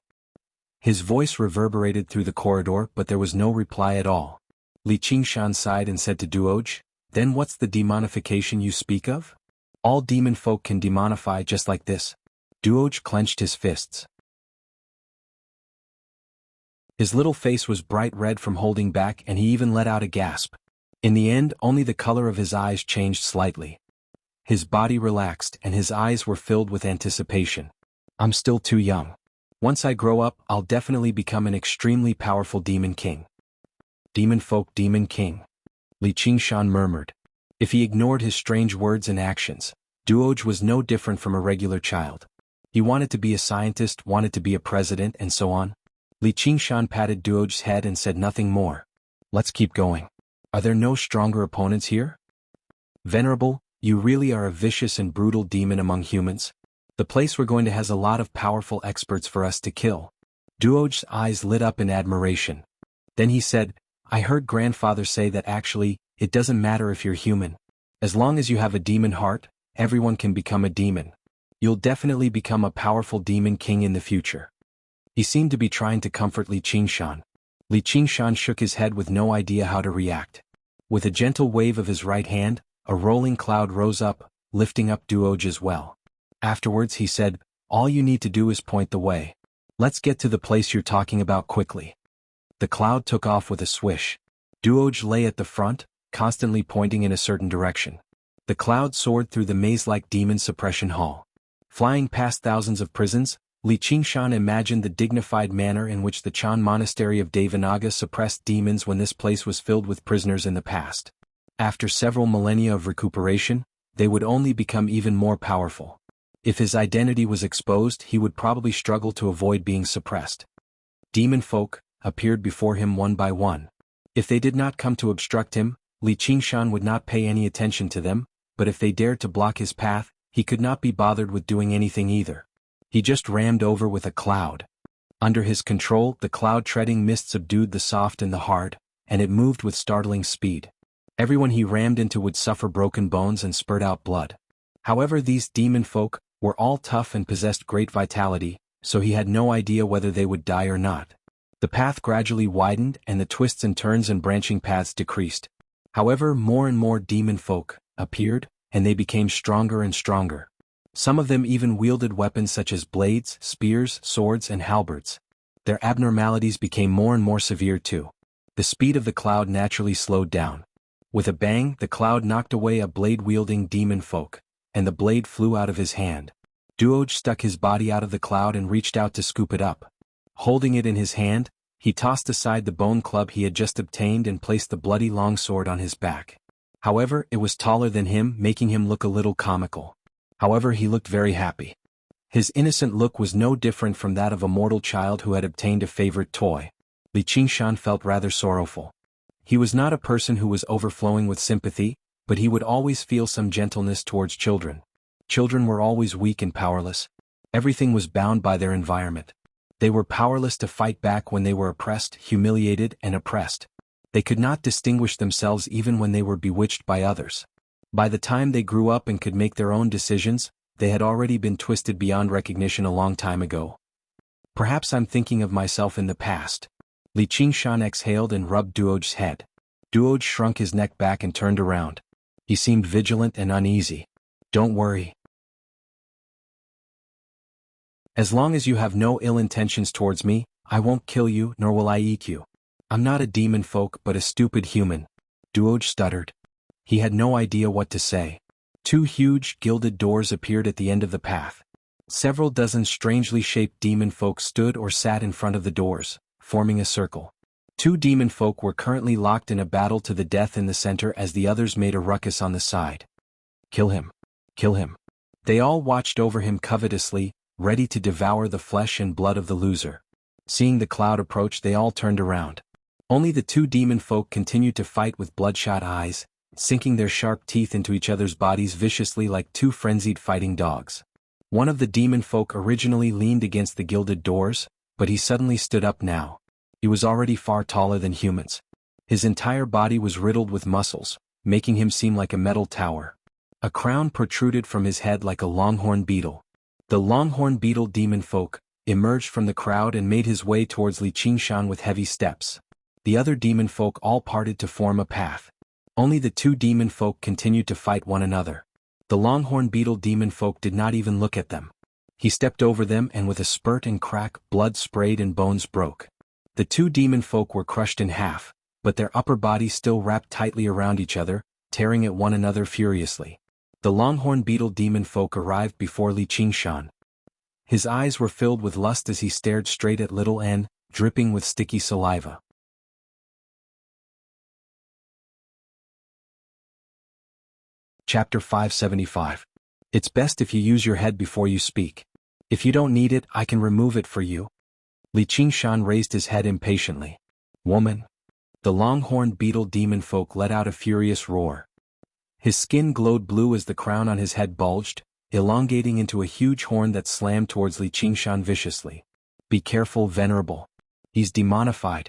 His voice reverberated through the corridor, but there was no reply at all. Li Qingshan sighed and said to Duoj, "Then what's the demonification you speak of? All demon folk can demonify just like this." Duoj clenched his fists. His little face was bright red from holding back, and he even let out a gasp. In the end, only the color of his eyes changed slightly. His body relaxed, and his eyes were filled with anticipation. "I'm still too young. Once I grow up, I'll definitely become an extremely powerful demon king." Demon folk, demon king. Li Qingshan murmured. If he ignored his strange words and actions, Duoj was no different from a regular child. He wanted to be a scientist, wanted to be a president, and so on. Li Qingshan patted Duoj's head and said nothing more. "Let's keep going. Are there no stronger opponents here?" "Venerable, you really are a vicious and brutal demon among humans. The place we're going to has a lot of powerful experts for us to kill." Duoj's eyes lit up in admiration. Then he said, "I heard grandfather say that actually, it doesn't matter if you're human. As long as you have a demon heart, everyone can become a demon. You'll definitely become a powerful demon king in the future." He seemed to be trying to comfort Li Qingshan. Li Qingshan shook his head with no idea how to react. With a gentle wave of his right hand, a rolling cloud rose up, lifting up Duoj as well. Afterwards he said, "All you need to do is point the way. Let's get to the place you're talking about quickly." The cloud took off with a swish. Duoj lay at the front, constantly pointing in a certain direction. The cloud soared through the maze-like demon suppression hall. Flying past thousands of prisons, Li Qingshan imagined the dignified manner in which the Chan monastery of Devanaga suppressed demons when this place was filled with prisoners in the past. After several millennia of recuperation, they would only become even more powerful. If his identity was exposed, he would probably struggle to avoid being suppressed. Demon folk appeared before him one by one. If they did not come to obstruct him, Li Qingshan would not pay any attention to them, but if they dared to block his path, he could not be bothered with doing anything either. He just rammed over with a cloud. Under his control, the cloud-treading mist subdued the soft and the hard, and it moved with startling speed. Everyone he rammed into would suffer broken bones and spurt out blood. However, these demon folk were all tough and possessed great vitality, so he had no idea whether they would die or not. The path gradually widened and the twists and turns and branching paths decreased. However, more and more demon folk appeared, and they became stronger and stronger. Some of them even wielded weapons such as blades, spears, swords, and halberds. Their abnormalities became more and more severe too. The speed of the cloud naturally slowed down. With a bang, the cloud knocked away a blade-wielding demon folk, and the blade flew out of his hand. Duoj stuck his body out of the cloud and reached out to scoop it up. Holding it in his hand, he tossed aside the bone club he had just obtained and placed the bloody longsword on his back. However, it was taller than him, making him look a little comical. However, he looked very happy. His innocent look was no different from that of a mortal child who had obtained a favorite toy. Li Qingshan felt rather sorrowful. He was not a person who was overflowing with sympathy, but he would always feel some gentleness towards children. Children were always weak and powerless. Everything was bound by their environment. They were powerless to fight back when they were oppressed, humiliated, and oppressed. They could not distinguish themselves even when they were bewitched by others. By the time they grew up and could make their own decisions, they had already been twisted beyond recognition a long time ago. Perhaps I'm thinking of myself in the past. Li Qingshan exhaled and rubbed Duoj's head. Duoj shrunk his neck back and turned around. He seemed vigilant and uneasy. "Don't worry. As long as you have no ill intentions towards me, I won't kill you nor will I eat you. I'm not a demon folk but a stupid human." Duoj stuttered. He had no idea what to say. Two huge, gilded doors appeared at the end of the path. Several dozen strangely shaped demon folk stood or sat in front of the doors, forming a circle. Two demon folk were currently locked in a battle to the death in the center as the others made a ruckus on the side. "Kill him! Kill him!" They all watched over him covetously, ready to devour the flesh and blood of the loser. Seeing the cloud approach, they all turned around. Only the two demon folk continued to fight with bloodshot eyes, sinking their sharp teeth into each other's bodies viciously like two frenzied fighting dogs. One of the demon folk originally leaned against the gilded doors, but he suddenly stood up now. He was already far taller than humans. His entire body was riddled with muscles, making him seem like a metal tower. A crown protruded from his head like a longhorn beetle. The longhorn beetle demon folk emerged from the crowd and made his way towards Li Qingshan with heavy steps. The other demon folk all parted to form a path. Only the two demon folk continued to fight one another. The longhorn beetle demon folk did not even look at them. He stepped over them and with a spurt and crack, blood sprayed and bones broke. The two demon folk were crushed in half, but their upper bodies still wrapped tightly around each other, tearing at one another furiously. The longhorn beetle demon folk arrived before Li Qingshan. His eyes were filled with lust as he stared straight at little N, dripping with sticky saliva. Chapter 575. It's best if you use your head before you speak. If you don't need it, I can remove it for you. Li Qingshan raised his head impatiently. Woman. The longhorn beetle demon folk let out a furious roar. His skin glowed blue as the crown on his head bulged, elongating into a huge horn that slammed towards Li Qingshan viciously. Be careful, Venerable. He's demonified.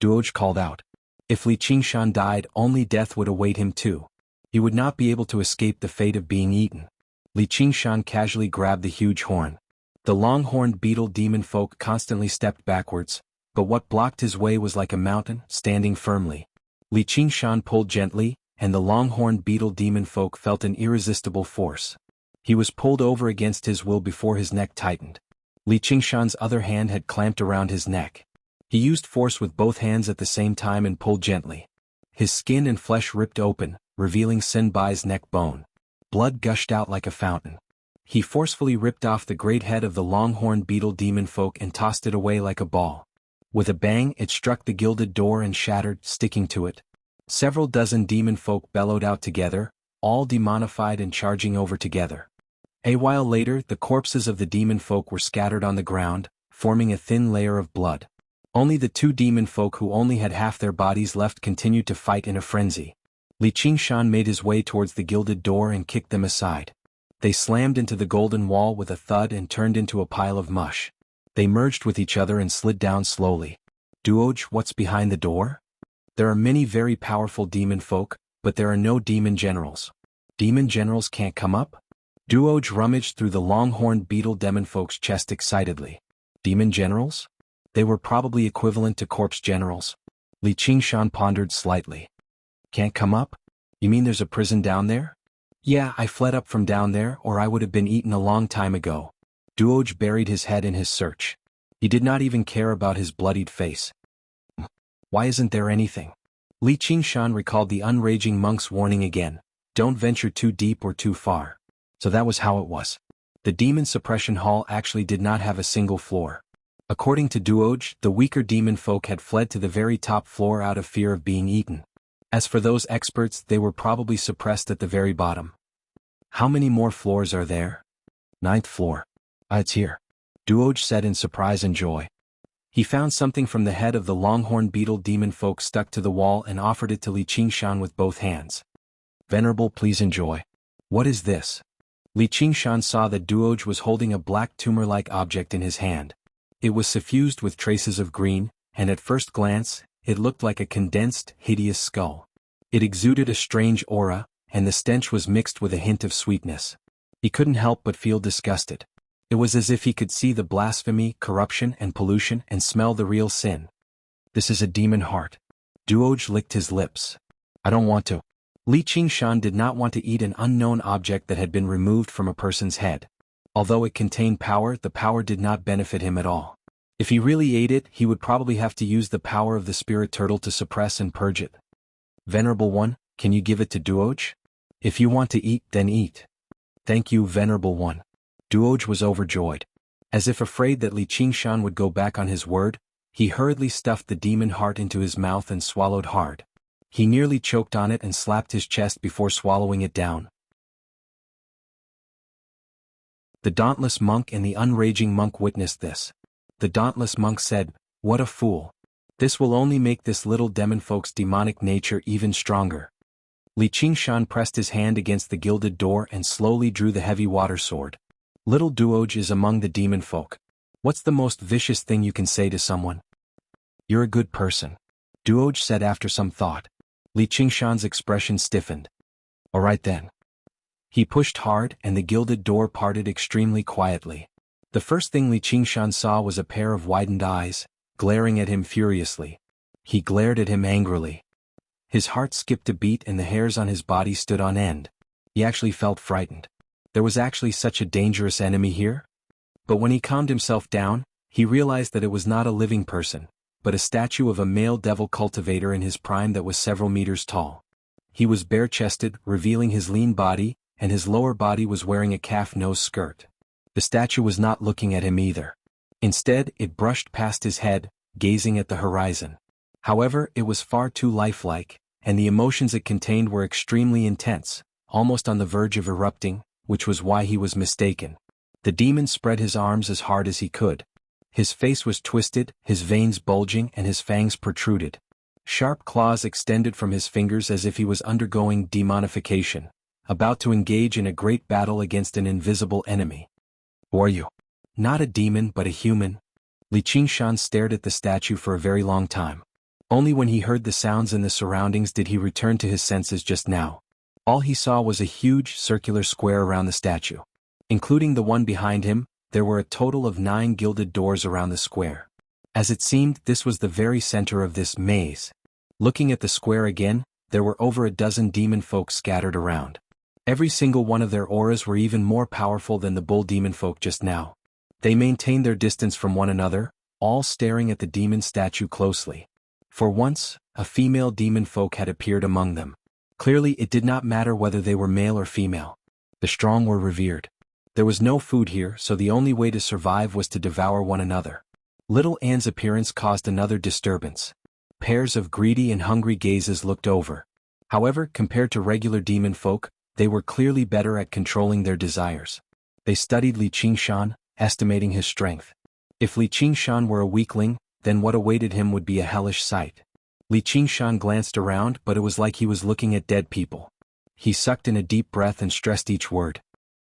Duoj called out. If Li Qingshan died, only death would await him too. He would not be able to escape the fate of being eaten. Li Qingshan casually grabbed the huge horn. The long-horned beetle demon folk constantly stepped backwards, but what blocked his way was like a mountain, standing firmly. Li Qingshan pulled gently, and the long-horned beetle demon folk felt an irresistible force. He was pulled over against his will before his neck tightened. Li Qingshan's other hand had clamped around his neck. He used force with both hands at the same time and pulled gently. His skin and flesh ripped open, revealing Sen Bai's neck bone. Blood gushed out like a fountain. He forcefully ripped off the great head of the long-horned beetle demon folk and tossed it away like a ball. With a bang, it struck the gilded door and shattered, sticking to it. Several dozen demon folk bellowed out together, all demonified and charging over together. A while later, the corpses of the demon folk were scattered on the ground, forming a thin layer of blood. Only the two demon folk who only had half their bodies left continued to fight in a frenzy. Li Qingshan made his way towards the gilded door and kicked them aside. They slammed into the golden wall with a thud and turned into a pile of mush. They merged with each other and slid down slowly. Duoj, what's behind the door? There are many very powerful demon folk, but there are no demon generals. Demon generals can't come up? Duoj rummaged through the long-horned beetle demon folk's chest excitedly. Demon generals? They were probably equivalent to corpse generals. Li Qingshan pondered slightly. Can't come up? You mean there's a prison down there? Yeah, I fled up from down there or I would have been eaten a long time ago. Duoj buried his head in his search. He did not even care about his bloodied face. Why isn't there anything? Li Qingshan recalled the unraging monk's warning again. Don't venture too deep or too far. So that was how it was. The demon suppression hall actually did not have a single floor. According to Duoj, the weaker demon folk had fled to the very top floor out of fear of being eaten. As for those experts, they were probably suppressed at the very bottom. How many more floors are there? 9th floor. It's here. Duoj said in surprise and joy. He found something from the head of the longhorn beetle demon folk stuck to the wall and offered it to Li Qingshan with both hands. Venerable, please enjoy. What is this? Li Qingshan saw that Duoj was holding a black tumor-like object in his hand. It was suffused with traces of green, and at first glance, it looked like a condensed, hideous skull. It exuded a strange aura, and the stench was mixed with a hint of sweetness. He couldn't help but feel disgusted. It was as if he could see the blasphemy, corruption, and pollution and smell the real sin. This is a demon heart. Duoj licked his lips. I don't want to. Li Qingshan did not want to eat an unknown object that had been removed from a person's head. Although it contained power, the power did not benefit him at all. If he really ate it, he would probably have to use the power of the spirit turtle to suppress and purge it. Venerable One, can you give it to Duoj? If you want to eat, then eat. Thank you, Venerable One. Duoj was overjoyed. As if afraid that Li Qingshan would go back on his word, he hurriedly stuffed the demon heart into his mouth and swallowed hard. He nearly choked on it and slapped his chest before swallowing it down. The dauntless monk and the unraging monk witnessed this. The dauntless monk said, "What a fool. This will only make this little demon folk's demonic nature even stronger." Li Qingshan pressed his hand against the gilded door and slowly drew the heavy water sword. Little Duoj is among the demon folk. What's the most vicious thing you can say to someone? You're a good person, Duoj said after some thought. Li Qingshan's expression stiffened. All right then. He pushed hard and the gilded door parted extremely quietly. The first thing Li Qingshan saw was a pair of widened eyes, glaring at him furiously. He glared at him angrily. His heart skipped a beat and the hairs on his body stood on end. He actually felt frightened. There was actually such a dangerous enemy here? But when he calmed himself down, he realized that it was not a living person, but a statue of a male devil cultivator in his prime that was several meters tall. He was bare-chested, revealing his lean body, and his lower body was wearing a calf-nose skirt. The statue was not looking at him either. Instead, it brushed past his head, gazing at the horizon. However, it was far too lifelike, and the emotions it contained were extremely intense, almost on the verge of erupting, which was why he was mistaken. The demon spread his arms as hard as he could. His face was twisted, his veins bulging and his fangs protruded. Sharp claws extended from his fingers as if he was undergoing demonification, about to engage in a great battle against an invisible enemy. Who are you? Not a demon but a human. Li Qingshan stared at the statue for a very long time. Only when he heard the sounds in the surroundings did he return to his senses just now. All he saw was a huge circular square around the statue. Including the one behind him, there were a total of 9 gilded doors around the square. As it seemed, this was the very center of this maze. Looking at the square again, there were over a dozen demon folk scattered around. Every single one of their auras were even more powerful than the bull demon folk just now. They maintained their distance from one another, all staring at the demon statue closely. For once, a female demon folk had appeared among them. Clearly it did not matter whether they were male or female. The strong were revered. There was no food here, so the only way to survive was to devour one another. Little Anne's appearance caused another disturbance. Pairs of greedy and hungry gazes looked over. However, compared to regular demon folk, they were clearly better at controlling their desires. They studied Li Qingshan, estimating his strength. If Li Qingshan were a weakling, then what awaited him would be a hellish sight. Li Qingshan glanced around, but it was like he was looking at dead people. He sucked in a deep breath and stressed each word.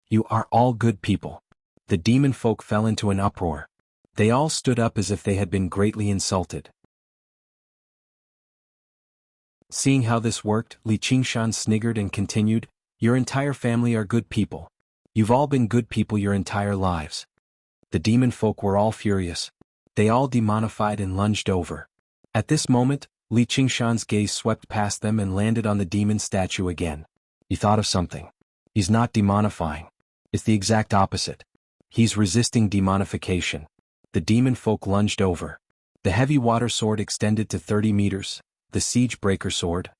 You are all good people. The demon folk fell into an uproar. They all stood up as if they had been greatly insulted. Seeing how this worked, Li Qingshan sniggered and continued, Your entire family are good people. You've all been good people your entire lives. The demon folk were all furious. They all demonified and lunged over. At this moment, Li Qingshan's gaze swept past them and landed on the demon statue again. He thought of something. He's not demonifying. It's the exact opposite. He's resisting demonification. The demon folk lunged over. The heavy water sword extended to 30 meters, the siege breaker sword.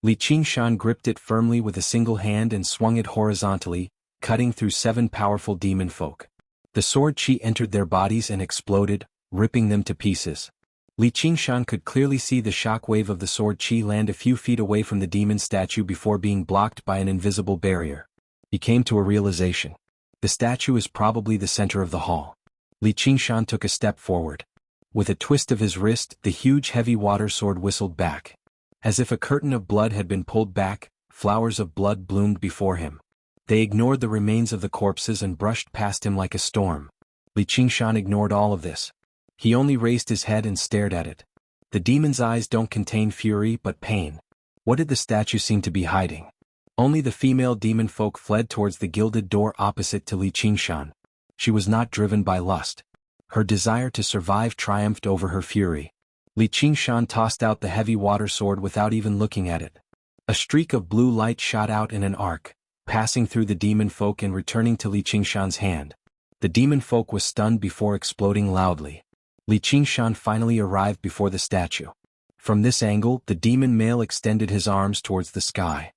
Li Qingshan gripped it firmly with a single hand and swung it horizontally, cutting through 7 powerful demon folk. The sword chi entered their bodies and exploded, ripping them to pieces. Li Qingshan could clearly see the shockwave of the sword chi land a few feet away from the demon statue before being blocked by an invisible barrier. He came to a realization. The statue is probably the center of the hall. Li Qingshan took a step forward. With a twist of his wrist, the huge heavy water sword whistled back. As if a curtain of blood had been pulled back, flowers of blood bloomed before him. They ignored the remains of the corpses and brushed past him like a storm. Li Qingshan ignored all of this. He only raised his head and stared at it. The demon's eyes don't contain fury but pain. What did the statue seem to be hiding? Only the female demon folk fled towards the gilded door opposite to Li Qingshan. She was not driven by lust. Her desire to survive triumphed over her fury. Li Qingshan tossed out the heavy water sword without even looking at it. A streak of blue light shot out in an arc, passing through the demon folk and returning to Li Qingshan's hand. The demon folk was stunned before exploding loudly. Li Qingshan finally arrived before the statue. From this angle, the demon male extended his arms towards the sky.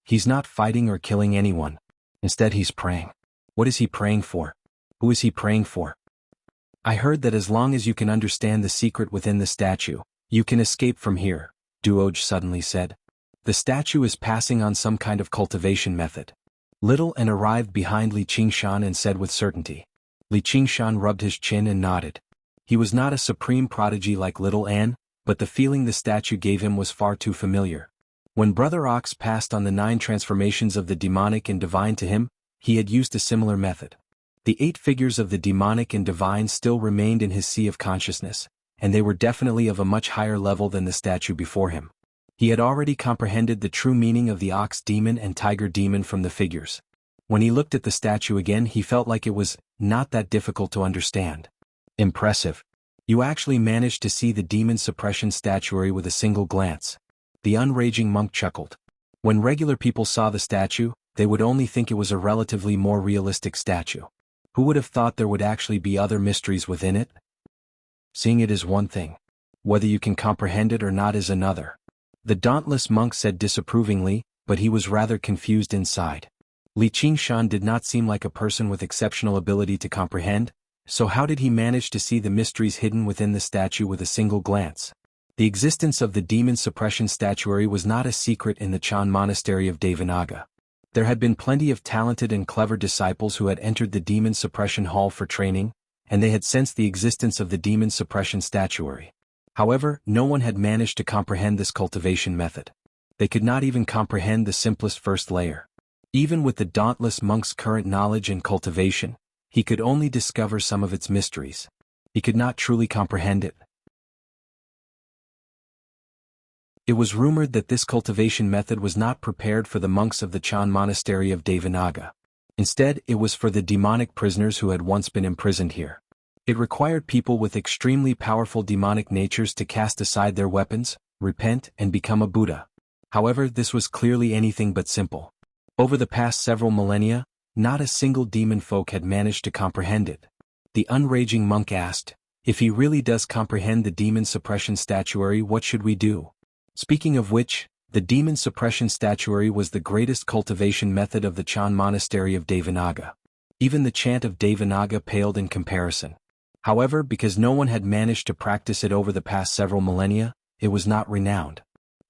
He's not fighting or killing anyone. Instead he's praying. What is he praying for? Who is he praying for? I heard that as long as you can understand the secret within the statue, you can escape from here, Duoj suddenly said. The statue is passing on some kind of cultivation method. Little An arrived behind Li Qingshan and said with certainty. Li Qingshan rubbed his chin and nodded. He was not a supreme prodigy like Little An, but the feeling the statue gave him was far too familiar. When Brother Ox passed on the 9 transformations of the demonic and divine to him, he had used a similar method. The 8 figures of the demonic and divine still remained in his sea of consciousness, and they were definitely of a much higher level than the statue before him. He had already comprehended the true meaning of the ox demon and tiger demon from the figures. When he looked at the statue again, he felt like it was not that difficult to understand. Impressive. You actually managed to see the demon suppression statuary with a single glance. The unraging monk chuckled. When regular people saw the statue, they would only think it was a relatively more realistic statue. Who would have thought there would actually be other mysteries within it? Seeing it is one thing. Whether you can comprehend it or not is another. The dauntless monk said disapprovingly, but he was rather confused inside. Li Qingshan did not seem like a person with exceptional ability to comprehend, so how did he manage to see the mysteries hidden within the statue with a single glance? The existence of the demon suppression statuary was not a secret in the Chan monastery of Devanaga. There had been plenty of talented and clever disciples who had entered the demon suppression hall for training, and they had sensed the existence of the demon suppression statuary. However, no one had managed to comprehend this cultivation method. They could not even comprehend the simplest first layer. Even with the dauntless monk's current knowledge and cultivation, he could only discover some of its mysteries. He could not truly comprehend it. It was rumored that this cultivation method was not prepared for the monks of the Chan monastery of Devanaga. Instead, it was for the demonic prisoners who had once been imprisoned here. It required people with extremely powerful demonic natures to cast aside their weapons, repent, and become a Buddha. However, this was clearly anything but simple. Over the past several millennia, not a single demon folk had managed to comprehend it. The unraging monk asked, "If he really does comprehend the demon suppression statuary, what should we do?" Speaking of which, the demon suppression statuary was the greatest cultivation method of the Chan monastery of Devanaga. Even the chant of Devanaga paled in comparison. However, because no one had managed to practice it over the past several millennia, it was not renowned.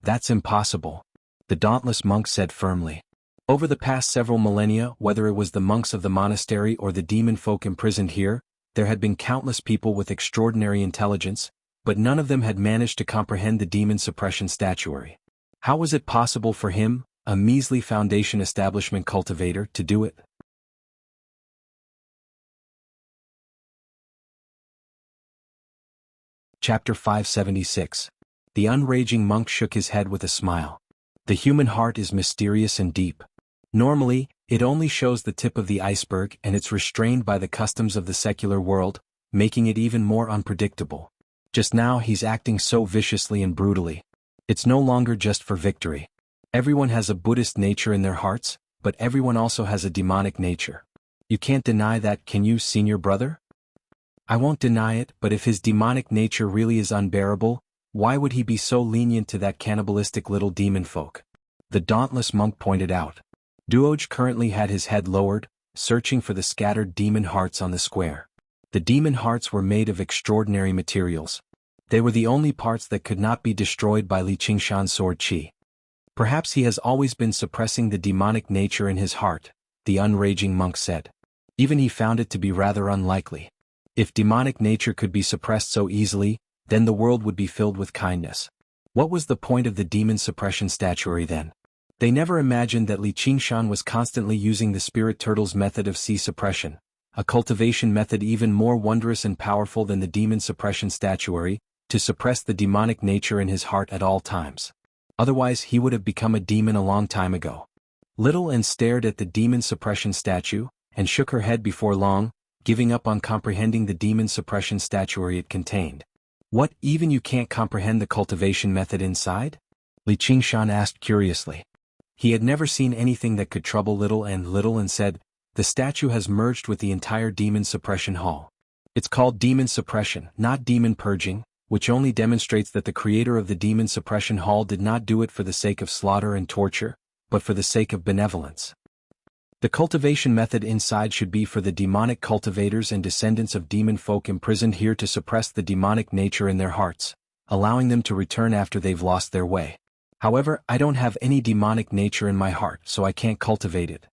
"That's impossible," the dauntless monk said firmly. Over the past several millennia, whether it was the monks of the monastery or the demon folk imprisoned here, there had been countless people with extraordinary intelligence, but none of them had managed to comprehend the demon suppression statuary. How was it possible for him, a measly foundation establishment cultivator, to do it? Chapter 576. The unraging monk shook his head with a smile. The human heart is mysterious and deep. Normally, it only shows the tip of the iceberg, and it's restrained by the customs of the secular world, making it even more unpredictable. Just now he's acting so viciously and brutally. It's no longer just for victory. Everyone has a Buddhist nature in their hearts, but everyone also has a demonic nature. You can't deny that, can you, senior brother? I won't deny it, but if his demonic nature really is unbearable, why would he be so lenient to that cannibalistic little demon folk? The dauntless monk pointed out. Duoj currently had his head lowered, searching for the scattered demon hearts on the square. The demon hearts were made of extraordinary materials. They were the only parts that could not be destroyed by Li Qingshan's sword qi. Perhaps he has always been suppressing the demonic nature in his heart, the unraging monk said. Even he found it to be rather unlikely. If demonic nature could be suppressed so easily, then the world would be filled with kindness. What was the point of the demon suppression statuary then? They never imagined that Li Qingshan was constantly using the spirit turtle's method of sea suppression, a cultivation method even more wondrous and powerful than the demon suppression statuary, to suppress the demonic nature in his heart at all times. Otherwise he would have become a demon a long time ago. Little Anne stared at the demon suppression statue, and shook her head before long, giving up on comprehending the demon suppression statuary it contained. What, even you can't comprehend the cultivation method inside? Li Qingshan asked curiously. He had never seen anything that could trouble Little Anne said, "The statue has merged with the entire demon suppression hall. It's called demon suppression, not demon purging, which only demonstrates that the creator of the demon suppression hall did not do it for the sake of slaughter and torture, but for the sake of benevolence. The cultivation method inside should be for the demonic cultivators and descendants of demon folk imprisoned here to suppress the demonic nature in their hearts, allowing them to return after they've lost their way. However, I don't have any demonic nature in my heart, so I can't cultivate it."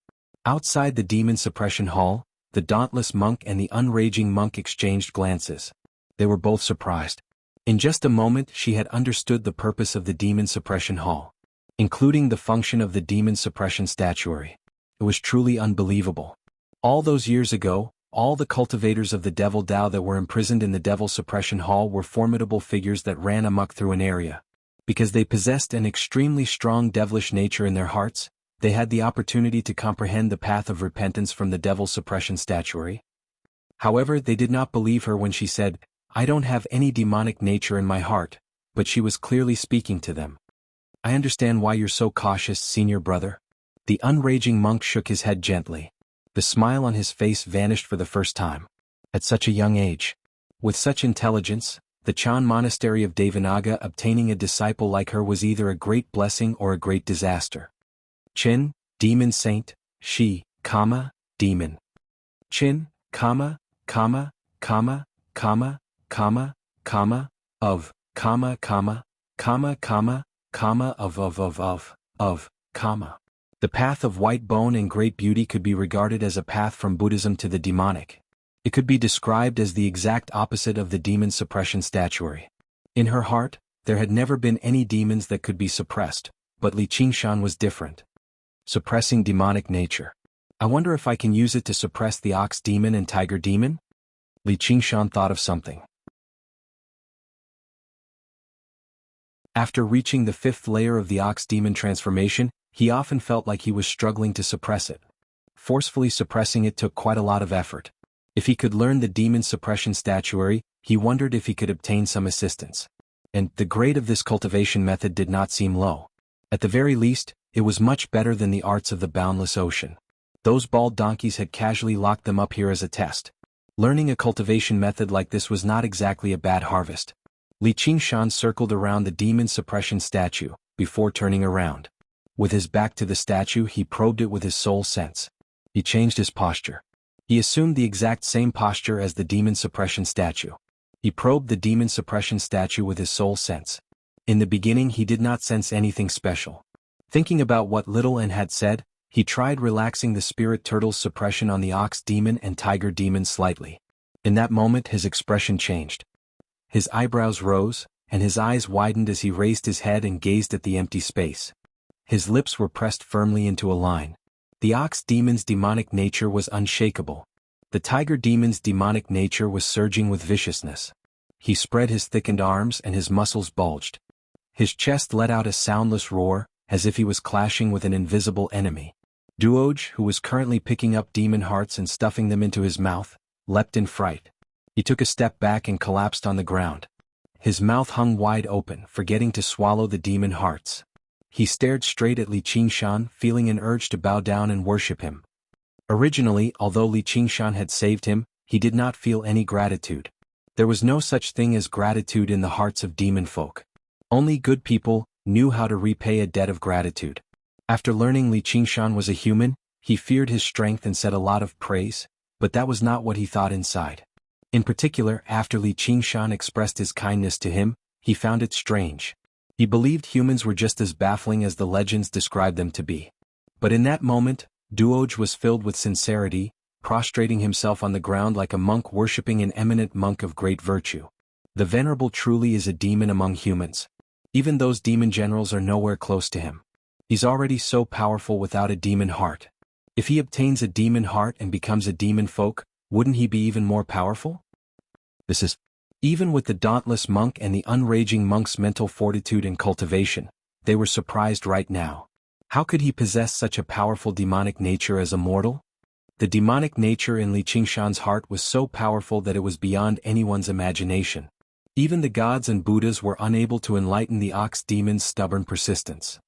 Outside the demon suppression hall, the dauntless monk and the unraging monk exchanged glances. They were both surprised. In just a moment she had understood the purpose of the demon suppression hall. including the function of the demon suppression statuary. It was truly unbelievable. All those years ago, all the cultivators of the Devil Tao that were imprisoned in the Devil Suppression Hall were formidable figures that ran amok through an area. Because they possessed an extremely strong devilish nature in their hearts, they had the opportunity to comprehend the path of repentance from the Devil Suppression statuary. However, they did not believe her when she said, "I don't have any demonic nature in my heart," but she was clearly speaking to them. "I understand why you're so cautious, senior brother." The unraging monk shook his head gently. The smile on his face vanished for the first time. At such a young age, with such intelligence, the Chan monastery of Devanaga obtaining a disciple like her was either a great blessing or a great disaster. Chin, demon saint, she, demon. Chin, of, The path of white bone and great beauty could be regarded as a path from Buddhism to the demonic. It could be described as the exact opposite of the demon suppression statuary. In her heart, there had never been any demons that could be suppressed, but Li Qingshan was different. Suppressing demonic nature. I wonder if I can use it to suppress the ox demon and tiger demon? Li Qingshan thought of something. After reaching the 5th layer of the ox demon transformation, he often felt like he was struggling to suppress it. Forcefully suppressing it took quite a lot of effort. If he could learn the demon suppression statuary, he wondered if he could obtain some assistance. And the grade of this cultivation method did not seem low. At the very least, it was much better than the arts of the boundless ocean. Those bald donkeys had casually locked them up here as a test. Learning a cultivation method like this was not exactly a bad harvest. Li Qingshan circled around the demon suppression statue, before turning around. With his back to the statue, he probed it with his soul sense. He changed his posture. He assumed the exact same posture as the demon suppression statue. He probed the demon suppression statue with his soul sense. In the beginning he did not sense anything special. Thinking about what little N had said, he tried relaxing the spirit turtle's suppression on the ox demon and tiger demon slightly. In that moment his expression changed. His eyebrows rose, and his eyes widened as he raised his head and gazed at the empty space. His lips were pressed firmly into a line. The ox demon's demonic nature was unshakable. The tiger demon's demonic nature was surging with viciousness. He spread his thickened arms and his muscles bulged. His chest let out a soundless roar, as if he was clashing with an invisible enemy. Duoj, who was currently picking up demon hearts and stuffing them into his mouth, leapt in fright. He took a step back and collapsed on the ground. His mouth hung wide open, forgetting to swallow the demon hearts. He stared straight at Li Qingshan, feeling an urge to bow down and worship him. Originally, although Li Qingshan had saved him, he did not feel any gratitude. There was no such thing as gratitude in the hearts of demon folk. Only good people knew how to repay a debt of gratitude. After learning Li Qingshan was a human, he feared his strength and said a lot of praise, but that was not what he thought inside. In particular, after Li Qingshan expressed his kindness to him, he found it strange. He believed humans were just as baffling as the legends described them to be. But in that moment, Duoj was filled with sincerity, prostrating himself on the ground like a monk worshipping an eminent monk of great virtue. The Venerable truly is a demon among humans. Even those demon generals are nowhere close to him. He's already so powerful without a demon heart. If he obtains a demon heart and becomes a demon folk, wouldn't he be even more powerful? Even with the dauntless monk and the unraging monk's mental fortitude and cultivation, they were surprised right now. How could he possess such a powerful demonic nature as a mortal? The demonic nature in Li Qingshan's heart was so powerful that it was beyond anyone's imagination. Even the gods and Buddhas were unable to enlighten the ox demon's stubborn persistence.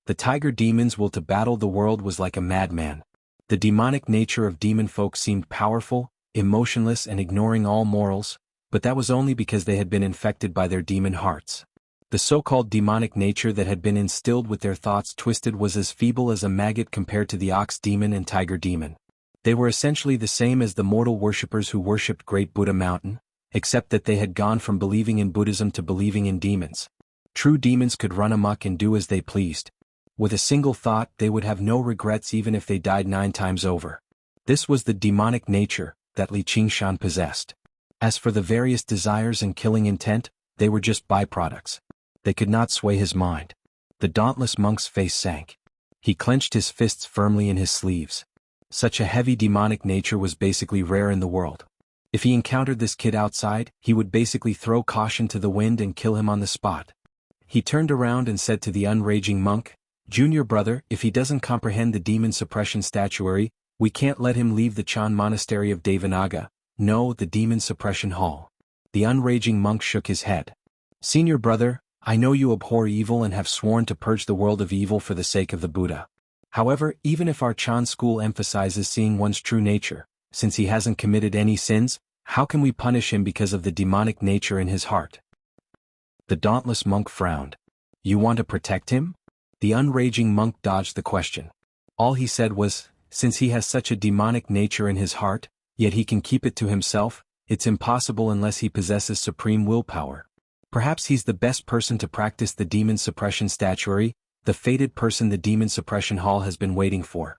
The tiger demon's will to battle the world was like a madman. The demonic nature of demon folk seemed powerful, emotionless and ignoring all morals, but that was only because they had been infected by their demon hearts. The so-called demonic nature that had been instilled with their thoughts twisted was as feeble as a maggot compared to the ox demon and tiger demon. They were essentially the same as the mortal worshippers who worshipped Great Buddha Mountain, except that they had gone from believing in Buddhism to believing in demons. True demons could run amok and do as they pleased. With a single thought, they would have no regrets even if they died 9 times over. This was the demonic nature that Li Qingshan possessed. As for the various desires and killing intent, they were just byproducts. They could not sway his mind. The dauntless monk's face sank. He clenched his fists firmly in his sleeves. Such a heavy demonic nature was basically rare in the world. If he encountered this kid outside, he would basically throw caution to the wind and kill him on the spot. He turned around and said to the unraging monk, "Junior brother, if he doesn't comprehend the demon suppression statuary, we can't let him leave the Chan monastery of Devanaga, no, the demon suppression hall." The unraging monk shook his head. "Senior brother, I know you abhor evil and have sworn to purge the world of evil for the sake of the Buddha. However, even if our Chan school emphasizes seeing one's true nature, since he hasn't committed any sins, how can we punish him because of the demonic nature in his heart?" The dauntless monk frowned. "You want to protect him?" The unraging monk dodged the question. All he said was, "Since he has such a demonic nature in his heart, yet he can keep it to himself, it's impossible unless he possesses supreme willpower. Perhaps he's the best person to practice the demon suppression statuary, the fated person the demon suppression hall has been waiting for."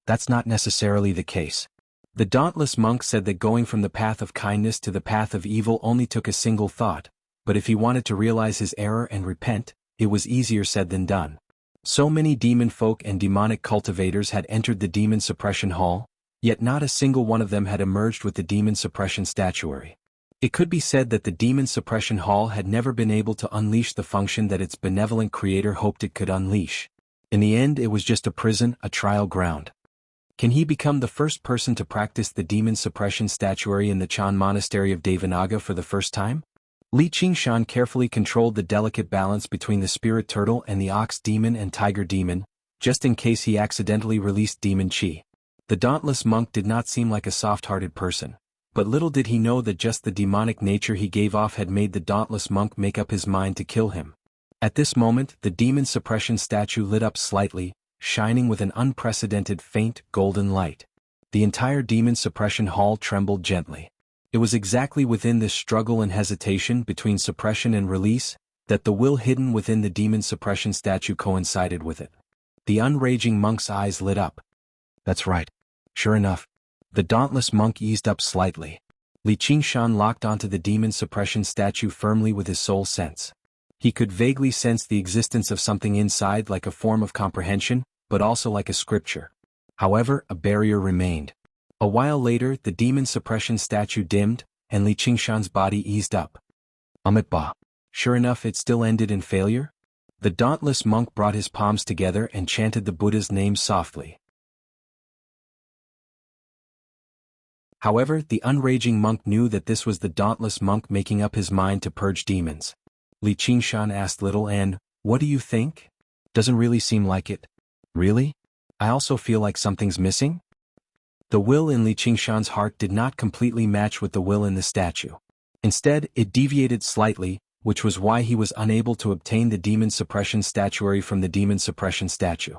That's not necessarily the case. The dauntless monk said that going from the path of kindness to the path of evil only took a single thought, but if he wanted to realize his error and repent, it was easier said than done. So many demon folk and demonic cultivators had entered the demon suppression hall, yet not a single one of them had emerged with the demon suppression statuary. It could be said that the demon suppression hall had never been able to unleash the function that its benevolent creator hoped it could unleash. In the end, it was just a prison, a trial ground. Can he become the first person to practice the demon suppression statuary in the Chan monastery of Devanaga for the first time? Li Qingshan carefully controlled the delicate balance between the spirit turtle and the ox demon and tiger demon, just in case he accidentally released demon chi. The dauntless monk did not seem like a soft-hearted person, but little did he know that just the demonic nature he gave off had made the dauntless monk make up his mind to kill him. At this moment, the demon suppression statue lit up slightly, shining with an unprecedented faint, golden light. The entire demon suppression hall trembled gently. It was exactly within this struggle and hesitation between suppression and release that the will hidden within the demon suppression statue coincided with it. The unraging monk's eyes lit up. That's right. Sure enough. The dauntless monk eased up slightly. Li Qingshan locked onto the demon suppression statue firmly with his soul sense. He could vaguely sense the existence of something inside like a form of comprehension, but also like a scripture. However, a barrier remained. A while later, the demon suppression statue dimmed, and Li Qingshan's body eased up. Ba. Sure enough, it still ended in failure? The dauntless monk brought his palms together and chanted the Buddha's name softly. However, the unraging monk knew that this was the dauntless monk making up his mind to purge demons. Li Qingshan asked Little N, "What do you think? Doesn't really seem like it." "Really? I also feel like something's missing." The will in Li Qingshan's heart did not completely match with the will in the statue. Instead, it deviated slightly, which was why he was unable to obtain the demon suppression statuary from the demon suppression statue.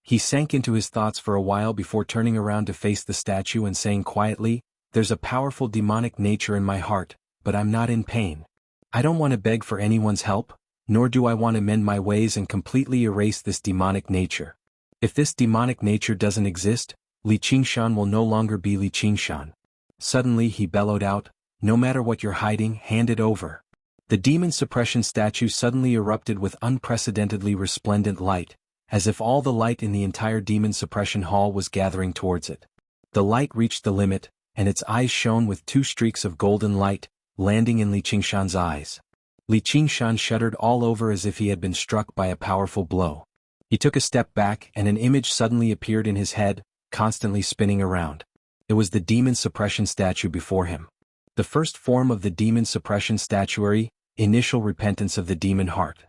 He sank into his thoughts for a while before turning around to face the statue and saying quietly, "There's a powerful demonic nature in my heart, but I'm not in pain. I don't want to beg for anyone's help, nor do I want to mend my ways and completely erase this demonic nature. If this demonic nature doesn't exist, Li Qingshan will no longer be Li Qingshan." Suddenly he bellowed out, "No matter what you're hiding, hand it over." The demon suppression statue suddenly erupted with unprecedentedly resplendent light, as if all the light in the entire demon suppression hall was gathering towards it. The light reached the limit, and its eyes shone with two streaks of golden light, landing in Li Qingshan's eyes. Li Qingshan shuddered all over as if he had been struck by a powerful blow. He took a step back and an image suddenly appeared in his head, constantly spinning around. It was the demon suppression statue before him. The first form of the demon suppression statuary, initial repentance of the demon heart.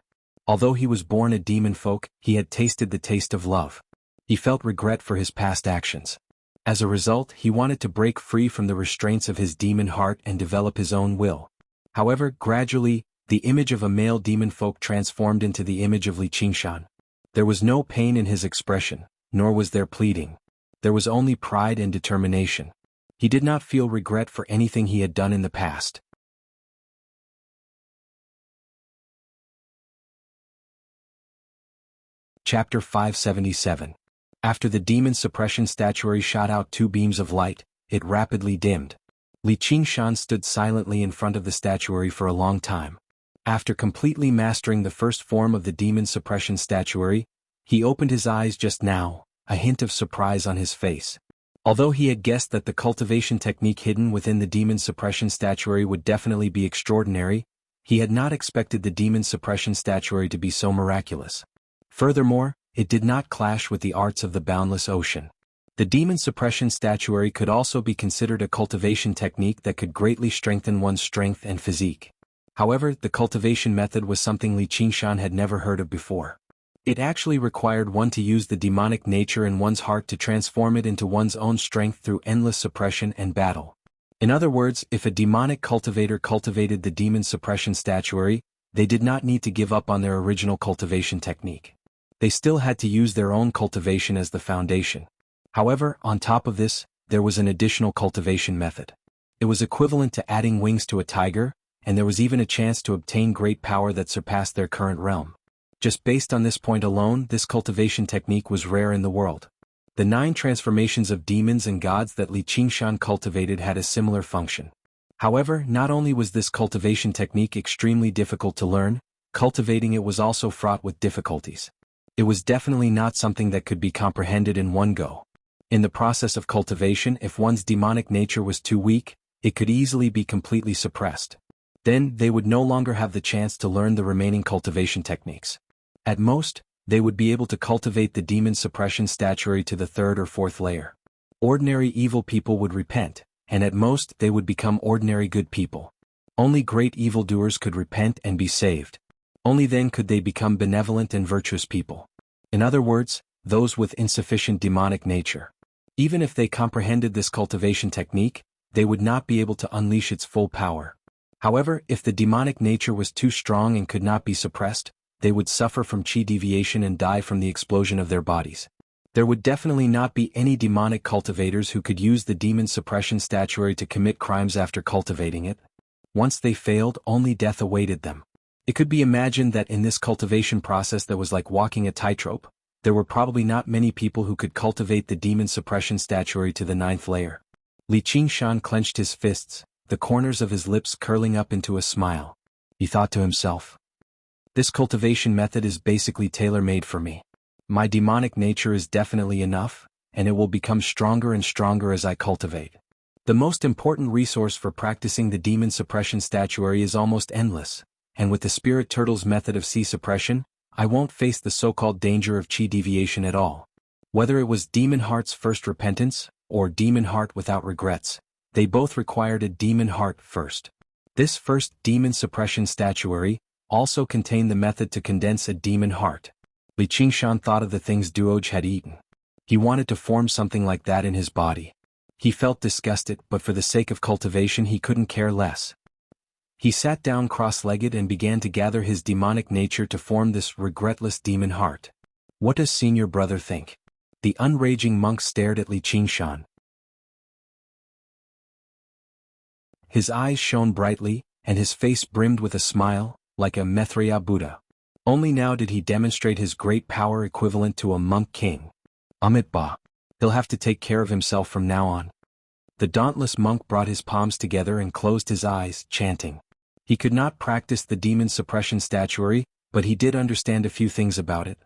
Although he was born a demon folk, he had tasted the taste of love. He felt regret for his past actions. As a result, he wanted to break free from the restraints of his demon heart and develop his own will. However, gradually, the image of a male demon folk transformed into the image of Li Qingshan. There was no pain in his expression, nor was there pleading. There was only pride and determination. He did not feel regret for anything he had done in the past. Chapter 577. After the demon suppression statuary shot out two beams of light, it rapidly dimmed. Li Qingshan stood silently in front of the statuary for a long time. After completely mastering the first form of the demon suppression statuary, he opened his eyes just now, a hint of surprise on his face. Although he had guessed that the cultivation technique hidden within the demon suppression statuary would definitely be extraordinary, he had not expected the demon suppression statuary to be so miraculous. Furthermore, it did not clash with the arts of the boundless ocean. The demon suppression statuary could also be considered a cultivation technique that could greatly strengthen one's strength and physique. However, the cultivation method was something Li Qingshan had never heard of before. It actually required one to use the demonic nature in one's heart to transform it into one's own strength through endless suppression and battle. In other words, if a demonic cultivator cultivated the demon suppression statuary, they did not need to give up on their original cultivation technique. They still had to use their own cultivation as the foundation. However, on top of this, there was an additional cultivation method. It was equivalent to adding wings to a tiger, and there was even a chance to obtain great power that surpassed their current realm. Just based on this point alone, this cultivation technique was rare in the world. The 9 transformations of demons and gods that Li Qingshan cultivated had a similar function. However, not only was this cultivation technique extremely difficult to learn, cultivating it was also fraught with difficulties. It was definitely not something that could be comprehended in one go. In the process of cultivation, if one's demonic nature was too weak, it could easily be completely suppressed. Then, they would no longer have the chance to learn the remaining cultivation techniques. At most, they would be able to cultivate the demon suppression statuary to the 3rd or 4th layer. Ordinary evil people would repent, and at most they would become ordinary good people. Only great evildoers could repent and be saved. Only then could they become benevolent and virtuous people. In other words, those with insufficient demonic nature. Even if they comprehended this cultivation technique, they would not be able to unleash its full power. However, if the demonic nature was too strong and could not be suppressed, they would suffer from chi deviation and die from the explosion of their bodies. There would definitely not be any demonic cultivators who could use the demon suppression statuary to commit crimes after cultivating it. Once they failed, only death awaited them. It could be imagined that in this cultivation process that was like walking a tightrope, there were probably not many people who could cultivate the demon suppression statuary to the 9th layer. Li Qingshan clenched his fists, the corners of his lips curling up into a smile. He thought to himself, "This cultivation method is basically tailor-made for me. My demonic nature is definitely enough, and it will become stronger and stronger as I cultivate. The most important resource for practicing the demon suppression statuary is almost endless, and with the spirit turtle's method of chi suppression, I won't face the so-called danger of chi deviation at all." Whether it was Demon Heart's first repentance, or Demon Heart without regrets, they both required a Demon Heart first. This first demon suppression statuary also contained the method to condense a demon heart. Li Qingshan thought of the things Duoj had eaten. He wanted to form something like that in his body. He felt disgusted, but for the sake of cultivation he couldn't care less. He sat down cross-legged and began to gather his demonic nature to form this regretless demon heart. What does senior brother think? The unraging monk stared at Li Qingshan. His eyes shone brightly, and his face brimmed with a smile, like a Maitreya Buddha. Only now did he demonstrate his great power equivalent to a monk king. Amitabha. He'll have to take care of himself from now on. The dauntless monk brought his palms together and closed his eyes, chanting. He could not practice the demon suppression statuary, but he did understand a few things about it.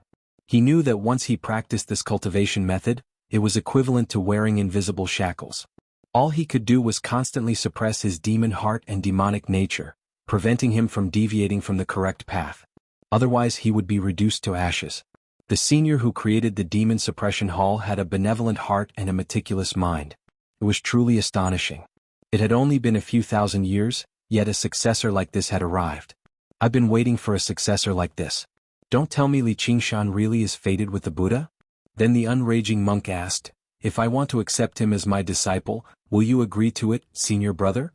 He knew that once he practiced this cultivation method, it was equivalent to wearing invisible shackles. All he could do was constantly suppress his demon heart and demonic nature, preventing him from deviating from the correct path. Otherwise he would be reduced to ashes. The senior who created the demon suppression hall had a benevolent heart and a meticulous mind. It was truly astonishing. It had only been a few thousand years, yet a successor like this had arrived. I've been waiting for a successor like this. Don't tell me Li Qingshan really is fated with the Buddha? Then the unraging monk asked, "If I want to accept him as my disciple, will you agree to it, senior brother?"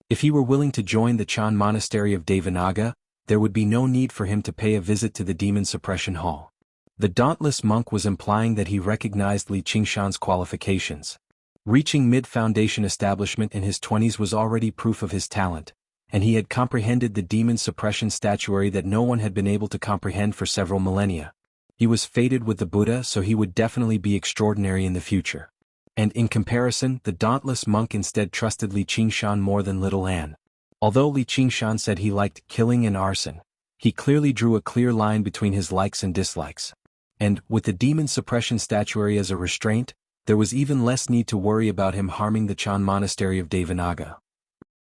If he were willing to join the Chan monastery of Devanaga, there would be no need for him to pay a visit to the demon suppression hall. The dauntless monk was implying that he recognized Li Qingshan's qualifications. Reaching mid-foundation establishment in his 20s was already proof of his talent, and he had comprehended the demon suppression statuary that no one had been able to comprehend for several millennia. He was fated with the Buddha, so he would definitely be extraordinary in the future. And in comparison, the dauntless monk instead trusted Li Qingshan more than little Anne. Although Li Qingshan said he liked killing and arson, he clearly drew a clear line between his likes and dislikes. And, with the demon suppression statuary as a restraint, there was even less need to worry about him harming the Chan monastery of Devanaga.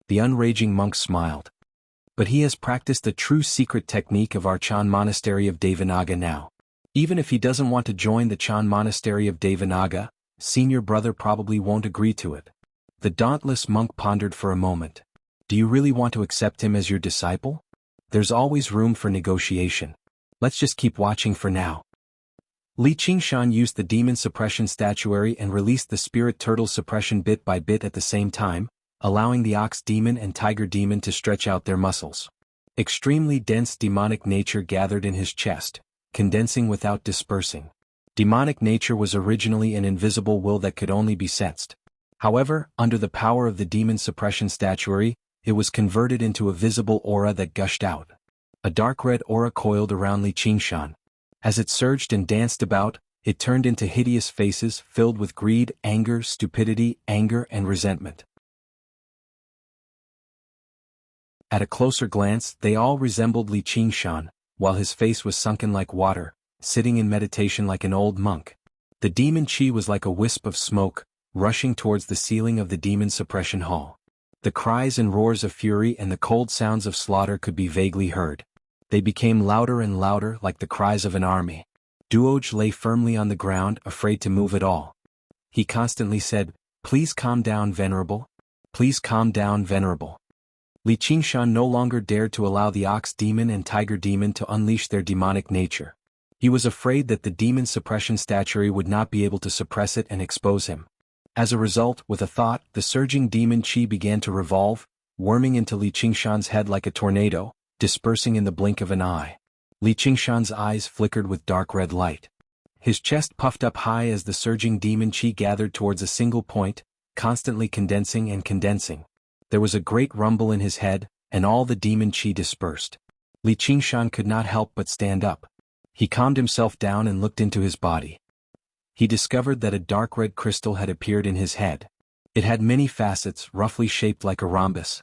The unraging monk smiled. But he has practiced the true secret technique of our Chan monastery of Devanaga now. Even if he doesn't want to join the Chan monastery of Devanaga, senior brother probably won't agree to it. The dauntless monk pondered for a moment. Do you really want to accept him as your disciple? There's always room for negotiation. Let's just keep watching for now. Li Qingshan used the demon suppression statuary and released the spirit turtle suppression bit by bit at the same time, allowing the ox demon and tiger demon to stretch out their muscles. Extremely dense demonic nature gathered in his chest, condensing without dispersing. Demonic nature was originally an invisible will that could only be sensed. However, under the power of the demon suppression statuary, it was converted into a visible aura that gushed out. A dark red aura coiled around Li Qingshan. As it surged and danced about, it turned into hideous faces filled with greed, anger, stupidity, anger, and resentment. At a closer glance, they all resembled Li Qingshan, while his face was sunken like water, sitting in meditation like an old monk. The demon chi was like a wisp of smoke, rushing towards the ceiling of the demon suppression hall. The cries and roars of fury and the cold sounds of slaughter could be vaguely heard. They became louder and louder like the cries of an army. Duoj lay firmly on the ground, afraid to move at all. He constantly said, "Please calm down, Venerable. Please calm down, Venerable." Li Qingshan no longer dared to allow the ox demon and tiger demon to unleash their demonic nature. He was afraid that the demon suppression statuary would not be able to suppress it and expose him. As a result, with a thought, the surging demon chi began to revolve, worming into Li Qingshan's head like a tornado, dispersing in the blink of an eye. Li Qingshan's eyes flickered with dark red light. His chest puffed up high as the surging demon chi gathered towards a single point, constantly condensing and condensing. There was a great rumble in his head, and all the demon chi dispersed. Li Qingshan could not help but stand up. He calmed himself down and looked into his body. He discovered that a dark red crystal had appeared in his head. It had many facets, roughly shaped like a rhombus.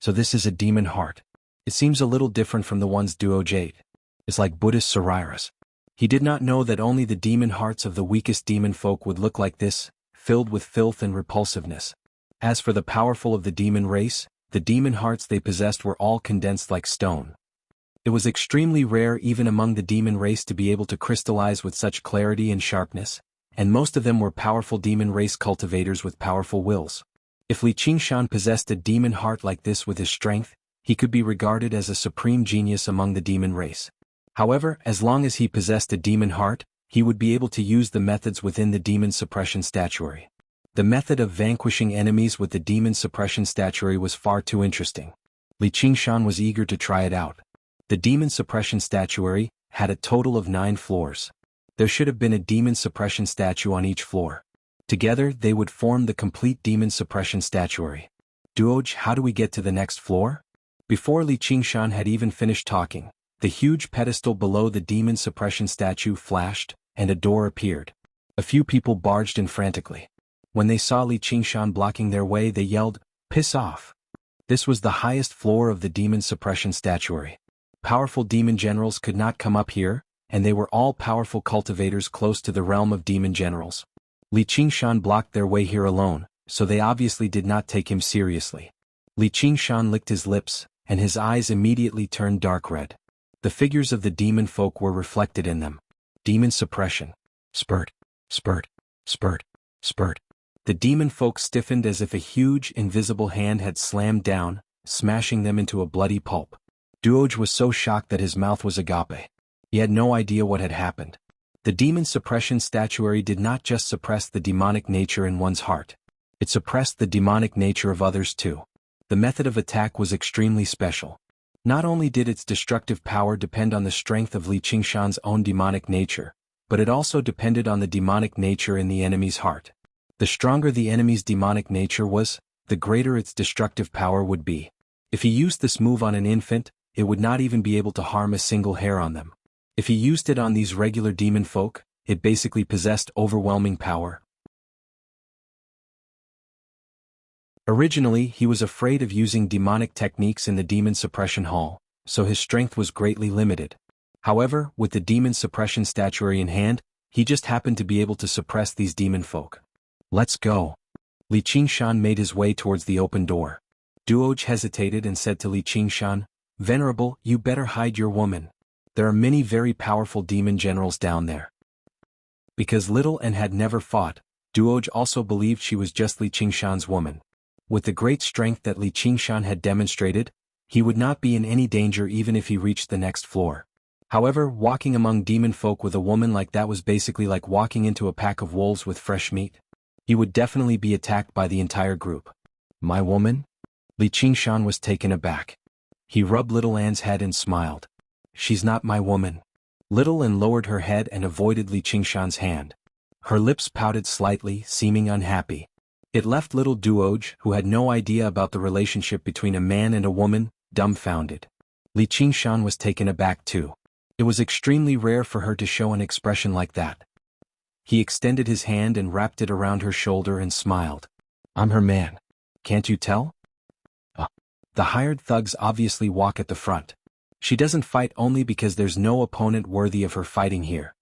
So this is a demon heart. It seems a little different from the ones Duoj ate. It's like Buddhist Sariras. He did not know that only the demon hearts of the weakest demon folk would look like this, filled with filth and repulsiveness. As for the powerful of the demon race, the demon hearts they possessed were all condensed like stone. It was extremely rare even among the demon race to be able to crystallize with such clarity and sharpness, and most of them were powerful demon race cultivators with powerful wills. If Li Qingshan possessed a demon heart like this with his strength, he could be regarded as a supreme genius among the demon race. However, as long as he possessed a demon heart, he would be able to use the methods within the demon suppression statuary. The method of vanquishing enemies with the demon suppression statuary was far too interesting. Li Qingshan was eager to try it out. The demon suppression statuary had a total of 9 floors. There should have been a demon suppression statue on each floor. Together, they would form the complete demon suppression statuary. Duoj, how do we get to the next floor? Before Li Qingshan had even finished talking, the huge pedestal below the demon suppression statue flashed, and a door appeared. A few people barged in frantically. When they saw Li Qingshan blocking their way, they yelled, "Piss off!" This was the highest floor of the demon suppression statuary. Powerful demon generals could not come up here, and they were all powerful cultivators close to the realm of demon generals. Li Qingshan blocked their way here alone, so they obviously did not take him seriously. Li Qingshan licked his lips, and his eyes immediately turned dark red. The figures of the demon folk were reflected in them. Demon suppression. Spurt, spurt, spurt, spurt. The demon folk stiffened as if a huge, invisible hand had slammed down, smashing them into a bloody pulp. Duoj was so shocked that his mouth was agape. He had no idea what had happened. The demon suppression statuary did not just suppress the demonic nature in one's heart. It suppressed the demonic nature of others too. The method of attack was extremely special. Not only did its destructive power depend on the strength of Li Qingshan's own demonic nature, but it also depended on the demonic nature in the enemy's heart. The stronger the enemy's demonic nature was, the greater its destructive power would be. If he used this move on an infant, it would not even be able to harm a single hair on them. If he used it on these regular demon folk, it basically possessed overwhelming power. Originally, he was afraid of using demonic techniques in the demon suppression hall, so his strength was greatly limited. However, with the demon suppression statuary in hand, he just happened to be able to suppress these demon folk. Let's go. Li Qingshan made his way towards the open door. Duoj hesitated and said to Li Qingshan, "Venerable, you better hide your woman. There are many very powerful demon generals down there." Because Little N had never fought, Duoj also believed she was just Li Qingshan's woman. With the great strength that Li Qingshan had demonstrated, he would not be in any danger even if he reached the next floor. However, walking among demon folk with a woman like that was basically like walking into a pack of wolves with fresh meat. He would definitely be attacked by the entire group. My woman? Li Qingshan was taken aback. He rubbed Little An's head and smiled. She's not my woman. Little An lowered her head and avoided Li Qingshan's hand. Her lips pouted slightly, seeming unhappy. It left little Duoj, who had no idea about the relationship between a man and a woman, dumbfounded. Li Qingshan was taken aback too. It was extremely rare for her to show an expression like that. He extended his hand and wrapped it around her shoulder and smiled. I'm her man. Can't you tell? The hired thugs obviously walk at the front. She doesn't fight only because there's no opponent worthy of her fighting here.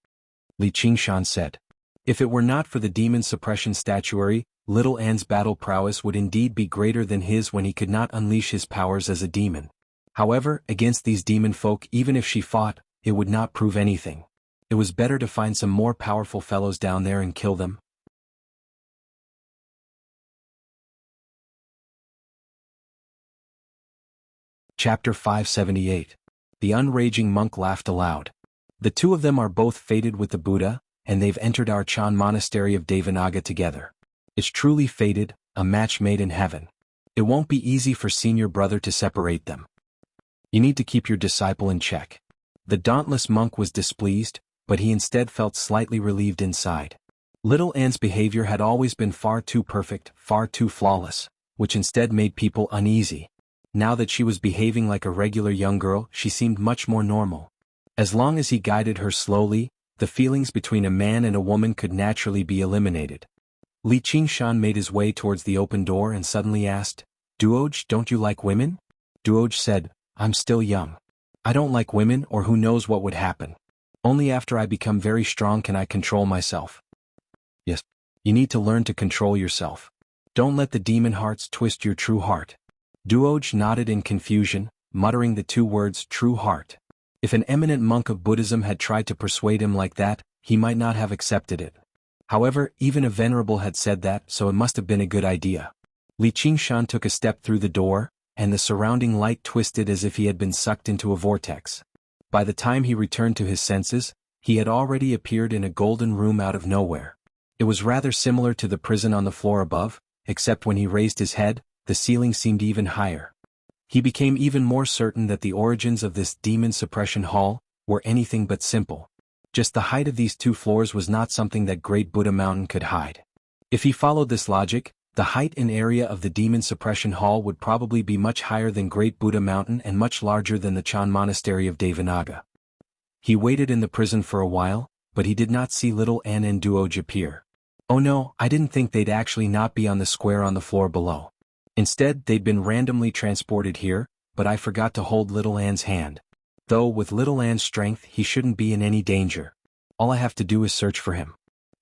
Li Qingshan said. If it were not for the demon suppression statuary, Little An's battle prowess would indeed be greater than his when he could not unleash his powers as a demon. However, against these demon folk, even if she fought, it would not prove anything. It was better to find some more powerful fellows down there and kill them. Chapter 578. The Unraging Monk laughed aloud. The two of them are both fated with the Buddha, and they've entered our Chan monastery of Devanaga together. It's truly fated, a match made in heaven. It won't be easy for senior brother to separate them. You need to keep your disciple in check. The dauntless monk was displeased, but he instead felt slightly relieved inside. Little An's behavior had always been far too perfect, far too flawless, which instead made people uneasy. Now that she was behaving like a regular young girl, she seemed much more normal. As long as he guided her slowly, the feelings between a man and a woman could naturally be eliminated. Li Qingshan made his way towards the open door and suddenly asked, Duoj, don't you like women? Duoj said, I'm still young. I don't like women or who knows what would happen. Only after I become very strong can I control myself. Yes, you need to learn to control yourself. Don't let the demon hearts twist your true heart. Duoj nodded in confusion, muttering the two words true heart. If an eminent monk of Buddhism had tried to persuade him like that, he might not have accepted it. However, even a venerable had said that, so it must have been a good idea. Li Qingshan took a step through the door, and the surrounding light twisted as if he had been sucked into a vortex. By the time he returned to his senses, he had already appeared in a golden room out of nowhere. It was rather similar to the prison on the floor above, except when he raised his head, the ceiling seemed even higher. He became even more certain that the origins of this demon suppression hall were anything but simple. Just the height of these two floors was not something that Great Buddha Mountain could hide. If he followed this logic, the height and area of the demon suppression hall would probably be much higher than Great Buddha Mountain and much larger than the Chan monastery of Devanaga. He waited in the prison for a while, but he did not see Little An and Duoj appear. Oh no, I didn't think they'd actually not be on the square on the floor below. Instead, they'd been randomly transported here, but I forgot to hold Little An's hand. Though with Little An's strength he shouldn't be in any danger. All I have to do is search for him.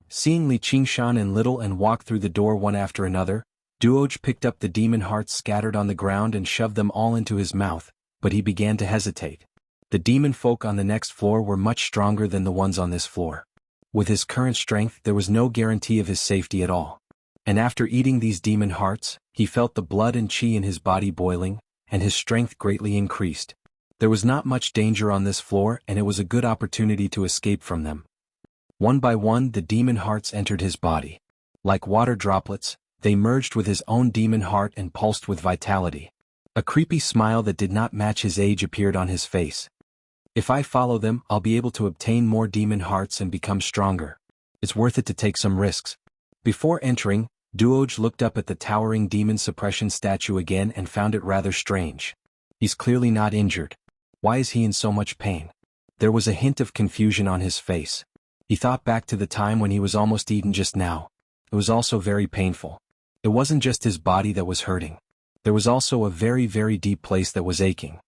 Seeing Li Qingshan and Little An walk through the door one after another, Duoj picked up the demon hearts scattered on the ground and shoved them all into his mouth, but he began to hesitate. The demon folk on the next floor were much stronger than the ones on this floor. With his current strength there was no guarantee of his safety at all. And after eating these demon hearts, he felt the blood and chi in his body boiling, and his strength greatly increased. There was not much danger on this floor and it was a good opportunity to escape from them. One by one the demon hearts entered his body. Like water droplets, they merged with his own demon heart and pulsed with vitality. A creepy smile that did not match his age appeared on his face. If I follow them, I'll be able to obtain more demon hearts and become stronger. It's worth it to take some risks. Before entering, Duoj looked up at the towering demon suppression statue again and found it rather strange. He's clearly not injured. Why is he in so much pain? There was a hint of confusion on his face. He thought back to the time when he was almost eaten just now. It was also very painful. It wasn't just his body that was hurting. There was also a very, very deep place that was aching.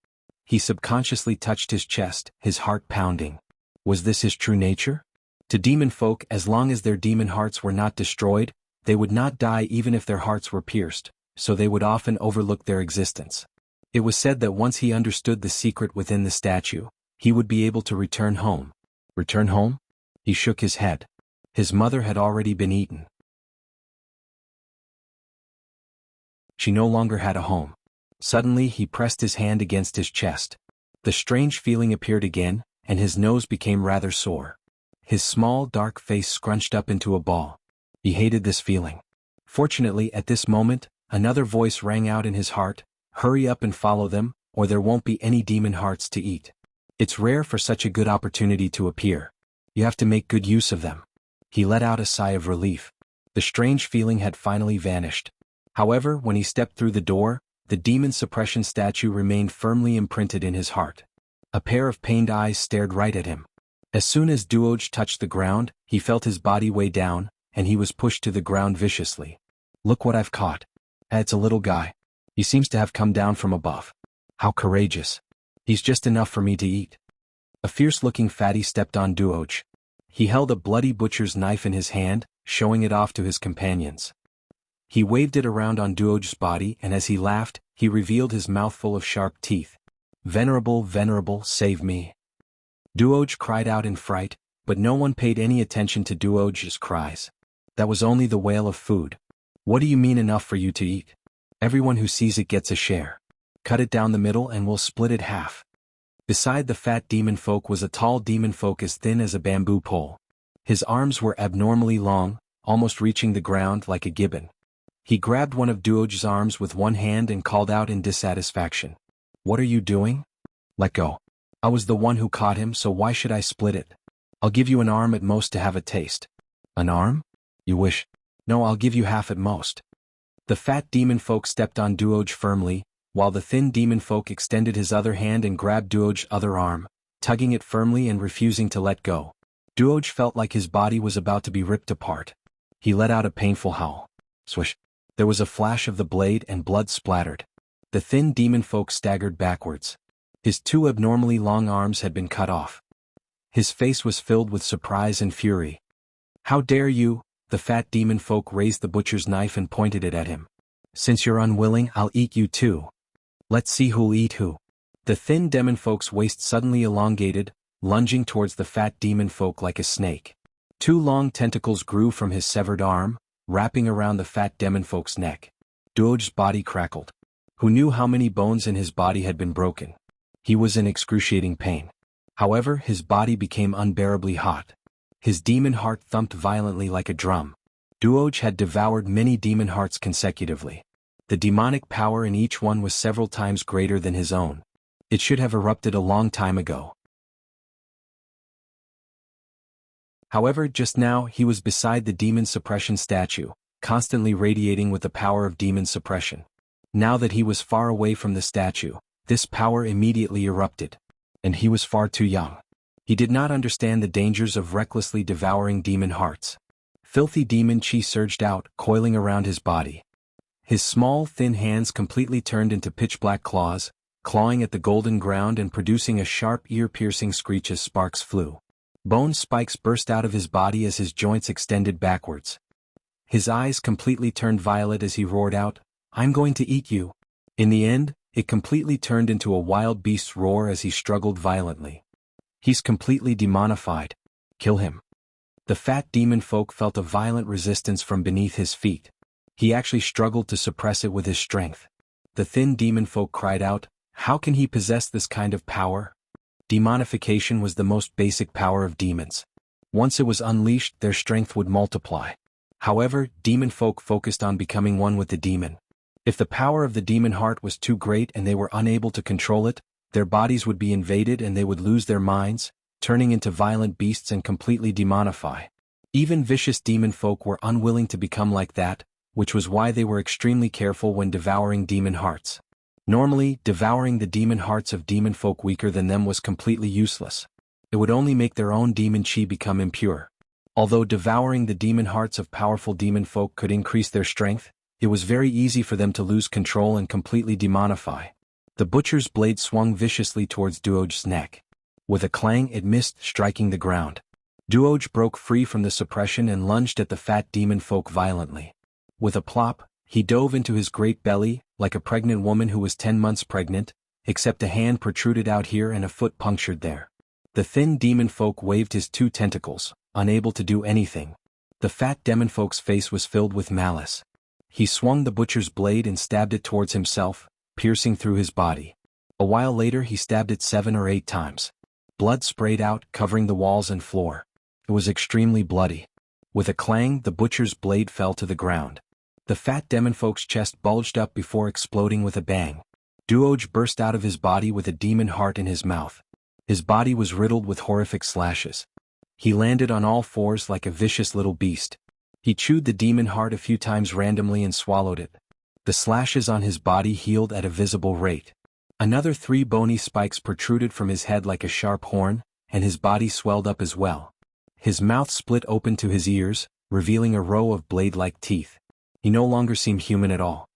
He subconsciously touched his chest, his heart pounding. Was this his true nature? To demon folk, as long as their demon hearts were not destroyed, they would not die even if their hearts were pierced, so they would often overlook their existence. It was said that once he understood the secret within the statue, he would be able to return home. Return home? He shook his head. His mother had already been eaten. She no longer had a home. Suddenly he pressed his hand against his chest. The strange feeling appeared again, and his nose became rather sore. His small dark face scrunched up into a ball. He hated this feeling. Fortunately, at this moment, another voice rang out in his heart, "Hurry up and follow them, or there won't be any demon hearts to eat." It's rare for such a good opportunity to appear. You have to make good use of them. He let out a sigh of relief. The strange feeling had finally vanished. However, when he stepped through the door, the demon suppression statue remained firmly imprinted in his heart. A pair of pained eyes stared right at him. As soon as Duoj touched the ground, he felt his body weigh down, and he was pushed to the ground viciously. "Look what I've caught. It's a little guy. He seems to have come down from above. How courageous. He's just enough for me to eat." A fierce-looking fatty stepped on Duoj. He held a bloody butcher's knife in his hand, showing it off to his companions. He waved it around on Duoj's body, and as he laughed, he revealed his mouth full of sharp teeth. "Venerable, venerable, save me." Duoj cried out in fright, but no one paid any attention to Duoj's cries. That was only the wail of food. "What do you mean enough for you to eat? Everyone who sees it gets a share. Cut it down the middle and we'll split it half." Beside the fat demon folk was a tall demon folk as thin as a bamboo pole. His arms were abnormally long, almost reaching the ground like a gibbon. He grabbed one of Duoj's arms with one hand and called out in dissatisfaction. "What are you doing? Let go. I was the one who caught him, so why should I split it? I'll give you an arm at most to have a taste." "An arm? You wish?" "No, I'll give you half at most." The fat demon folk stepped on Duoj firmly, while the thin demon folk extended his other hand and grabbed Duoj's other arm, tugging it firmly and refusing to let go. Duoj felt like his body was about to be ripped apart. He let out a painful howl. Swish. There was a flash of the blade and blood splattered. The thin demon folk staggered backwards. His two abnormally long arms had been cut off. His face was filled with surprise and fury. "How dare you?" The fat demon folk raised the butcher's knife and pointed it at him. "Since you're unwilling, I'll eat you too. Let's see who'll eat who." The thin demon folk's waist suddenly elongated, lunging towards the fat demon folk like a snake. Two long tentacles grew from his severed arm, wrapping around the fat demon folk's neck. Duoj's body crackled. Who knew how many bones in his body had been broken? He was in excruciating pain. However, his body became unbearably hot. His demon heart thumped violently like a drum. Duoj had devoured many demon hearts consecutively. The demonic power in each one was several times greater than his own. It should have erupted a long time ago. However, just now he was beside the demon suppression statue, constantly radiating with the power of demon suppression. Now that he was far away from the statue, this power immediately erupted. And he was far too young. He did not understand the dangers of recklessly devouring demon hearts. Filthy demon chi surged out, coiling around his body. His small, thin hands completely turned into pitch-black claws, clawing at the golden ground and producing a sharp, ear-piercing screech as sparks flew. Bone spikes burst out of his body as his joints extended backwards. His eyes completely turned violet as he roared out, "I'm going to eat you." In the end, it completely turned into a wild beast's roar as he struggled violently. "He's completely demonified. Kill him." The fat demon folk felt a violent resistance from beneath his feet. He actually struggled to suppress it with his strength. The thin demon folk cried out, "How can he possess this kind of power?" Demonification was the most basic power of demons. Once it was unleashed, their strength would multiply. However, demon folk focused on becoming one with the demon. If the power of the demon heart was too great and they were unable to control it, their bodies would be invaded and they would lose their minds, turning into violent beasts and completely demonify. Even vicious demon folk were unwilling to become like that, which was why they were extremely careful when devouring demon hearts. Normally, devouring the demon hearts of demon folk weaker than them was completely useless. It would only make their own demon chi become impure. Although devouring the demon hearts of powerful demon folk could increase their strength, It was very easy for them to lose control and completely demonify. The butcher's blade swung viciously towards Duoj's neck. With a clang it missed, striking the ground. Duoj broke free from the suppression and lunged at the fat demon folk violently. With a plop, he dove into his great belly, like a pregnant woman who was 10 months pregnant, except a hand protruded out here and a foot punctured there. The thin demon folk waved his 2 tentacles, unable to do anything. The fat demon folk's face was filled with malice. He swung the butcher's blade and stabbed it towards himself, piercing through his body. A while later he stabbed it 7 or 8 times. Blood sprayed out, covering the walls and floor. It was extremely bloody. With a clang the butcher's blade fell to the ground. The fat demon folk's chest bulged up before exploding with a bang. Duoj burst out of his body with a demon heart in his mouth. His body was riddled with horrific slashes. He landed on all fours like a vicious little beast. He chewed the demon heart a few times randomly and swallowed it. The slashes on his body healed at a visible rate. Another 3 bony spikes protruded from his head like a sharp horn, and his body swelled up as well. His mouth split open to his ears, revealing a row of blade-like teeth. He no longer seemed human at all.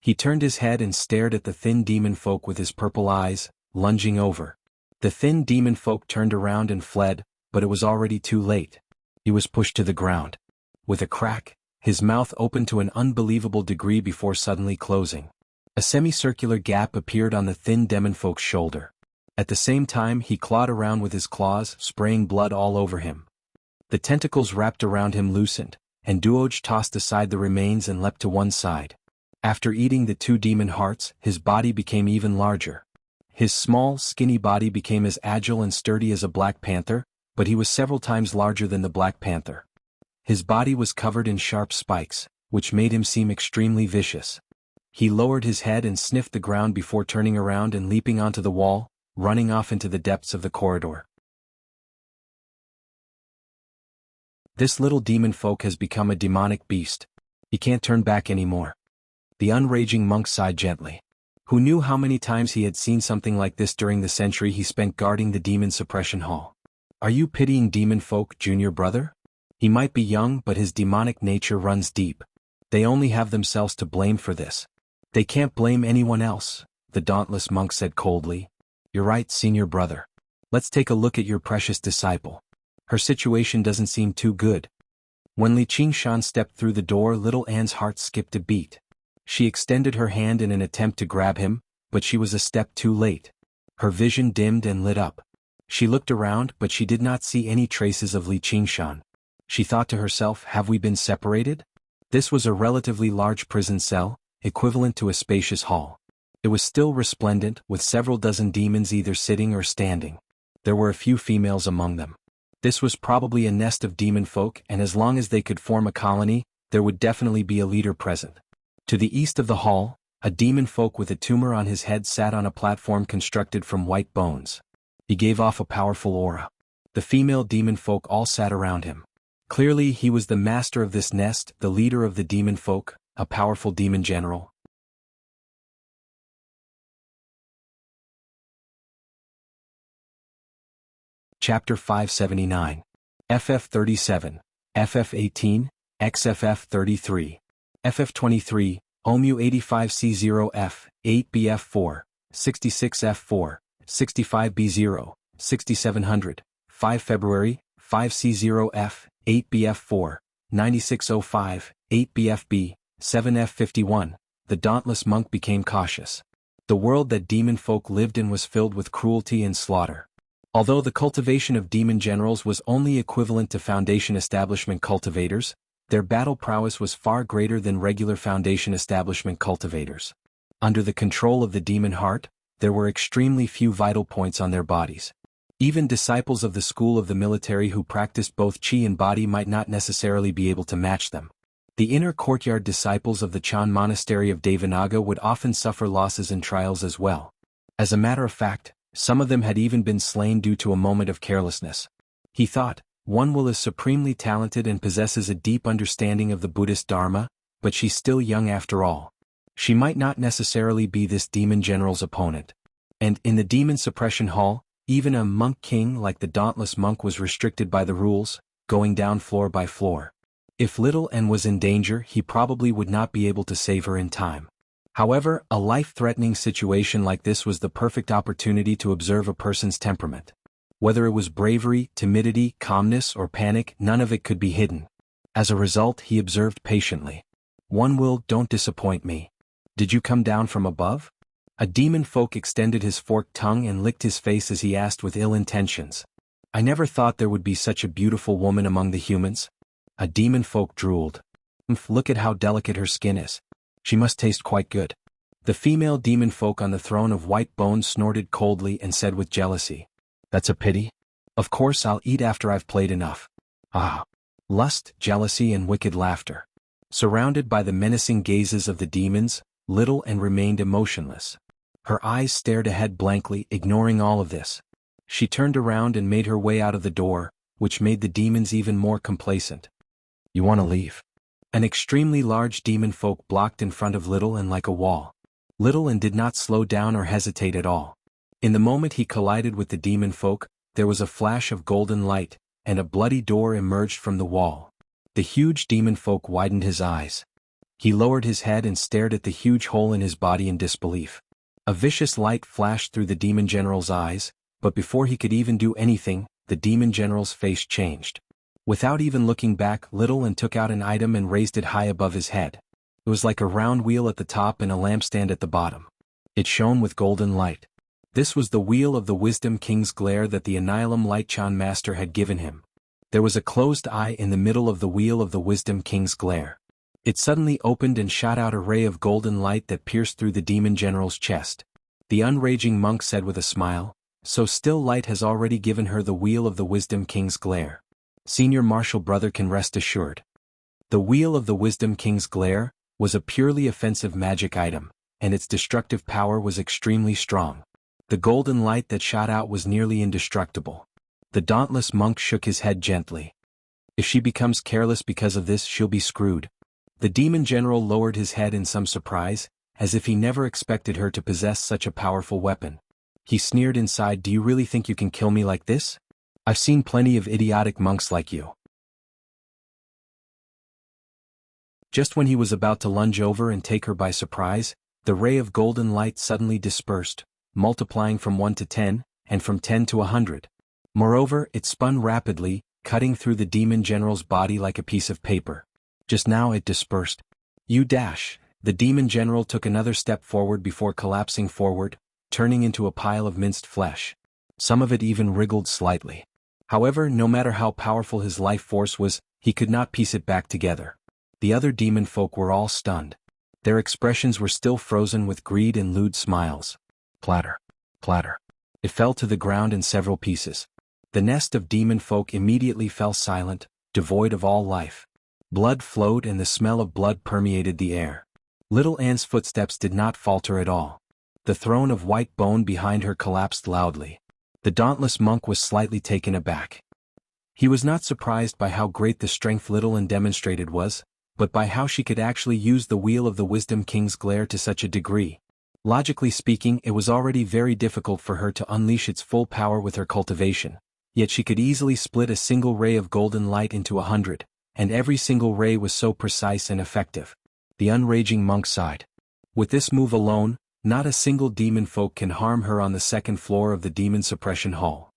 He turned his head and stared at the thin demon folk with his purple eyes, lunging over. The thin demon folk turned around and fled, but it was already too late. He was pushed to the ground. With a crack, his mouth opened to an unbelievable degree before suddenly closing. A semicircular gap appeared on the thin demon folk's shoulder. At the same time he clawed around with his claws, spraying blood all over him. The tentacles wrapped around him loosened, and Duoj tossed aside the remains and leapt to one side. After eating the 2 demon hearts, his body became even larger. His small, skinny body became as agile and sturdy as a black panther, but he was several times larger than the black panther. His body was covered in sharp spikes, which made him seem extremely vicious. He lowered his head and sniffed the ground before turning around and leaping onto the wall, running off into the depths of the corridor. This little demon folk has become a demonic beast. He can't turn back anymore. The unraging monk sighed gently. Who knew how many times he had seen something like this during the century he spent guarding the demon suppression hall. Are you pitying demon folk, junior brother? He might be young, but his demonic nature runs deep. They only have themselves to blame for this. They can't blame anyone else, the dauntless monk said coldly. You're right, senior brother. Let's take a look at your precious disciple. Her situation doesn't seem too good. When Li Qingshan stepped through the door, little Anne's heart skipped a beat. She extended her hand in an attempt to grab him, but she was a step too late. Her vision dimmed and lit up. She looked around, but she did not see any traces of Li Qingshan. She thought to herself, have we been separated? This was a relatively large prison cell, equivalent to a spacious hall. It was still resplendent, with several dozen demons either sitting or standing. There were a few females among them. This was probably a nest of demon folk, and as long as they could form a colony, there would definitely be a leader present. To the east of the hall, a demon folk with a tumor on his head sat on a platform constructed from white bones. He gave off a powerful aura. The female demon folk all sat around him. Clearly he was the master of this nest, the leader of the demon folk, a powerful demon general. Chapter 579. FF37, FF18, XFF33, FF23, OMU85C0F, 8BF4, 66F4, 65B0, 6700, 5 February, 5C0F, 8BF4, 9605, 8BFB, 7F51. The dauntless monk became cautious. The world that demon folk lived in was filled with cruelty and slaughter. Although the cultivation of demon generals was only equivalent to Foundation establishment cultivators, their battle prowess was far greater than regular Foundation establishment cultivators. Under the control of the demon heart, there were extremely few vital points on their bodies. Even disciples of the school of the military who practiced both chi and body might not necessarily be able to match them. The inner courtyard disciples of the Chan monastery of Devanaga would often suffer losses in trials as well. As a matter of fact, some of them had even been slain due to a moment of carelessness. He thought, one will is supremely talented and possesses a deep understanding of the Buddhist Dharma, but she's still young after all. She might not necessarily be this demon general's opponent. And in the demon suppression hall, even a monk king like the dauntless monk was restricted by the rules, going down floor by floor. If little N was in danger, he probably would not be able to save her in time. However, a life-threatening situation like this was the perfect opportunity to observe a person's temperament. Whether it was bravery, timidity, calmness, or panic, none of it could be hidden. As a result, he observed patiently. One will, don't disappoint me. Did you come down from above? A demon folk extended his forked tongue and licked his face as he asked with ill intentions. I never thought there would be such a beautiful woman among the humans. A demon folk drooled. Look at how delicate her skin is. She must taste quite good. The female demon folk on the throne of white bones snorted coldly and said with jealousy. That's a pity. Of course I'll eat after I've played enough. Ah. Lust, jealousy, and wicked laughter. Surrounded by the menacing gazes of the demons, little N remained emotionless. Her eyes stared ahead blankly, ignoring all of this. She turned around and made her way out of the door, which made the demons even more complacent. You want to leave? An extremely large demon folk blocked in front of little N like a wall. Little N did not slow down or hesitate at all. In the moment he collided with the demon folk, there was a flash of golden light, and a bloody door emerged from the wall. The huge demon folk widened his eyes. He lowered his head and stared at the huge hole in his body in disbelief. A vicious light flashed through the demon general's eyes, but before he could even do anything, the demon general's face changed. Without even looking back, little N took out an item and raised it high above his head. It was like a round wheel at the top and a lampstand at the bottom. It shone with golden light. This was the wheel of the Wisdom King's glare that the Annihilum Lightchan Master had given him. There was a closed eye in the middle of the wheel of the Wisdom King's glare. It suddenly opened and shot out a ray of golden light that pierced through the demon general's chest. The unraging monk said with a smile, "So still light has already given her the wheel of the Wisdom King's glare. Senior Marshal Brother can rest assured." The wheel of the Wisdom King's glare was a purely offensive magic item, and its destructive power was extremely strong. The golden light that shot out was nearly indestructible. The dauntless monk shook his head gently. If she becomes careless because of this, she'll be screwed. The demon general lowered his head in some surprise, as if he never expected her to possess such a powerful weapon. He sneered inside, "Do you really think you can kill me like this? I've seen plenty of idiotic monks like you." Just when he was about to lunge over and take her by surprise, the ray of golden light suddenly dispersed, multiplying from 1 to 10, and from 10 to 100. Moreover, it spun rapidly, cutting through the demon general's body like a piece of paper. Just now it dispersed. You dash. The demon general took another step forward before collapsing forward, turning into a pile of minced flesh. Some of it even wriggled slightly. However, no matter how powerful his life force was, he could not piece it back together. The other demon folk were all stunned. Their expressions were still frozen with greed and lewd smiles. Platter. Platter. It fell to the ground in several pieces. The nest of demon folk immediately fell silent, devoid of all life. Blood flowed and the smell of blood permeated the air. Little Anne's footsteps did not falter at all. The throne of white bone behind her collapsed loudly. The dauntless monk was slightly taken aback. He was not surprised by how great the strength Little Anne demonstrated was, but by how she could actually use the wheel of the Wisdom King's glare to such a degree. Logically speaking, it was already very difficult for her to unleash its full power with her cultivation, yet she could easily split a single ray of golden light into 100, and every single ray was so precise and effective. The unraging monk sighed. With this move alone, not a single demon folk can harm her on the second floor of the demon suppression hall.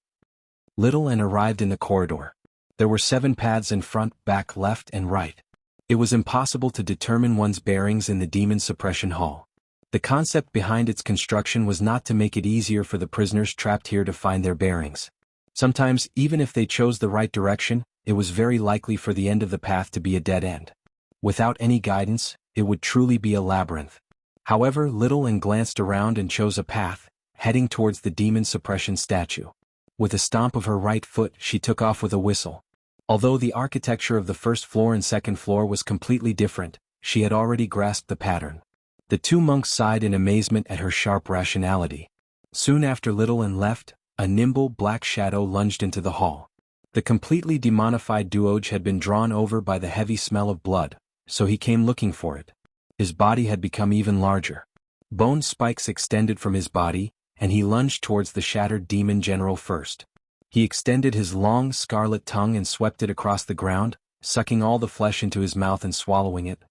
Little Anne arrived in the corridor. There were 7 paths in front, back, left, and right. It was impossible to determine one's bearings in the demon suppression hall. The concept behind its construction was not to make it easier for the prisoners trapped here to find their bearings. Sometimes, even if they chose the right direction, it was very likely for the end of the path to be a dead end. Without any guidance, it would truly be a labyrinth. However, Little Anne glanced around and chose a path, heading towards the demon suppression statue. With a stomp of her right foot, she took off with a whistle. Although the architecture of the first floor and second floor was completely different, she had already grasped the pattern. The 2 monks sighed in amazement at her sharp rationality. Soon after Little Anne left, a nimble black shadow lunged into the hall. The completely demonified Duoge had been drawn over by the heavy smell of blood, so he came looking for it. His body had become even larger. Bone spikes extended from his body, and he lunged towards the shattered demon general first. He extended his long scarlet tongue and swept it across the ground, sucking all the flesh into his mouth and swallowing it.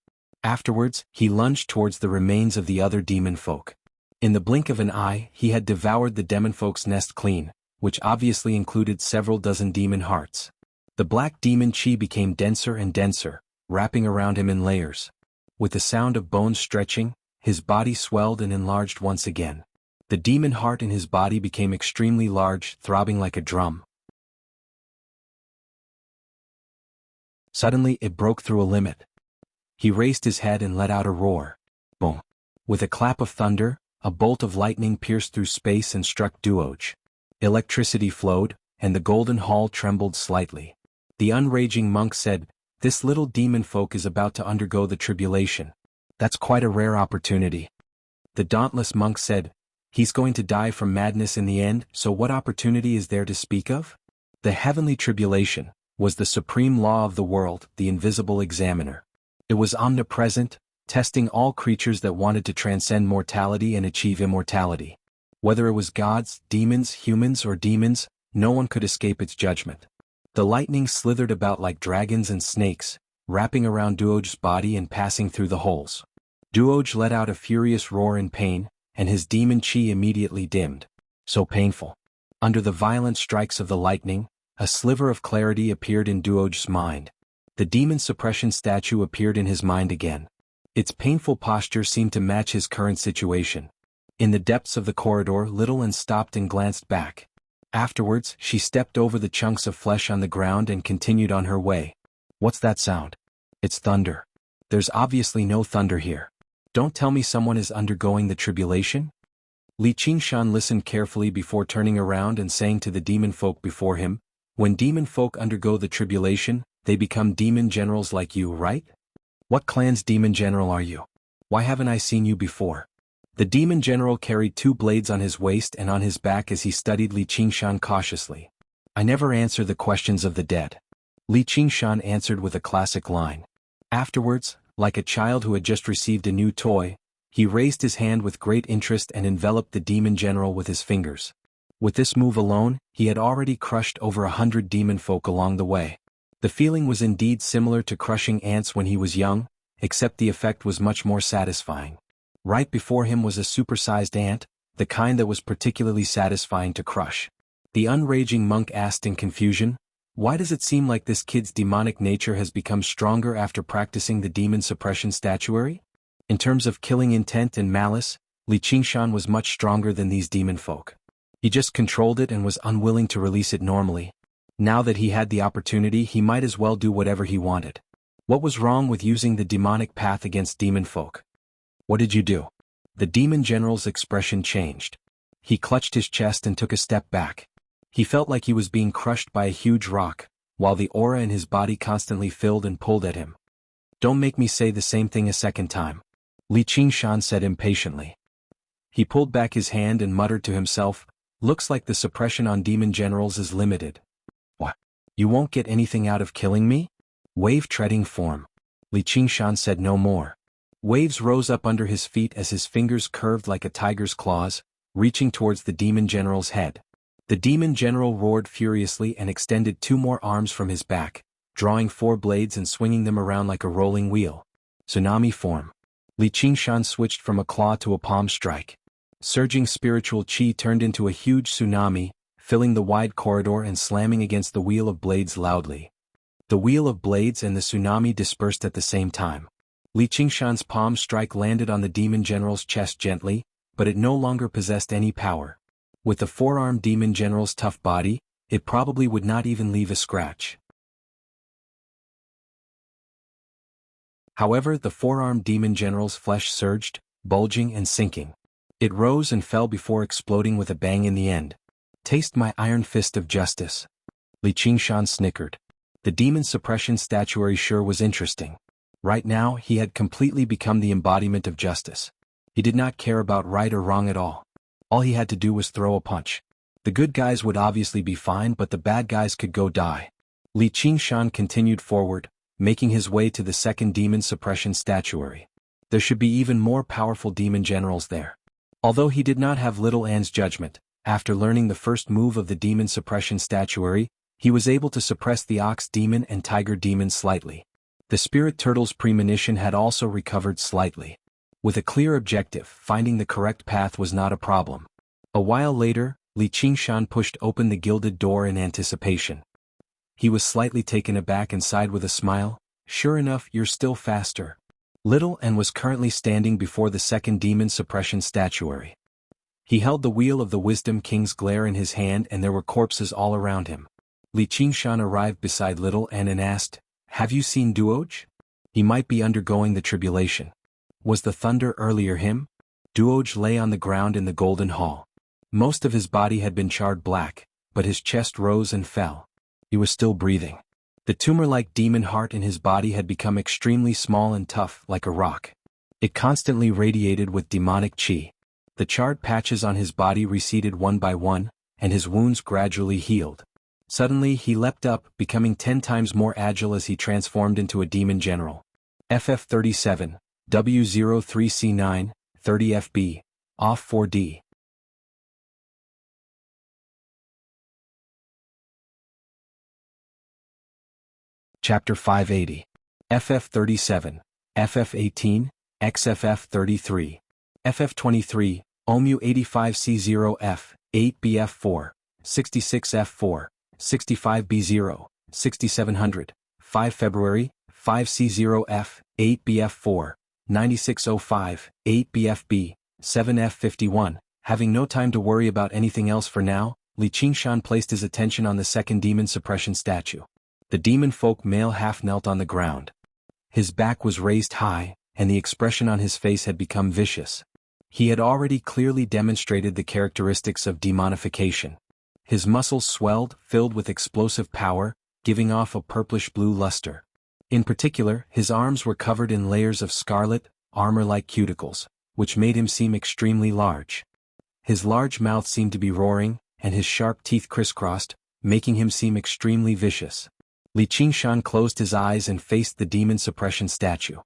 Afterwards, he lunged towards the remains of the other demon folk. In the blink of an eye, he had devoured the demonfolk's nest clean, which obviously included several dozen demon hearts. The black demon chi became denser and denser, wrapping around him in layers. With the sound of bones stretching, his body swelled and enlarged once again. The demon heart in his body became extremely large, throbbing like a drum. Suddenly it broke through a limit. He raised his head and let out a roar. Boom! With a clap of thunder, a bolt of lightning pierced through space and struck Duoj. Electricity flowed, and the golden hall trembled slightly. The unraging monk said, "This little demon folk is about to undergo the tribulation. That's quite a rare opportunity." The dauntless monk said, "He's going to die from madness in the end, so what opportunity is there to speak of?" The heavenly tribulation was the supreme law of the world, the invisible examiner. It was omnipresent, testing all creatures that wanted to transcend mortality and achieve immortality. Whether it was gods, demons, humans, or demons, no one could escape its judgment. The lightning slithered about like dragons and snakes, wrapping around Duoj's body and passing through the holes. Duoj let out a furious roar in pain, and his demon chi immediately dimmed. So painful. Under the violent strikes of the lightning, a sliver of clarity appeared in Duoj's mind. The demon suppression statue appeared in his mind again. Its painful posture seemed to match his current situation. In the depths of the corridor, Little Ann stopped and glanced back. Afterwards, she stepped over the chunks of flesh on the ground and continued on her way. "What's that sound?" "It's thunder." "There's obviously no thunder here. Don't tell me someone is undergoing the tribulation?" Li Qingshan listened carefully before turning around and saying to the demon folk before him, "When demon folk undergo the tribulation, they become demon generals like you, right? What clan's demon general are you? Why haven't I seen you before?" The demon general carried 2 blades on his waist and on his back as he studied Li Qingshan cautiously. "I never answer the questions of the dead." Li Qingshan answered with a classic line. Afterwards, like a child who had just received a new toy, he raised his hand with great interest and enveloped the demon general with his fingers. With this move alone, he had already crushed over 100 demon folk along the way. The feeling was indeed similar to crushing ants when he was young, except the effect was much more satisfying. Right before him was a supersized ant, the kind that was particularly satisfying to crush. The unraging monk asked in confusion, "Why does it seem like this kid's demonic nature has become stronger after practicing the demon suppression statuary?" In terms of killing intent and malice, Li Qingshan was much stronger than these demon folk. He just controlled it and was unwilling to release it normally. Now that he had the opportunity, he might as well do whatever he wanted. What was wrong with using the demonic path against demon folk? "What did you do?" The demon general's expression changed. He clutched his chest and took a step back. He felt like he was being crushed by a huge rock, while the aura in his body constantly filled and pulled at him. "Don't make me say the same thing a second time," Li Qingshan said impatiently. He pulled back his hand and muttered to himself, "Looks like the suppression on demon generals is limited." "What? You won't get anything out of killing me?" "Wave treading form." Li Qingshan said no more. Waves rose up under his feet as his fingers curved like a tiger's claws, reaching towards the demon general's head. The demon general roared furiously and extended 2 more arms from his back, drawing 4 blades and swinging them around like a rolling wheel. Tsunami form. Li Qingshan switched from a claw to a palm strike. Surging spiritual chi turned into a huge tsunami, filling the wide corridor and slamming against the wheel of blades loudly. The wheel of blades and the tsunami dispersed at the same time. Li Qingshan's palm strike landed on the demon general's chest gently, but it no longer possessed any power. With the four-armed demon general's tough body, it probably would not even leave a scratch. However, the four-armed demon general's flesh surged, bulging and sinking. It rose and fell before exploding with a bang in the end. "Taste my iron fist of justice." Li Qingshan snickered. The demon suppression statuary sure was interesting. Right now, he had completely become the embodiment of justice. He did not care about right or wrong at all. All he had to do was throw a punch. The good guys would obviously be fine, but the bad guys could go die. Li Qingshan continued forward, making his way to the second demon suppression statuary. There should be even more powerful demon generals there. Although he did not have Little Ann's judgment, after learning the first move of the demon suppression statuary, He was able to suppress the ox demon and tiger demon slightly. The spirit turtle's premonition had also recovered slightly. With a clear objective, finding the correct path was not a problem. A while later, Li Qingshan pushed open the gilded door in anticipation. He was slightly taken aback and sighed with a smile. Sure enough, you're still faster. Little and was currently standing before the second demon suppression statuary. He held the wheel of the Wisdom King's glare in his hand and there were corpses all around him. Li Qingshan arrived beside Little and asked, "Have you seen Duoj? He might be undergoing the tribulation. Was the thunder earlier him?" Duoj lay on the ground in the golden hall. Most of his body had been charred black, but his chest rose and fell. He was still breathing. The tumor-like demon heart in his body had become extremely small and tough like a rock. It constantly radiated with demonic qi. The charred patches on his body receded one by one, and his wounds gradually healed. Suddenly he leapt up, becoming 10 times more agile as he transformed into a demon general. FF37, W03C9, 30 FB, off 4D. Chapter 580. FF37, FF18, XFF33. FF23, OMU 85C0F, 8BF4, 66F4, 65B0, 6700, 5 February, 5C0F, 8BF4, 9605, 8BFB, 7F51. Having no time to worry about anything else for now, Li Qingshan placed his attention on the second demon suppression statue. The demon folk male half knelt on the ground. His back was raised high, and the expression on his face had become vicious. He had already clearly demonstrated the characteristics of demonification. His muscles swelled, filled with explosive power, giving off a purplish-blue luster. In particular, his arms were covered in layers of scarlet, armor-like cuticles, which made him seem extremely large. His large mouth seemed to be roaring, and his sharp teeth crisscrossed, making him seem extremely vicious. Li Qingshan closed his eyes and faced the demon suppression statue.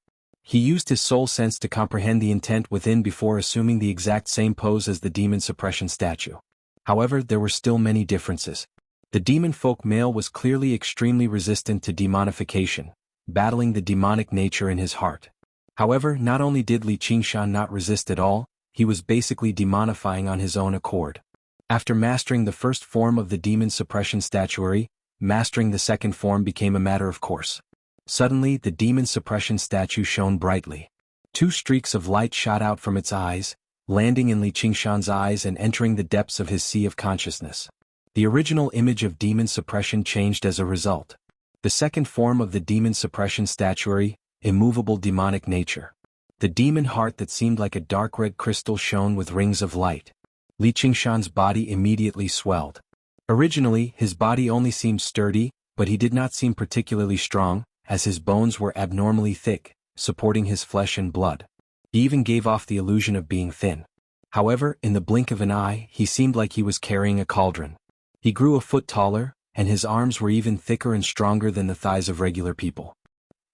He used his soul sense to comprehend the intent within before assuming the exact same pose as the demon suppression statue. However, there were still many differences. The demon folk male was clearly extremely resistant to demonification, battling the demonic nature in his heart. However, not only did Li Qingshan not resist at all, he was basically demonifying on his own accord. After mastering the first form of the demon suppression statuary, mastering the second form became a matter of course. Suddenly, the demon suppression statue shone brightly. 2 streaks of light shot out from its eyes, landing in Li Qingshan's eyes and entering the depths of his sea of consciousness. The original image of demon suppression changed as a result. The second form of the demon suppression statuary, immovable demonic nature. The demon heart that seemed like a dark red crystal shone with rings of light. Li Qingshan's body immediately swelled. Originally, his body only seemed sturdy, but he did not seem particularly strong, as his bones were abnormally thick, supporting his flesh and blood. He even gave off the illusion of being thin. However, in the blink of an eye, he seemed like he was carrying a cauldron. He grew a foot taller, and his arms were even thicker and stronger than the thighs of regular people.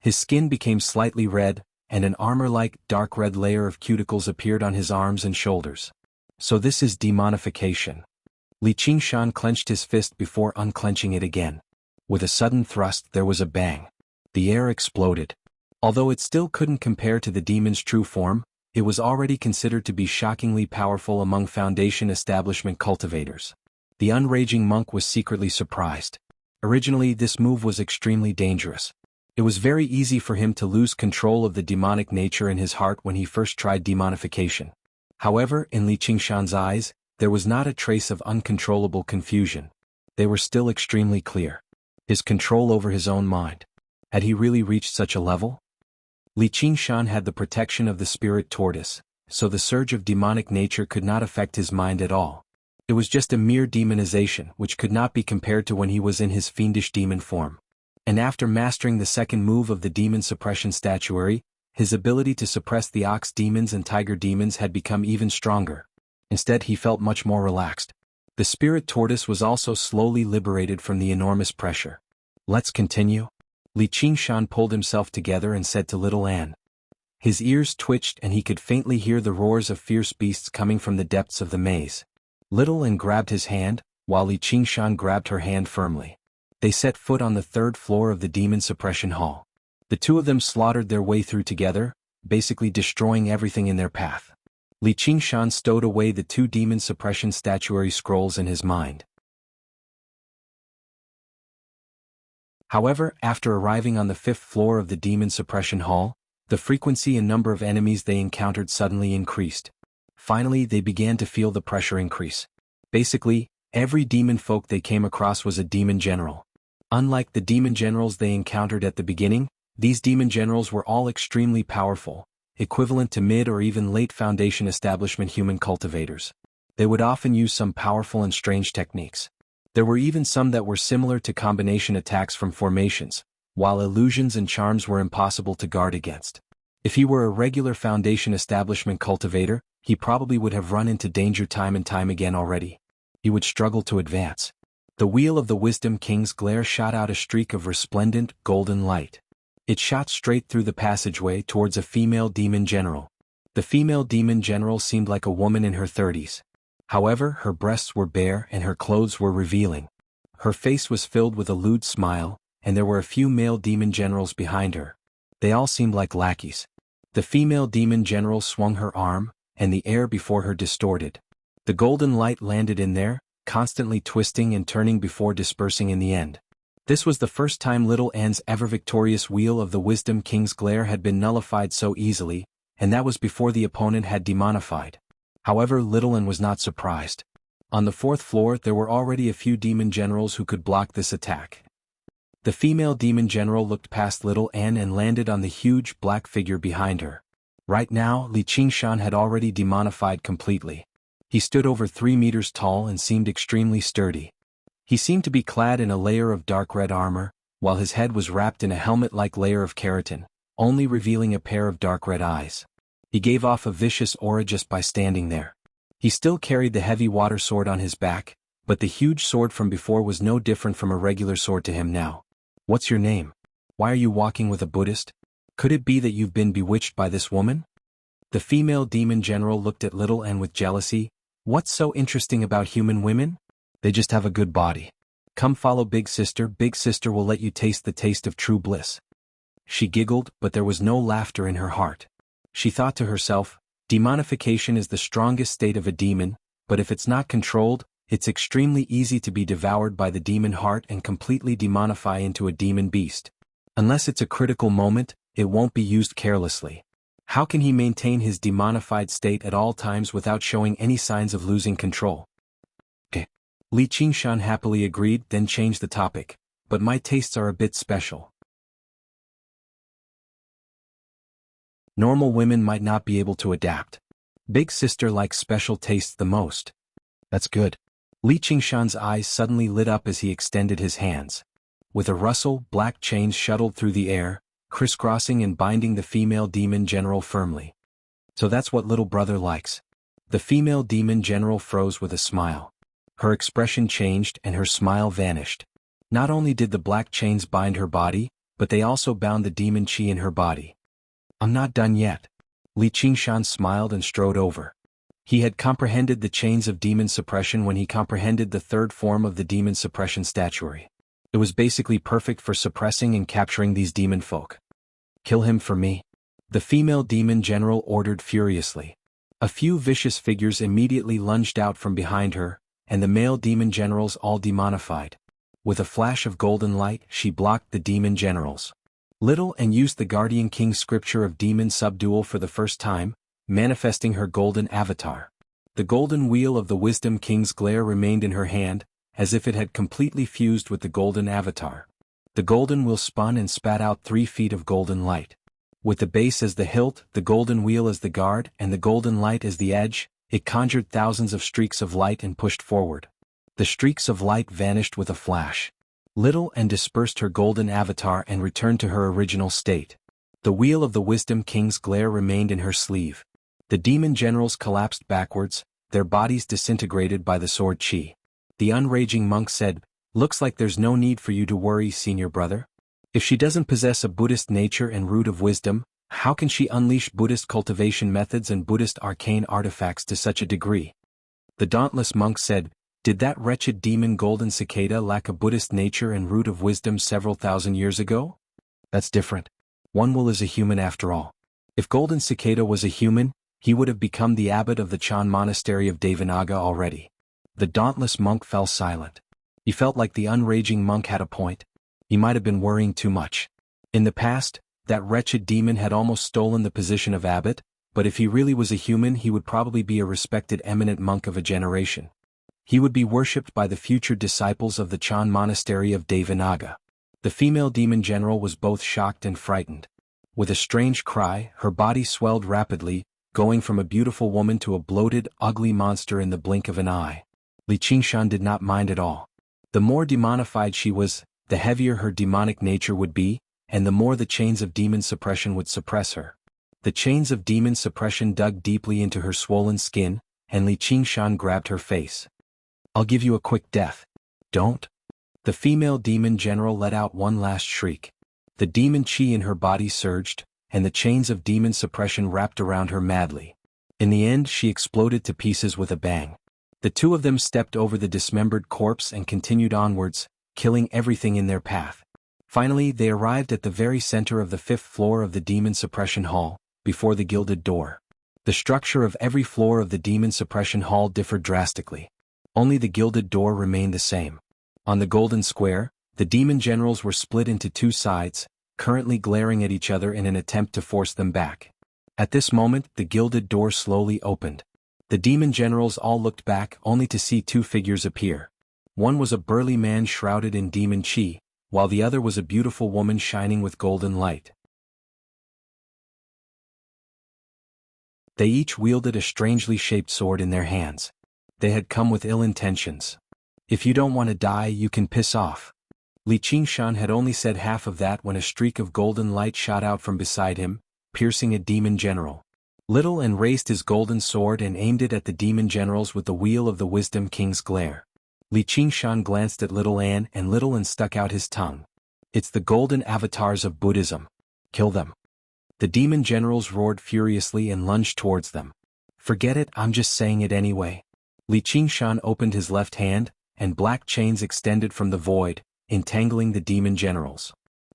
His skin became slightly red, and an armor-like, dark red layer of cuticles appeared on his arms and shoulders. So this is demonification. Li Qingshan clenched his fist before unclenching it again. With a sudden thrust, there was a bang. The air exploded. Although it still couldn't compare to the demon's true form, it was already considered to be shockingly powerful among Foundation establishment cultivators. The unraging monk was secretly surprised. Originally, this move was extremely dangerous. It was very easy for him to lose control of the demonic nature in his heart when he first tried demonification. However, in Li Qingshan's eyes, there was not a trace of uncontrollable confusion. They were still extremely clear. His control over his own mind. Had he really reached such a level? Li Qingshan had the protection of the spirit tortoise, so the surge of demonic nature could not affect his mind at all. It was just a mere demonization which could not be compared to when he was in his fiendish demon form. And after mastering the second move of the demon suppression statuary, his ability to suppress the ox demons and tiger demons had become even stronger. Instead, he felt much more relaxed. The spirit tortoise was also slowly liberated from the enormous pressure. Let's continue. Li Qingshan pulled himself together and said to little Anne. His ears twitched and he could faintly hear the roars of fierce beasts coming from the depths of the maze. Little Anne grabbed his hand, while Li Qingshan grabbed her hand firmly. They set foot on the third floor of the demon suppression hall. The two of them slaughtered their way through together, basically destroying everything in their path. Li Qingshan stowed away the two demon suppression statuary scrolls in his mind. However, after arriving on the fifth floor of the demon suppression hall, the frequency and number of enemies they encountered suddenly increased. Finally, they began to feel the pressure increase. Basically, every demon folk they came across was a demon general. Unlike the demon generals they encountered at the beginning, these demon generals were all extremely powerful, equivalent to mid or even late Foundation establishment human cultivators. They would often use some powerful and strange techniques. There were even some that were similar to combination attacks from formations, while illusions and charms were impossible to guard against. If he were a regular Foundation establishment cultivator, he probably would have run into danger time and time again already. He would struggle to advance. The wheel of the Wisdom King's glare shot out a streak of resplendent, golden light. It shot straight through the passageway towards a female demon general. The female demon general seemed like a woman in her 30s. However, her breasts were bare and her clothes were revealing. Her face was filled with a lewd smile, and there were a few male demon generals behind her. They all seemed like lackeys. The female demon general swung her arm, and the air before her distorted. The golden light landed in there, constantly twisting and turning before dispersing in the end. This was the first time Little Anne's ever-victorious wheel of the Wisdom King's glare had been nullified so easily, and that was before the opponent had demonified. However, Little Anne was not surprised. On the fourth floor there were already a few demon generals who could block this attack. The female demon general looked past Little Anne and landed on the huge black figure behind her. Right now, Li Qingshan had already demonified completely. He stood over 3 meters tall and seemed extremely sturdy. He seemed to be clad in a layer of dark red armor, while his head was wrapped in a helmet-like layer of keratin, only revealing a pair of dark red eyes. He gave off a vicious aura just by standing there. He still carried the heavy water sword on his back, but the huge sword from before was no different from a regular sword to him now. "What's your name? Why are you walking with a Buddhist? Could it be that you've been bewitched by this woman?" The female demon general looked at Little Anne with jealousy. "What's so interesting about human women? They just have a good body. Come follow Big Sister will let you taste the taste of true bliss." She giggled, but there was no laughter in her heart. She thought to herself, demonification is the strongest state of a demon, but if it's not controlled, it's extremely easy to be devoured by the demon heart and completely demonify into a demon beast. Unless it's a critical moment, it won't be used carelessly. How can he maintain his demonified state at all times without showing any signs of losing control? Okay. Li Qingshan happily agreed, then changed the topic. But my tastes are a bit special. Normal women might not be able to adapt. Big Sister likes special tastes the most. That's good. Li Qingshan's eyes suddenly lit up as he extended his hands. With a rustle, black chains shuttled through the air, crisscrossing and binding the female demon general firmly. "So that's what little brother likes." The female demon general froze with a smile. Her expression changed and her smile vanished. Not only did the black chains bind her body, but they also bound the demon chi in her body. "I'm not done yet." Li Qingshan smiled and strode over. He had comprehended the chains of demon suppression when he comprehended the third form of the demon suppression statuary. It was basically perfect for suppressing and capturing these demon folk. "Kill him for me," the female demon general ordered furiously. A few vicious figures immediately lunged out from behind her, and the male demon generals all demonified. With a flash of golden light, she blocked the demon generals. Little Anne used the Guardian King's scripture of demon subdual for the first time, manifesting her golden avatar. The golden wheel of the Wisdom King's glare remained in her hand, as if it had completely fused with the golden avatar. The golden wheel spun and spat out 3 feet of golden light. With the base as the hilt, the golden wheel as the guard, and the golden light as the edge, it conjured thousands of streaks of light and pushed forward. The streaks of light vanished with a flash. Little Anne dispersed her golden avatar and returned to her original state. The wheel of the Wisdom King's glare remained in her sleeve. The demon generals collapsed backwards, their bodies disintegrated by the sword chi. The unraging monk said, "Looks like there's no need for you to worry, senior brother. If she doesn't possess a Buddhist nature and root of wisdom, how can she unleash Buddhist cultivation methods and Buddhist arcane artifacts to such a degree?" The dauntless monk said, Did that wretched demon Golden Cicada lack a Buddhist nature and root of wisdom several thousand years ago? That's different. One will is a human after all. If Golden Cicada was a human, he would have become the abbot of the Chan monastery of Devanaga already. The dauntless monk fell silent. He felt like the unraging monk had a point. He might have been worrying too much. In the past, that wretched demon had almost stolen the position of abbot, but if he really was a human he would probably be a respected eminent monk of a generation. He would be worshipped by the future disciples of the Chan monastery of Devanaga. The female demon general was both shocked and frightened. With a strange cry, her body swelled rapidly, going from a beautiful woman to a bloated, ugly monster in the blink of an eye. Li Qingshan did not mind at all. The more demonified she was, the heavier her demonic nature would be, and the more the chains of demon suppression would suppress her. The chains of demon suppression dug deeply into her swollen skin, and Li Qingshan grabbed her face. "I'll give you a quick death. Don't." The female demon general let out one last shriek. The demon chi in her body surged, and the chains of demon suppression wrapped around her madly. In the end she exploded to pieces with a bang. The two of them stepped over the dismembered corpse and continued onwards, killing everything in their path. Finally they arrived at the very center of the 5th floor of the demon suppression hall, before the gilded door. The structure of every floor of the demon suppression hall differed drastically. Only the gilded door remained the same. On the golden square, the demon generals were split into two sides, currently glaring at each other in an attempt to force them back. At this moment the gilded door slowly opened. The demon generals all looked back only to see two figures appear. One was a burly man shrouded in demon chi, while the other was a beautiful woman shining with golden light. They each wielded a strangely shaped sword in their hands. They had come with ill intentions. "If you don't want to die you can piss off." Li Qingshan had only said half of that when a streak of golden light shot out from beside him, piercing a demon general. Little An raised his golden sword and aimed it at the demon generals with the wheel of the Wisdom King's glare. Li Qingshan glanced at Little An and Little An stuck out his tongue. "It's the golden avatars of Buddhism. Kill them." The demon generals roared furiously and lunged towards them. "Forget it, I'm just saying it anyway." Li Qingshan opened his left hand, and black chains extended from the void, entangling the demon generals.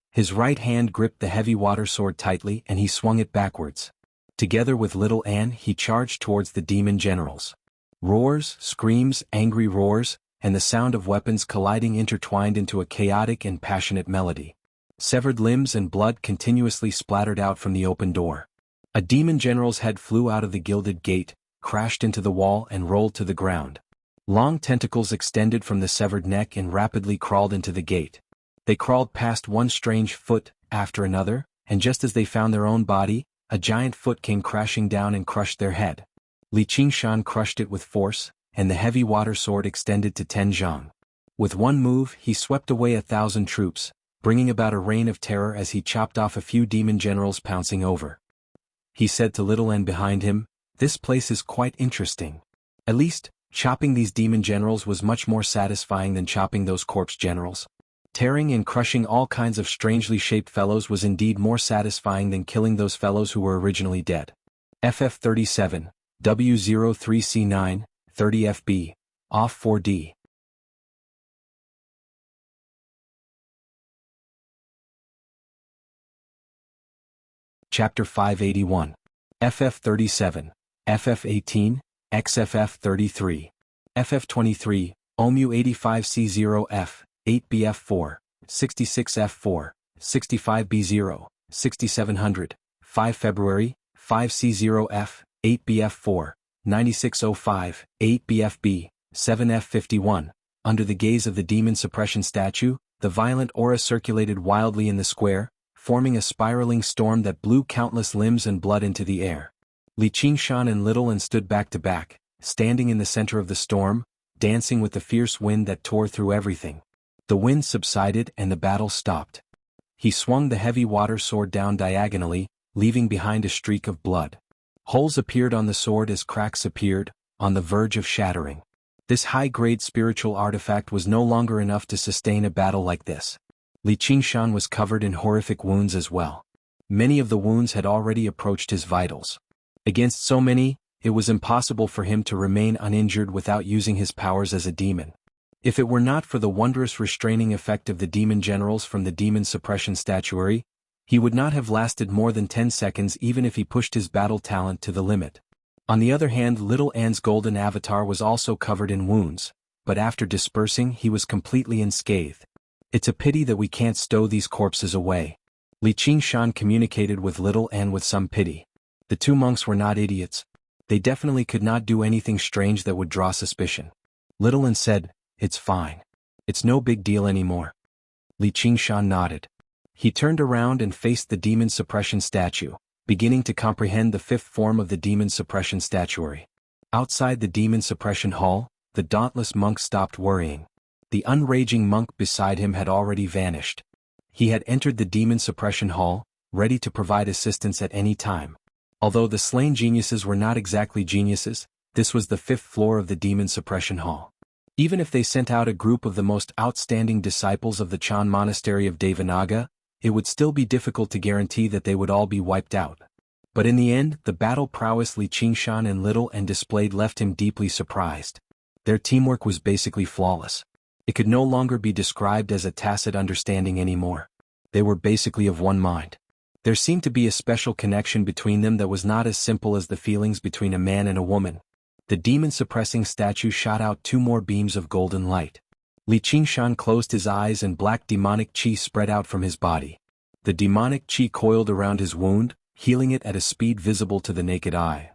His right hand gripped the heavy water sword tightly and he swung it backwards. Together with Little An he charged towards the demon generals. Roars, screams, angry roars, and the sound of weapons colliding intertwined into a chaotic and passionate melody. Severed limbs and blood continuously splattered out from the open door. A demon general's head flew out of the gilded gate, crashed into the wall and rolled to the ground. Long tentacles extended from the severed neck and rapidly crawled into the gate. They crawled past one strange foot, after another, and just as they found their own body, a giant foot came crashing down and crushed their head. Li Qingshan crushed it with force, and the heavy water sword extended to 10 zhang. With one move he swept away 1,000 troops, bringing about a reign of terror as he chopped off a few demon generals pouncing over. He said to Little N behind him, "This place is quite interesting. At least, chopping these demon generals was much more satisfying than chopping those corpse generals. Tearing and crushing all kinds of strangely shaped fellows was indeed more satisfying than killing those fellows who were originally dead." FF37, W03C9, 30 FB, off 4D. Chapter 581. FF37, FF18, XFF33, FF23, OMU 85C0F, 8BF4, 66F4, 65B0, 6700, 5 February, 5C0F, 8BF4, 9605, 8BFB, 7F51. Under the gaze of the demon suppression statue, the violent aura circulated wildly in the square, forming a spiraling storm that blew countless limbs and blood into the air. Li Qingshan and Little An stood back to back, standing in the center of the storm, dancing with the fierce wind that tore through everything. The wind subsided and the battle stopped. He swung the heavy water sword down diagonally, leaving behind a streak of blood. Holes appeared on the sword as cracks appeared, on the verge of shattering. This high-grade spiritual artifact was no longer enough to sustain a battle like this. Li Qingshan was covered in horrific wounds as well. Many of the wounds had already approached his vitals. Against so many, it was impossible for him to remain uninjured without using his powers as a demon. If it were not for the wondrous restraining effect of the demon generals from the demon suppression statuary, he would not have lasted more than 10 seconds even if he pushed his battle talent to the limit. On the other hand, Little An's golden avatar was also covered in wounds, but after dispersing he was completely unscathed. It's a pity that we can't stow these corpses away. Li Qingshan communicated with Little An with some pity. The two monks were not idiots. They definitely could not do anything strange that would draw suspicion. Little An said, "It's fine. It's no big deal anymore." Li Qingshan nodded. He turned around and faced the demon suppression statue, beginning to comprehend the fifth form of the demon suppression statuary. Outside the demon suppression hall, the dauntless monk stopped worrying. The unraging monk beside him had already vanished. He had entered the demon suppression hall, ready to provide assistance at any time. Although the slain geniuses were not exactly geniuses, this was the fifth floor of the demon suppression hall. Even if they sent out a group of the most outstanding disciples of the Chan monastery of Devanaga, it would still be difficult to guarantee that they would all be wiped out. But in the end, the battle prowess Li Qingshan and Little An displayed left him deeply surprised. Their teamwork was basically flawless. It could no longer be described as a tacit understanding anymore. They were basically of one mind. There seemed to be a special connection between them that was not as simple as the feelings between a man and a woman. The demon-suppressing statue shot out 2 more beams of golden light. Li Qingshan closed his eyes and black demonic qi spread out from his body. The demonic qi coiled around his wound, healing it at a speed visible to the naked eye.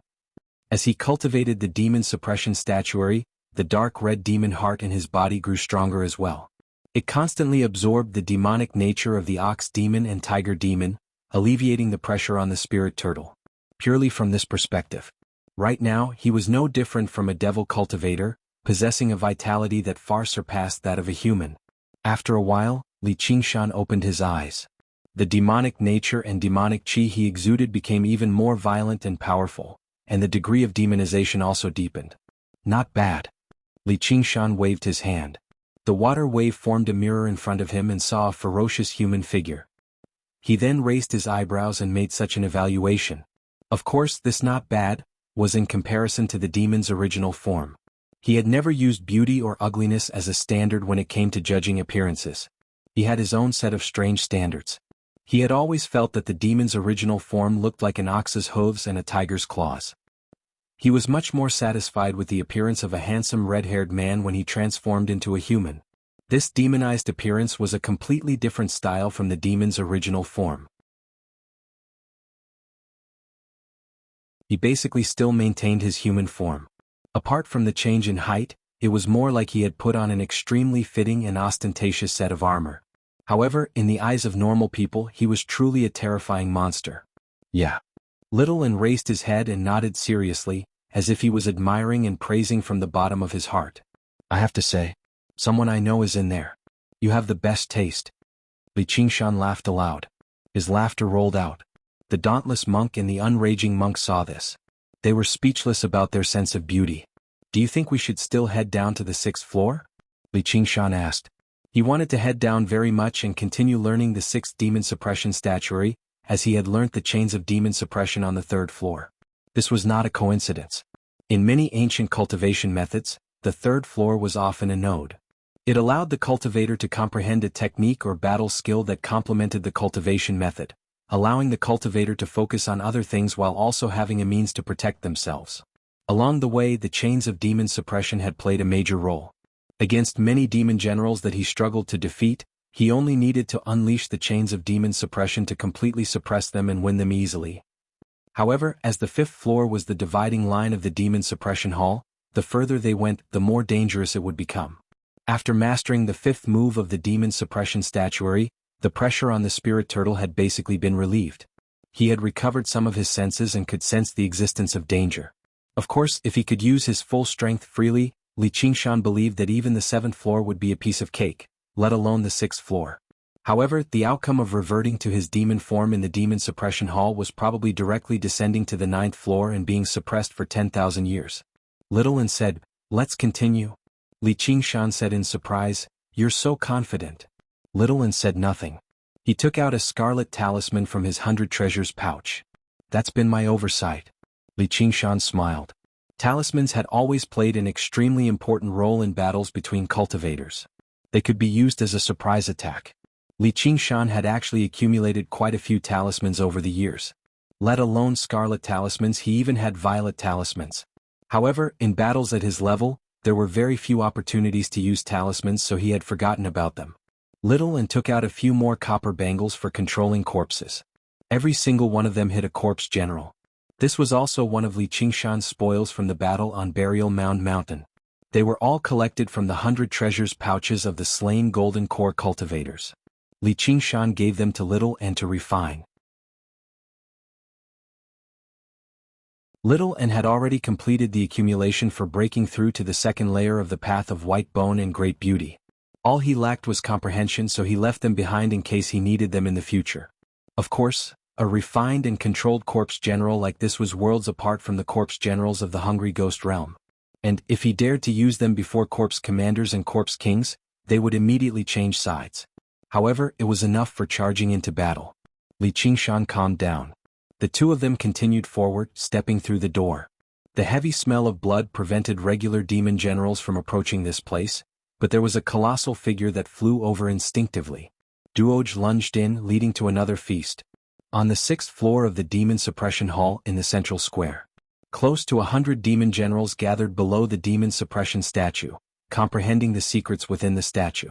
As he cultivated the demon suppression statuary, the dark red demon heart in his body grew stronger as well. It constantly absorbed the demonic nature of the ox demon and tiger demon, alleviating the pressure on the spirit turtle. Purely from this perspective, right now he was no different from a devil cultivator, possessing a vitality that far surpassed that of a human. After a while, Li Qingshan opened his eyes. The demonic nature and demonic qi he exuded became even more violent and powerful, and the degree of demonization also deepened. Not bad. Li Qingshan waved his hand. The water wave formed a mirror in front of him and saw a ferocious human figure. He then raised his eyebrows and made such an evaluation. Of course, this not bad was in comparison to the demon's original form. He had never used beauty or ugliness as a standard when it came to judging appearances. He had his own set of strange standards. He had always felt that the demon's original form looked like an ox's hooves and a tiger's claws. He was much more satisfied with the appearance of a handsome red-haired man when he transformed into a human. This demonized appearance was a completely different style from the demon's original form. He basically still maintained his human form. Apart from the change in height, it was more like he had put on an extremely fitting and ostentatious set of armor. However, in the eyes of normal people, he was truly a terrifying monster. Yeah. Little An raised his head and nodded seriously, as if he was admiring and praising from the bottom of his heart. I have to say, someone I know is in there. You have the best taste. Li Qingshan laughed aloud. His laughter rolled out. The dauntless monk and the unraging monk saw this. They were speechless about their sense of beauty. Do you think we should still head down to the 6th floor? Li Qingshan asked. He wanted to head down very much and continue learning the 6th demon suppression statuary, as he had learnt the chains of demon suppression on the 3rd floor. This was not a coincidence. In many ancient cultivation methods, the 3rd floor was often a node. It allowed the cultivator to comprehend a technique or battle skill that complemented the cultivation method, allowing the cultivator to focus on other things while also having a means to protect themselves. Along the way, the chains of demon suppression had played a major role. Against many demon generals that he struggled to defeat, he only needed to unleash the chains of demon suppression to completely suppress them and win them easily. However, as the 5th floor was the dividing line of the demon suppression hall, the further they went, the more dangerous it would become. After mastering the 5th move of the demon suppression statuary, the pressure on the spirit turtle had basically been relieved. He had recovered some of his senses and could sense the existence of danger. Of course, if he could use his full strength freely, Li Qingshan believed that even the 7th floor would be a piece of cake, let alone the 6th floor. However, the outcome of reverting to his demon form in the demon suppression hall was probably directly descending to the 9th floor and being suppressed for 10,000 years. Little An said, "Let's continue." Li Qingshan said in surprise, "You're so confident." Little An said nothing. He took out a scarlet talisman from his 100 treasures pouch. "That's been my oversight. Li Qingshan smiled. Talismans had always played an extremely important role in battles between cultivators. They could be used as a surprise attack. Li Qingshan had actually accumulated quite a few talismans over the years. Let alone scarlet talismans, he even had violet talismans. However, in battles at his level, there were very few opportunities to use talismans, so he had forgotten about them. Little and took out a few more copper bangles for controlling corpses. Every single one of them hit a corpse general. This was also one of Li Qingshan's spoils from the battle on Burial Mound Mountain. They were all collected from the 100 treasures pouches of the slain golden core cultivators. Li Qingshan gave them to Little and to Refine. Little and had already completed the accumulation for breaking through to the second layer of the Path of White Bone and Great Beauty. All he lacked was comprehension, so he left them behind in case he needed them in the future. Of course, a refined and controlled corpse general like this was worlds apart from the corpse generals of the Hungry Ghost realm. And if he dared to use them before corpse commanders and corpse kings, they would immediately change sides. However, it was enough for charging into battle. Li Qingshan calmed down. The two of them continued forward, stepping through the door. The heavy smell of blood prevented regular demon generals from approaching this place, but there was a colossal figure that flew over instinctively. Duoj lunged in, leading to another feast. On the 6th floor of the Demon Suppression Hall in the central square. Close to 100 demon generals gathered below the Demon Suppression statue, comprehending the secrets within the statue.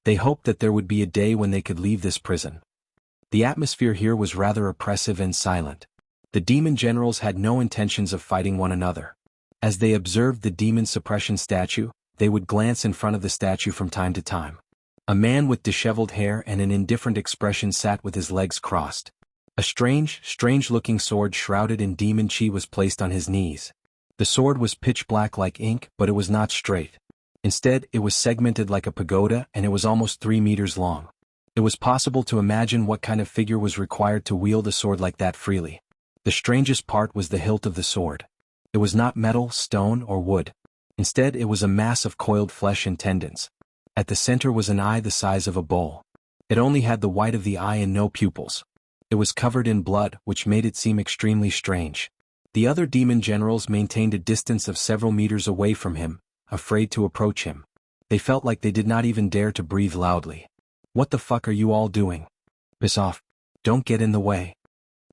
They hoped that there would be a day when they could leave this prison. The atmosphere here was rather oppressive and silent. The demon generals had no intentions of fighting one another. As they observed the Demon Suppression statue, they would glance in front of the statue from time to time. A man with disheveled hair and an indifferent expression sat with his legs crossed. A strange-looking sword shrouded in demon chi was placed on his knees. The sword was pitch black like ink, but it was not straight. Instead, it was segmented like a pagoda, and it was almost 3 meters long. It was possible to imagine what kind of figure was required to wield a sword like that freely. The strangest part was the hilt of the sword. It was not metal, stone, or wood. Instead, it was a mass of coiled flesh and tendons. At the center was an eye the size of a bowl. It only had the white of the eye and no pupils. It was covered in blood, which made it seem extremely strange. The other demon generals maintained a distance of several meters away from him, afraid to approach him. They felt like they did not even dare to breathe loudly. "What the fuck are you all doing? Piss off. Don't get in the way."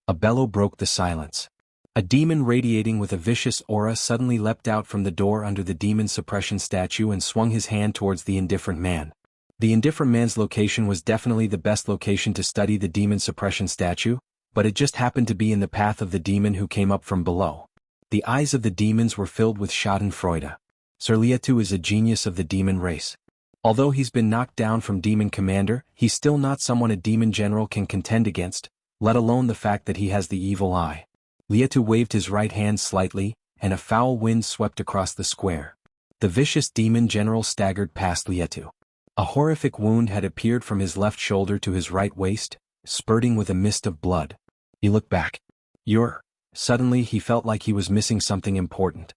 A bellow broke the silence. A demon radiating with a vicious aura suddenly leapt out from the door under the demon suppression statue and swung his hand towards the indifferent man. The indifferent man's location was definitely the best location to study the demon suppression statue, but it just happened to be in the path of the demon who came up from below. The eyes of the demons were filled with schadenfreude. Sir Lietu is a genius of the demon race. Although he's been knocked down from demon commander, he's still not someone a demon general can contend against, let alone the fact that he has the evil eye. Lietu waved his right hand slightly, and a foul wind swept across the square. The vicious demon general staggered past Lietu. A horrific wound had appeared from his left shoulder to his right waist, spurting with a mist of blood. He looked back. Suddenly he felt like he was missing something important.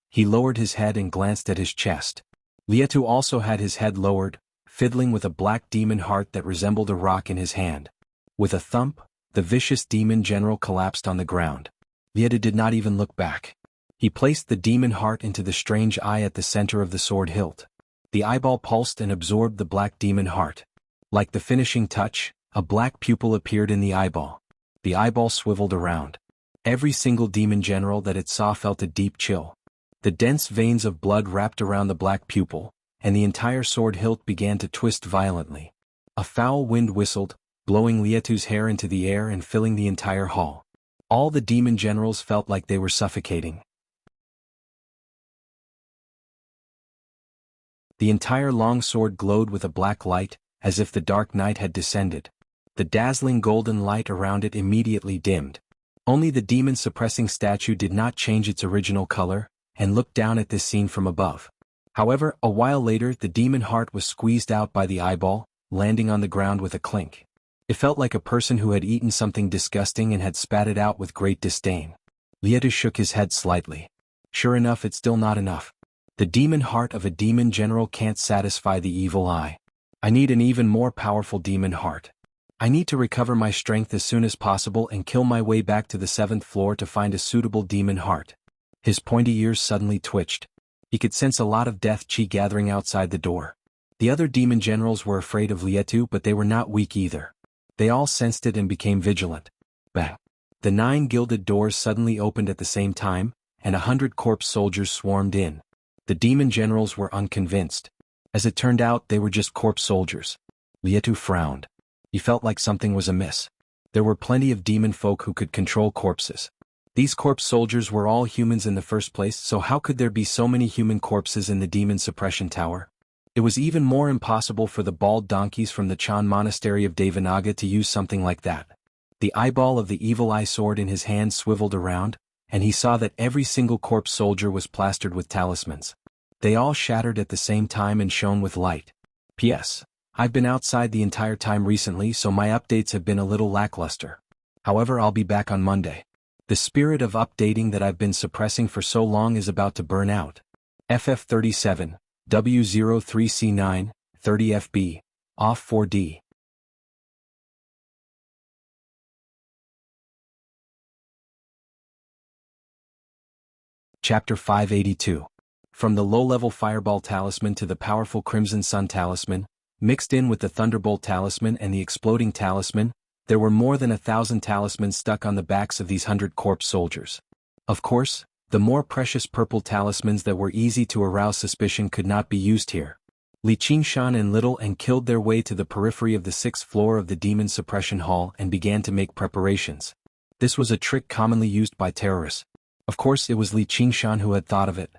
He lowered his head and glanced at his chest. Lietu also had his head lowered, fiddling with a black demon heart that resembled a rock in his hand. With a thump, the vicious demon general collapsed on the ground. Lietu did not even look back. He placed the demon heart into the strange eye at the center of the sword hilt. The eyeball pulsed and absorbed the black demon heart. Like the finishing touch, a black pupil appeared in the eyeball. The eyeball swiveled around. Every single demon general that it saw felt a deep chill. The dense veins of blood wrapped around the black pupil, and the entire sword hilt began to twist violently. A foul wind whistled, blowing Lietu's hair into the air and filling the entire hall. All the demon generals felt like they were suffocating. The entire long sword glowed with a black light, as if the dark night had descended. The dazzling golden light around it immediately dimmed. Only the demon-suppressing statue did not change its original color, and looked down at this scene from above. However, a while later the demon heart was squeezed out by the eyeball, landing on the ground with a clink. It felt like a person who had eaten something disgusting and had spat it out with great disdain. Lietu shook his head slightly. Sure enough, it's still not enough. The demon heart of a demon general can't satisfy the evil eye. I need an even more powerful demon heart. I need to recover my strength as soon as possible and kill my way back to the 7th floor to find a suitable demon heart. His pointy ears suddenly twitched. He could sense a lot of death chi gathering outside the door. The other demon generals were afraid of Lietu, but they were not weak either. They all sensed it and became vigilant. Bang! The 9 gilded doors suddenly opened at the same time, and 100 corpse soldiers swarmed in. The demon generals were unconvinced. As it turned out, they were just corpse soldiers. Lietu frowned. He felt like something was amiss. There were plenty of demon folk who could control corpses. These corpse soldiers were all humans in the first place, so how could there be so many human corpses in the demon suppression tower? It was even more impossible for the bald donkeys from the Chan monastery of Devanaga to use something like that. The eyeball of the evil eye sword in his hand swiveled around, and he saw that every single corpse soldier was plastered with talismans. They all shattered at the same time and shone with light. P.S. I've been outside the entire time recently, so my updates have been a little lackluster. However, I'll be back on Monday. The spirit of updating that I've been suppressing for so long is about to burn out. FF37, W03C9, 30FB, off 4D. Chapter 582. From the low-level Fireball Talisman to the powerful Crimson Sun Talisman, mixed in with the Thunderbolt Talisman and the Exploding Talisman, there were more than 1,000 talismans stuck on the backs of these 100 corpse soldiers. Of course, the more precious purple talismans that were easy to arouse suspicion could not be used here. Li Qingshan and Little N killed their way to the periphery of the 6th floor of the Demon Suppression Hall and began to make preparations. This was a trick commonly used by terrorists. Of course, it was Li Qingshan who had thought of it.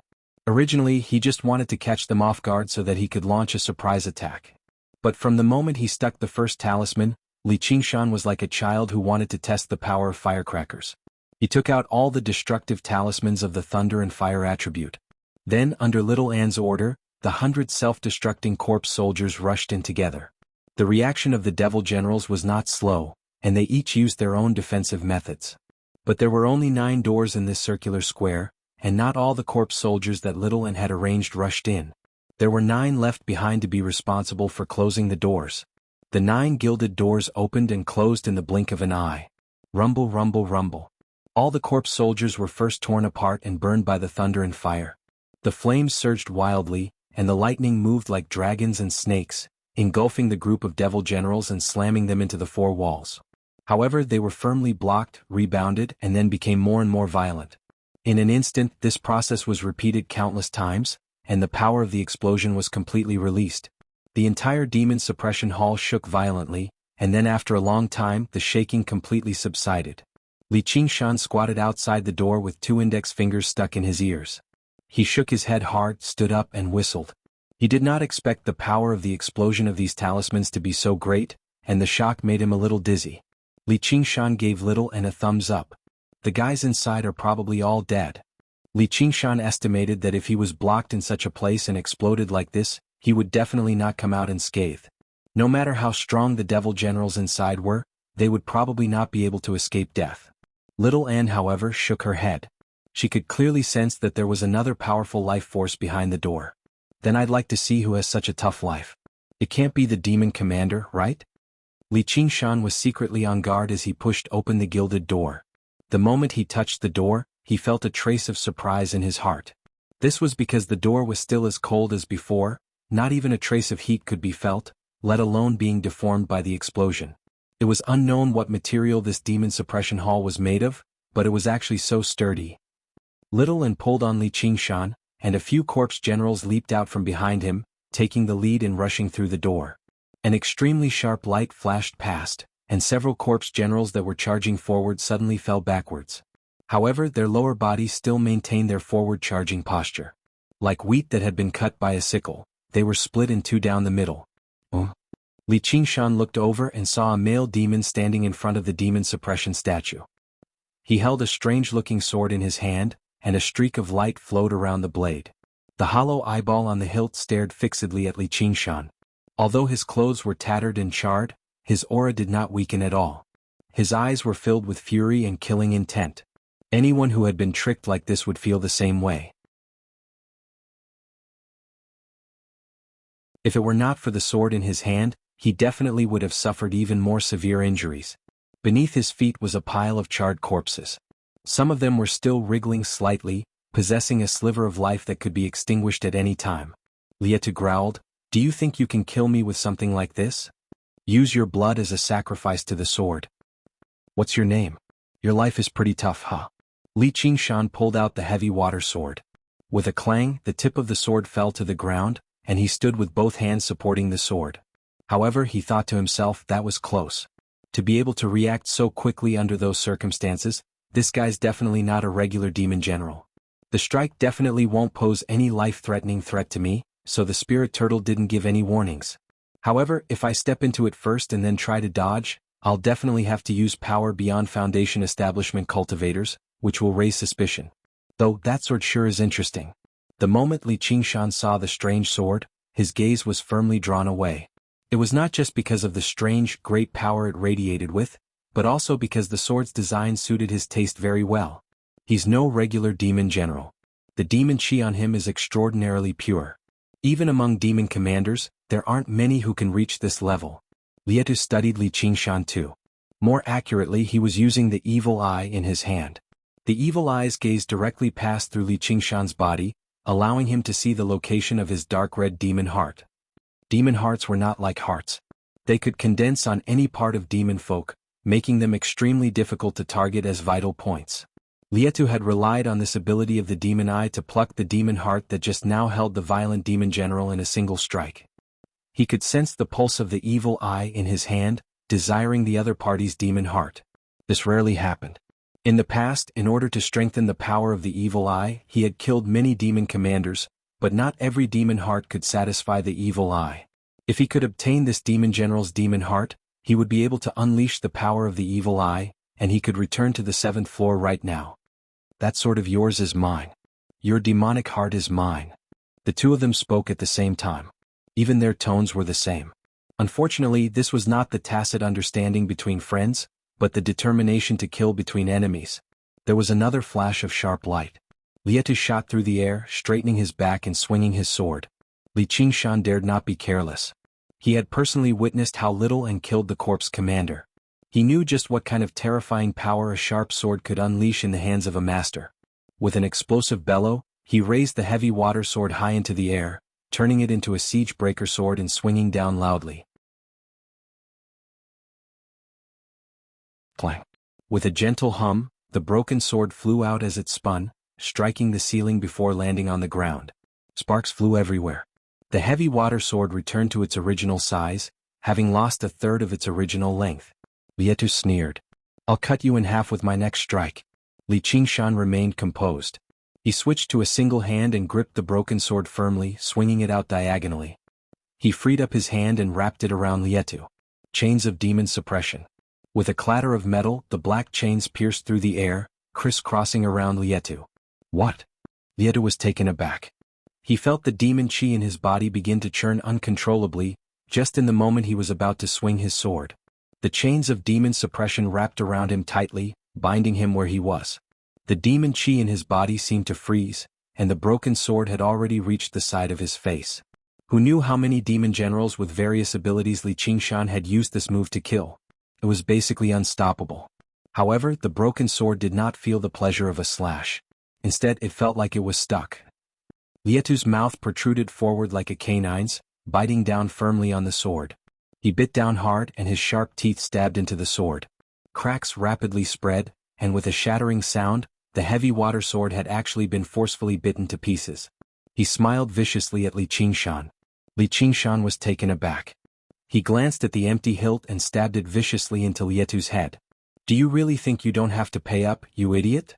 Originally, he just wanted to catch them off guard so that he could launch a surprise attack. But from the moment he stuck the first talisman, Li Qingshan was like a child who wanted to test the power of firecrackers. He took out all the destructive talismans of the thunder and fire attribute. Then, under Little An's order, the 100 self-destructing corpse soldiers rushed in together. The reaction of the devil generals was not slow, and they each used their own defensive methods. But there were only 9 doors in this circular square, and not all the corpse soldiers that Little N had arranged rushed in. There were 9 left behind to be responsible for closing the doors. The 9 gilded doors opened and closed in the blink of an eye. Rumble, rumble, rumble. All the corpse soldiers were first torn apart and burned by the thunder and fire. The flames surged wildly, and the lightning moved like dragons and snakes, engulfing the group of devil generals and slamming them into the 4 walls. However, they were firmly blocked, rebounded, and then became more and more violent. In an instant, this process was repeated countless times, and the power of the explosion was completely released. The entire demon suppression hall shook violently, and then after a long time, the shaking completely subsided. Li Qingshan squatted outside the door with 2 index fingers stuck in his ears. He shook his head hard, stood up, and whistled. He did not expect the power of the explosion of these talismans to be so great, and the shock made him a little dizzy. Li Qingshan gave Little N a thumbs up. The guys inside are probably all dead. Li Qingshan estimated that if he was blocked in such a place and exploded like this, he would definitely not come out unscathed. No matter how strong the devil generals inside were, they would probably not be able to escape death. Little Anne, however, shook her head. She could clearly sense that there was another powerful life force behind the door. Then I'd like to see who has such a tough life. It can't be the demon commander, right? Li Qingshan was secretly on guard as he pushed open the gilded door. The moment he touched the door, he felt a trace of surprise in his heart. This was because the door was still as cold as before, not even a trace of heat could be felt, let alone being deformed by the explosion. It was unknown what material this demon suppression hall was made of, but it was actually so sturdy. Little N pulled on Li Qingshan, and a few corpse generals leaped out from behind him, taking the lead in rushing through the door. An extremely sharp light flashed past, and several corpse generals that were charging forward suddenly fell backwards. However, their lower bodies still maintained their forward charging posture. Like wheat that had been cut by a sickle, they were split in 2 down the middle. Li Qingshan looked over and saw a male demon standing in front of the demon suppression statue. He held a strange-looking sword in his hand, and a streak of light flowed around the blade. The hollow eyeball on the hilt stared fixedly at Li Qingshan. Although his clothes were tattered and charred, his aura did not weaken at all. His eyes were filled with fury and killing intent. Anyone who had been tricked like this would feel the same way. If it were not for the sword in his hand, he definitely would have suffered even more severe injuries. Beneath his feet was a pile of charred corpses. Some of them were still wriggling slightly, possessing a sliver of life that could be extinguished at any time. Lietu growled, "Do you think you can kill me with something like this? Use your blood as a sacrifice to the sword. What's your name? Your life is pretty tough, huh?" Li Qingshan pulled out the heavy water sword. With a clang, the tip of the sword fell to the ground, and he stood with both hands supporting the sword. However, he thought to himself, that was close. To be able to react so quickly under those circumstances, this guy's definitely not a regular demon general. The strike definitely won't pose any life-threatening threat to me, so the spirit turtle didn't give any warnings. However, if I step into it first and then try to dodge, I'll definitely have to use power beyond Foundation Establishment cultivators, which will raise suspicion. Though that sword sure is interesting. The moment Li Qingshan saw the strange sword, his gaze was firmly drawn away. It was not just because of the strange, great power it radiated with, but also because the sword's design suited his taste very well. He's no regular demon general. The demon chi on him is extraordinarily pure. Even among demon commanders, there aren't many who can reach this level. Lietu studied Li Qingshan too. More accurately, he was using the evil eye in his hand. The evil eyes gazed directly past through Li Qingshan's body, allowing him to see the location of his dark red demon heart. Demon hearts were not like hearts. They could condense on any part of demon folk, making them extremely difficult to target as vital points. Lietu had relied on this ability of the demon eye to pluck the demon heart that just now held the violent demon general in a single strike. He could sense the pulse of the evil eye in his hand, desiring the other party's demon heart. This rarely happened. In the past, in order to strengthen the power of the evil eye, he had killed many demon commanders, but not every demon heart could satisfy the evil eye. If he could obtain this demon general's demon heart, he would be able to unleash the power of the evil eye, and he could return to the 7th floor right now. That sword of yours is mine. Your demonic heart is mine. The two of them spoke at the same time. Even their tones were the same. Unfortunately, this was not the tacit understanding between friends, but the determination to kill between enemies. There was another flash of sharp light. Lietu shot through the air, straightening his back and swinging his sword. Li Qingshan dared not be careless. He had personally witnessed how little and killed the corpse commander. He knew just what kind of terrifying power a sharp sword could unleash in the hands of a master. With an explosive bellow, he raised the heavy water sword high into the air, turning it into a siege breaker sword and swinging down loudly. Clang. With a gentle hum, the broken sword flew out as it spun, striking the ceiling before landing on the ground. Sparks flew everywhere. The heavy water sword returned to its original size, having lost a third of its original length. Lietu sneered. "I'll cut you in half with my next strike." Li Qingshan remained composed. He switched to a single hand and gripped the broken sword firmly, swinging it out diagonally. He freed up his hand and wrapped it around Lietu. Chains of demon suppression. With a clatter of metal, the black chains pierced through the air, crisscrossing around Lietu. What? Lietu was taken aback. He felt the demon chi in his body begin to churn uncontrollably, just in the moment he was about to swing his sword. The chains of demon suppression wrapped around him tightly, binding him where he was. The demon chi in his body seemed to freeze, and the broken sword had already reached the side of his face. Who knew how many demon generals with various abilities Li Qingshan had used this move to kill? It was basically unstoppable. However, the broken sword did not feel the pleasure of a slash. Instead, it felt like it was stuck. Lietu's mouth protruded forward like a canine's, biting down firmly on the sword. He bit down hard and his sharp teeth stabbed into the sword. Cracks rapidly spread, and with a shattering sound, the heavy water sword had actually been forcefully bitten to pieces. He smiled viciously at Li Qingshan. Li Qingshan was taken aback. He glanced at the empty hilt and stabbed it viciously into Lietu's head. "Do you really think you don't have to pay up, you idiot?"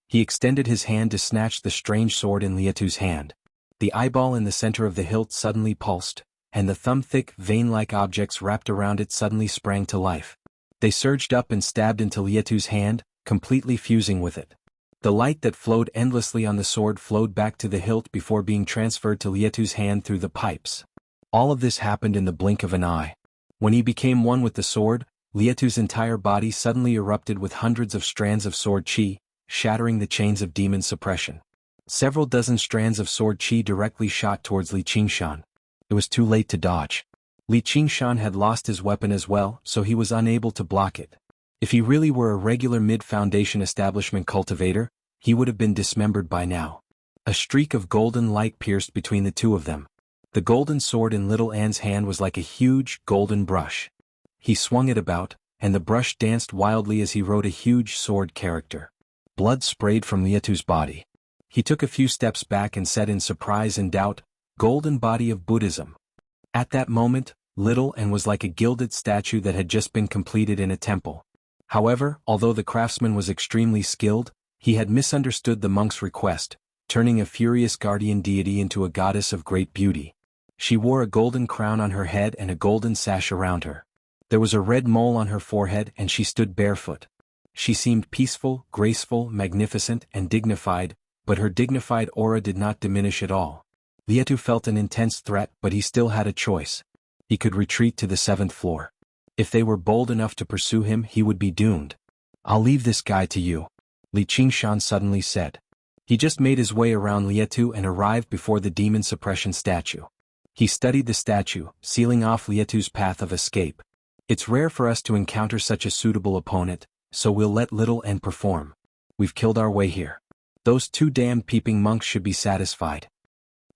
He extended his hand to snatch the strange sword in Lietu's hand. The eyeball in the center of the hilt suddenly pulsed, and the thumb-thick, vein-like objects wrapped around it suddenly sprang to life. They surged up and stabbed into Lietu's hand, completely fusing with it. The light that flowed endlessly on the sword flowed back to the hilt before being transferred to Lietu's hand through the pipes. All of this happened in the blink of an eye. When he became one with the sword, Lietu's entire body suddenly erupted with hundreds of strands of sword chi, shattering the chains of demon suppression. Several dozen strands of sword chi directly shot towards Li Qingshan. It was too late to dodge. Li Qingshan had lost his weapon as well, so he was unable to block it. If he really were a regular mid-foundation establishment cultivator, he would have been dismembered by now. A streak of golden light pierced between the two of them. The golden sword in Little Anne's hand was like a huge, golden brush. He swung it about, and the brush danced wildly as he wrote a huge sword character. Blood sprayed from Lietu's body. He took a few steps back and said in surprise and doubt, "Golden body of Buddhism." At that moment, Little Anne was like a gilded statue that had just been completed in a temple. However, although the craftsman was extremely skilled, he had misunderstood the monk's request, turning a furious guardian deity into a goddess of great beauty. She wore a golden crown on her head and a golden sash around her. There was a red mole on her forehead and she stood barefoot. She seemed peaceful, graceful, magnificent, and dignified, but her dignified aura did not diminish at all. Lietu felt an intense threat, but he still had a choice. He could retreat to the 7th floor. If they were bold enough to pursue him, he would be doomed. "I'll leave this guy to you," Li Qingshan suddenly said. He just made his way around Lietu and arrived before the demon suppression statue. He studied the statue, sealing off Lietu's path of escape. "It's rare for us to encounter such a suitable opponent, so we'll let Little Anne perform. We've killed our way here. Those two damned peeping monks should be satisfied."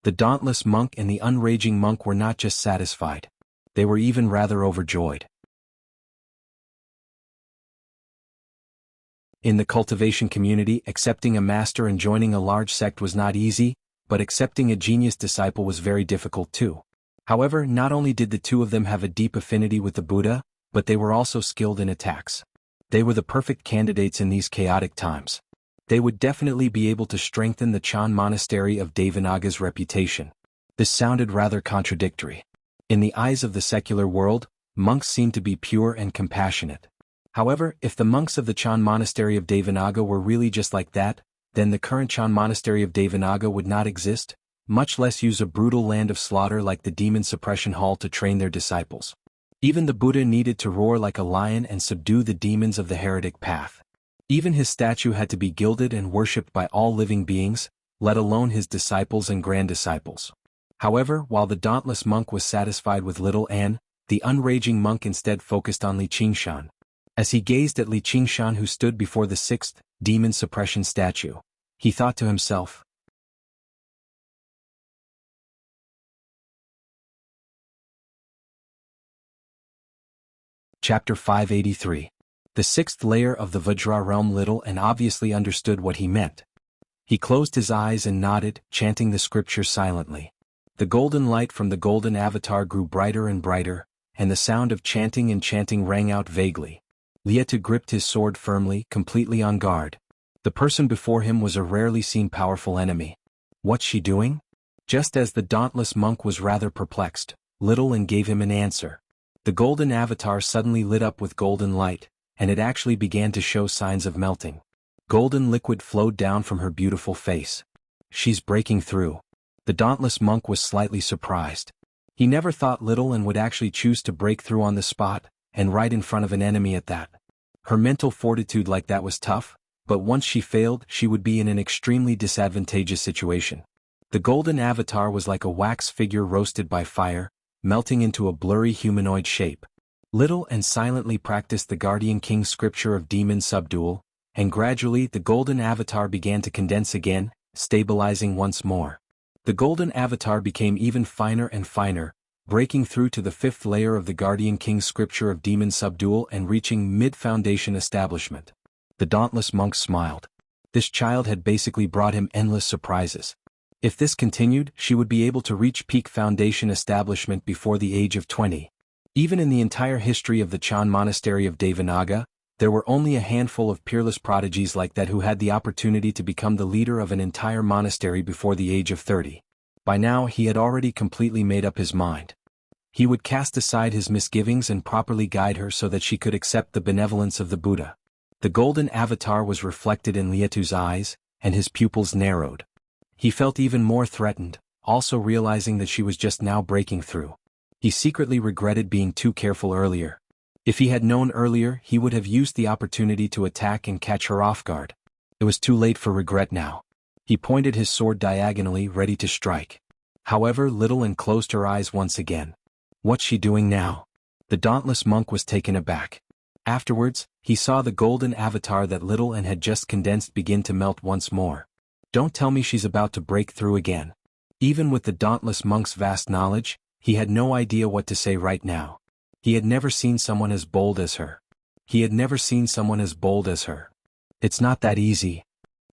The dauntless monk and the unraging monk were not just satisfied. They were even rather overjoyed. In the cultivation community, accepting a master and joining a large sect was not easy, but accepting a genius disciple was very difficult too. However, not only did the two of them have a deep affinity with the Buddha, but they were also skilled in attacks. They were the perfect candidates in these chaotic times. They would definitely be able to strengthen the Chan monastery of Devanaga's reputation. This sounded rather contradictory. In the eyes of the secular world, monks seemed to be pure and compassionate. However, if the monks of the Chan monastery of Devanaga were really just like that, then the current Chan monastery of Devanaga would not exist, much less use a brutal land of slaughter like the demon suppression hall to train their disciples. Even the Buddha needed to roar like a lion and subdue the demons of the heretic path. Even his statue had to be gilded and worshipped by all living beings, let alone his disciples and grand-disciples. However, while the dauntless monk was satisfied with Little Anne, the unraging monk instead focused on Li Qingshan. As he gazed at Li Qingshan who stood before the 6th demon suppression statue, he thought to himself, Chapter 583. The 6th layer of the Vajra realm. Little Anne obviously understood what he meant. He closed his eyes and nodded, chanting the scriptures silently. The golden light from the golden avatar grew brighter and brighter, and the sound of chanting and chanting rang out vaguely. Lietu gripped his sword firmly, completely on guard. The person before him was a rarely seen powerful enemy. What's she doing? Just as the dauntless monk was rather perplexed, Little Anne gave him an answer. The golden avatar suddenly lit up with golden light, and it actually began to show signs of melting. Golden liquid flowed down from her beautiful face. She's breaking through. The dauntless monk was slightly surprised. He never thought Little Anne would actually choose to break through on the spot, and right in front of an enemy at that. Her mental fortitude like that was tough, but once she failed, she would be in an extremely disadvantageous situation. The golden avatar was like a wax figure roasted by fire, melting into a blurry humanoid shape. Little Anne silently practiced the Guardian King's scripture of demon subdual, and gradually the golden avatar began to condense again, stabilizing once more. The golden avatar became even finer and finer, breaking through to the 5th layer of the Guardian King's scripture of demon subdual and reaching mid-foundation establishment. The dauntless monk smiled. This child had basically brought him endless surprises. If this continued, she would be able to reach peak foundation establishment before the age of 20. Even in the entire history of the Chan monastery of Devanaga, there were only a handful of peerless prodigies like that who had the opportunity to become the leader of an entire monastery before the age of 30. By now he had already completely made up his mind. He would cast aside his misgivings and properly guide her so that she could accept the benevolence of the Buddha. The golden avatar was reflected in Lietu's eyes, and his pupils narrowed. He felt even more threatened, also realizing that she was just now breaking through. He secretly regretted being too careful earlier. If he had known earlier, he would have used the opportunity to attack and catch her off guard. It was too late for regret now. He pointed his sword diagonally, ready to strike. However, Little Anne closed her eyes once again. What's she doing now? The dauntless monk was taken aback. Afterwards, he saw the golden avatar that little and had just condensed begin to melt once more. Don't tell me she's about to break through again. Even with the dauntless monk's vast knowledge, he had no idea what to say right now. He had never seen someone as bold as her. He had never seen someone as bold as her. It's not that easy.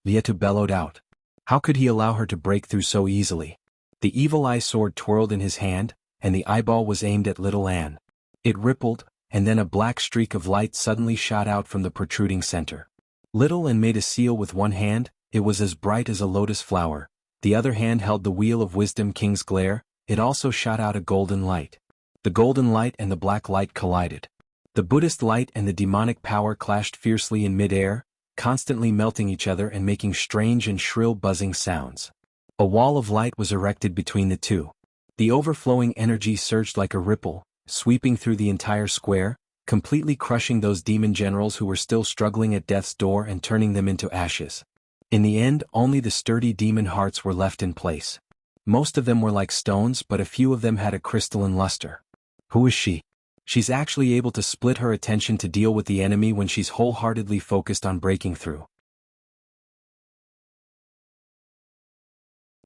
Lietu bellowed out. How could he allow her to break through so easily? The evil eye sword twirled in his hand, and the eyeball was aimed at little Anne. It rippled, and then a black streak of light suddenly shot out from the protruding center. Little Anne made a seal with one hand. It was as bright as a lotus flower. The other hand held the wheel of wisdom king's glare. It also shot out a golden light. The golden light and the black light collided. The Buddhist light and the demonic power clashed fiercely in mid-air, constantly melting each other and making strange and shrill buzzing sounds. A wall of light was erected between the two. The overflowing energy surged like a ripple, sweeping through the entire square, completely crushing those demon generals who were still struggling at death's door and turning them into ashes. In the end, only the sturdy demon hearts were left in place. Most of them were like stones, but a few of them had a crystalline luster. Who is she? She's actually able to split her attention to deal with the enemy when she's wholeheartedly focused on breaking through.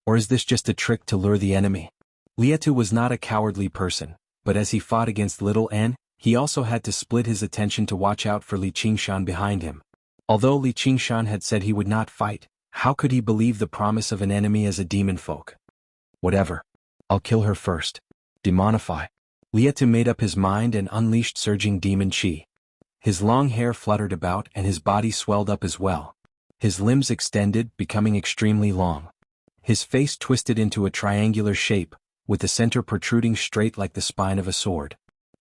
Or is this just a trick to lure the enemy? Lietu was not a cowardly person, but as he fought against little Anne, he also had to split his attention to watch out for Li Qingshan behind him. Although Li Qingshan had said he would not fight, how could he believe the promise of an enemy as a demon folk? Whatever. I'll kill her first. Demonify. Lietu made up his mind and unleashed surging demon chi. His long hair fluttered about and his body swelled up as well. His limbs extended, becoming extremely long. His face twisted into a triangular shape, with the center protruding straight like the spine of a sword.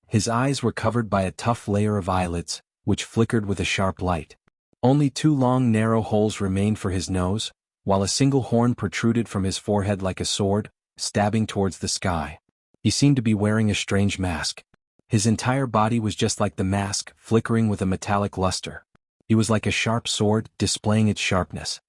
His eyes were covered by a tough layer of eyelids, which flickered with a sharp light. Only two long narrow holes remained for his nose, while a single horn protruded from his forehead like a sword, stabbing towards the sky. He seemed to be wearing a strange mask. His entire body was just like the mask, flickering with a metallic luster. He was like a sharp sword, displaying its sharpness.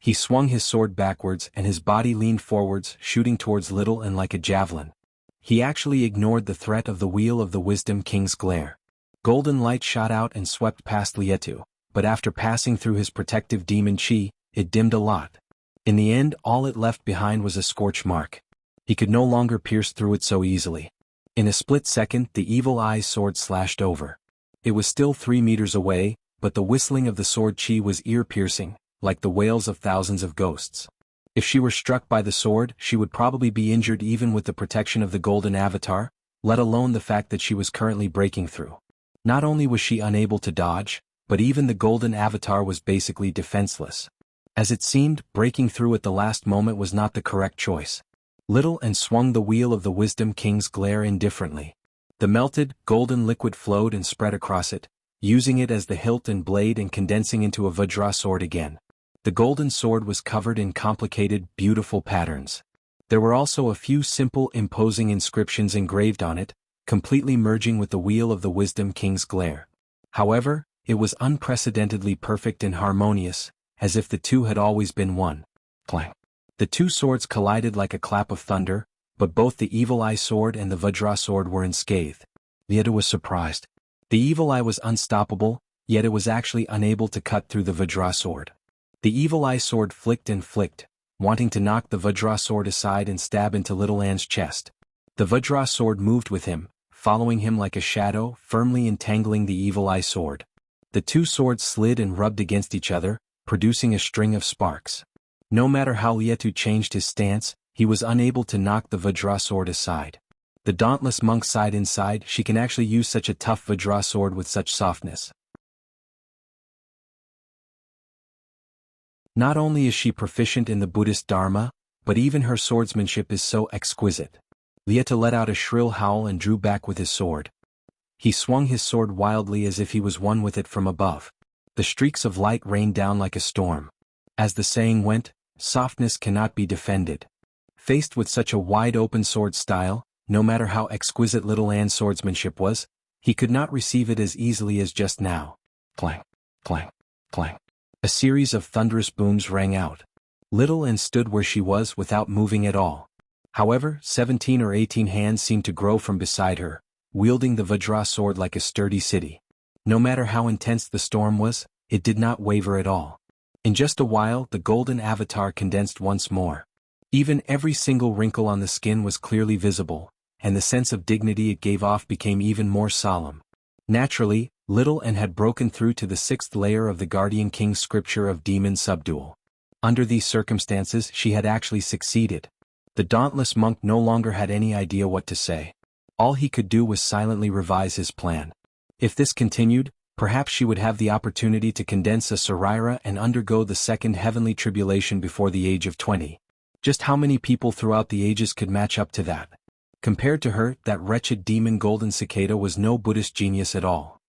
He swung his sword backwards and his body leaned forwards, shooting towards little and like a javelin. He actually ignored the threat of the wheel of the Wisdom King's glare. Golden light shot out and swept past Lietu, but after passing through his protective demon chi, it dimmed a lot. In the end, all it left behind was a scorch mark. He could no longer pierce through it so easily. In a split second, the evil eye's sword slashed over. It was still 3 meters away, but the whistling of the sword chi was ear-piercing, like the wails of thousands of ghosts. If she were struck by the sword, she would probably be injured even with the protection of the golden avatar, let alone the fact that she was currently breaking through. Not only was she unable to dodge, but even the golden avatar was basically defenseless. As it seemed, breaking through at the last moment was not the correct choice. Little Anne swung the wheel of the Wisdom King's glare indifferently. The melted, golden liquid flowed and spread across it, using it as the hilt and blade and condensing into a Vajra sword again. The golden sword was covered in complicated, beautiful patterns. There were also a few simple, imposing inscriptions engraved on it, completely merging with the wheel of the Wisdom King's glare. However, it was unprecedentedly perfect and harmonious, as if the two had always been one. Clang. The two swords collided like a clap of thunder, but both the Evil Eye sword and the Vajra sword were unscathed. Lietu was surprised. The Evil Eye was unstoppable, yet it was actually unable to cut through the Vajra sword. The Evil Eye sword flicked and flicked, wanting to knock the Vajra sword aside and stab into little Anne's chest. The Vajra sword moved with him, following him like a shadow, firmly entangling the Evil Eye sword. The two swords slid and rubbed against each other, producing a string of sparks. No matter how Lietu changed his stance, he was unable to knock the Vajra sword aside. The dauntless monk sighed inside. She can actually use such a tough Vajra sword with such softness. Not only is she proficient in the Buddhist Dharma, but even her swordsmanship is so exquisite. Lietu let out a shrill howl and drew back with his sword. He swung his sword wildly as if he was one with it from above. The streaks of light rained down like a storm. As the saying went, softness cannot be defended. Faced with such a wide-open sword style, no matter how exquisite little Anne's swordsmanship was, he could not receive it as easily as just now. Clang, clang, clang. A series of thunderous booms rang out. Little Anne stood where she was without moving at all. However, 17 or 18 hands seemed to grow from beside her, wielding the Vajra sword like a sturdy city. No matter how intense the storm was, it did not waver at all. In just a while, the golden avatar condensed once more. Even every single wrinkle on the skin was clearly visible, and the sense of dignity it gave off became even more solemn. Naturally, Little N had broken through to the 6th layer of the Guardian King's scripture of demon subdual. Under these circumstances, she had actually succeeded. The dauntless monk no longer had any idea what to say. All he could do was silently revise his plan. If this continued, perhaps she would have the opportunity to condense a Sarira and undergo the second heavenly tribulation before the age of 20. Just how many people throughout the ages could match up to that? Compared to her, that wretched demon golden cicada was no Buddhist genius at all.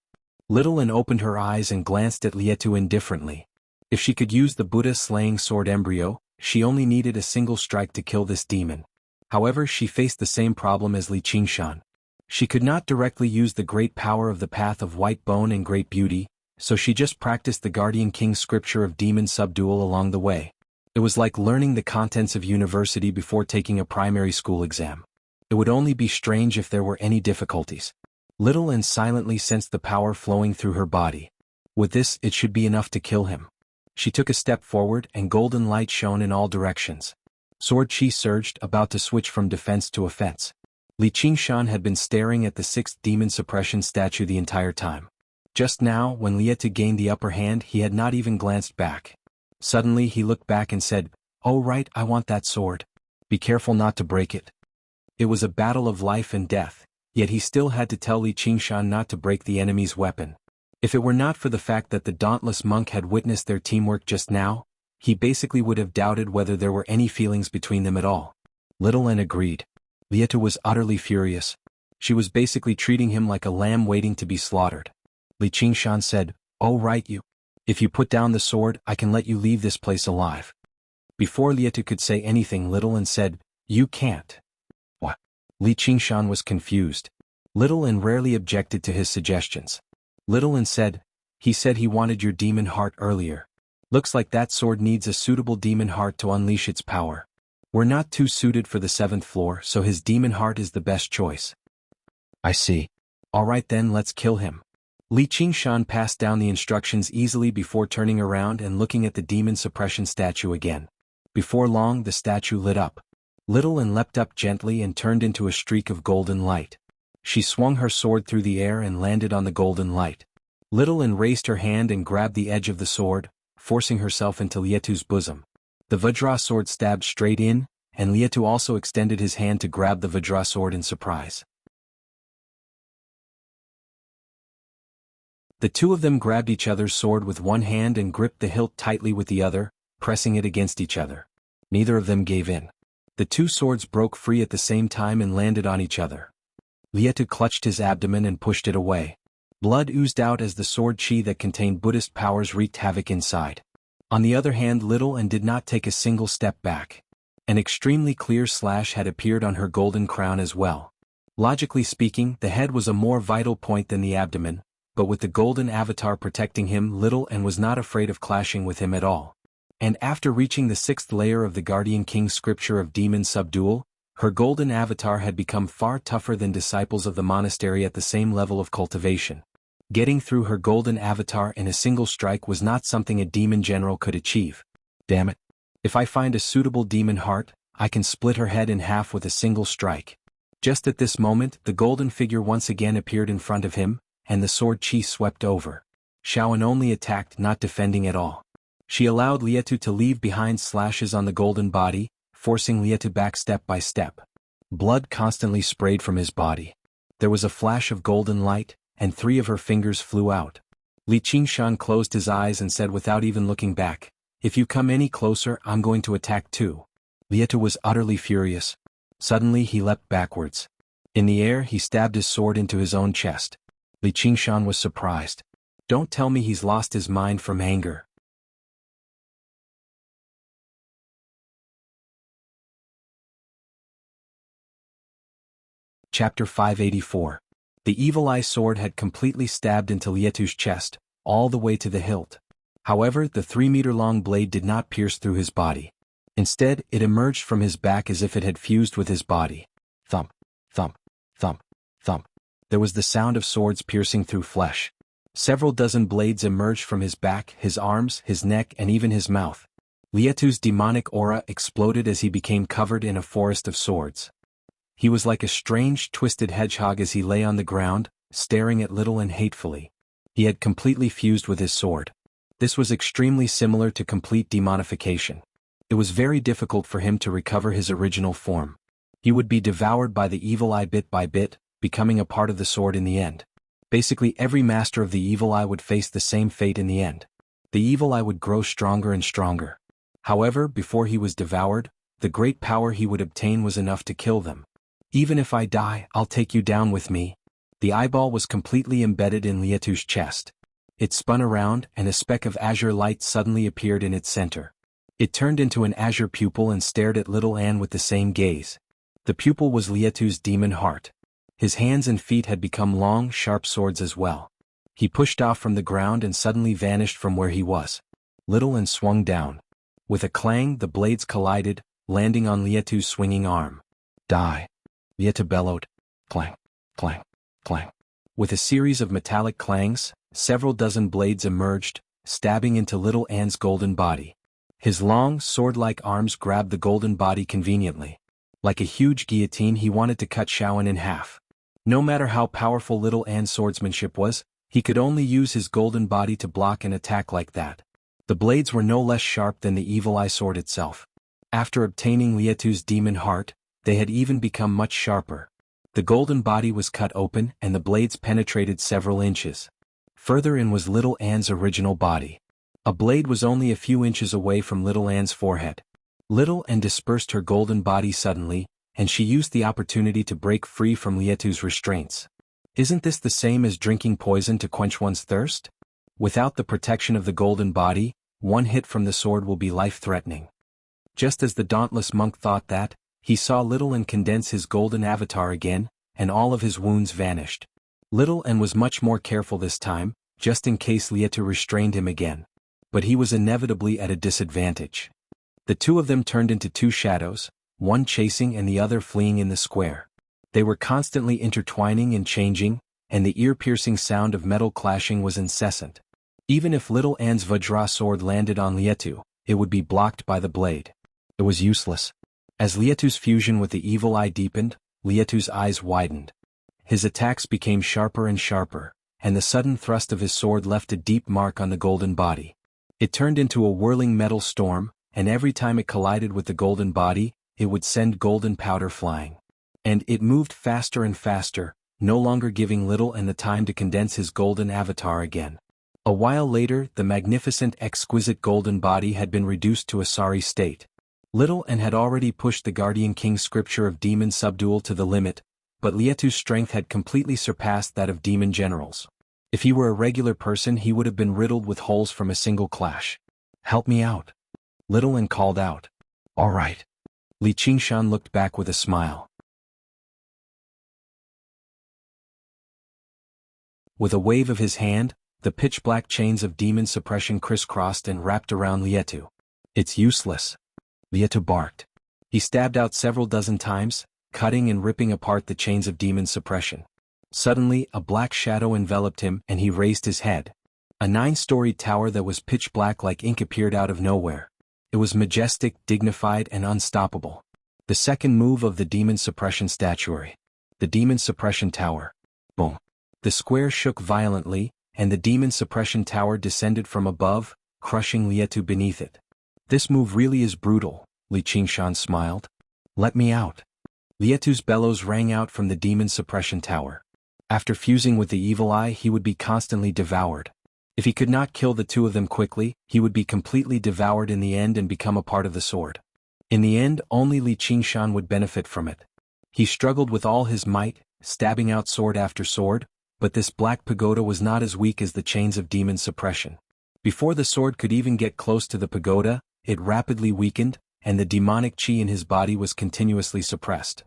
Little N opened her eyes and glanced at Lietu indifferently. If she could use the Buddha-slaying sword embryo, she only needed a single strike to kill this demon. However, she faced the same problem as Li Qingshan. She could not directly use the great power of the path of white bone and great beauty, so she just practiced the Guardian King's scripture of demon subdual along the way. It was like learning the contents of university before taking a primary school exam. It would only be strange if there were any difficulties. Little N silently sensed the power flowing through her body. With this, it should be enough to kill him. She took a step forward and golden light shone in all directions. Sword chi surged, about to switch from defense to offense. Li Qingshan had been staring at the 6th demon suppression statue the entire time. Just now, when Lietu gained the upper hand, he had not even glanced back. Suddenly he looked back and said, "Oh right, I want that sword. Be careful not to break it." It was a battle of life and death, yet he still had to tell Li Qingshan not to break the enemy's weapon. If it were not for the fact that the dauntless monk had witnessed their teamwork just now, he basically would have doubted whether there were any feelings between them at all. Little N agreed. Lietu was utterly furious. She was basically treating him like a lamb waiting to be slaughtered. Li Qingshan said, "Oh right you. If you put down the sword, I can let you leave this place alive." Before Lietu could say anything, Little N said, "You can't." What? Li Qingshan was confused. Little N rarely objected to his suggestions. Little N said, "He said he wanted your demon heart earlier. Looks like that sword needs a suitable demon heart to unleash its power. We're not too suited for the 7th floor, so his demon heart is the best choice." "I see. All right then, let's kill him." Li Qingshan passed down the instructions easily before turning around and looking at the demon suppression statue again. Before long, the statue lit up. Little N leapt up gently and turned into a streak of golden light. She swung her sword through the air and landed on the golden light. Little N raised her hand and grabbed the edge of the sword, forcing herself into Lietu's bosom. The Vajra sword stabbed straight in, and Lietu also extended his hand to grab the Vajra sword in surprise. The two of them grabbed each other's sword with one hand and gripped the hilt tightly with the other, pressing it against each other. Neither of them gave in. The two swords broke free at the same time and landed on each other. Lietu clutched his abdomen and pushed it away. Blood oozed out as the sword chi that contained Buddhist powers wreaked havoc inside. On the other hand, Little N did not take a single step back. An extremely clear slash had appeared on her golden crown as well. Logically speaking, the head was a more vital point than the abdomen, but with the golden avatar protecting him, Little N was not afraid of clashing with him at all. And after reaching the 6th layer of the Guardian King's scripture of demon subdual, her golden avatar had become far tougher than disciples of the monastery at the same level of cultivation. Getting through her golden avatar in a single strike was not something a demon general could achieve. Damn it. If I find a suitable demon heart, I can split her head in half with a single strike. Just at this moment, the golden figure once again appeared in front of him, and the sword chi swept over. Shaoan only attacked, not defending at all. She allowed Lietu to leave behind slashes on the golden body, forcing Lietu back step by step. Blood constantly sprayed from his body. There was a flash of golden light, and 3 of her fingers flew out. Li Qingshan closed his eyes and said without even looking back, "If you come any closer, I'm going to attack too." Lietu was utterly furious. Suddenly he leapt backwards. In the air he stabbed his sword into his own chest. Li Qingshan was surprised. Don't tell me he's lost his mind from anger. Chapter 584. The Evil Eye sword had completely stabbed into Lietu's chest, all the way to the hilt. However, the 3-meter-long blade did not pierce through his body. Instead, it emerged from his back as if it had fused with his body. Thump, thump, thump, thump. There was the sound of swords piercing through flesh. Several dozen blades emerged from his back, his arms, his neck, and even his mouth. Lietu's demonic aura exploded as he became covered in a forest of swords. He was like a strange, twisted hedgehog as he lay on the ground, staring at Little and hatefully. He had completely fused with his sword. This was extremely similar to complete demonification. It was very difficult for him to recover his original form. He would be devoured by the evil eye bit by bit, becoming a part of the sword in the end. Basically, every master of the evil eye would face the same fate in the end. The evil eye would grow stronger and stronger. However, before he was devoured, the great power he would obtain was enough to kill them. Even if I die, I'll take you down with me. The eyeball was completely embedded in Lietu's chest. It spun around, and a speck of azure light suddenly appeared in its center. It turned into an azure pupil and stared at little Anne with the same gaze. The pupil was Lietu's demon heart. His hands and feet had become long, sharp swords as well. He pushed off from the ground and suddenly vanished from where he was. Little Anne swung down. With a clang, the blades collided, landing on Lietu's swinging arm. Die! Lietu bellowed. Clang, clang, clang. With a series of metallic clangs, several dozen blades emerged, stabbing into little Anne's golden body. His long, sword-like arms grabbed the golden body conveniently. Like a huge guillotine, he wanted to cut Xiaoan in half. No matter how powerful little Anne's swordsmanship was, he could only use his golden body to block an attack like that. The blades were no less sharp than the evil eye sword itself. After obtaining Lietu's demon heart, they had even become much sharper. The golden body was cut open and the blades penetrated several inches. Further in was little Anne's original body. A blade was only a few inches away from little Anne's forehead. Little Anne dispersed her golden body suddenly, and she used the opportunity to break free from Lietu's restraints. Isn't this the same as drinking poison to quench one's thirst? Without the protection of the golden body, one hit from the sword will be life-threatening. Just as the dauntless monk thought that, he saw Little Anne condense his golden avatar again, and all of his wounds vanished. Little Anne was much more careful this time, just in case Lietu restrained him again. But he was inevitably at a disadvantage. The two of them turned into two shadows, one chasing and the other fleeing in the square. They were constantly intertwining and changing, and the ear-piercing sound of metal clashing was incessant. Even if little Anne's Vajra sword landed on Lietu, it would be blocked by the blade. It was useless. As Lietu's fusion with the evil eye deepened, Lietu's eyes widened. His attacks became sharper and sharper, and the sudden thrust of his sword left a deep mark on the golden body. It turned into a whirling metal storm, and every time it collided with the golden body, it would send golden powder flying. And it moved faster and faster, no longer giving Little Anne the time to condense his golden avatar again. A while later, the magnificent, exquisite golden body had been reduced to a sorry state. Little Anne had already pushed the Guardian King's scripture of demon subdual to the limit, but Lietu's strength had completely surpassed that of demon generals. If he were a regular person, he would have been riddled with holes from a single clash. "Help me out," Little Anne called out. "All right." Li Qingshan looked back with a smile. With a wave of his hand, the pitch-black chains of demon suppression crisscrossed and wrapped around Lietu. "It's useless," Lietu barked. He stabbed out several dozen times, cutting and ripping apart the chains of demon suppression. Suddenly, a black shadow enveloped him and he raised his head. A 9-storied tower that was pitch-black like ink appeared out of nowhere. It was majestic, dignified, and unstoppable. The second move of the demon suppression statuary. The demon suppression tower. Boom. The square shook violently, and the demon suppression tower descended from above, crushing Lietu beneath it. "This move really is brutal," Li Qingshan smiled. "Let me out." Lietu's bellows rang out from the demon suppression tower. After fusing with the evil eye, he would be constantly devoured. If he could not kill the two of them quickly, he would be completely devoured in the end and become a part of the sword. In the end, only Li Qingshan would benefit from it. He struggled with all his might, stabbing out sword after sword, but this black pagoda was not as weak as the chains of demon suppression. Before the sword could even get close to the pagoda, it rapidly weakened, and the demonic chi in his body was continuously suppressed.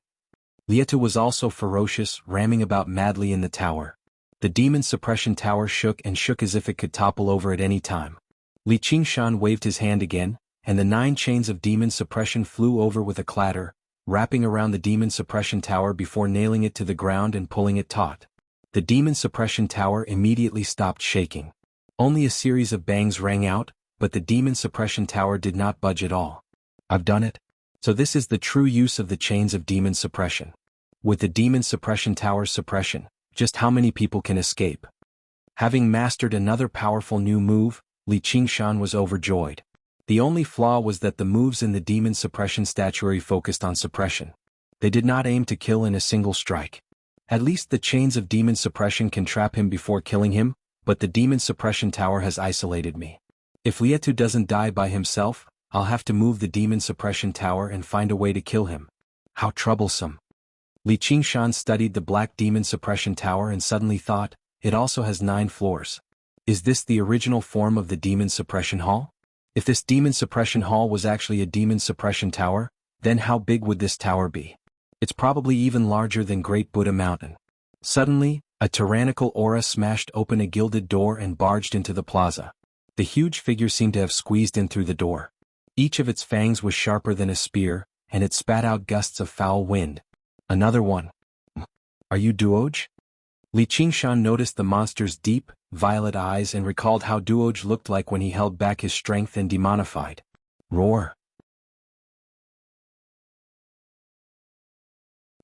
Lietu was also ferocious, ramming about madly in the tower. The demon suppression tower shook and shook as if it could topple over at any time. Li Qingshan waved his hand again, and the 9 chains of demon suppression flew over with a clatter, wrapping around the demon suppression tower before nailing it to the ground and pulling it taut. The demon suppression tower immediately stopped shaking. Only a series of bangs rang out, but the demon suppression tower did not budge at all. I've done it. So this is the true use of the chains of demon suppression. With the demon suppression tower's suppression, just how many people can escape? Having mastered another powerful new move, Li Qingshan was overjoyed. The only flaw was that the moves in the demon suppression statuary focused on suppression. They did not aim to kill in a single strike. At least the chains of demon suppression can trap him before killing him, but the demon suppression tower has isolated me. If Lietu doesn't die by himself, I'll have to move the demon suppression tower and find a way to kill him. How troublesome. Li Qingshan studied the black demon suppression tower and suddenly thought, it also has 9 floors. Is this the original form of the demon suppression hall? If this demon suppression hall was actually a demon suppression tower, then how big would this tower be? It's probably even larger than Great Buddha Mountain. Suddenly, a tyrannical aura smashed open a gilded door and barged into the plaza. The huge figure seemed to have squeezed in through the door. Each of its fangs was sharper than a spear, and it spat out gusts of foul wind. Another one. Are you Duoj? Li Qingshan noticed the monster's deep, violet eyes and recalled how Duoj looked like when he held back his strength and demonified. Roar.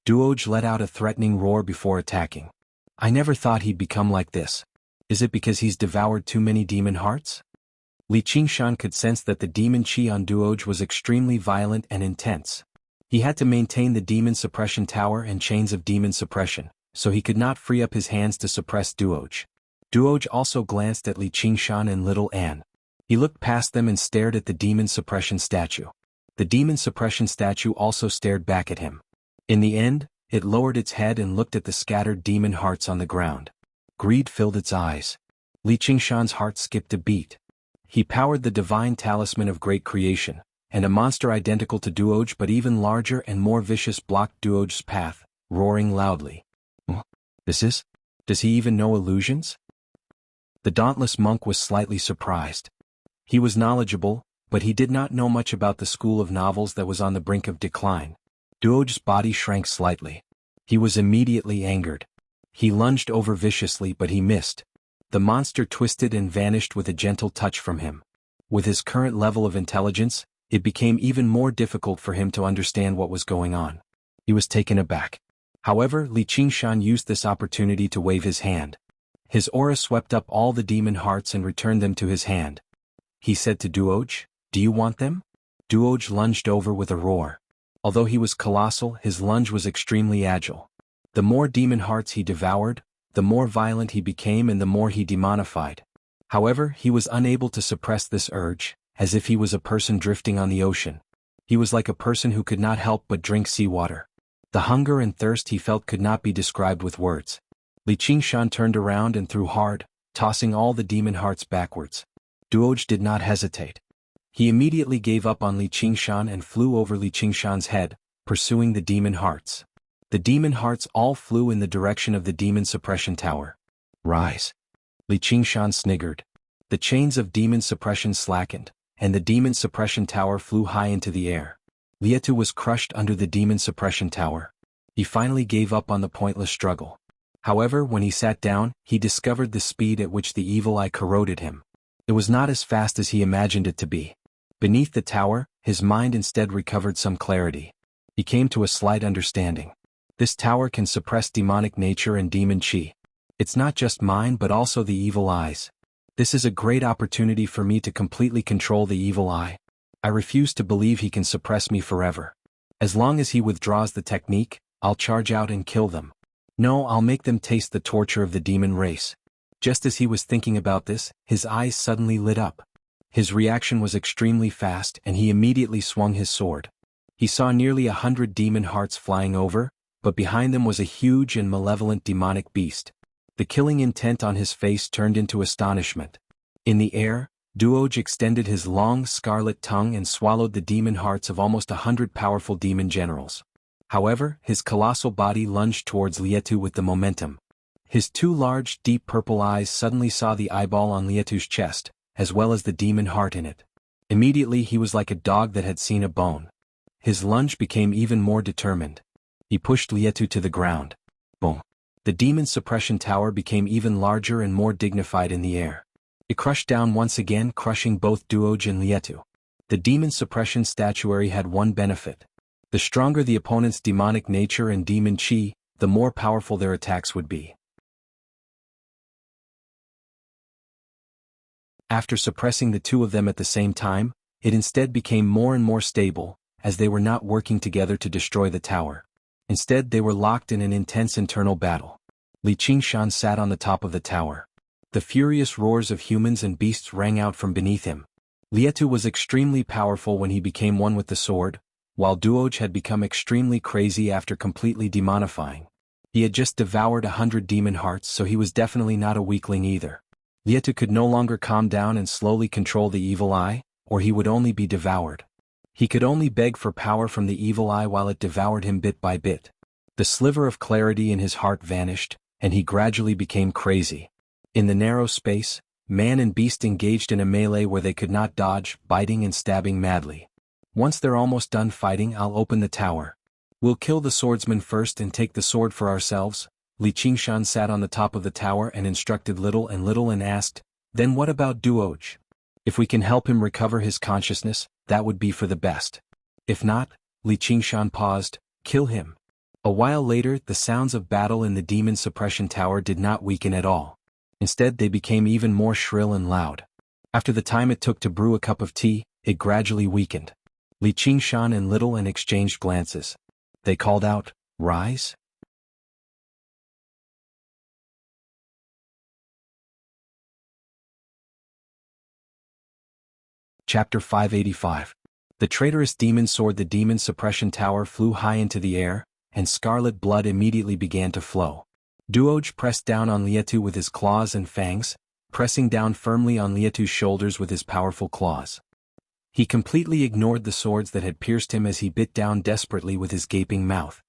Duoj let out a threatening roar before attacking. I never thought he'd become like this. Is it because he's devoured too many demon hearts? Li Qingshan could sense that the demon chi on Duoj was extremely violent and intense. He had to maintain the demon suppression tower and chains of demon suppression, so he could not free up his hands to suppress Duoj. Duoj also glanced at Li Qingshan and little Anne. He looked past them and stared at the demon suppression statue. The demon suppression statue also stared back at him. In the end, it lowered its head and looked at the scattered demon hearts on the ground. Greed filled its eyes. Li Qingshan's heart skipped a beat. He powered the divine talisman of great creation, and a monster identical to Duoj but even larger and more vicious blocked Duoj's path, roaring loudly. Does he even know illusions? The dauntless monk was slightly surprised. He was knowledgeable, but he did not know much about the school of novels that was on the brink of decline. Duoj's body shrank slightly. He was immediately angered. He lunged over viciously but he missed. The monster twisted and vanished with a gentle touch from him. With his current level of intelligence, it became even more difficult for him to understand what was going on. He was taken aback. However, Li Qingshan used this opportunity to wave his hand. His aura swept up all the demon hearts and returned them to his hand. He said to Duoj, "Do you want them?" Duoj lunged over with a roar. Although he was colossal, his lunge was extremely agile. The more demon hearts he devoured, the more violent he became and the more he demonified. However, he was unable to suppress this urge, as if he was a person drifting on the ocean. He was like a person who could not help but drink seawater. The hunger and thirst he felt could not be described with words. Li Qingshan turned around and threw hard, tossing all the demon hearts backwards. Duoj did not hesitate. He immediately gave up on Li Qingshan and flew over Li Qingshan's head, pursuing the demon hearts. The demon hearts all flew in the direction of the demon suppression tower. Rise. Li Qingshan sniggered. The chains of demon suppression slackened, and the demon suppression tower flew high into the air. Lietu was crushed under the demon suppression tower. He finally gave up on the pointless struggle. However, when he sat down, he discovered the speed at which the evil eye corroded him. It was not as fast as he imagined it to be. Beneath the tower, his mind instead recovered some clarity. He came to a slight understanding. This tower can suppress demonic nature and demon chi. It's not just mine but also the evil eye's. This is a great opportunity for me to completely control the evil eye. I refuse to believe he can suppress me forever. As long as he withdraws the technique, I'll charge out and kill them. No, I'll make them taste the torture of the demon race. Just as he was thinking about this, his eyes suddenly lit up. His reaction was extremely fast and he immediately swung his sword. He saw nearly 100 demon hearts flying over, but behind them was a huge and malevolent demonic beast. The killing intent on his face turned into astonishment. In the air, Duoj extended his long scarlet tongue and swallowed the demon hearts of almost 100 powerful demon generals. However, his colossal body lunged towards Lietu with the momentum. His 2 large, deep purple eyes suddenly saw the eyeball on Lietu's chest, as well as the demon heart in it. Immediately he was like a dog that had seen a bone. His lunge became even more determined. He pushed Lietu to the ground. Boom. The demon suppression tower became even larger and more dignified in the air. It crushed down once again, crushing both Duoj and Lietu. The demon suppression statuary had one benefit. The stronger the opponent's demonic nature and demon chi, the more powerful their attacks would be. After suppressing the two of them at the same time, it instead became more and more stable, as they were not working together to destroy the tower. Instead they were locked in an intense internal battle. Li Qingshan sat on the top of the tower. The furious roars of humans and beasts rang out from beneath him. Lietu was extremely powerful when he became one with the sword, while Duoj had become extremely crazy after completely demonifying. He had just devoured 100 demon hearts, so he was definitely not a weakling either. Lietu could no longer calm down and slowly control the evil eye, or he would only be devoured. He could only beg for power from the evil eye while it devoured him bit by bit. The sliver of clarity in his heart vanished, and he gradually became crazy. In the narrow space, man and beast engaged in a melee where they could not dodge, biting and stabbing madly. Once they're almost done fighting, I'll open the tower. We'll kill the swordsman first and take the sword for ourselves. Li Qingshan sat on the top of the tower and instructed little and asked, then what about Duoj? If we can help him recover his consciousness, that would be for the best. If not, Li Qingshan paused, kill him. A while later, the sounds of battle in the demon suppression tower did not weaken at all. Instead they became even more shrill and loud. After the time it took to brew a cup of tea, it gradually weakened. Li Qingshan and Little exchanged glances. They called out, rise? Chapter 585. The traitorous demon sword. The demon suppression tower flew high into the air, and scarlet blood immediately began to flow. Duoj pressed down on Lietu with his claws and fangs, pressing down firmly on Lietu's shoulders with his powerful claws. He completely ignored the swords that had pierced him as he bit down desperately with his gaping mouth.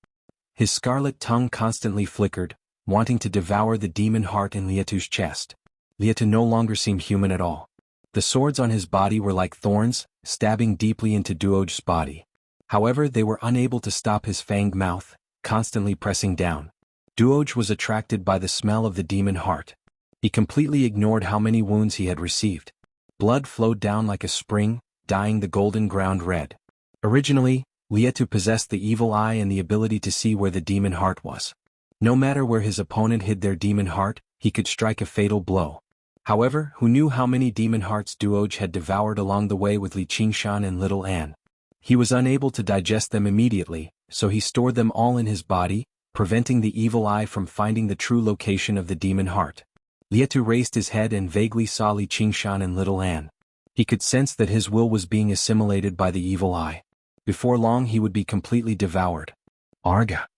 His scarlet tongue constantly flickered, wanting to devour the demon heart in Lietu's chest. Lietu no longer seemed human at all. The swords on his body were like thorns, stabbing deeply into Duoj's body. However, they were unable to stop his fanged mouth, constantly pressing down. Duoj was attracted by the smell of the demon heart. He completely ignored how many wounds he had received. Blood flowed down like a spring, dyeing the golden ground red. Originally, Lietu possessed the evil eye and the ability to see where the demon heart was. No matter where his opponent hid their demon heart, he could strike a fatal blow. However, who knew how many demon hearts Duoj had devoured along the way with Li Qingshan and Little Anne? He was unable to digest them immediately, so he stored them all in his body, preventing the evil eye from finding the true location of the demon heart. Lietu raised his head and vaguely saw Li Qingshan and Little Anne. He could sense that his will was being assimilated by the evil eye. Before long he would be completely devoured. Arga!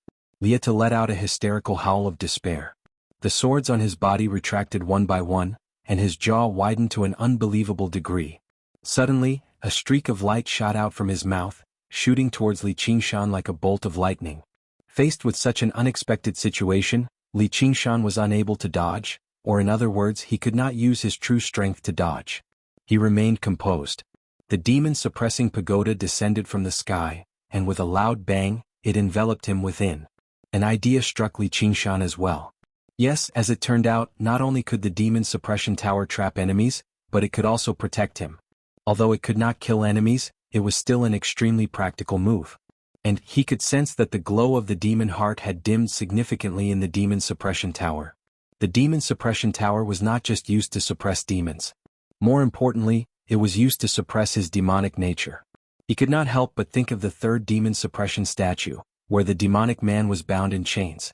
Lietu let out a hysterical howl of despair. The swords on his body retracted one by one, and his jaw widened to an unbelievable degree. Suddenly, a streak of light shot out from his mouth, shooting towards Li Qingshan like a bolt of lightning. Faced with such an unexpected situation, Li Qingshan was unable to dodge, or in other words, he could not use his true strength to dodge. He remained composed. The demon-suppressing pagoda descended from the sky, and with a loud bang, it enveloped him within. An idea struck Li Qingshan as well. Yes, as it turned out, not only could the demon suppression tower trap enemies, but it could also protect him. Although it could not kill enemies, it was still an extremely practical move. And he could sense that the glow of the demon heart had dimmed significantly in the demon suppression tower. The demon suppression tower was not just used to suppress demons. More importantly, it was used to suppress his demonic nature. He could not help but think of the third demon suppression statue, where the demonic man was bound in chains.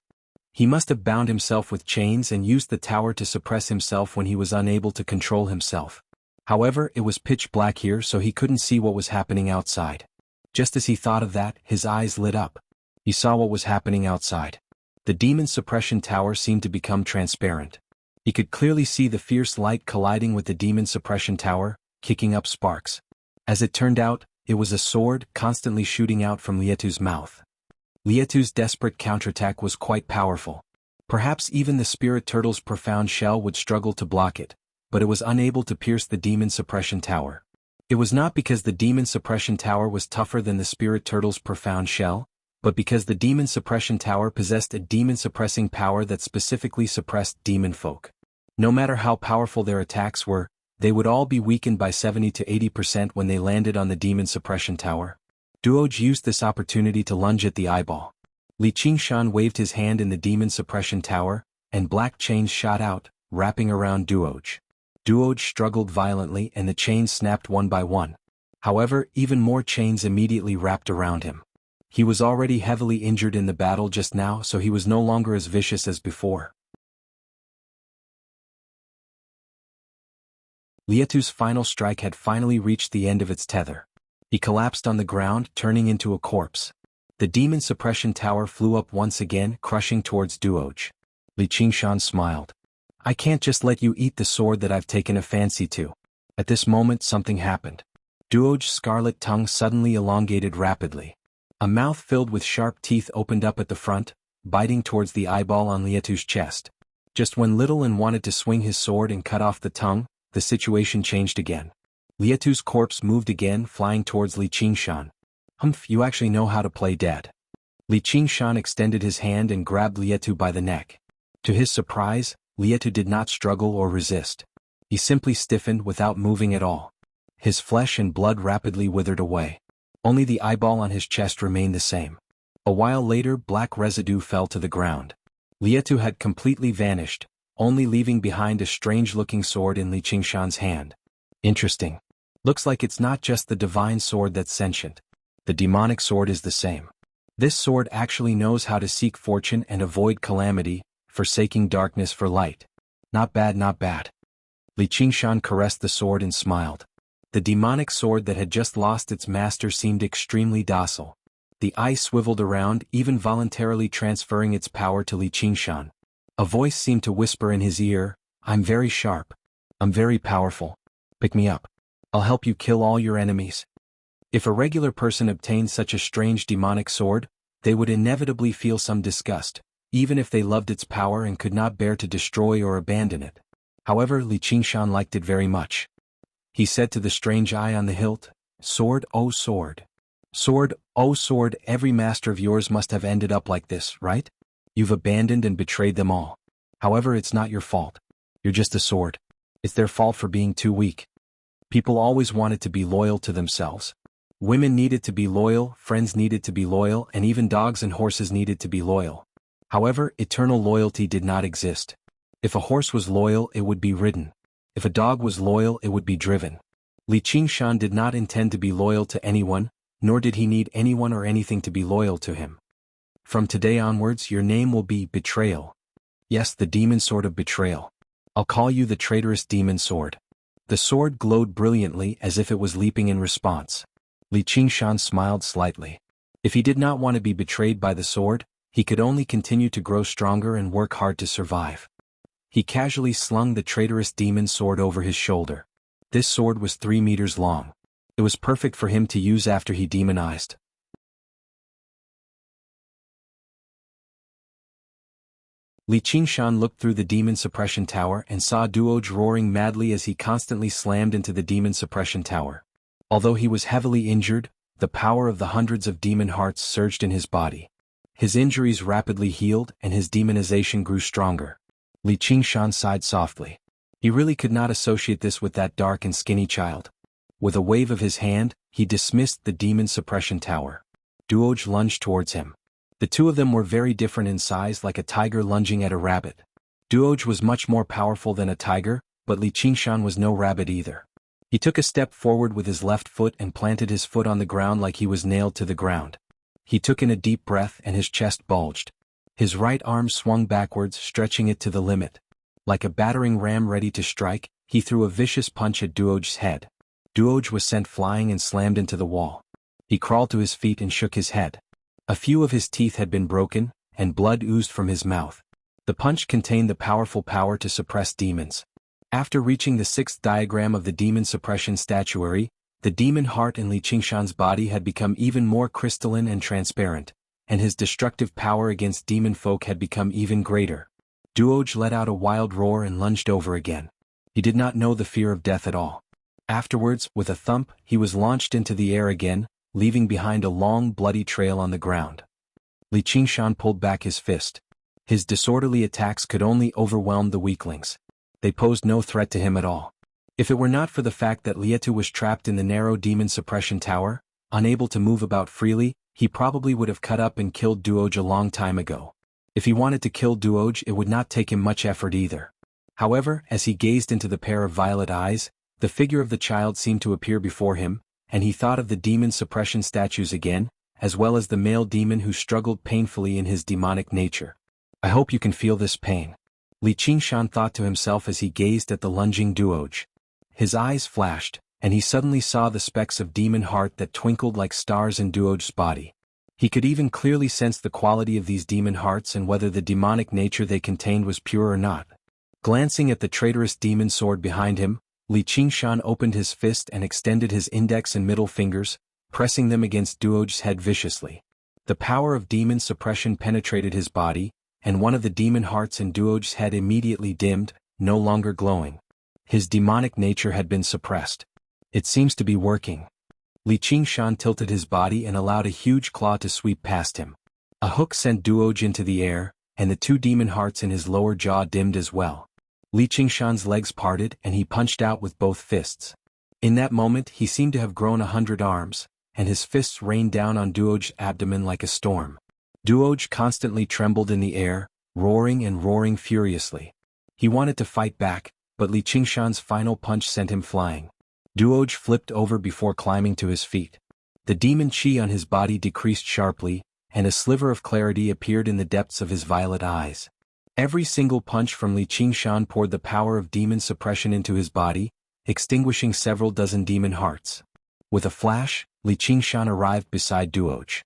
He must have bound himself with chains and used the tower to suppress himself when he was unable to control himself. However, it was pitch black here, so he couldn't see what was happening outside. Just as he thought of that, his eyes lit up. He saw what was happening outside. The demon suppression tower seemed to become transparent. He could clearly see the fierce light colliding with the demon suppression tower, kicking up sparks. As it turned out, it was a sword constantly shooting out from Lietu's mouth. Lietu's desperate counterattack was quite powerful. Perhaps even the spirit turtle's profound shell would struggle to block it, but it was unable to pierce the demon suppression tower. It was not because the demon suppression tower was tougher than the spirit turtle's profound shell, but because the demon suppression tower possessed a demon-suppressing power that specifically suppressed demon folk. No matter how powerful their attacks were, they would all be weakened by 70 to 80% when they landed on the demon suppression tower. Duoj used this opportunity to lunge at the eyeball. Li Qingshan waved his hand in the demon suppression tower, and black chains shot out, wrapping around Duoj. Duoj struggled violently and the chains snapped one by one. However, even more chains immediately wrapped around him. He was already heavily injured in the battle just now, so he was no longer as vicious as before. Lietu's final strike had finally reached the end of its tether. He collapsed on the ground, turning into a corpse. The demon suppression tower flew up once again, crushing towards Duoj. Li Qingshan smiled. I can't just let you eat the sword that I've taken a fancy to. At this moment something happened. Duoj's scarlet tongue suddenly elongated rapidly. A mouth filled with sharp teeth opened up at the front, biting towards the eyeball on Lietu's chest. Just when Little An wanted to swing his sword and cut off the tongue, the situation changed again. Lietu's corpse moved again, flying towards Li Qingshan. Humph, you actually know how to play dead. Li Qingshan extended his hand and grabbed Lietu by the neck. To his surprise, Lietu did not struggle or resist. He simply stiffened without moving at all. His flesh and blood rapidly withered away. Only the eyeball on his chest remained the same. A while later, black residue fell to the ground. Lietu had completely vanished, only leaving behind a strange-looking sword in Li Qingshan's hand. Interesting. Looks like it's not just the divine sword that's sentient. The demonic sword is the same. This sword actually knows how to seek fortune and avoid calamity, forsaking darkness for light. Not bad, not bad. Li Qingshan caressed the sword and smiled. The demonic sword that had just lost its master seemed extremely docile. The eye swiveled around, even voluntarily transferring its power to Li Qingshan. A voice seemed to whisper in his ear, I'm very sharp. I'm very powerful. Pick me up. I'll help you kill all your enemies. If a regular person obtained such a strange demonic sword, they would inevitably feel some disgust, even if they loved its power and could not bear to destroy or abandon it. However, Li Qingshan liked it very much. He said to the strange eye on the hilt, Sword, oh sword. Sword, oh sword, every master of yours must have ended up like this, right? You've abandoned and betrayed them all. However, it's not your fault. You're just a sword. It's their fault for being too weak. People always wanted to be loyal to themselves. Women needed to be loyal, friends needed to be loyal, and even dogs and horses needed to be loyal. However, eternal loyalty did not exist. If a horse was loyal, it would be ridden. If a dog was loyal, it would be driven. Li Qingshan did not intend to be loyal to anyone, nor did he need anyone or anything to be loyal to him. From today onwards, your name will be Betrayal. Yes, the demon sword of betrayal. I'll call you the traitorous demon sword. The sword glowed brilliantly as if it was leaping in response. Li Qingshan smiled slightly. If he did not want to be betrayed by the sword, he could only continue to grow stronger and work hard to survive. He casually slung the traitorous demon sword over his shoulder. This sword was 3 meters long. It was perfect for him to use after he demonized. Li Qingshan looked through the demon suppression tower and saw Duoj roaring madly as he constantly slammed into the demon suppression tower. Although he was heavily injured, the power of the hundreds of demon hearts surged in his body. His injuries rapidly healed and his demonization grew stronger. Li Qingshan sighed softly. He really could not associate this with that dark and skinny child. With a wave of his hand, he dismissed the demon suppression tower. Duoj lunged towards him. The two of them were very different in size, like a tiger lunging at a rabbit. Duoj was much more powerful than a tiger, but Li Qingshan was no rabbit either. He took a step forward with his left foot and planted his foot on the ground like he was nailed to the ground. He took in a deep breath and his chest bulged. His right arm swung backwards, stretching it to the limit. Like a battering ram ready to strike, he threw a vicious punch at Duoj's head. Duoj was sent flying and slammed into the wall. He crawled to his feet and shook his head. A few of his teeth had been broken, and blood oozed from his mouth. The punch contained the powerful power to suppress demons. After reaching the 6th diagram of the demon suppression statuary, the demon heart in Li Qingshan's body had become even more crystalline and transparent, and his destructive power against demon folk had become even greater. Duoj let out a wild roar and lunged over again. He did not know the fear of death at all. Afterwards, with a thump, he was launched into the air again, leaving behind a long bloody trail on the ground. Li Qingshan pulled back his fist. His disorderly attacks could only overwhelm the weaklings. They posed no threat to him at all. If it were not for the fact that Lietu was trapped in the narrow demon suppression tower, unable to move about freely, he probably would have cut up and killed Duoj a long time ago. If he wanted to kill Duoj, it would not take him much effort either. However, as he gazed into the pair of violet eyes, the figure of the child seemed to appear before him, and he thought of the demon suppression statues again, as well as the male demon who struggled painfully in his demonic nature. I hope you can feel this pain. Li Qingshan thought to himself as he gazed at the lunging Duoj. His eyes flashed, and he suddenly saw the specks of demon heart that twinkled like stars in Duoj's body. He could even clearly sense the quality of these demon hearts and whether the demonic nature they contained was pure or not. Glancing at the traitorous demon sword behind him, Li Qingshan opened his fist and extended his index and middle fingers, pressing them against Duoj's head viciously. The power of demon suppression penetrated his body, and one of the demon hearts in Duoj's head immediately dimmed, no longer glowing. His demonic nature had been suppressed. It seems to be working. Li Qingshan tilted his body and allowed a huge claw to sweep past him. A hook sent Duoj into the air, and the two demon hearts in his lower jaw dimmed as well. Li Qingshan's legs parted and he punched out with both fists. In that moment he seemed to have grown 100 arms, and his fists rained down on Duoj's abdomen like a storm. Duoj constantly trembled in the air, roaring and roaring furiously. He wanted to fight back, but Li Qingshan's final punch sent him flying. Duoj flipped over before climbing to his feet. The demon chi on his body decreased sharply, and a sliver of clarity appeared in the depths of his violet eyes. Every single punch from Li Qingshan poured the power of demon suppression into his body, extinguishing several dozen demon hearts. With a flash, Li Qingshan arrived beside Duoj.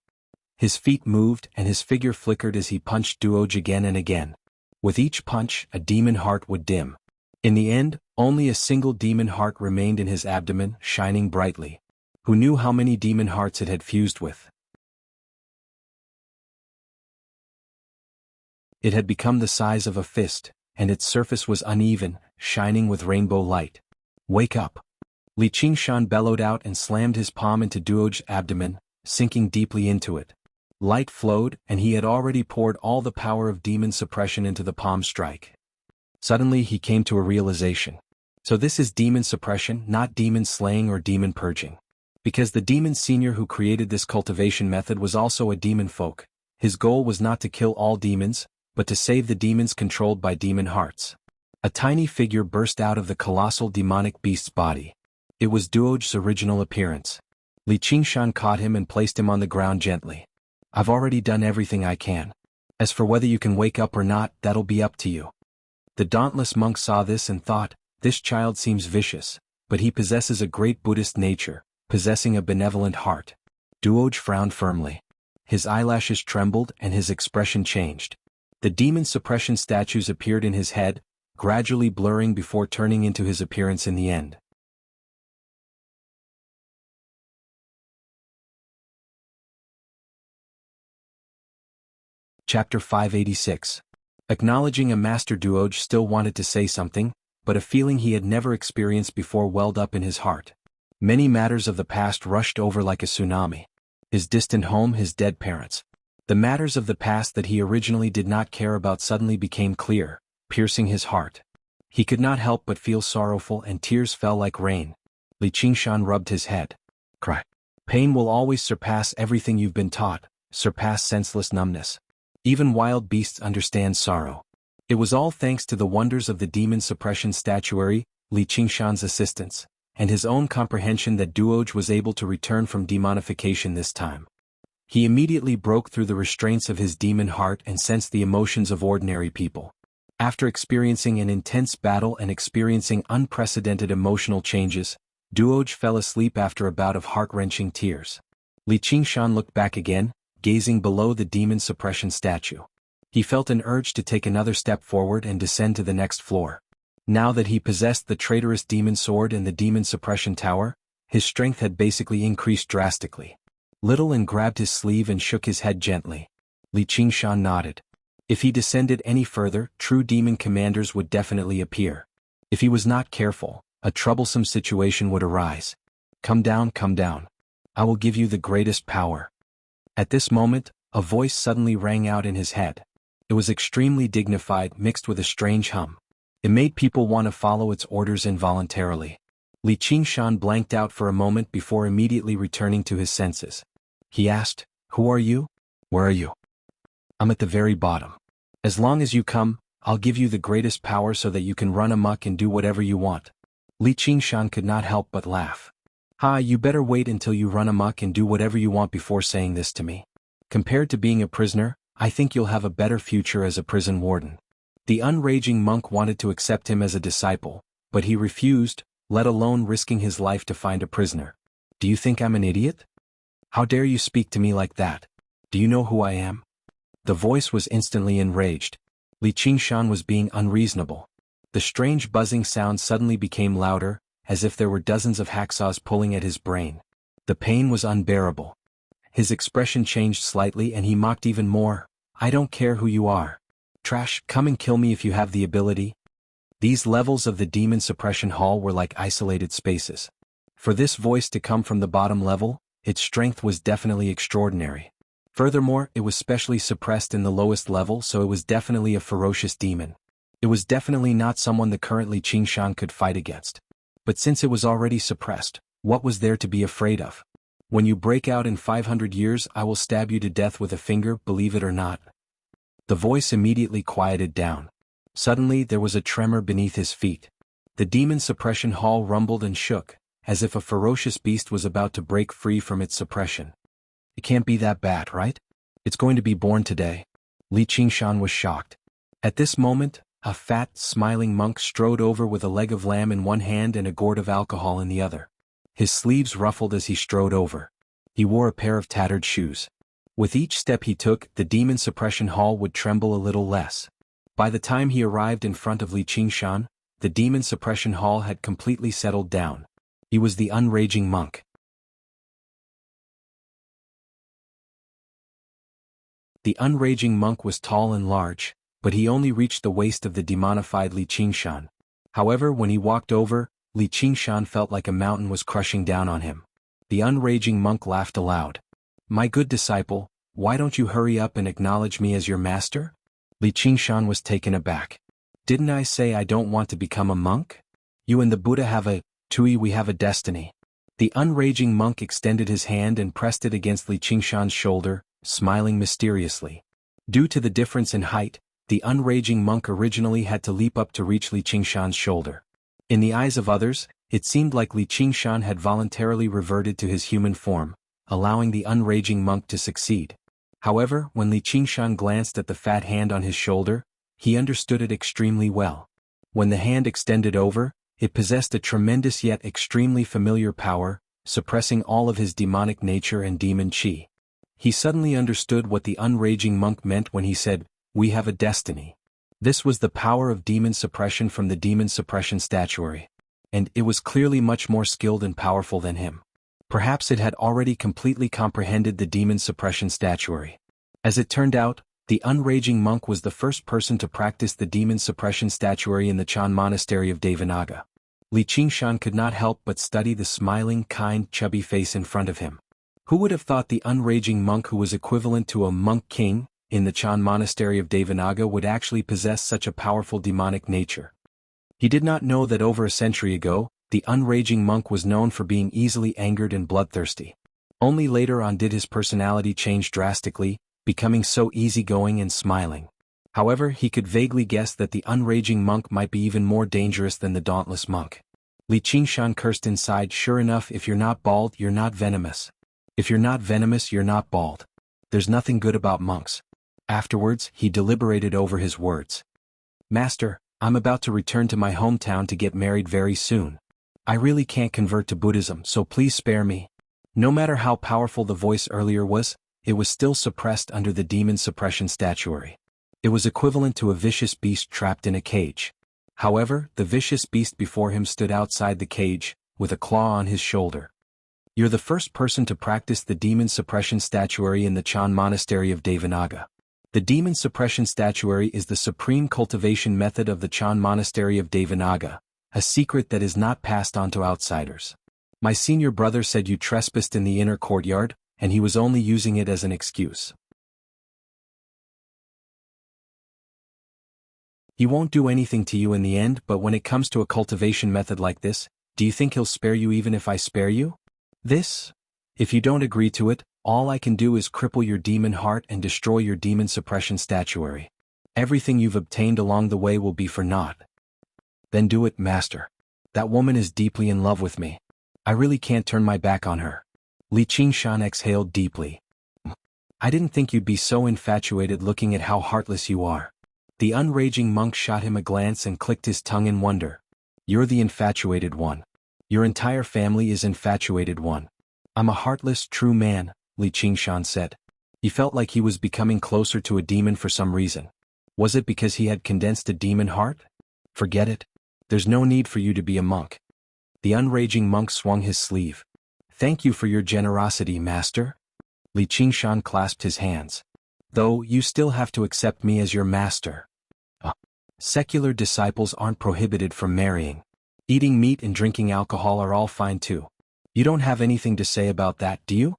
His feet moved and his figure flickered as he punched Duoj again and again. With each punch, a demon heart would dim. In the end, only a single demon heart remained in his abdomen, shining brightly. Who knew how many demon hearts it had fused with? It had become the size of a fist, and its surface was uneven, shining with rainbow light. Wake up! Li Qingshan bellowed out and slammed his palm into Duoj's abdomen, sinking deeply into it. Light flowed, and he had already poured all the power of demon suppression into the palm strike. Suddenly he came to a realization. So this is demon suppression, not demon slaying or demon purging. Because the demon senior who created this cultivation method was also a demon folk, his goal was not to kill all demons, but to save the demons controlled by demon hearts. A tiny figure burst out of the colossal demonic beast's body. It was Duoj's original appearance. Li Qingshan caught him and placed him on the ground gently. I've already done everything I can. As for whether you can wake up or not, that'll be up to you. The dauntless monk saw this and thought, this child seems vicious, but he possesses a great Buddhist nature, possessing a benevolent heart. Duoj frowned firmly. His eyelashes trembled and his expression changed. The demon suppression statues appeared in his head, gradually blurring before turning into his appearance in the end. Chapter 586. Acknowledging a master, Duoj still wanted to say something, but a feeling he had never experienced before welled up in his heart. Many matters of the past rushed over like a tsunami. His distant home, his dead parents. The matters of the past that he originally did not care about suddenly became clear, piercing his heart. He could not help but feel sorrowful and tears fell like rain. Li Qingshan rubbed his head. Cry. Pain will always surpass everything you've been taught, surpass senseless numbness. Even wild beasts understand sorrow. It was all thanks to the wonders of the demon suppression statuary, Li Qingshan's assistance, and his own comprehension that Duoj was able to return from demonification this time. He immediately broke through the restraints of his demon heart and sensed the emotions of ordinary people. After experiencing an intense battle and experiencing unprecedented emotional changes, Duoj fell asleep after a bout of heart-wrenching tears. Li Qingshan looked back again, gazing below the demon suppression statue. He felt an urge to take another step forward and descend to the next floor. Now that he possessed the traitorous demon sword and the demon suppression tower, his strength had basically increased drastically. Little grabbed his sleeve and shook his head gently. Li Qingshan nodded. If he descended any further, true demon commanders would definitely appear. If he was not careful, a troublesome situation would arise. Come down, come down. I will give you the greatest power. At this moment, a voice suddenly rang out in his head. It was extremely dignified, mixed with a strange hum. It made people want to follow its orders involuntarily. Li Qingshan blanked out for a moment before immediately returning to his senses. He asked, "Who are you? Where are you?" "I'm at the very bottom. As long as you come, I'll give you the greatest power so that you can run amok and do whatever you want." Li Qingshan could not help but laugh. "Ha, you better wait until you run amok and do whatever you want before saying this to me. Compared to being a prisoner, I think you'll have a better future as a prison warden." The unraging monk wanted to accept him as a disciple, but he refused, let alone risking his life to find a prisoner. "Do you think I'm an idiot? How dare you speak to me like that? Do you know who I am?" The voice was instantly enraged. Li Qingshan was being unreasonable. The strange buzzing sound suddenly became louder, as if there were dozens of hacksaws pulling at his brain. The pain was unbearable. His expression changed slightly and he mocked even more. "I don't care who you are. Trash, come and kill me if you have the ability." These levels of the demon suppression hall were like isolated spaces. For this voice to come from the bottom level, its strength was definitely extraordinary. Furthermore, it was specially suppressed in the lowest level, so it was definitely a ferocious demon. It was definitely not someone the current Li Qingshan could fight against. But since it was already suppressed, what was there to be afraid of? "When you break out in 500 years, I will stab you to death with a finger, believe it or not." The voice immediately quieted down. Suddenly there was a tremor beneath his feet. The demon suppression hall rumbled and shook, as if a ferocious beast was about to break free from its suppression. "It can't be that bad, right? It's going to be born today." Li Qingshan was shocked. At this moment, a fat, smiling monk strode over with a leg of lamb in one hand and a gourd of alcohol in the other. His sleeves ruffled as he strode over. He wore a pair of tattered shoes. With each step he took, the demon suppression hall would tremble a little less. By the time he arrived in front of Li Qingshan, the demon suppression hall had completely settled down. He was the unraging monk. The unraging monk was tall and large, but he only reached the waist of the demonified Li Qingshan. However, when he walked over, Li Qingshan felt like a mountain was crushing down on him. The unraging monk laughed aloud. "My good disciple, why don't you hurry up and acknowledge me as your master?" Li Qingshan was taken aback. "Didn't I say I don't want to become a monk? You and the Buddha have we have a destiny." The unraging monk extended his hand and pressed it against Li Qingshan's shoulder, smiling mysteriously. Due to the difference in height, the unraging monk originally had to leap up to reach Li Qingshan's shoulder. In the eyes of others, it seemed like Li Qingshan had voluntarily reverted to his human form, allowing the unraging monk to succeed. However, when Li Qingshan glanced at the fat hand on his shoulder, he understood it extremely well. When the hand extended over, it possessed a tremendous yet extremely familiar power, suppressing all of his demonic nature and demon chi. He suddenly understood what the unraging monk meant when he said, "We have a destiny." This was the power of demon suppression from the demon suppression statuary. And it was clearly much more skilled and powerful than him. Perhaps it had already completely comprehended the demon suppression statuary. As it turned out, the unraging monk was the first person to practice the demon suppression statuary in the Chan monastery of Devanaga. Li Qingshan could not help but study the smiling, kind, chubby face in front of him. Who would have thought the unraging monk who was equivalent to a monk king in the Chan monastery of Devanaga would actually possess such a powerful demonic nature? He did not know that over a century ago, the unraging monk was known for being easily angered and bloodthirsty. Only later on did his personality change drastically, becoming so easygoing and smiling. However, he could vaguely guess that the unraging monk might be even more dangerous than the dauntless monk. Li Qingshan cursed inside, "Sure enough, if you're not bald, you're not venomous. If you're not venomous, you're not bald. There's nothing good about monks." Afterwards, he deliberated over his words. "Master, I'm about to return to my hometown to get married very soon. I really can't convert to Buddhism, so please spare me." No matter how powerful the voice earlier was, it was still suppressed under the demon suppression statuary. It was equivalent to a vicious beast trapped in a cage. However, the vicious beast before him stood outside the cage, with a claw on his shoulder. "You're the first person to practice the demon suppression statuary in the Chan monastery of Devanaga. The demon suppression statuary is the supreme cultivation method of the Chan monastery of Devanaga, a secret that is not passed on to outsiders. My senior brother said you trespassed in the inner courtyard, and he was only using it as an excuse. He won't do anything to you in the end, but when it comes to a cultivation method like this, do you think he'll spare you even if I spare you? This? If you don't agree to it, all I can do is cripple your demon heart and destroy your demon suppression statuary. Everything you've obtained along the way will be for naught. Then do it, master. That woman is deeply in love with me. I really can't turn my back on her. Li Qingshan exhaled deeply. I didn't think you'd be so infatuated looking at how heartless you are. The unraging monk shot him a glance and clicked his tongue in wonder. You're the infatuated one. Your entire family is infatuated one. I'm a heartless, true man, Li Qingshan said. He felt like he was becoming closer to a demon for some reason. Was it because he had condensed a demon heart? Forget it. There's no need for you to be a monk. The unraging monk swung his sleeve. Thank you for your generosity, master. Li Qingshan clasped his hands. Though, you still have to accept me as your master. Secular disciples aren't prohibited from marrying. Eating meat and drinking alcohol are all fine too. You don't have anything to say about that, do you?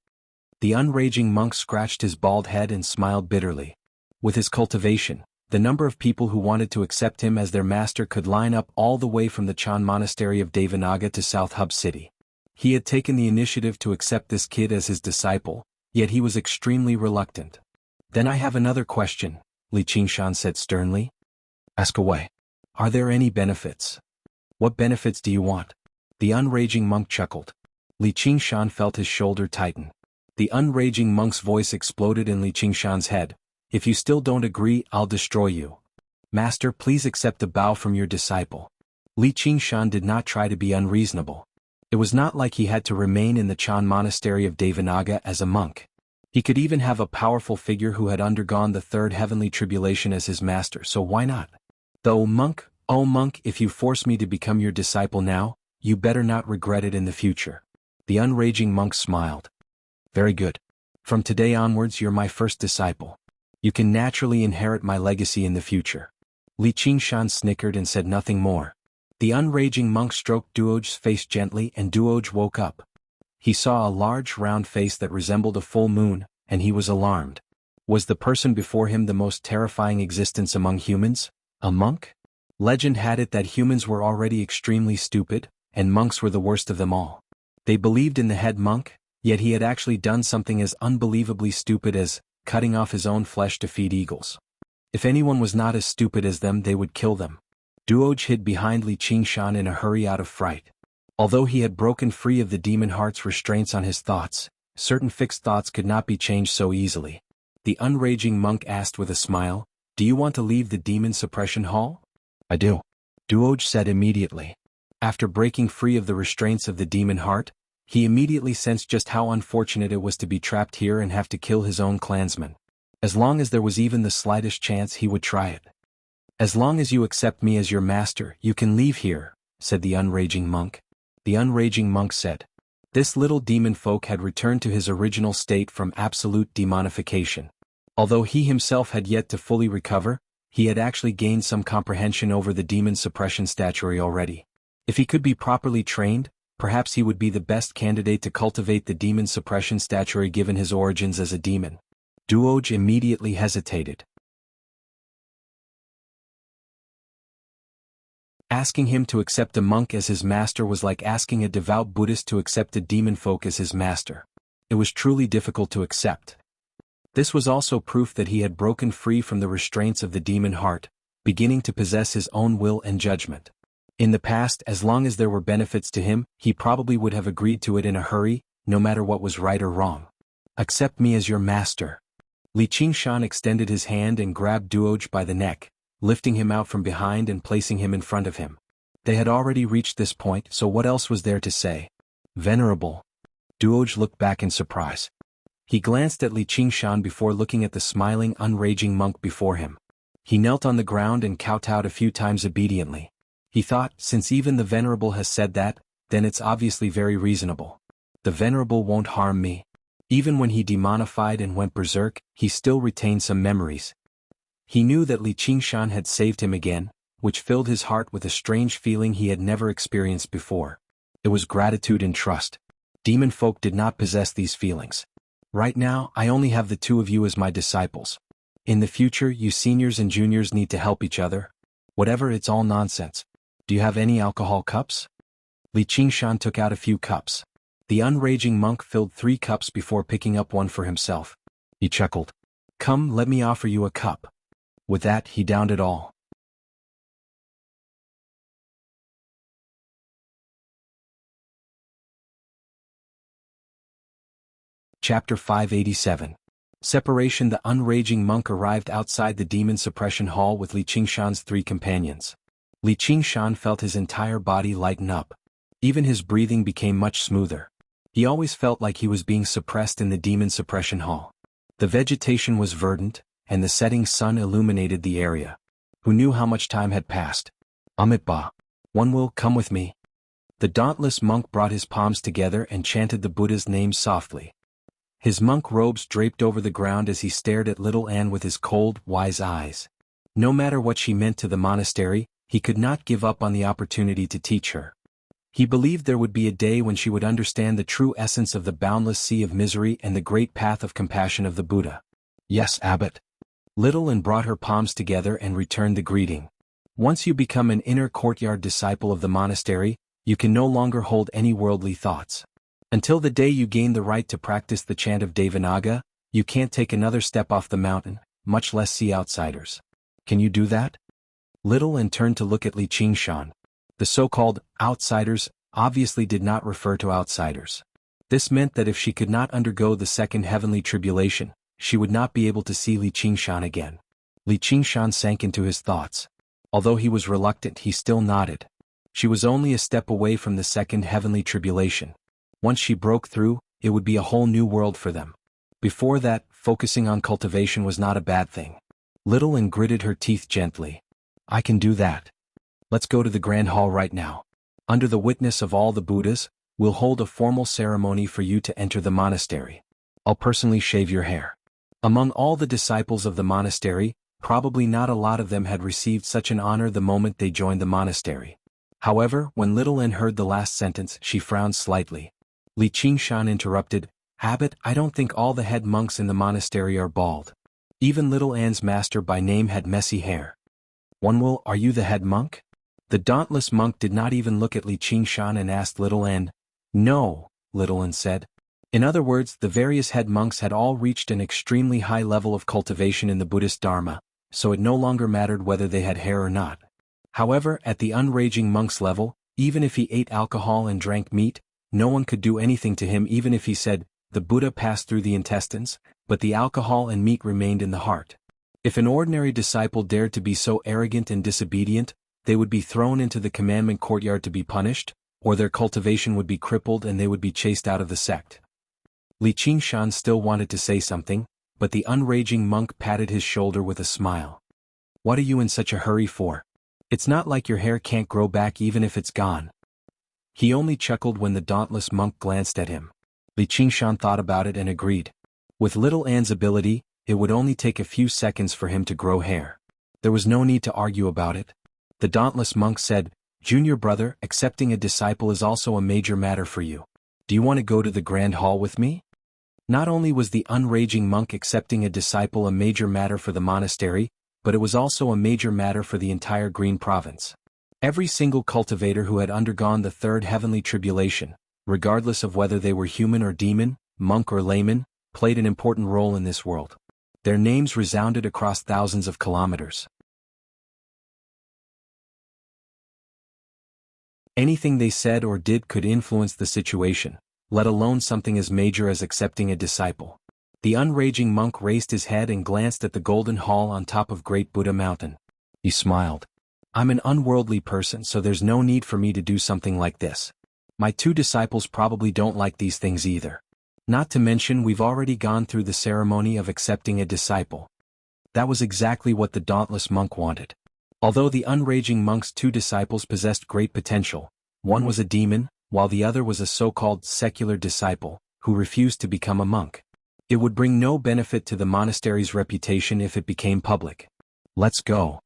The unraging monk scratched his bald head and smiled bitterly. With his cultivation, the number of people who wanted to accept him as their master could line up all the way from the Chan Monastery of Devanaga to South Hub City. He had taken the initiative to accept this kid as his disciple, yet he was extremely reluctant. Then I have another question, Li Qingshan said sternly. Ask away. Are there any benefits? What benefits do you want? The unraging monk chuckled. Li Qingshan felt his shoulder tighten. The unraging monk's voice exploded in Li Qingshan's head. If you still don't agree, I'll destroy you. Master, please accept the bow from your disciple. Li Qingshan did not try to be unreasonable. It was not like he had to remain in the Chan Monastery of Devanaga as a monk. He could even have a powerful figure who had undergone the third heavenly tribulation as his master, so why not? Though monk, oh monk, if you force me to become your disciple now, you better not regret it in the future. The unraging monk smiled. Very good. From today onwards you're my first disciple. You can naturally inherit my legacy in the future. Li Qingshan snickered and said nothing more. The unraging monk stroked Duoj's face gently and Duoj woke up. He saw a large round face that resembled a full moon, and he was alarmed. Was the person before him the most terrifying existence among humans? A monk? Legend had it that humans were already extremely stupid, and monks were the worst of them all. They believed in the head monk, yet he had actually done something as unbelievably stupid as cutting off his own flesh to feed eagles. If anyone was not as stupid as them, they would kill them. Duoj hid behind Li Qingshan in a hurry out of fright. Although he had broken free of the demon heart's restraints on his thoughts, certain fixed thoughts could not be changed so easily. The unraging monk asked with a smile, "Do you want to leave the demon suppression hall?" "I do," Duoj said immediately. After breaking free of the restraints of the demon heart, he immediately sensed just how unfortunate it was to be trapped here and have to kill his own clansmen. As long as there was even the slightest chance, he would try it. "As long as you accept me as your master, you can leave here," said the unraging monk. The unraging monk said. This little demon folk had returned to his original state from absolute demonification. Although he himself had yet to fully recover, he had actually gained some comprehension over the demon suppression statuary already. If he could be properly trained, perhaps he would be the best candidate to cultivate the demon suppression statuary given his origins as a demon. Duoj immediately hesitated. Asking him to accept a monk as his master was like asking a devout Buddhist to accept a demon folk as his master. It was truly difficult to accept. This was also proof that he had broken free from the restraints of the demon heart, beginning to possess his own will and judgment. In the past, as long as there were benefits to him, he probably would have agreed to it in a hurry, no matter what was right or wrong. "Accept me as your master." Li Qingshan extended his hand and grabbed Duoj by the neck, lifting him out from behind and placing him in front of him. They had already reached this point, so what else was there to say? "Venerable." Duoj looked back in surprise. He glanced at Li Qingshan before looking at the smiling, unraging monk before him. He knelt on the ground and kowtowed a few times obediently. He thought, since even the Venerable has said that, then it's obviously very reasonable. The Venerable won't harm me. Even when he demonified and went berserk, he still retained some memories. He knew that Li Qingshan had saved him again, which filled his heart with a strange feeling he had never experienced before. It was gratitude and trust. Demon folk did not possess these feelings. Right now, I only have the two of you as my disciples. In the future, you seniors and juniors need to help each other. Whatever, it's all nonsense. Do you have any alcohol cups? Li Qingshan took out a few cups. The unraging monk filled 3 cups before picking up one for himself. He chuckled. Come, let me offer you a cup. With that, he downed it all. Chapter 587. Separation. The unraging monk arrived outside the demon suppression hall with Li Qingshan's 3 companions. Li Qingshan felt his entire body lighten up. Even his breathing became much smoother. He always felt like he was being suppressed in the demon suppression hall. The vegetation was verdant, and the setting sun illuminated the area. Who knew how much time had passed? Amitabha. One will come with me. The dauntless monk brought his palms together and chanted the Buddha's name softly. His monk robes draped over the ground as he stared at little Anne with his cold, wise eyes. No matter what she meant to the monastery, he could not give up on the opportunity to teach her. He believed there would be a day when she would understand the true essence of the boundless sea of misery and the great path of compassion of the Buddha. Yes, Abbot. Little Anne brought her palms together and returned the greeting. Once you become an inner courtyard disciple of the monastery, you can no longer hold any worldly thoughts. Until the day you gain the right to practice the chant of Devanaga, you can't take another step off the mountain, much less see outsiders. Can you do that? Little Anne turned to look at Li Qingshan. The so-called outsiders obviously did not refer to outsiders. This meant that if she could not undergo the second heavenly tribulation, she would not be able to see Li Qingshan again. Li Qingshan sank into his thoughts. Although he was reluctant, he still nodded. She was only a step away from the second heavenly tribulation. Once she broke through, it would be a whole new world for them. Before that, focusing on cultivation was not a bad thing. Little Anne gritted her teeth gently. I can do that. Let's go to the Grand Hall right now. Under the witness of all the Buddhas, we'll hold a formal ceremony for you to enter the monastery. I'll personally shave your hair. Among all the disciples of the monastery, probably not a lot of them had received such an honor the moment they joined the monastery. However, when little Anne heard the last sentence, she frowned slightly. Li Qingshan interrupted, Abbot, I don't think all the head monks in the monastery are bald. Even little Anne's master by name had messy hair. Wonwul, are you the head monk? The dauntless monk did not even look at Li Qingshan and asked little Anne. No, little Anne said. In other words, the various head monks had all reached an extremely high level of cultivation in the Buddhist Dharma, so it no longer mattered whether they had hair or not. However, at the unraging monk's level, even if he ate alcohol and drank meat, no one could do anything to him even if he said, the Buddha passed through the intestines, but the alcohol and meat remained in the heart. If an ordinary disciple dared to be so arrogant and disobedient, they would be thrown into the commandment courtyard to be punished, or their cultivation would be crippled and they would be chased out of the sect. Li Qingshan still wanted to say something, but the unraging monk patted his shoulder with a smile. What are you in such a hurry for? It's not like your hair can't grow back even if it's gone. He only chuckled when the dauntless monk glanced at him. Li Qingshan thought about it and agreed. With little Anne's ability, it would only take a few seconds for him to grow hair. There was no need to argue about it. The dauntless monk said, Junior brother, accepting a disciple is also a major matter for you. Do you want to go to the Grand Hall with me? Not only was the unraging monk accepting a disciple a major matter for the monastery, but it was also a major matter for the entire Green Province. Every single cultivator who had undergone the third heavenly tribulation, regardless of whether they were human or demon, monk or layman, played an important role in this world. Their names resounded across thousands of kilometers. Anything they said or did could influence the situation, let alone something as major as accepting a disciple. The unraging monk raised his head and glanced at the golden hall on top of Great Buddha Mountain. He smiled. I'm an unworldly person, so there's no need for me to do something like this. My 2 disciples probably don't like these things either. Not to mention we've already gone through the ceremony of accepting a disciple. That was exactly what the dauntless monk wanted. Although the unraging monk's 2 disciples possessed great potential, one was a demon, while the other was a so-called secular disciple, who refused to become a monk. It would bring no benefit to the monastery's reputation if it became public. Let's go.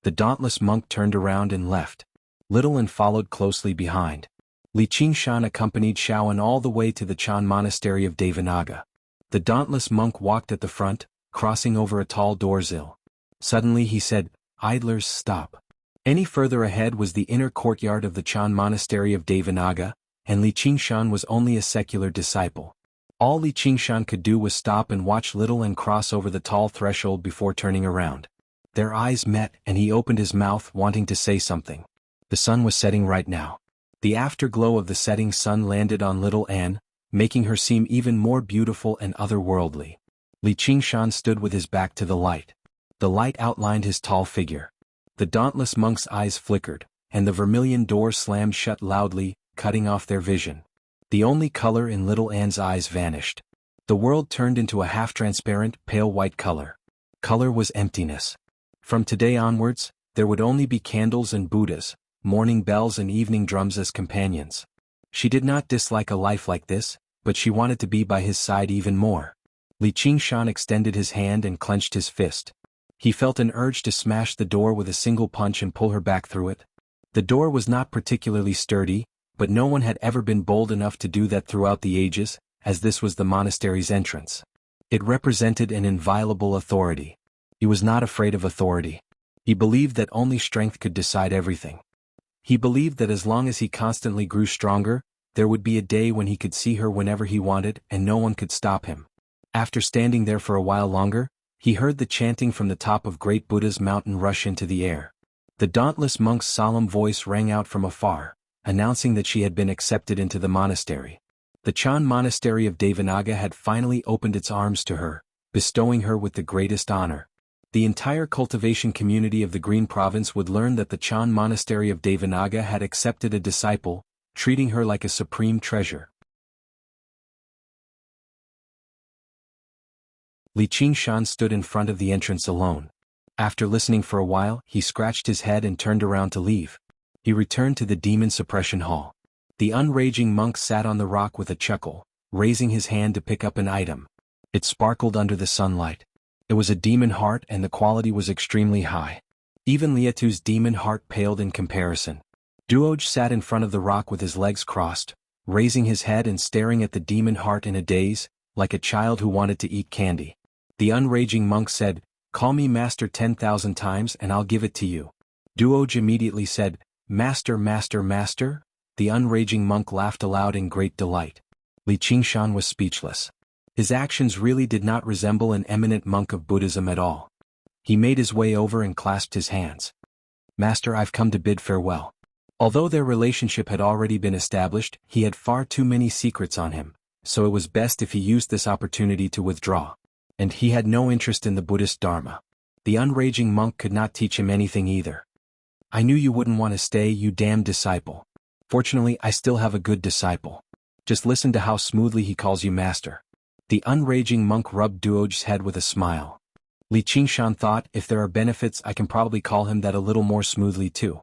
The dauntless monk turned around and left. Little An followed closely behind. Li Qingshan accompanied Shaoan all the way to the Chan monastery of Devanaga. The dauntless monk walked at the front, crossing over a tall doorsill. Suddenly he said, "Idlers, stop." Any further ahead was the inner courtyard of the Chan monastery of Devanaga, and Li Qingshan was only a secular disciple. All Li Qingshan could do was stop and watch Little An cross over the tall threshold before turning around. Their eyes met and he opened his mouth wanting to say something. The sun was setting right now. The afterglow of the setting sun landed on Little An, making her seem even more beautiful and otherworldly. Li Qingshan stood with his back to the light. The light outlined his tall figure. The dauntless monk's eyes flickered, and the vermilion door slammed shut loudly, cutting off their vision. The only color in Little An's eyes vanished. The world turned into a half-transparent, pale white color. Color was emptiness. From today onwards, there would only be candles and Buddhas, morning bells and evening drums as companions. She did not dislike a life like this, but she wanted to be by his side even more. Li Qingshan extended his hand and clenched his fist. He felt an urge to smash the door with a single punch and pull her back through it. The door was not particularly sturdy, but no one had ever been bold enough to do that throughout the ages, as this was the monastery's entrance. It represented an inviolable authority. He was not afraid of authority. He believed that only strength could decide everything. He believed that as long as he constantly grew stronger, there would be a day when he could see her whenever he wanted and no one could stop him. After standing there for a while longer, he heard the chanting from the top of Great Buddha's mountain rush into the air. The dauntless monk's solemn voice rang out from afar, announcing that she had been accepted into the monastery. The Chan monastery of Devanaga had finally opened its arms to her, bestowing her with the greatest honor. The entire cultivation community of the Green Province would learn that the Chan monastery of Devanaga had accepted a disciple, treating her like a supreme treasure. Li Qingshan stood in front of the entrance alone. After listening for a while, he scratched his head and turned around to leave. He returned to the demon suppression hall. The unraging monk sat on the rock with a chuckle, raising his hand to pick up an item. It sparkled under the sunlight. It was a demon heart and the quality was extremely high. Even Liatu's demon heart paled in comparison. Duoj sat in front of the rock with his legs crossed, raising his head and staring at the demon heart in a daze, like a child who wanted to eat candy. The unraging monk said, "Call me Master 10,000 times and I'll give it to you." Duoj immediately said, "Master, Master, Master?" The unraging monk laughed aloud in great delight. Li Qingshan was speechless. His actions really did not resemble an eminent monk of Buddhism at all. He made his way over and clasped his hands. "Master, I've come to bid farewell." Although their relationship had already been established, he had far too many secrets on him, so it was best if he used this opportunity to withdraw. And he had no interest in the Buddhist Dharma. The unraging monk could not teach him anything either. "I knew you wouldn't want to stay, you damned disciple. Fortunately, I still have a good disciple. Just listen to how smoothly he calls you master." The unraging monk rubbed Duoj's head with a smile. Li Qingshan thought, if there are benefits I can probably call him that a little more smoothly too.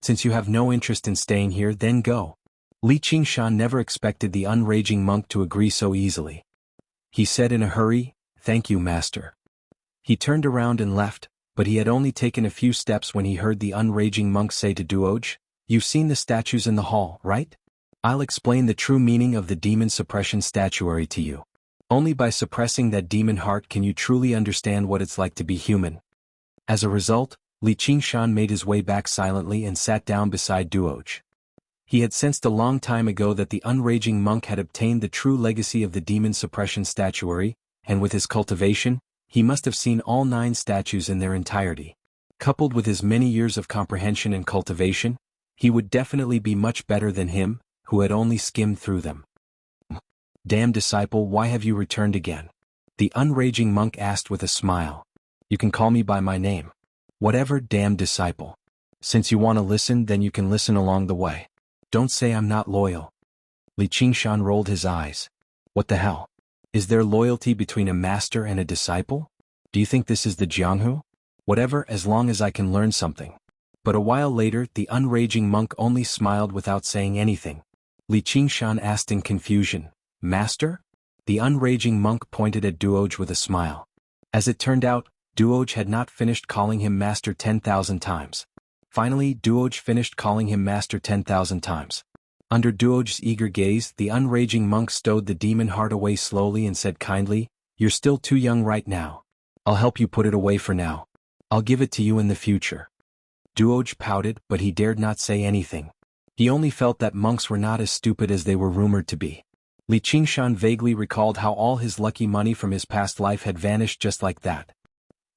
"Since you have no interest in staying here, then go." Li Qingshan never expected the unraging monk to agree so easily. He said in a hurry, "Thank you, master." He turned around and left, but he had only taken a few steps when he heard the unraging monk say to Duoj, "You've seen the statues in the hall, right? I'll explain the true meaning of the demon suppression statuary to you. Only by suppressing that demon heart can you truly understand what it's like to be human." As a result, Li Qingshan made his way back silently and sat down beside Duoj. He had sensed a long time ago that the unraging monk had obtained the true legacy of the demon suppression statuary, and with his cultivation, he must have seen all 9 statues in their entirety. Coupled with his many years of comprehension and cultivation, he would definitely be much better than him, who had only skimmed through them. "Damn disciple, why have you returned again?" the unraging monk asked with a smile. "You can call me by my name." "Whatever, damn disciple. Since you want to listen, then you can listen along the way. Don't say I'm not loyal." Li Qingshan rolled his eyes. "What the hell? Is there loyalty between a master and a disciple? Do you think this is the Jianghu? Whatever, as long as I can learn something." But a while later, the unraging monk only smiled without saying anything. Li Qingshan asked in confusion, "Master?" The unraging monk pointed at Duoj with a smile. As it turned out, Duoj had not finished calling him Master 10,000 times. Finally, Duoj finished calling him Master 10,000 times. Under Duoj's eager gaze, the unraging monk stowed the demon heart away slowly and said kindly, "You're still too young right now. I'll help you put it away for now. I'll give it to you in the future." Duoj pouted, but he dared not say anything. He only felt that monks were not as stupid as they were rumored to be. Li Qingshan vaguely recalled how all his lucky money from his past life had vanished just like that.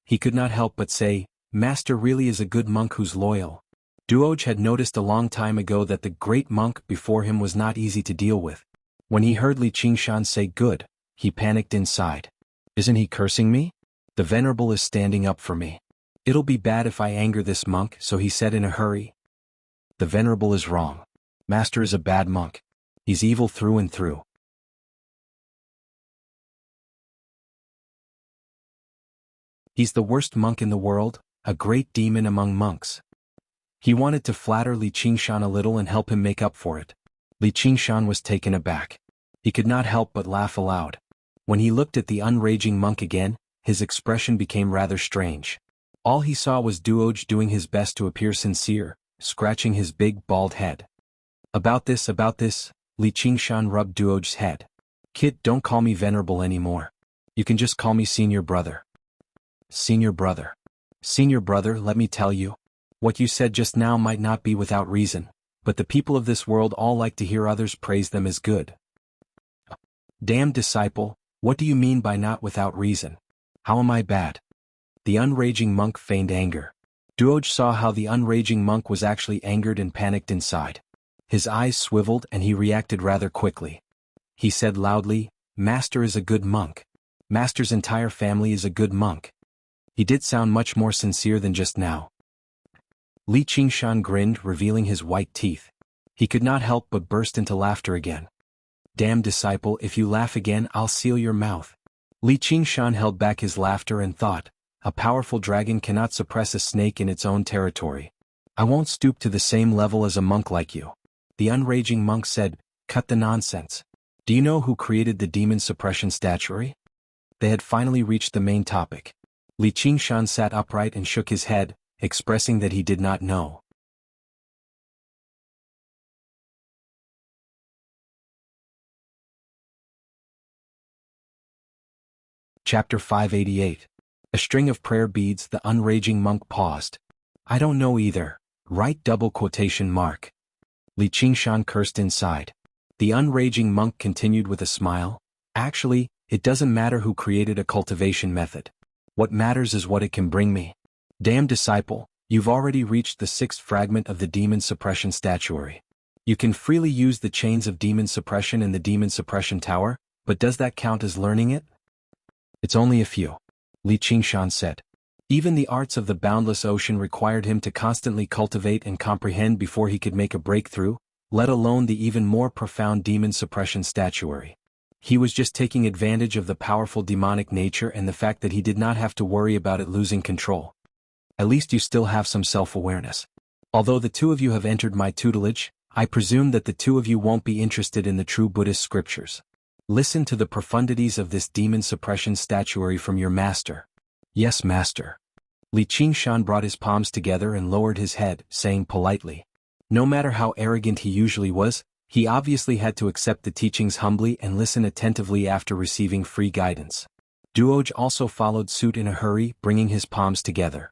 He could not help but say, "Master really is a good monk who's loyal." Duoj had noticed a long time ago that the great monk before him was not easy to deal with. When he heard Li Qingshan say good, he panicked inside. Isn't he cursing me? The Venerable is standing up for me. It'll be bad if I anger this monk, so he said in a hurry. The Venerable is wrong. Master is a bad monk. He's evil through and through. He's the worst monk in the world, a great demon among monks. He wanted to flatter Li Qingshan a little and help him make up for it. Li Qingshan was taken aback. He could not help but laugh aloud. When he looked at the unraging monk again, his expression became rather strange. All he saw was Duoj doing his best to appear sincere, scratching his big bald head. About this, Li Qingshan rubbed Duoj's head. "Kid, don't call me Venerable anymore. You can just call me Senior Brother." Senior Brother. Senior Brother, let me tell you. What you said just now might not be without reason, but the people of this world all like to hear others praise them as good. Damn disciple, what do you mean by not without reason? How am I bad? The unraging monk feigned anger. Duoj saw how the unraging monk was actually angered and panicked inside. His eyes swiveled and he reacted rather quickly. He said loudly, "Master is a good monk. Master's entire family is a good monk." He did sound much more sincere than just now. Li Qingshan grinned, revealing his white teeth. He could not help but burst into laughter again. "Damn disciple, if you laugh again I'll seal your mouth." Li Qingshan held back his laughter and thought, a powerful dragon cannot suppress a snake in its own territory. "I won't stoop to the same level as a monk like you." The unraging monk said, "Cut the nonsense. Do you know who created the demon suppression statuary?" They had finally reached the main topic. Li Qingshan sat upright and shook his head, expressing that he did not know. Chapter 588. A string of prayer beads. The unraging monk paused. "I don't know either. Right double quotation mark." Li Qingshan cursed inside. The unraging monk continued with a smile. "Actually, it doesn't matter who created a cultivation method. What matters is what it can bring me. Damn disciple, you've already reached the 6th fragment of the demon suppression statuary. You can freely use the chains of demon suppression in the demon suppression tower, but does that count as learning it?" "It's only a few," Li Qingshan said. Even the arts of the boundless ocean required him to constantly cultivate and comprehend before he could make a breakthrough, let alone the even more profound demon suppression statuary. He was just taking advantage of the powerful demonic nature and the fact that he did not have to worry about it losing control. "At least you still have some self-awareness. Although the two of you have entered my tutelage, I presume that the two of you won't be interested in the true Buddhist scriptures. Listen to the profundities of this demon suppression statuary from your master." "Yes, master." Li Qingshan brought his palms together and lowered his head, saying politely. No matter how arrogant he usually was, he obviously had to accept the teachings humbly and listen attentively after receiving free guidance. Duoj also followed suit in a hurry, bringing his palms together.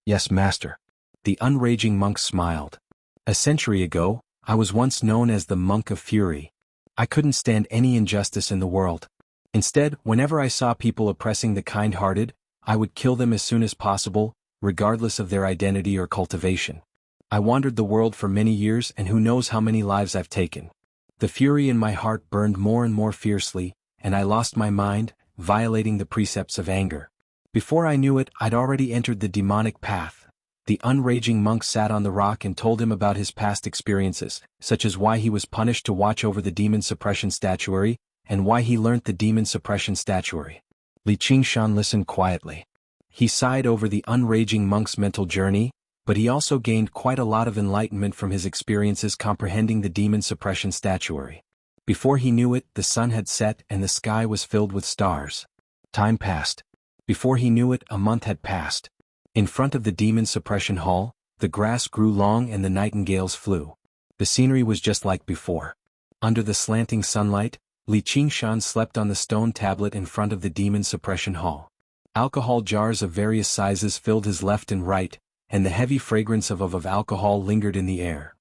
"Yes, master." The unraging monk smiled. "A century ago, I was once known as the Monk of Fury. I couldn't stand any injustice in the world. Instead, whenever I saw people oppressing the kind-hearted, I would kill them as soon as possible, regardless of their identity or cultivation. I wandered the world for many years and who knows how many lives I've taken. The fury in my heart burned more and more fiercely, and I lost my mind, violating the precepts of anger. Before I knew it, I'd already entered the demonic path." The unraging monk sat on the rock and told him about his past experiences, such as why he was punished to watch over the demon suppression statuary, and why he learnt the demon suppression statuary. Li Qingshan listened quietly. He sighed over the unraging monk's mental journey, but he also gained quite a lot of enlightenment from his experiences comprehending the demon suppression statuary. Before he knew it, the sun had set and the sky was filled with stars. Time passed. Before he knew it, a month had passed. In front of the demon suppression hall, the grass grew long and the nightingales flew. The scenery was just like before. Under the slanting sunlight, Li Qingshan slept on the stone tablet in front of the demon suppression hall. Alcohol jars of various sizes filled his left and right, and the heavy fragrance of alcohol lingered in the air.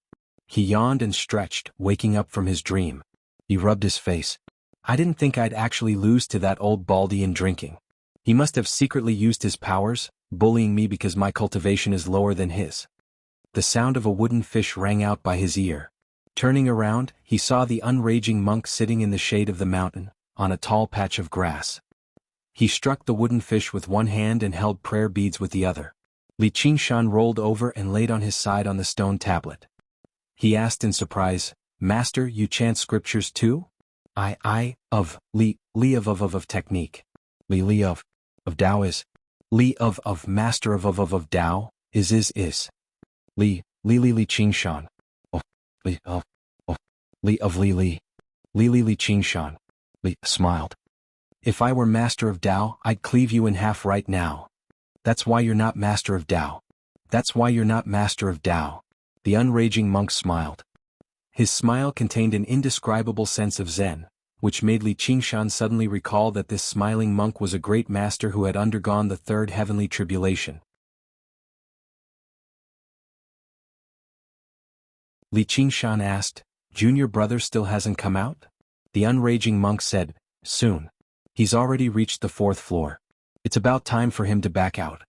He yawned and stretched, waking up from his dream. He rubbed his face. I didn't think I'd actually lose to that old baldy in drinking. He must have secretly used his powers, bullying me because my cultivation is lower than his. The sound of a wooden fish rang out by his ear. Turning around, he saw the unraging monk sitting in the shade of the mountain, on a tall patch of grass. He struck the wooden fish with one hand and held prayer beads with the other. Li Qingshan rolled over and laid on his side on the stone tablet. He asked in surprise, Master, you chant scriptures too? Of technique. Li of Tao is. Li of master of Tao, is. Li Qingshan. Li of Li Qingshan. Li smiled. If I were master of Tao, I'd cleave you in half right now. That's why you're not master of Tao. That's why you're not master of Tao. The unraging monk smiled. His smile contained an indescribable sense of zen, which made Li Qingshan suddenly recall that this smiling monk was a great master who had undergone the third heavenly tribulation. Li Qingshan asked, Junior brother still hasn't come out? The unraging monk said, Soon. He's already reached the 4th floor. It's about time for him to back out.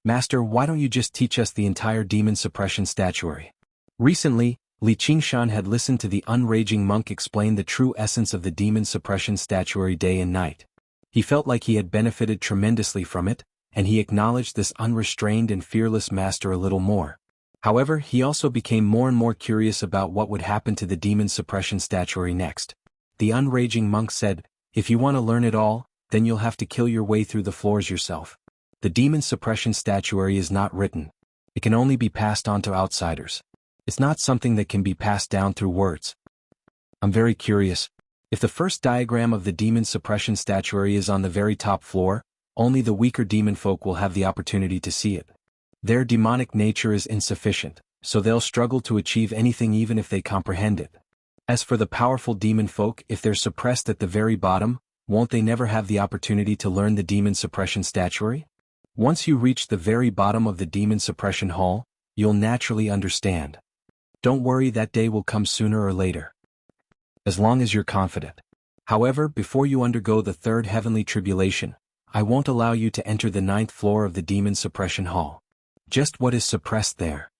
Master, why don't you just teach us the entire demon suppression statuary? Recently, Li Qingshan had listened to the unraging monk explain the true essence of the demon suppression statuary day and night. He felt like he had benefited tremendously from it, and he acknowledged this unrestrained and fearless master a little more. However, he also became more and more curious about what would happen to the demon suppression statuary next. The unraging monk said, If you want to learn it all, then you'll have to kill your way through the floors yourself. The demon suppression statuary is not written. It can only be passed on to outsiders. It's not something that can be passed down through words. I'm very curious. If the first diagram of the demon suppression statuary is on the very top floor, only the weaker demon folk will have the opportunity to see it. Their demonic nature is insufficient, so they'll struggle to achieve anything even if they comprehend it. As for the powerful demon folk, if they're suppressed at the very bottom, won't they never have the opportunity to learn the demon suppression statuary? Once you reach the very bottom of the demon suppression hall, you'll naturally understand. Don't worry, that day will come sooner or later. As long as you're confident. However, before you undergo the 3rd heavenly tribulation, I won't allow you to enter the 9th floor of the demon suppression hall. Just what is suppressed there.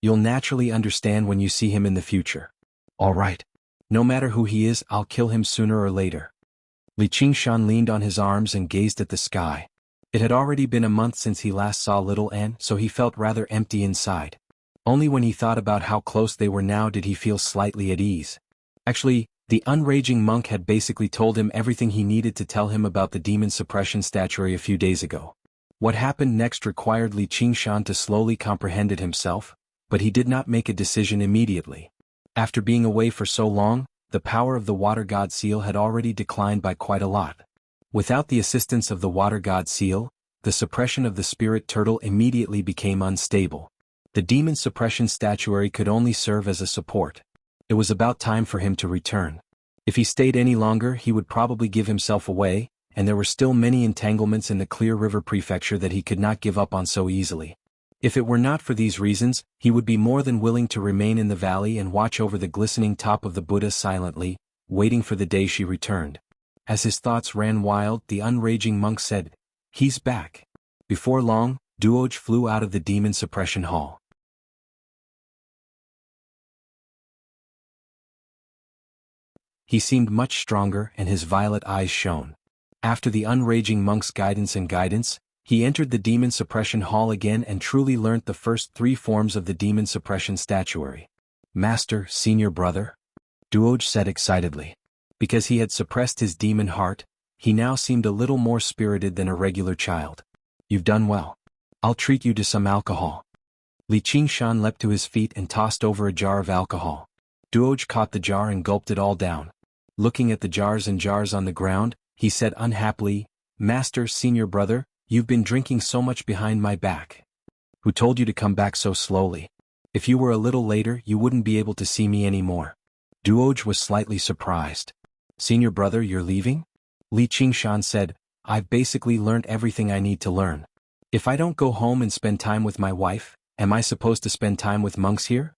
You'll naturally understand when you see him in the future. All right. No matter who he is, I'll kill him sooner or later. Li Qingshan leaned on his arms and gazed at the sky. It had already been a month since he last saw little Anne, so he felt rather empty inside. Only when he thought about how close they were now did he feel slightly at ease. Actually, the unraging monk had basically told him everything he needed to tell him about the demon suppression statuary a few days ago. What happened next required Li Qingshan to slowly comprehend it himself, but he did not make a decision immediately. After being away for so long, the power of the water god seal had already declined by quite a lot. Without the assistance of the water god seal, the suppression of the spirit turtle immediately became unstable. The demon suppression statuary could only serve as a support. It was about time for him to return. If he stayed any longer, he would probably give himself away, and there were still many entanglements in the Clear River Prefecture that he could not give up on so easily. If it were not for these reasons, he would be more than willing to remain in the valley and watch over the glistening top of the Buddha silently, waiting for the day she returned. As his thoughts ran wild, the unraging monk said, He's back. Before long, Duoj flew out of the demon suppression hall. He seemed much stronger and his violet eyes shone. After the unraging monk's guidance, he entered the demon suppression hall again and truly learnt the first 3 forms of the demon suppression statuary. Master, senior brother? Duoj said excitedly. Because he had suppressed his demon heart, he now seemed a little more spirited than a regular child. You've done well. I'll treat you to some alcohol. Li Qingshan leapt to his feet and tossed over a jar of alcohol. Duoj caught the jar and gulped it all down. Looking at the jars and jars on the ground, he said unhappily, Master, senior brother, you've been drinking so much behind my back. Who told you to come back so slowly? If you were a little later, you wouldn't be able to see me anymore. Duoj was slightly surprised. Senior brother, you're leaving? Li Qingshan said, I've basically learned everything I need to learn. If I don't go home and spend time with my wife, am I supposed to spend time with monks here?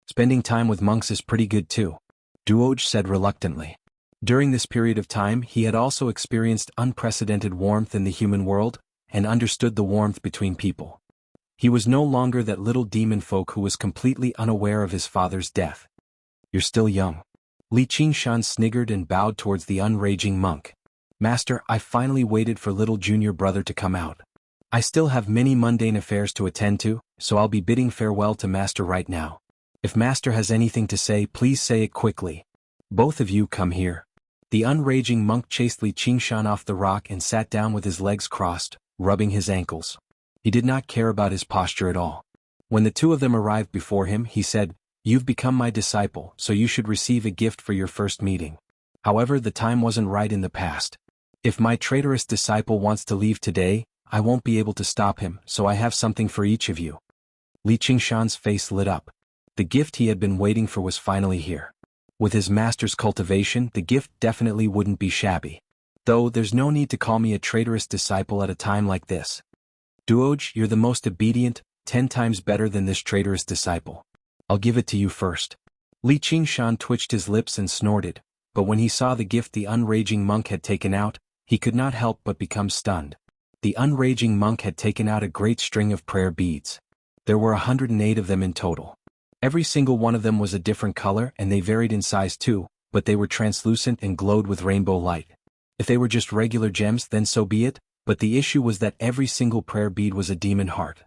Spending time with monks is pretty good too, Duoj said reluctantly. During this period of time he had also experienced unprecedented warmth in the human world, and understood the warmth between people. He was no longer that little demon folk who was completely unaware of his father's death. You're still young. Li Qingshan sniggered and bowed towards the unraging monk. Master, I finally waited for little junior brother to come out. I still have many mundane affairs to attend to, so I'll be bidding farewell to Master right now. If Master has anything to say, please say it quickly. Both of you come here. The unraging monk chased Li Qingshan off the rock and sat down with his legs crossed, rubbing his ankles. He did not care about his posture at all. When the two of them arrived before him, he said, You've become my disciple, so you should receive a gift for your first meeting. However, the time wasn't right in the past. If my traitorous disciple wants to leave today, I won't be able to stop him, so I have something for each of you. Li Qingshan's face lit up. The gift he had been waiting for was finally here. With his master's cultivation, the gift definitely wouldn't be shabby. Though there's no need to call me a traitorous disciple at a time like this. Duoj, you're the most obedient, 10 times better than this traitorous disciple. I'll give it to you first. Li Qingshan twitched his lips and snorted, but when he saw the gift the unraging monk had taken out, he could not help but become stunned. The unraging monk had taken out a great string of prayer beads. There were 108 of them in total. Every single one of them was a different color and they varied in size too, but they were translucent and glowed with rainbow light. If they were just regular gems, then so be it, but the issue was that every single prayer bead was a demon heart.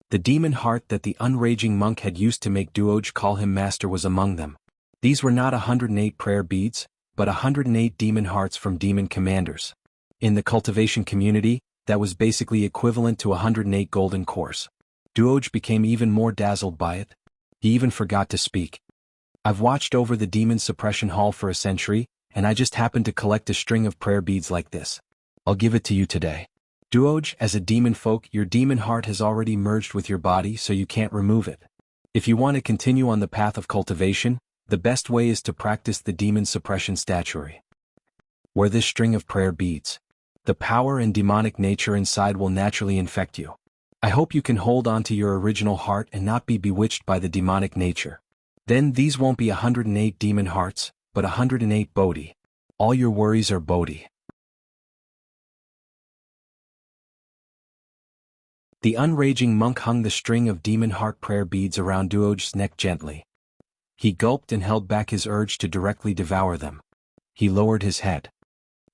The demon heart that the unraging monk had used to make Duoj call him master was among them. These were not 108 prayer beads, but 108 demon hearts from demon commanders. In the cultivation community, that was basically equivalent to 108 golden cores. Duoj became even more dazzled by it. He even forgot to speak. I've watched over the demon suppression hall for a century, and I just happened to collect a string of prayer beads like this. I'll give it to you today. Duoj, as a demon folk, your demon heart has already merged with your body, so you can't remove it. If you want to continue on the path of cultivation, the best way is to practice the demon suppression statuary. Wear this string of prayer beads. The power and demonic nature inside will naturally infect you. I hope you can hold on to your original heart and not be bewitched by the demonic nature. Then these won't be 108 demon hearts, but 108 Bodhi. All your worries are Bodhi. The unraging monk hung the string of demon heart prayer beads around Duoj's neck gently. He gulped and held back his urge to directly devour them. He lowered his head.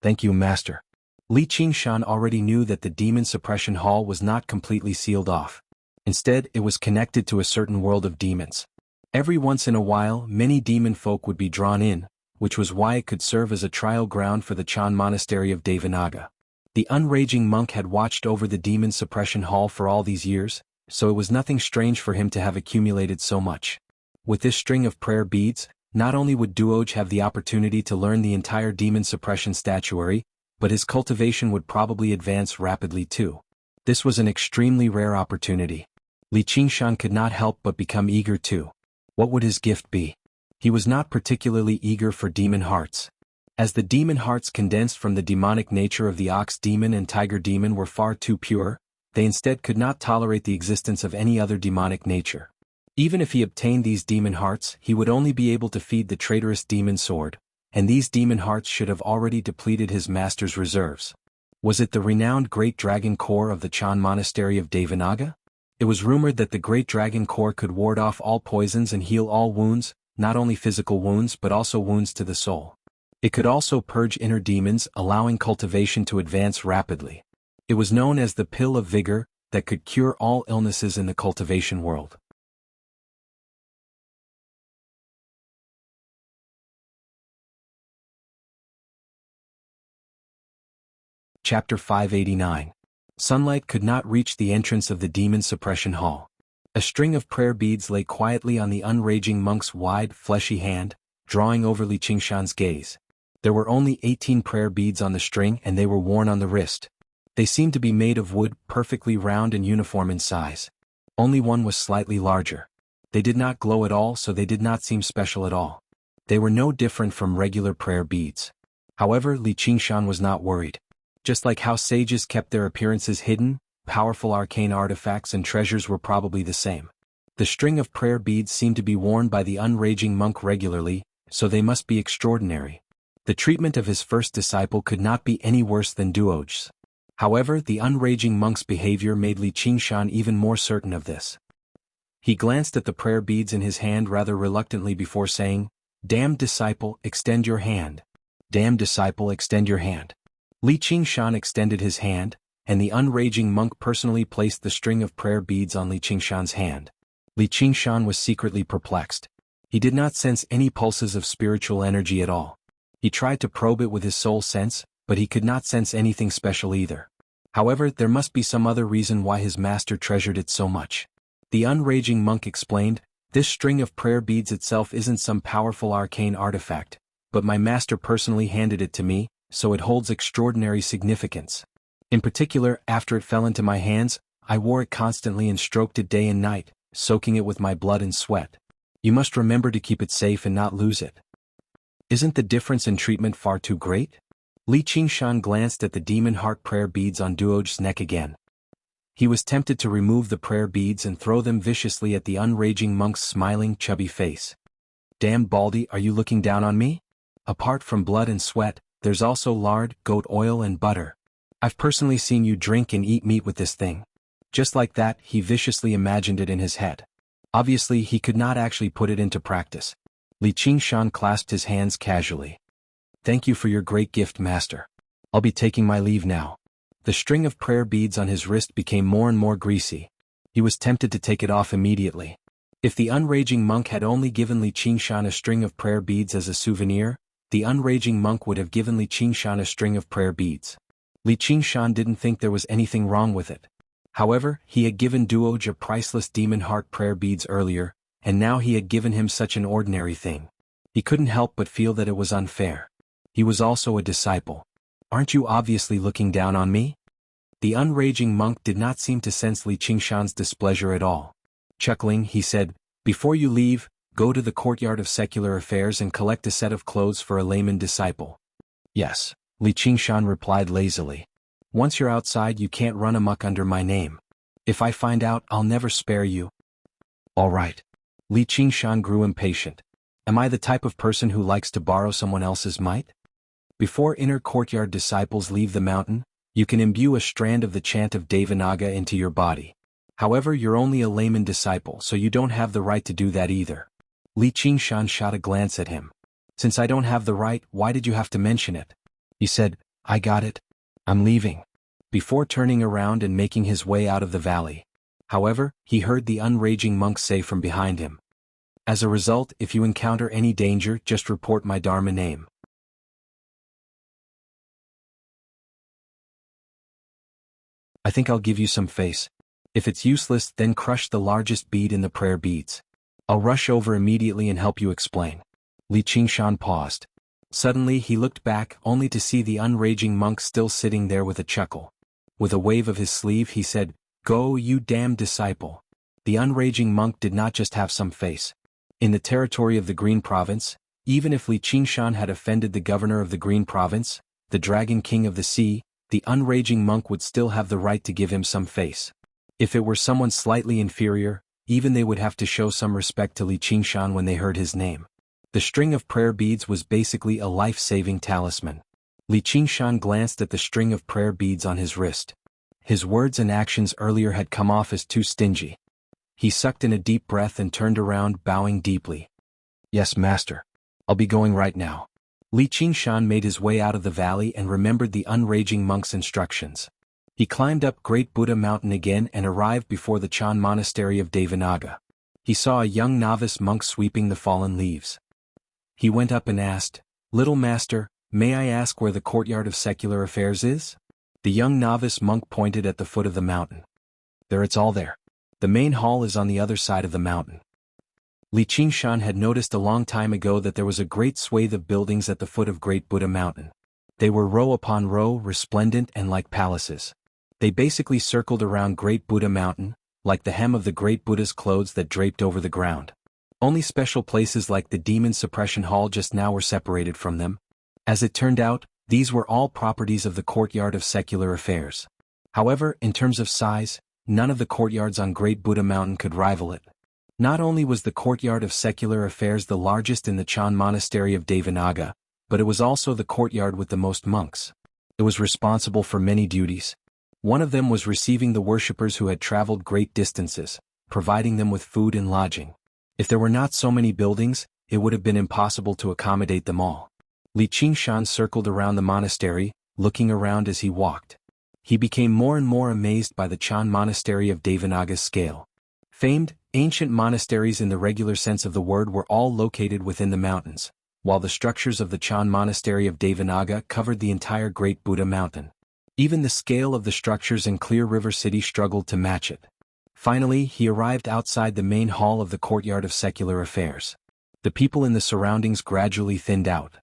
Thank you, Master. Li Qingshan already knew that the demon suppression hall was not completely sealed off. Instead, it was connected to a certain world of demons. Every once in a while, many demon folk would be drawn in, which was why it could serve as a trial ground for the Chan monastery of Devanaga. The unraging monk had watched over the demon suppression hall for all these years, so it was nothing strange for him to have accumulated so much. With this string of prayer beads, not only would Duoj have the opportunity to learn the entire demon suppression statuary, but his cultivation would probably advance rapidly too. This was an extremely rare opportunity. Li Qingshan could not help but become eager too. What would his gift be? He was not particularly eager for demon hearts. As the demon hearts condensed from the demonic nature of the ox demon and tiger demon were far too pure, they instead could not tolerate the existence of any other demonic nature. Even if he obtained these demon hearts, he would only be able to feed the traitorous demon sword, and these demon hearts should have already depleted his master's reserves. Was it the renowned Great Dragon Core of the Chan Monastery of Devanaga? It was rumored that the Great Dragon Core could ward off all poisons and heal all wounds, not only physical wounds but also wounds to the soul. It could also purge inner demons, allowing cultivation to advance rapidly. It was known as the Pill of Vigor, that could cure all illnesses in the cultivation world. Chapter 589. Sunlight could not reach the entrance of the demon suppression hall. A string of prayer beads lay quietly on the unraging monk's wide, fleshy hand, drawing over Li Qingshan's gaze. There were only 18 prayer beads on the string and they were worn on the wrist. They seemed to be made of wood, perfectly round and uniform in size. Only one was slightly larger. They did not glow at all, so they did not seem special at all. They were no different from regular prayer beads. However, Li Qingshan was not worried. Just like how sages kept their appearances hidden, powerful arcane artifacts and treasures were probably the same. The string of prayer beads seemed to be worn by the unraging monk regularly, so they must be extraordinary. The treatment of his first disciple could not be any worse than Duoge's. However, the unraging monk's behavior made Li Qingshan even more certain of this. He glanced at the prayer beads in his hand rather reluctantly before saying, "Damned disciple, extend your hand. Damned disciple, extend your hand." Li Qingshan extended his hand, and the unraging monk personally placed the string of prayer beads on Li Qingshan's hand. Li Qingshan was secretly perplexed. He did not sense any pulses of spiritual energy at all. He tried to probe it with his soul sense, but he could not sense anything special either. However, there must be some other reason why his master treasured it so much. The unraging monk explained, "This string of prayer beads itself isn't some powerful arcane artifact, but my master personally handed it to me, so it holds extraordinary significance. In particular, after it fell into my hands, I wore it constantly and stroked it day and night, soaking it with my blood and sweat. You must remember to keep it safe and not lose it." Isn't the difference in treatment far too great? Li Qingshan glanced at the demon heart prayer beads on Duoge's neck again. He was tempted to remove the prayer beads and throw them viciously at the unraging monk's smiling, chubby face. "Damn Baldy, are you looking down on me? Apart from blood and sweat, there's also lard, goat oil and butter. I've personally seen you drink and eat meat with this thing." Just like that, he viciously imagined it in his head. Obviously, he could not actually put it into practice. Li Qingshan clasped his hands casually. "Thank you for your great gift, master. I'll be taking my leave now." The string of prayer beads on his wrist became more and more greasy. He was tempted to take it off immediately. If the unraging monk had only given Li Qingshan a string of prayer beads as a souvenir, the unraging monk would have given Li Qingshan a string of prayer beads. Li Qingshan didn't think there was anything wrong with it. However, he had given Duoge a priceless demon heart prayer beads earlier, and now he had given him such an ordinary thing. He couldn't help but feel that it was unfair. He was also a disciple. "Aren't you obviously looking down on me?" The unraging monk did not seem to sense Li Qingshan's displeasure at all. Chuckling, he said, "Before you leave, go to the courtyard of secular affairs and collect a set of clothes for a layman disciple." "Yes," Li Qingshan replied lazily. "Once you're outside you can't run amok under my name. If I find out, I'll never spare you." "All right." Li Qingshan grew impatient. "Am I the type of person who likes to borrow someone else's might? Before inner courtyard disciples leave the mountain, you can imbue a strand of the chant of Devanaga into your body. However, you're only a layman disciple, so you don't have the right to do that either." Li Qingshan shot a glance at him. "Since I don't have the right, why did you have to mention it?" He said, "I got it. I'm leaving." Before turning around and making his way out of the valley. However, he heard the unraging monk say from behind him, "As a result, if you encounter any danger, just report my Dharma name." "I think I'll give you some face. If it's useless, then crush the largest bead in the prayer beads. I'll rush over immediately and help you explain." Li Qingshan paused. Suddenly he looked back only to see the unraging monk still sitting there with a chuckle. With a wave of his sleeve he said, "Go, you damned disciple." The unraging monk did not just have some face. In the territory of the Green Province, even if Li Qingshan had offended the governor of the Green Province, the Dragon King of the Sea, the unraging monk would still have the right to give him some face. If it were someone slightly inferior, even they would have to show some respect to Li Qingshan when they heard his name. The string of prayer beads was basically a life-saving talisman. Li Qingshan glanced at the string of prayer beads on his wrist. His words and actions earlier had come off as too stingy. He sucked in a deep breath and turned around, bowing deeply. "Yes, master. I'll be going right now." Li Qingshan made his way out of the valley and remembered the unraging monk's instructions. He climbed up Great Buddha Mountain again and arrived before the Chan Monastery of Devanaga. He saw a young novice monk sweeping the fallen leaves. He went up and asked, "Little master, may I ask where the courtyard of secular affairs is?" The young novice monk pointed at the foot of the mountain. "There, it's all there. The main hall is on the other side of the mountain." Li Qingshan had noticed a long time ago that there was a great swathe of buildings at the foot of Great Buddha Mountain. They were row upon row, resplendent and like palaces. They basically circled around Great Buddha Mountain, like the hem of the Great Buddha's clothes that draped over the ground. Only special places like the Demon Suppression Hall just now were separated from them. As it turned out, these were all properties of the courtyard of secular affairs. However, in terms of size, none of the courtyards on Great Buddha Mountain could rival it. Not only was the courtyard of secular affairs the largest in the Chan monastery of Devanaga, but it was also the courtyard with the most monks. It was responsible for many duties. One of them was receiving the worshippers who had traveled great distances, providing them with food and lodging. If there were not so many buildings, it would have been impossible to accommodate them all. Li Qingshan circled around the monastery, looking around as he walked. He became more and more amazed by the Chan monastery of Devanaga's scale. Famed, ancient monasteries in the regular sense of the word were all located within the mountains, while the structures of the Chan monastery of Devanaga covered the entire Great Buddha Mountain. Even the scale of the structures in Clear River City struggled to match it. Finally, he arrived outside the main hall of the courtyard of secular affairs. The people in the surroundings gradually thinned out.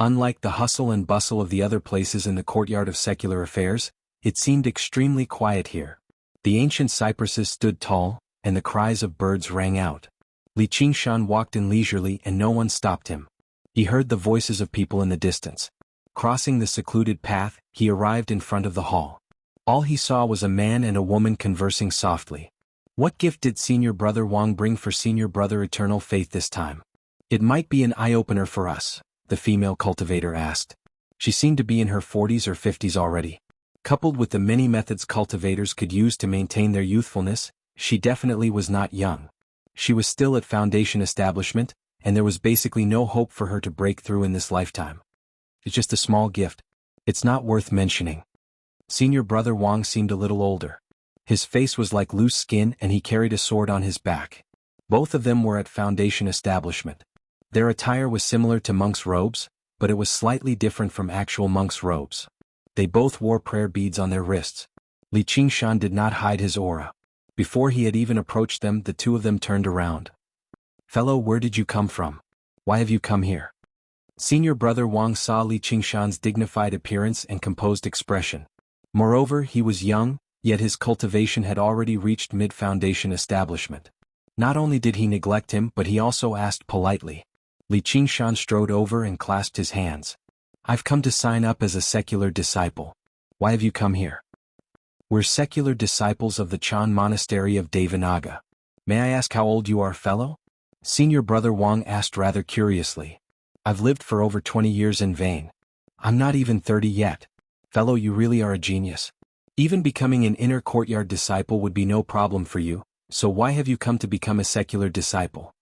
Unlike the hustle and bustle of the other places in the courtyard of secular affairs, it seemed extremely quiet here. The ancient cypresses stood tall, and the cries of birds rang out. Li Qingshan walked in leisurely and no one stopped him. He heard the voices of people in the distance. Crossing the secluded path, he arrived in front of the hall. All he saw was a man and a woman conversing softly. What gift did Senior Brother Wang bring for Senior Brother Eternal Faith this time? It might be an eye-opener for us, the female cultivator asked. She seemed to be in her 40s or 50s already. Coupled with the many methods cultivators could use to maintain their youthfulness, she definitely was not young. She was still at Foundation establishment, and there was basically no hope for her to break through in this lifetime. It's just a small gift. It's not worth mentioning. Senior Brother Wang seemed a little older. His face was like loose skin and he carried a sword on his back. Both of them were at Foundation establishment. Their attire was similar to monks' robes, but it was slightly different from actual monks' robes. They both wore prayer beads on their wrists. Li Qingshan did not hide his aura. Before he had even approached them, the two of them turned around. "Fellow, where did you come from? Why have you come here?" Senior Brother Wang saw Li Qingshan's dignified appearance and composed expression. Moreover, he was young, yet his cultivation had already reached mid-foundation establishment. Not only did he neglect him, but he also asked politely. Li Qingshan strode over and clasped his hands. "I've come to sign up as a secular disciple. Why have you come here?" "We're secular disciples of the Chan monastery of Devanaga. May I ask how old you are, fellow?" Senior Brother Wang asked rather curiously. "I've lived for over 20 years in vain. I'm not even 30 yet. Fellow, you really are a genius. Even becoming an inner courtyard disciple would be no problem for you, so why have you come to become a secular disciple?"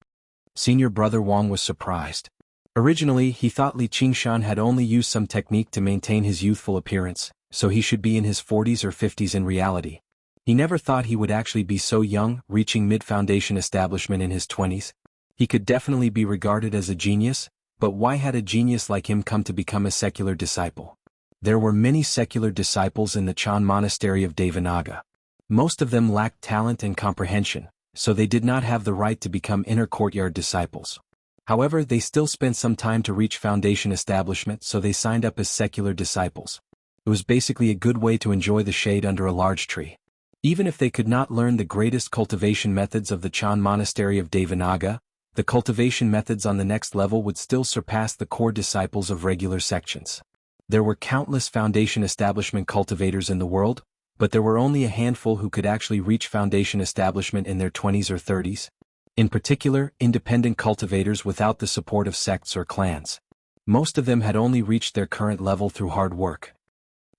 Senior Brother Wang was surprised. Originally, he thought Li Qingshan had only used some technique to maintain his youthful appearance, so he should be in his 40s or 50s in reality. He never thought he would actually be so young, reaching mid-foundation establishment in his 20s. He could definitely be regarded as a genius, but why had a genius like him come to become a secular disciple? There were many secular disciples in the Chan monastery of Devanaga. Most of them lacked talent and comprehension, so they did not have the right to become inner courtyard disciples. However, they still spent some time to reach Foundation establishment, so they signed up as secular disciples. It was basically a good way to enjoy the shade under a large tree. Even if they could not learn the greatest cultivation methods of the Chan monastery of Devanaga, the cultivation methods on the next level would still surpass the core disciples of regular sections. There were countless Foundation establishment cultivators in the world, but there were only a handful who could actually reach Foundation establishment in their 20s or 30s. In particular, independent cultivators without the support of sects or clans. Most of them had only reached their current level through hard work.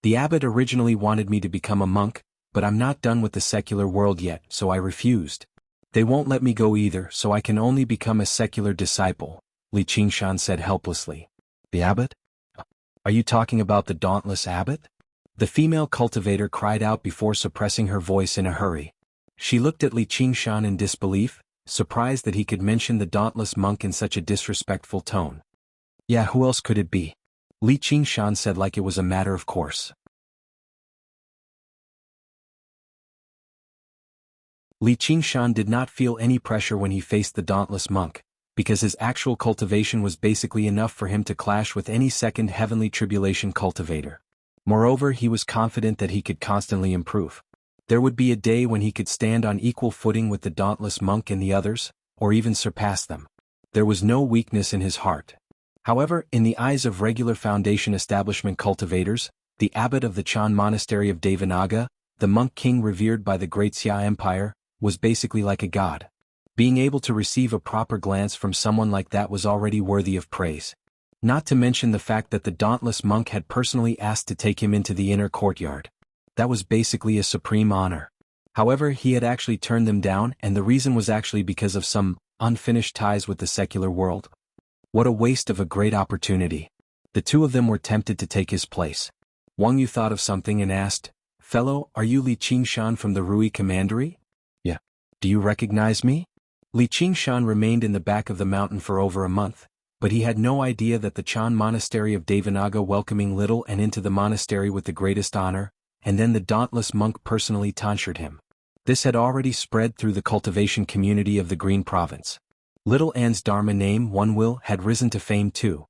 The abbot originally wanted me to become a monk, but I'm not done with the secular world yet, so I refused. They won't let me go either, so I can only become a secular disciple, Li Qingshan said helplessly. "The abbot? Are you talking about the dauntless abbot?" The female cultivator cried out before suppressing her voice in a hurry. She looked at Li Qingshan in disbelief, surprised that he could mention the dauntless monk in such a disrespectful tone. "Yeah, who else could it be?" Li Qingshan said like it was a matter of course. Li Qingshan did not feel any pressure when he faced the dauntless monk, because his actual cultivation was basically enough for him to clash with any second heavenly tribulation cultivator. Moreover, he was confident that he could constantly improve. There would be a day when he could stand on equal footing with the dauntless monk and the others, or even surpass them. There was no weakness in his heart. However, in the eyes of regular Foundation establishment cultivators, the abbot of the Chan monastery of Devanaga, the monk king revered by the great Xia Empire, was basically like a god. Being able to receive a proper glance from someone like that was already worthy of praise. Not to mention the fact that the dauntless monk had personally asked to take him into the inner courtyard. That was basically a supreme honor. However, he had actually turned them down, and the reason was actually because of some unfinished ties with the secular world. What a waste of a great opportunity. The two of them were tempted to take his place. Wang Yu thought of something and asked, "Fellow, are you Li Qingshan from the Rui Commandery?" "Yeah. Do you recognize me?" Li Qingshan remained in the back of the mountain for over a month, but he had no idea that the Chan monastery of Devanaga welcoming Little and into the monastery with the greatest honor, and then the dauntless monk personally tonsured him. This had already spread through the cultivation community of the Green Province. Little An's Dharma name, One Will, had risen to fame too.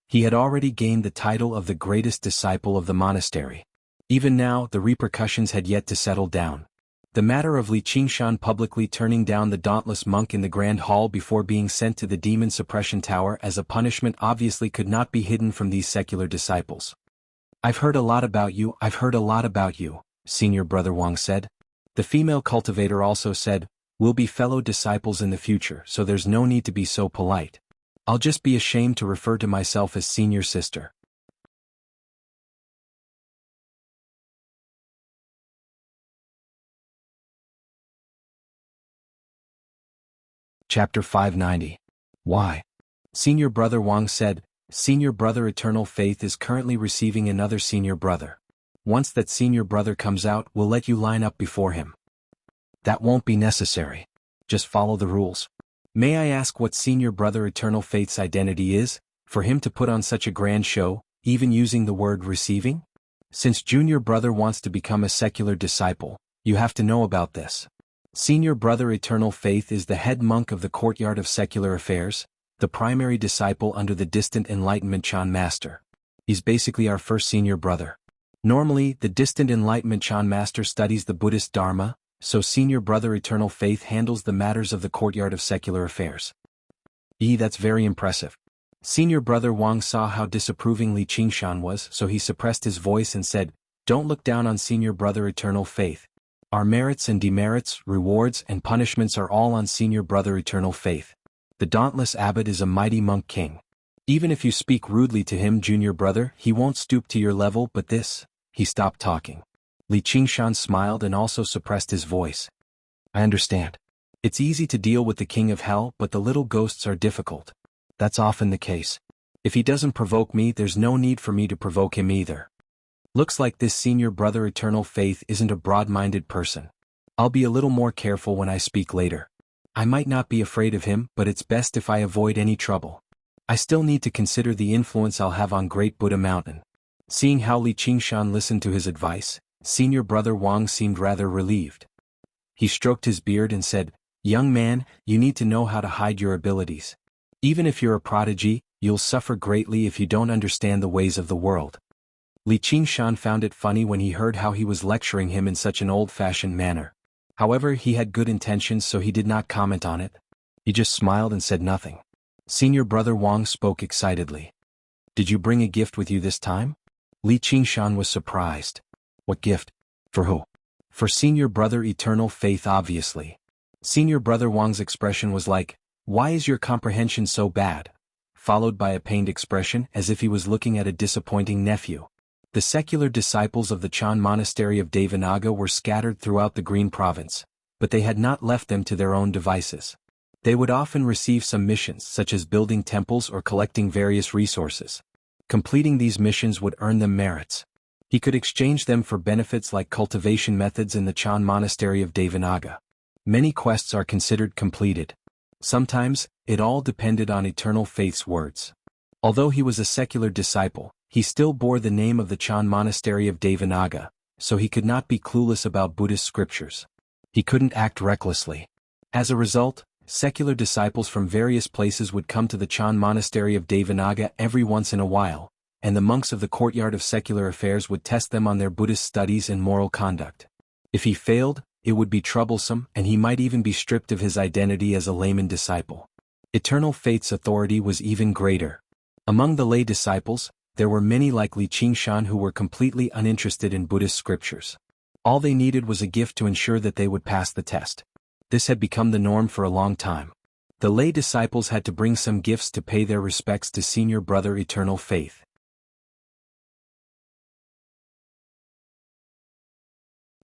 He had already gained the title of the greatest disciple of the monastery. Even now, the repercussions had yet to settle down. The matter of Li Qingshan publicly turning down the dauntless monk in the Grand Hall before being sent to the Demon Suppression Tower as a punishment obviously could not be hidden from these secular disciples. "I've heard a lot about you, Senior Brother Wang said. The female cultivator also said, "We'll be fellow disciples in the future, so there's no need to be so polite. I'll just be ashamed to refer to myself as senior sister." Chapter 590. Why? Senior Brother Wang said, "Senior Brother Eternal Faith is currently receiving another Senior Brother. Once that Senior Brother comes out, we'll let you line up before him." "That won't be necessary. Just follow the rules." "May I ask what Senior Brother Eternal Faith's identity is, for him to put on such a grand show, even using the word receiving? Since Junior Brother wants to become a secular disciple, you have to know about this. Senior Brother Eternal Faith is the head monk of the Courtyard of Secular Affairs, the primary disciple under the distant Enlightenment Chan Master. He's basically our first Senior Brother. Normally, the distant Enlightenment Chan Master studies the Buddhist Dharma, so Senior Brother Eternal Faith handles the matters of the Courtyard of Secular Affairs." That's very impressive. Senior Brother Wang saw how disapproving Li Qingshan was, so he suppressed his voice and said, "Don't look down on Senior Brother Eternal Faith. Our merits and demerits, rewards and punishments are all on Senior Brother Eternal Faith. The dauntless abbot is a mighty monk king. Even if you speak rudely to him, Junior Brother, he won't stoop to your level, but this..." He stopped talking. Li Qingshan smiled and also suppressed his voice. "I understand. It's easy to deal with the King of Hell, but the little ghosts are difficult. That's often the case. If he doesn't provoke me, there's no need for me to provoke him either. Looks like this Senior Brother Eternal Faith isn't a broad-minded person. I'll be a little more careful when I speak later. I might not be afraid of him, but it's best if I avoid any trouble. I still need to consider the influence I'll have on Great Buddha Mountain." Seeing how Li Qingshan listened to his advice, Senior Brother Wang seemed rather relieved. He stroked his beard and said, "Young man, you need to know how to hide your abilities. Even if you're a prodigy, you'll suffer greatly if you don't understand the ways of the world." Li Qingshan found it funny when he heard how he was lecturing him in such an old-fashioned manner. However, he had good intentions, so he did not comment on it. He just smiled and said nothing. Senior Brother Wang spoke excitedly. "Did you bring a gift with you this time?" Li Qingshan was surprised. "What gift? For who?" "For Senior Brother Eternal Faith, obviously." Senior Brother Wang's expression was like, "Why is your comprehension so bad?" followed by a pained expression as if he was looking at a disappointing nephew. The secular disciples of the Chan monastery of Devanaga were scattered throughout the Green Province, but they had not left them to their own devices. They would often receive some missions such as building temples or collecting various resources. Completing these missions would earn them merits. He could exchange them for benefits like cultivation methods in the Chan monastery of Devanaga. Many quests are considered completed. Sometimes, it all depended on Eternal Faith's words. Although he was a secular disciple, he still bore the name of the Chan monastery of Devanaga, so he could not be clueless about Buddhist scriptures. He couldn't act recklessly. As a result, secular disciples from various places would come to the Chan monastery of Devanaga every once in a while, and the monks of the courtyard of secular affairs would test them on their Buddhist studies and moral conduct. If he failed, it would be troublesome, and he might even be stripped of his identity as a layman disciple. Eternal Faith's authority was even greater. Among the lay disciples, there were many like Li Qingshan who were completely uninterested in Buddhist scriptures. All they needed was a gift to ensure that they would pass the test. This had become the norm for a long time. The lay disciples had to bring some gifts to pay their respects to senior brother Eternal Faith.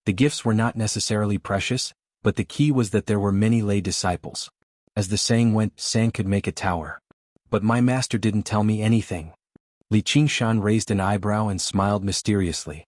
The gifts were not necessarily precious, but the key was that there were many lay disciples. As the saying went, sand could make a tower. But my master didn't tell me anything. Li Qingshan raised an eyebrow and smiled mysteriously.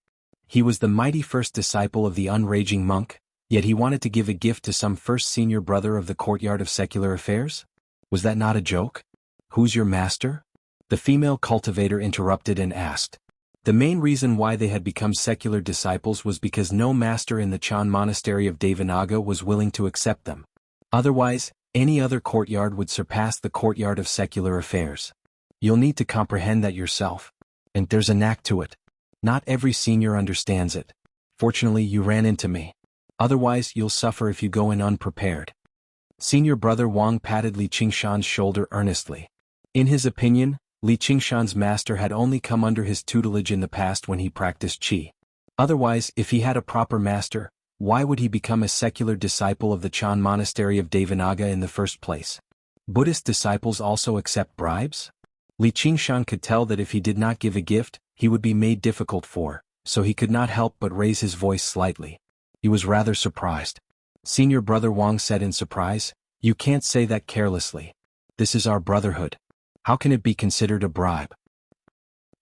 He was the mighty first disciple of the unraging monk, yet he wanted to give a gift to some first senior brother of the courtyard of secular affairs? Was that not a joke? Who's your master? The female cultivator interrupted and asked. The main reason why they had become secular disciples was because no master in the Chan monastery of Devanaga was willing to accept them. Otherwise, any other courtyard would surpass the courtyard of secular affairs. You'll need to comprehend that yourself. And there's a knack to it. Not every senior understands it. Fortunately, you ran into me. Otherwise, you'll suffer if you go in unprepared. Senior brother Wang patted Li Qingshan's shoulder earnestly. In his opinion, Li Qingshan's master had only come under his tutelage in the past when he practiced qi. Otherwise, if he had a proper master, why would he become a secular disciple of the Chan monastery of Devanaga in the first place? Buddhist disciples also accept bribes? Li Qingshan could tell that if he did not give a gift, he would be made difficult for, so he could not help but raise his voice slightly. He was rather surprised. Senior brother Wang said in surprise, "You can't say that carelessly. This is our brotherhood. How can it be considered a bribe?"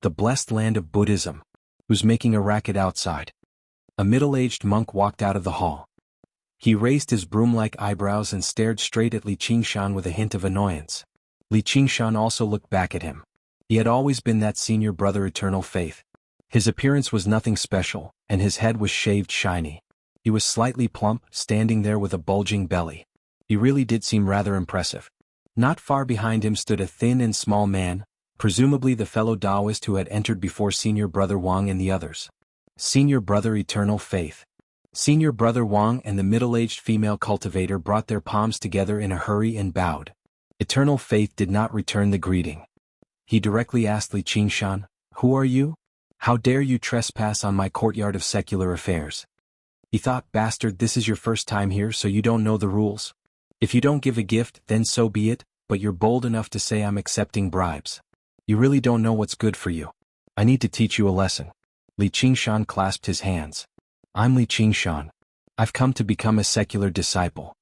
The blessed land of Buddhism. Who's making a racket outside? A middle-aged monk walked out of the hall. He raised his broom-like eyebrows and stared straight at Li Qingshan with a hint of annoyance. Li Qingshan also looked back at him. He had always been that senior brother Eternal Faith. His appearance was nothing special, and his head was shaved shiny. He was slightly plump, standing there with a bulging belly. He really did seem rather impressive. Not far behind him stood a thin and small man, presumably the fellow Taoist who had entered before senior brother Wang and the others. Senior brother Eternal Faith. Senior brother Wang and the middle-aged female cultivator brought their palms together in a hurry and bowed. Eternal Faith did not return the greeting. He directly asked Li Qingshan, "Who are you? How dare you trespass on my courtyard of secular affairs?" He thought, "Bastard, this is your first time here, so you don't know the rules. If you don't give a gift, then so be it, but you're bold enough to say I'm accepting bribes. You really don't know what's good for you. I need to teach you a lesson." Li Qingshan clasped his hands. "I'm Li Qingshan. I've come to become a secular disciple."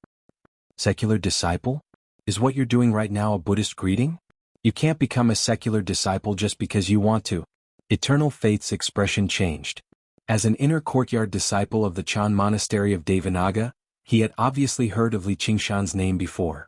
Secular disciple? Is what you're doing right now a Buddhist greeting? You can't become a secular disciple just because you want to. Eternal Faith's expression changed. As an inner courtyard disciple of the Chan monastery of Devanaga, he had obviously heard of Li Qingshan's name before.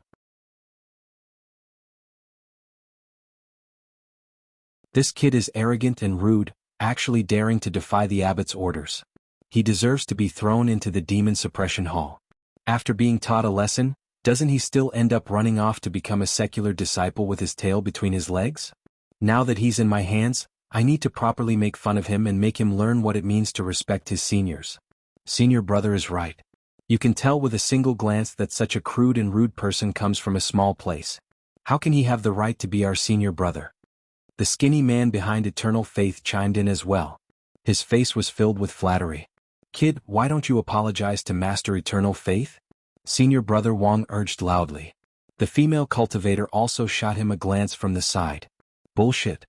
This kid is arrogant and rude, actually daring to defy the abbot's orders. He deserves to be thrown into the demon suppression hall. After being taught a lesson, doesn't he still end up running off to become a secular disciple with his tail between his legs? Now that he's in my hands, I need to properly make fun of him and make him learn what it means to respect his seniors. Senior brother is right. You can tell with a single glance that such a crude and rude person comes from a small place. How can he have the right to be our senior brother? The skinny man behind Eternal Faith chimed in as well. His face was filled with flattery. "Kid, why don't you apologize to Master Eternal Faith?" Senior brother Wang urged loudly. The female cultivator also shot him a glance from the side. "Bullshit."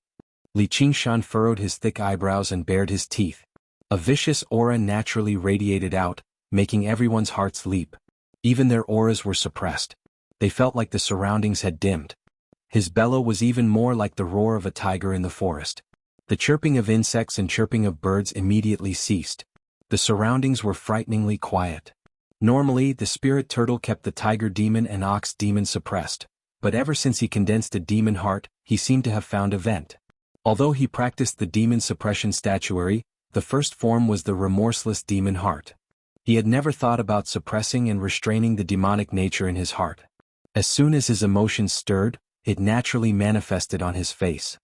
Li Qingshan furrowed his thick eyebrows and bared his teeth. A vicious aura naturally radiated out, making everyone's hearts leap. Even their auras were suppressed. They felt like the surroundings had dimmed. His bellow was even more like the roar of a tiger in the forest. The chirping of insects and chirping of birds immediately ceased. The surroundings were frighteningly quiet. Normally, the spirit turtle kept the tiger demon and ox demon suppressed, but ever since he condensed a demon heart, he seemed to have found a vent. Although he practiced the demon suppression statuary, the first form was the remorseless demon heart. He had never thought about suppressing and restraining the demonic nature in his heart. As soon as his emotions stirred, it naturally manifested on his face.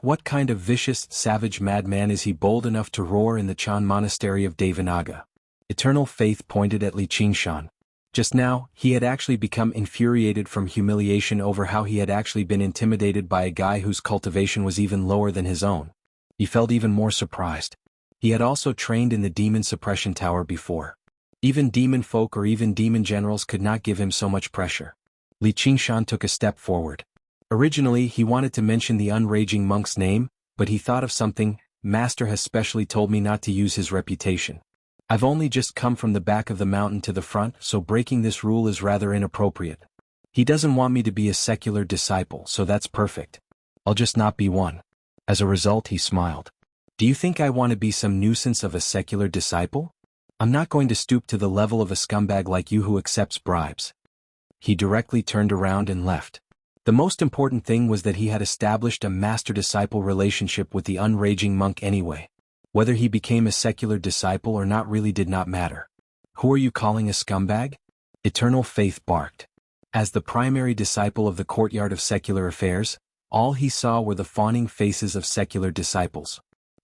What kind of vicious, savage madman is he bold enough to roar in the Chan monastery of Devanaga? Eternal Faith pointed at Li Qingshan. Just now, he had actually become infuriated from humiliation over how he had actually been intimidated by a guy whose cultivation was even lower than his own. He felt even more surprised. He had also trained in the demon suppression tower before. Even demon folk or even demon generals could not give him so much pressure. Li Qingshan took a step forward. Originally he wanted to mention the unraging monk's name, but he thought of something. Master has specially told me not to use his reputation. I've only just come from the back of the mountain to the front, so breaking this rule is rather inappropriate. He doesn't want me to be a secular disciple, so that's perfect. I'll just not be one. As a result, he smiled. Do you think I want to be some nuisance of a secular disciple? I'm not going to stoop to the level of a scumbag like you who accepts bribes. He directly turned around and left. The most important thing was that he had established a master-disciple relationship with the unraging monk anyway. Whether he became a secular disciple or not really did not matter. Who are you calling a scumbag? Eternal Faith barked. As the primary disciple of the courtyard of secular affairs, all he saw were the fawning faces of secular disciples.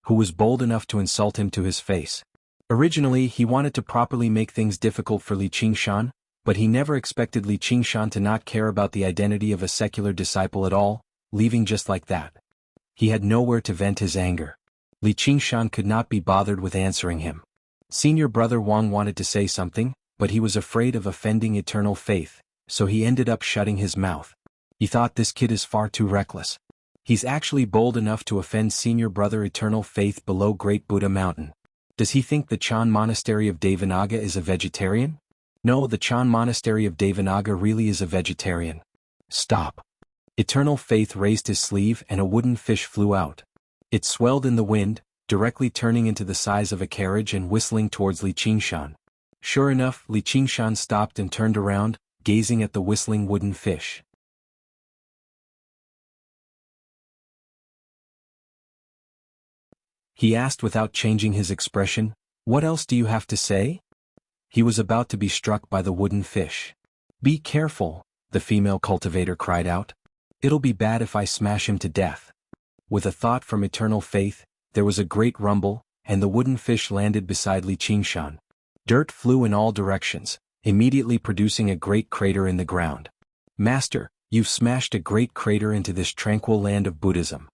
Who was bold enough to insult him to his face? Originally he wanted to properly make things difficult for Li Qingshan, but he never expected Li Qingshan to not care about the identity of a secular disciple at all, leaving just like that. He had nowhere to vent his anger. Li Qingshan could not be bothered with answering him. Senior brother Wang wanted to say something, but he was afraid of offending Eternal Faith, so he ended up shutting his mouth. He thought this kid is far too reckless. He's actually bold enough to offend senior brother Eternal Faith below Great Buddha Mountain. Does he think the Chan Monastery of Devanaga is a vegetarian? No, the Chan Monastery of Devanaga really is a vegetarian. Stop. Eternal Faith raised his sleeve and a wooden fish flew out. It swelled in the wind, directly turning into the size of a carriage and whistling towards Li Qingshan. Sure enough, Li Qingshan stopped and turned around, gazing at the whistling wooden fish. He asked without changing his expression, "What else do you have to say?" He was about to be struck by the wooden fish. "Be careful," the female cultivator cried out. "It'll be bad if I smash him to death." With a thought from Eternal Faith, there was a great rumble, and the wooden fish landed beside Li Qingshan. Dirt flew in all directions, immediately producing a great crater in the ground. "Master, you've smashed a great crater into this tranquil land of Buddhism."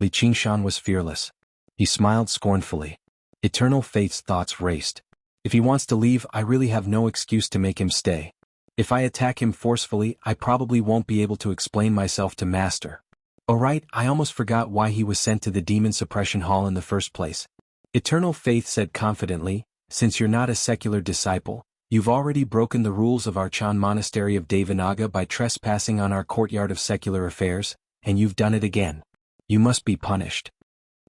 Li Qingshan was fearless. He smiled scornfully. Eternal Faith's thoughts raced. If he wants to leave, I really have no excuse to make him stay. If I attack him forcefully, I probably won't be able to explain myself to Master. Alright, I almost forgot why he was sent to the Demon Suppression Hall in the first place. Eternal Faith said confidently, "Since you're not a secular disciple, you've already broken the rules of our Chan Monastery of Devanaga by trespassing on our courtyard of secular affairs, and you've done it again. You must be punished."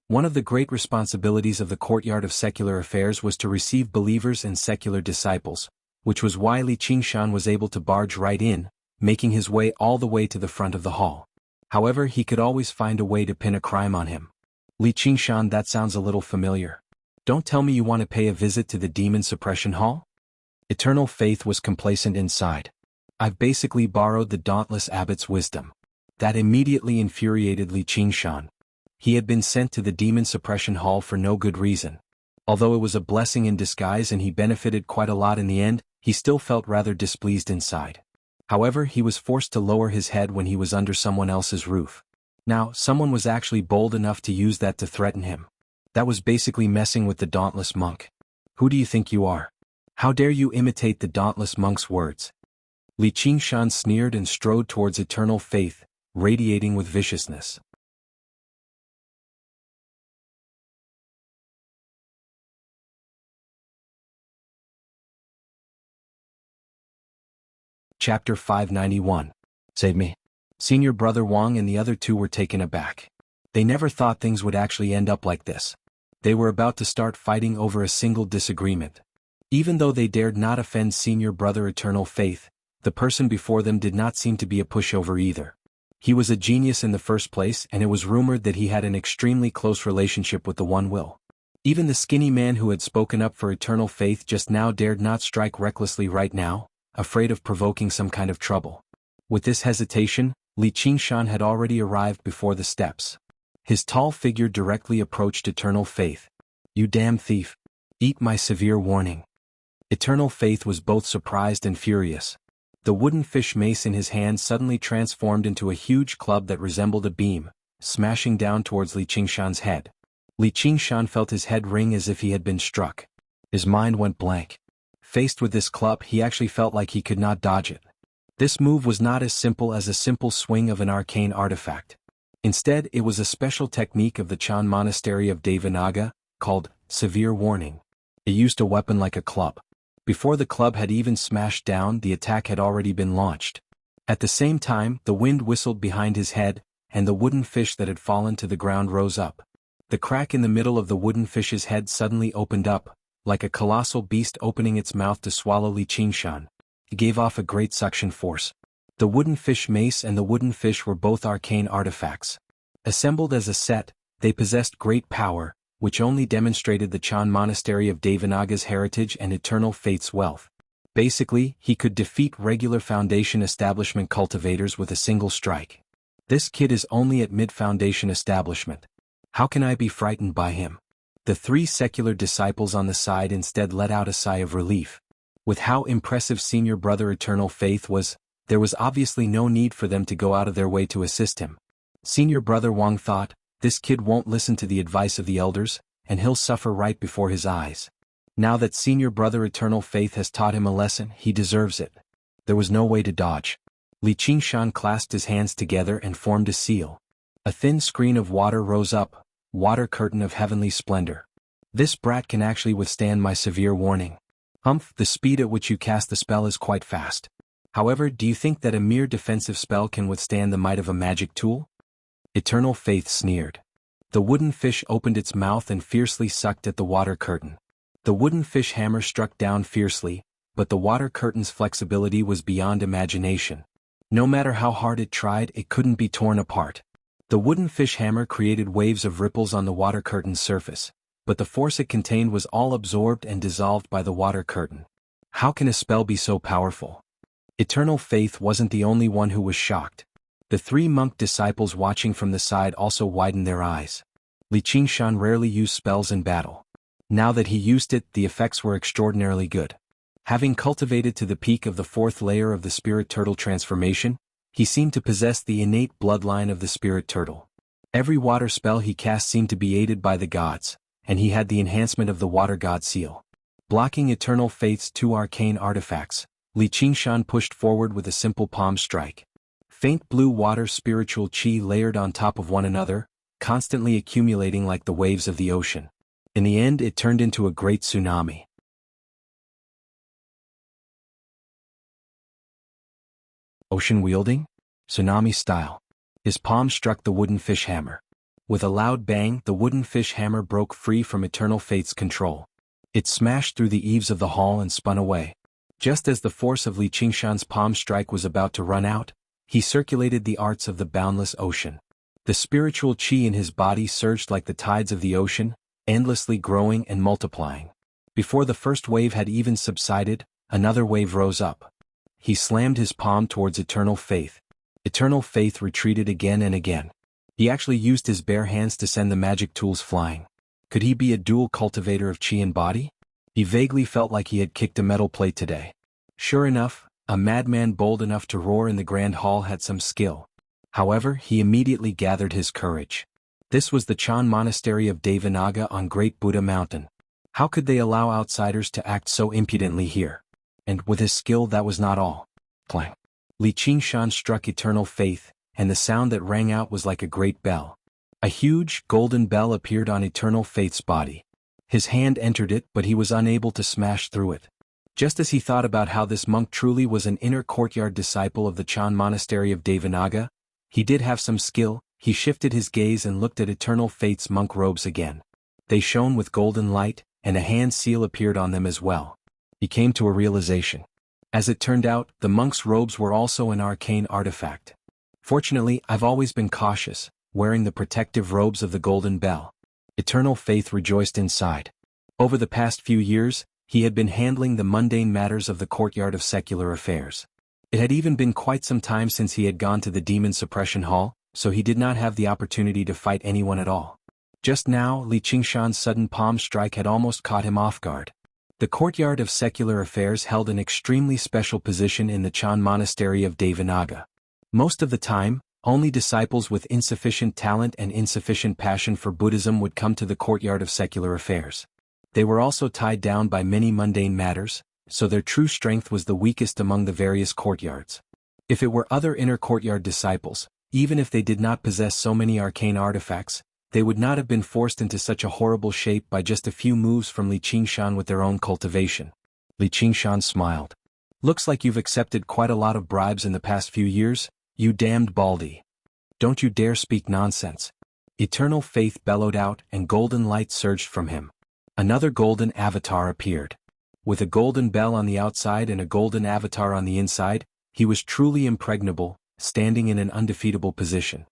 One of the great responsibilities of the courtyard of secular affairs was to receive believers and secular disciples, which was why Li Qingshan was able to barge right in, making his way all the way to the front of the hall. However, he could always find a way to pin a crime on him. Li Qingshan, that sounds a little familiar. Don't tell me you want to pay a visit to the Demon Suppression Hall? Eternal Faith was complacent inside. I've basically borrowed the dauntless abbot's wisdom. That immediately infuriated Li Qingshan. He had been sent to the Demon Suppression Hall for no good reason. Although it was a blessing in disguise and he benefited quite a lot in the end, he still felt rather displeased inside. However, he was forced to lower his head when he was under someone else's roof. Now, someone was actually bold enough to use that to threaten him. That was basically messing with the dauntless monk. Who do you think you are? How dare you imitate the dauntless monk's words? Li Qingshan sneered and strode towards Eternal Faith, radiating with viciousness. Chapter 591. Save me. Senior brother Wang and the other two were taken aback. They never thought things would actually end up like this. They were about to start fighting over a single disagreement. Even though they dared not offend senior brother Eternal Faith, the person before them did not seem to be a pushover either. He was a genius in the first place, and it was rumored that he had an extremely close relationship with the One Will. Even the skinny man who had spoken up for eternal faith just now dared not strike recklessly right now, afraid of provoking some kind of trouble. With this hesitation, Li Qingshan had already arrived before the steps. His tall figure directly approached eternal faith. "You damn thief! Eat my severe warning." Eternal faith was both surprised and furious. The wooden fish mace in his hand suddenly transformed into a huge club that resembled a beam, smashing down towards Li Qingshan's head. Li Qingshan felt his head ring as if he had been struck. His mind went blank. Faced with this club, he actually felt like he could not dodge it. This move was not as simple as a simple swing of an arcane artifact. Instead, it was a special technique of the Chan monastery of Devanaga, called Severe Warning. It used a weapon like a club. Before the club had even smashed down, the attack had already been launched. At the same time, the wind whistled behind his head, and the wooden fish that had fallen to the ground rose up. The crack in the middle of the wooden fish's head suddenly opened up, like a colossal beast opening its mouth to swallow Li Qingshan. It gave off a great suction force. The wooden fish mace and the wooden fish were both arcane artifacts. Assembled as a set, they possessed great power, which only demonstrated the Chan monastery of Devanaga's heritage and eternal faith's wealth. Basically, he could defeat regular Foundation establishment cultivators with a single strike. This kid is only at mid-Foundation establishment. How can I be frightened by him? The three secular disciples on the side instead let out a sigh of relief. With how impressive senior brother Eternal Faith was, there was obviously no need for them to go out of their way to assist him. Senior brother Wang thought, this kid won't listen to the advice of the elders, and he'll suffer right before his eyes. Now that senior brother Eternal Faith has taught him a lesson, he deserves it. There was no way to dodge. Li Qingshan clasped his hands together and formed a seal. A thin screen of water rose up, water curtain of heavenly splendor. This brat can actually withstand my severe warning. Humph, the speed at which you cast the spell is quite fast. However, do you think that a mere defensive spell can withstand the might of a magic tool? Eternal Faith sneered. The wooden fish opened its mouth and fiercely sucked at the water curtain. The wooden fish hammer struck down fiercely, but the water curtain's flexibility was beyond imagination. No matter how hard it tried, it couldn't be torn apart. The wooden fish hammer created waves of ripples on the water curtain's surface, but the force it contained was all absorbed and dissolved by the water curtain. How can a spell be so powerful? Eternal Faith wasn't the only one who was shocked. The three monk disciples watching from the side also widened their eyes. Li Qingshan rarely used spells in battle. Now that he used it, the effects were extraordinarily good. Having cultivated to the peak of the fourth layer of the spirit turtle transformation, he seemed to possess the innate bloodline of the spirit turtle. Every water spell he cast seemed to be aided by the gods, and he had the enhancement of the water god seal. Blocking Eternal Faith's two arcane artifacts, Li Qingshan pushed forward with a simple palm strike. Faint blue water spiritual chi layered on top of one another, constantly accumulating like the waves of the ocean. In the end, it turned into a great tsunami. Ocean wielding? Tsunami style. His palm struck the wooden fish hammer. With a loud bang, the wooden fish hammer broke free from Eternal Faith's control. It smashed through the eaves of the hall and spun away. Just as the force of Li Qingshan's palm strike was about to run out, he circulated the arts of the boundless ocean. The spiritual chi in his body surged like the tides of the ocean, endlessly growing and multiplying. Before the first wave had even subsided, another wave rose up. He slammed his palm towards Eternal Faith. Eternal Faith retreated again and again. He actually used his bare hands to send the magic tools flying. Could he be a dual cultivator of chi and body? He vaguely felt like he had kicked a metal plate today. Sure enough, a madman bold enough to roar in the grand hall had some skill. However, he immediately gathered his courage. This was the Chan monastery of Devanaga on Great Buddha Mountain. How could they allow outsiders to act so impudently here? And with his skill, that was not all. Clang. Li Qingshan struck Eternal Faith, and the sound that rang out was like a great bell. A huge, golden bell appeared on Eternal Faith's body. His hand entered it, but he was unable to smash through it. Just as he thought about how this monk truly was an inner courtyard disciple of the Chan monastery of Devanaga, he did have some skill. He shifted his gaze and looked at Eternal Faith's monk robes again. They shone with golden light, and a hand seal appeared on them as well. He came to a realization. As it turned out, the monk's robes were also an arcane artifact. Fortunately, I've always been cautious, wearing the protective robes of the Golden Bell. Eternal Faith rejoiced inside. Over the past few years, he had been handling the mundane matters of the courtyard of secular affairs. It had even been quite some time since he had gone to the Demon Suppression Hall, so he did not have the opportunity to fight anyone at all. Just now, Li Qingshan's sudden palm strike had almost caught him off guard. The courtyard of secular affairs held an extremely special position in the Chan monastery of Devanaga. Most of the time, only disciples with insufficient talent and insufficient passion for Buddhism would come to the courtyard of secular affairs. They were also tied down by many mundane matters, so their true strength was the weakest among the various courtyards. If it were other inner courtyard disciples, even if they did not possess so many arcane artifacts, they would not have been forced into such a horrible shape by just a few moves from Li Qingshan with their own cultivation. Li Qingshan smiled. Looks like you've accepted quite a lot of bribes in the past few years, you damned baldy. Don't you dare speak nonsense. Eternal Faith bellowed out and golden light surged from him. Another golden avatar appeared. With a golden bell on the outside and a golden avatar on the inside, he was truly impregnable, standing in an undefeatable position.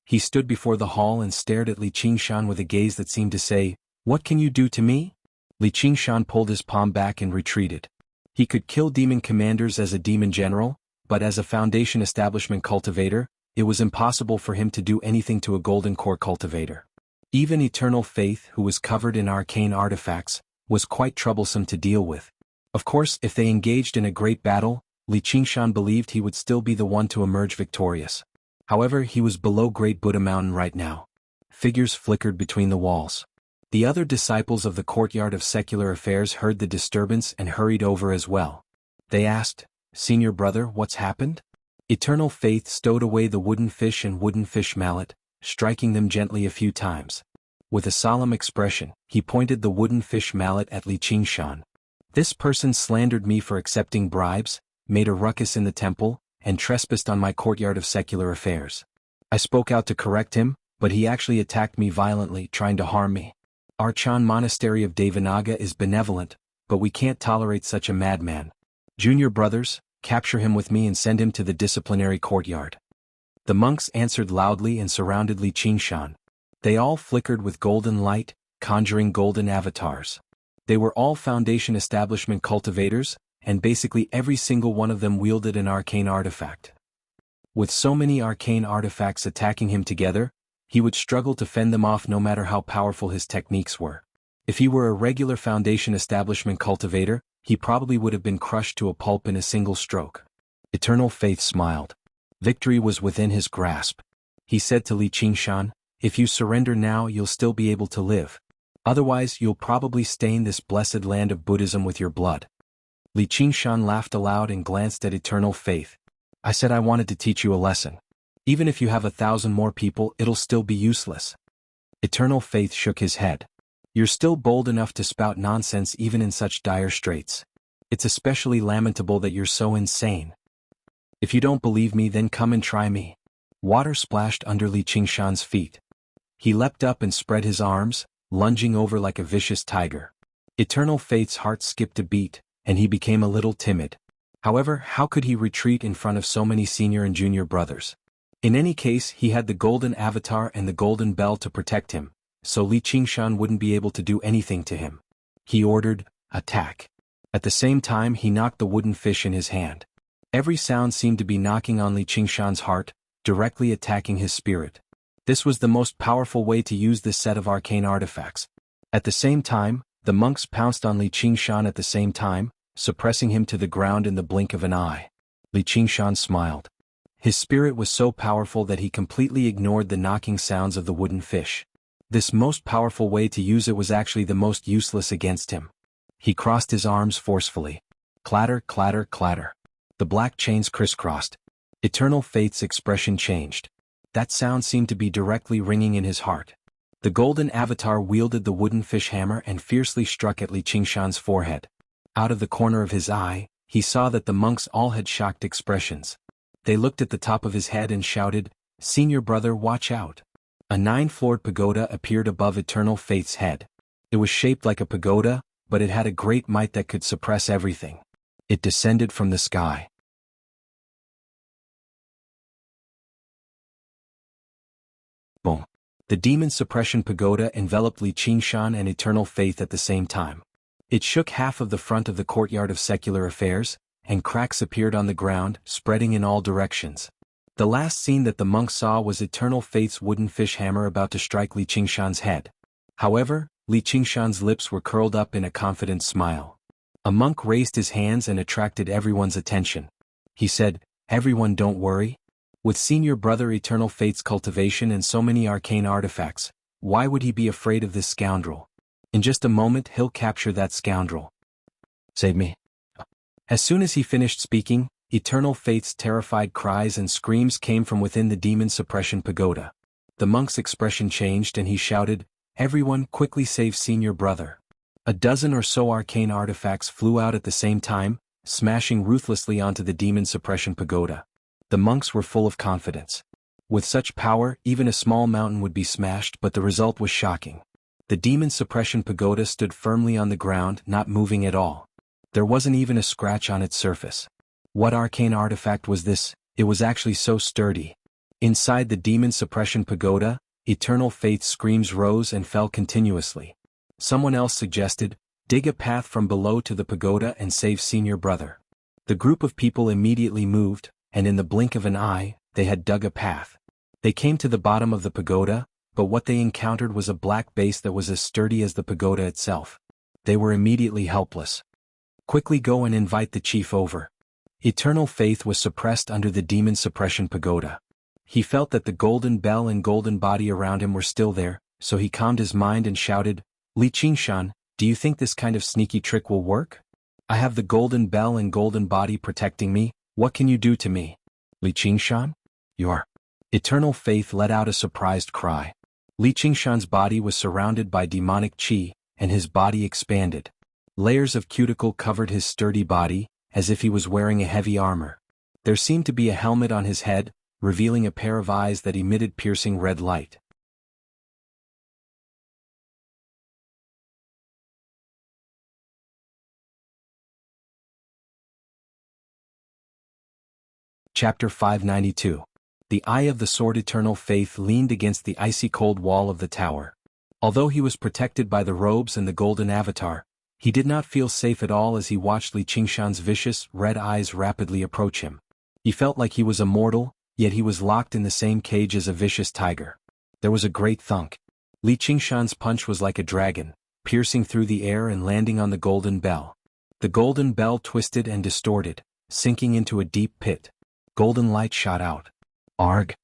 He stood before the hall and stared at Li Qingshan with a gaze that seemed to say, "What can you do to me?" Li Qingshan pulled his palm back and retreated. He could kill demon commanders as a demon general, but as a Foundation establishment cultivator, it was impossible for him to do anything to a golden core cultivator. Even Eternal Faith, who was covered in arcane artifacts, was quite troublesome to deal with. Of course, if they engaged in a great battle, Li Qingshan believed he would still be the one to emerge victorious. However, he was below Great Buddha Mountain right now. Figures flickered between the walls. The other disciples of the courtyard of secular affairs heard the disturbance and hurried over as well. They asked, "Senior brother, what's happened?" Eternal Faith stowed away the wooden fish and wooden fish mallet, striking them gently a few times. With a solemn expression, he pointed the wooden fish mallet at Li Qingshan. "This person slandered me for accepting bribes, made a ruckus in the temple, and trespassed on my courtyard of secular affairs. I spoke out to correct him, but he actually attacked me violently, trying to harm me. Our Chan monastery of Devanaga is benevolent, but we can't tolerate such a madman. Junior brothers, capture him with me and send him to the disciplinary courtyard." The monks answered loudly and surrounded Li Qingshan. They all flickered with golden light, conjuring golden avatars. They were all Foundation establishment cultivators, and basically every single one of them wielded an arcane artifact. With so many arcane artifacts attacking him together, he would struggle to fend them off no matter how powerful his techniques were. If he were a regular Foundation establishment cultivator, he probably would have been crushed to a pulp in a single stroke. Eternal Faith smiled. Victory was within his grasp. He said to Li Qingshan, "If you surrender now, you'll still be able to live. Otherwise, you'll probably stain this blessed land of Buddhism with your blood." Li Qingshan laughed aloud and glanced at Eternal Faith. "I said I wanted to teach you a lesson. Even if you have 1,000 more people, it'll still be useless." Eternal Faith shook his head. "You're still bold enough to spout nonsense even in such dire straits. It's especially lamentable that you're so insane. If you don't believe me, then come and try me." Water splashed under Li Qingshan's feet. He leapt up and spread his arms, lunging over like a vicious tiger. Eternal Faith's heart skipped a beat, and he became a little timid. However, how could he retreat in front of so many senior and junior brothers? In any case, he had the golden avatar and the golden bell to protect him, so Li Qingshan wouldn't be able to do anything to him. He ordered, "Attack." At the same time, he knocked the wooden fish in his hand. Every sound seemed to be knocking on Li Qingshan's heart, directly attacking his spirit. This was the most powerful way to use this set of arcane artifacts. At the same time, the monks pounced on Li Qingshan at the same time, suppressing him to the ground in the blink of an eye. Li Qingshan smiled. His spirit was so powerful that he completely ignored the knocking sounds of the wooden fish. This most powerful way to use it was actually the most useless against him. He crossed his arms forcefully. Clatter, clatter, clatter. The black chains crisscrossed. Eternal Faith's expression changed. That sound seemed to be directly ringing in his heart. The golden avatar wielded the wooden fish hammer and fiercely struck at Li Qingshan's forehead. Out of the corner of his eye, he saw that the monks all had shocked expressions. They looked at the top of his head and shouted, "Senior brother, watch out." A 9-floored pagoda appeared above Eternal Faith's head. It was shaped like a pagoda, but it had a great might that could suppress everything. It descended from the sky. Boom. The demon suppression pagoda enveloped Li Qingshan and Eternal Faith at the same time. It shook half of the front of the courtyard of secular affairs, and cracks appeared on the ground, spreading in all directions. The last scene that the monk saw was Eternal Faith's wooden fish hammer about to strike Li Qingshan's head. However, Li Qingshan's lips were curled up in a confident smile. A monk raised his hands and attracted everyone's attention. He said, "Everyone, don't worry. With Senior Brother Eternal Faith's cultivation and so many arcane artifacts, why would he be afraid of this scoundrel? In just a moment he'll capture that scoundrel. Save me." As soon as he finished speaking, Eternal Faith's terrified cries and screams came from within the demon suppression pagoda. The monk's expression changed and he shouted, "Everyone, quickly save Senior Brother." A dozen or so arcane artifacts flew out at the same time, smashing ruthlessly onto the demon suppression pagoda. The monks were full of confidence. With such power, even a small mountain would be smashed, but the result was shocking. The demon suppression pagoda stood firmly on the ground, not moving at all. There wasn't even a scratch on its surface. What arcane artifact was this? It was actually so sturdy. Inside the demon suppression pagoda, Eternal Faith's screams rose and fell continuously. Someone else suggested, "Dig a path from below to the pagoda and save Senior Brother." The group of people immediately moved, and in the blink of an eye, they had dug a path. They came to the bottom of the pagoda, but what they encountered was a black base that was as sturdy as the pagoda itself. They were immediately helpless. "Quickly go and invite the chief over." Eternal Faith was suppressed under the demon suppression pagoda. He felt that the golden bell and golden body around him were still there, so he calmed his mind and shouted, "Li Qingshan, do you think this kind of sneaky trick will work? I have the golden bell and golden body protecting me, what can you do to me?" "Li Qingshan? You're..." Eternal Faith let out a surprised cry. Li Qingshan's body was surrounded by demonic qi, and his body expanded. Layers of cuticle covered his sturdy body, as if he was wearing a heavy armor. There seemed to be a helmet on his head, revealing a pair of eyes that emitted piercing red light. Chapter 592. The Eye of the Sword. Eternal Faith leaned against the icy cold wall of the tower. Although he was protected by the robes and the golden avatar, he did not feel safe at all as he watched Li Qingshan's vicious, red eyes rapidly approach him. He felt like he was a mortal, yet he was locked in the same cage as a vicious tiger. There was a great thunk. Li Qingshan's punch was like a dragon, piercing through the air and landing on the golden bell. The golden bell twisted and distorted, sinking into a deep pit. Golden light shot out. "Arg!"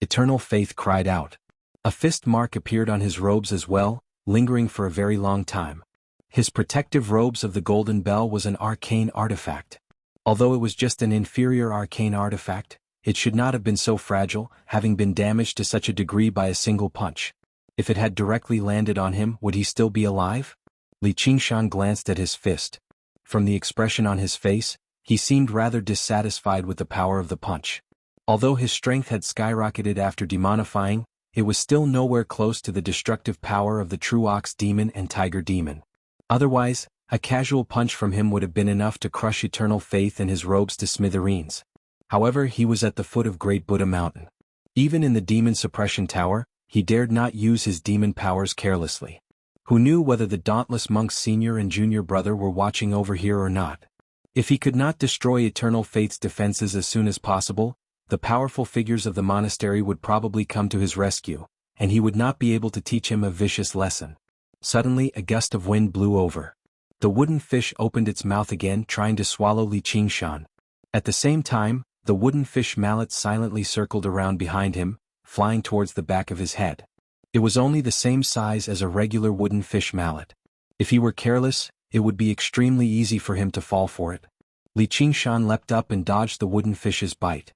Eternal Faith cried out. A fist mark appeared on his robes as well, lingering for a very long time. His protective robes of the golden bell was an arcane artifact. Although it was just an inferior arcane artifact, it should not have been so fragile, having been damaged to such a degree by a single punch. If it had directly landed on him, would he still be alive? Li Qingshan glanced at his fist. From the expression on his face, he seemed rather dissatisfied with the power of the punch. Although his strength had skyrocketed after demonifying, it was still nowhere close to the destructive power of the true ox demon and tiger demon. Otherwise, a casual punch from him would have been enough to crush Eternal Faith and his robes to smithereens. However, he was at the foot of Great Buddha Mountain. Even in the demon suppression tower, he dared not use his demon powers carelessly. Who knew whether the dauntless monk's senior and junior brother were watching over here or not? If he could not destroy Eternal Faith's defenses as soon as possible, the powerful figures of the monastery would probably come to his rescue, and he would not be able to teach him a vicious lesson. Suddenly, a gust of wind blew over. The wooden fish opened its mouth again, trying to swallow Li Qingshan. At the same time, the wooden fish mallet silently circled around behind him, flying towards the back of his head. It was only the same size as a regular wooden fish mallet. If he were careless, it would be extremely easy for him to fall for it. Li Qingshan leapt up and dodged the wooden fish's bite.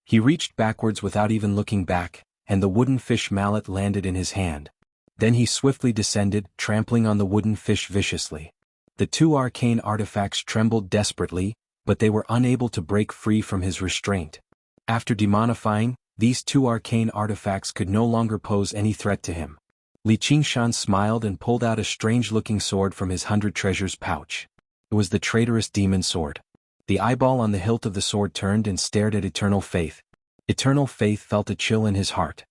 He reached backwards without even looking back, and the wooden fish mallet landed in his hand. Then he swiftly descended, trampling on the wooden fish viciously. The two arcane artifacts trembled desperately, but they were unable to break free from his restraint. After demonifying, these two arcane artifacts could no longer pose any threat to him. Li Qingshan smiled and pulled out a strange-looking sword from his 100 treasures pouch. It was the traitorous demon sword. The eyeball on the hilt of the sword turned and stared at Eternal Faith. Eternal Faith felt a chill in his heart.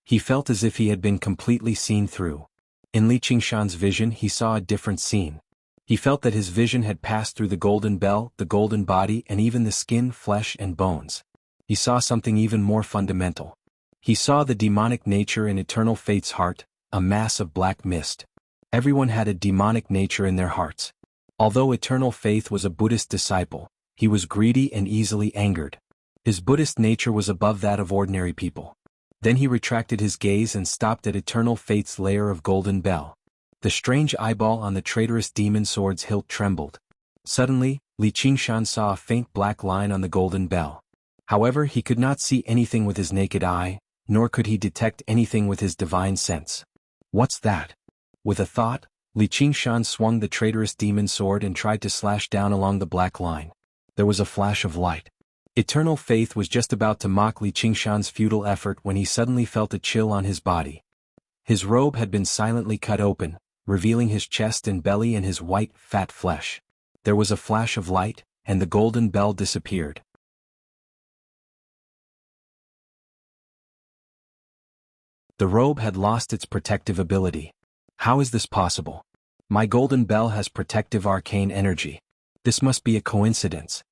He felt as if he had been completely seen through. In Li Qingshan's vision he saw a different scene. He felt that his vision had passed through the golden bell, the golden body, and even the skin, flesh, and bones. He saw something even more fundamental. He saw the demonic nature in Eternal Fate's heart, a mass of black mist. Everyone had a demonic nature in their hearts. Although Eternal Faith was a Buddhist disciple, he was greedy and easily angered. His Buddhist nature was above that of ordinary people. Then he retracted his gaze and stopped at Eternal Fate's layer of golden bell. The strange eyeball on the traitorous demon sword's hilt trembled. Suddenly, Li Qingshan saw a faint black line on the golden bell. However, he could not see anything with his naked eye, nor could he detect anything with his divine sense. What's that? With a thought, Li Qingshan swung the traitorous demon sword and tried to slash down along the black line. There was a flash of light. Eternal Faith was just about to mock Li Qingshan's futile effort when he suddenly felt a chill on his body. His robe had been silently cut open, revealing his chest and belly and his white, fat flesh. There was a flash of light, and the golden bell disappeared. The robe had lost its protective ability. How is this possible? My golden bell has protective arcane energy. This must be a coincidence.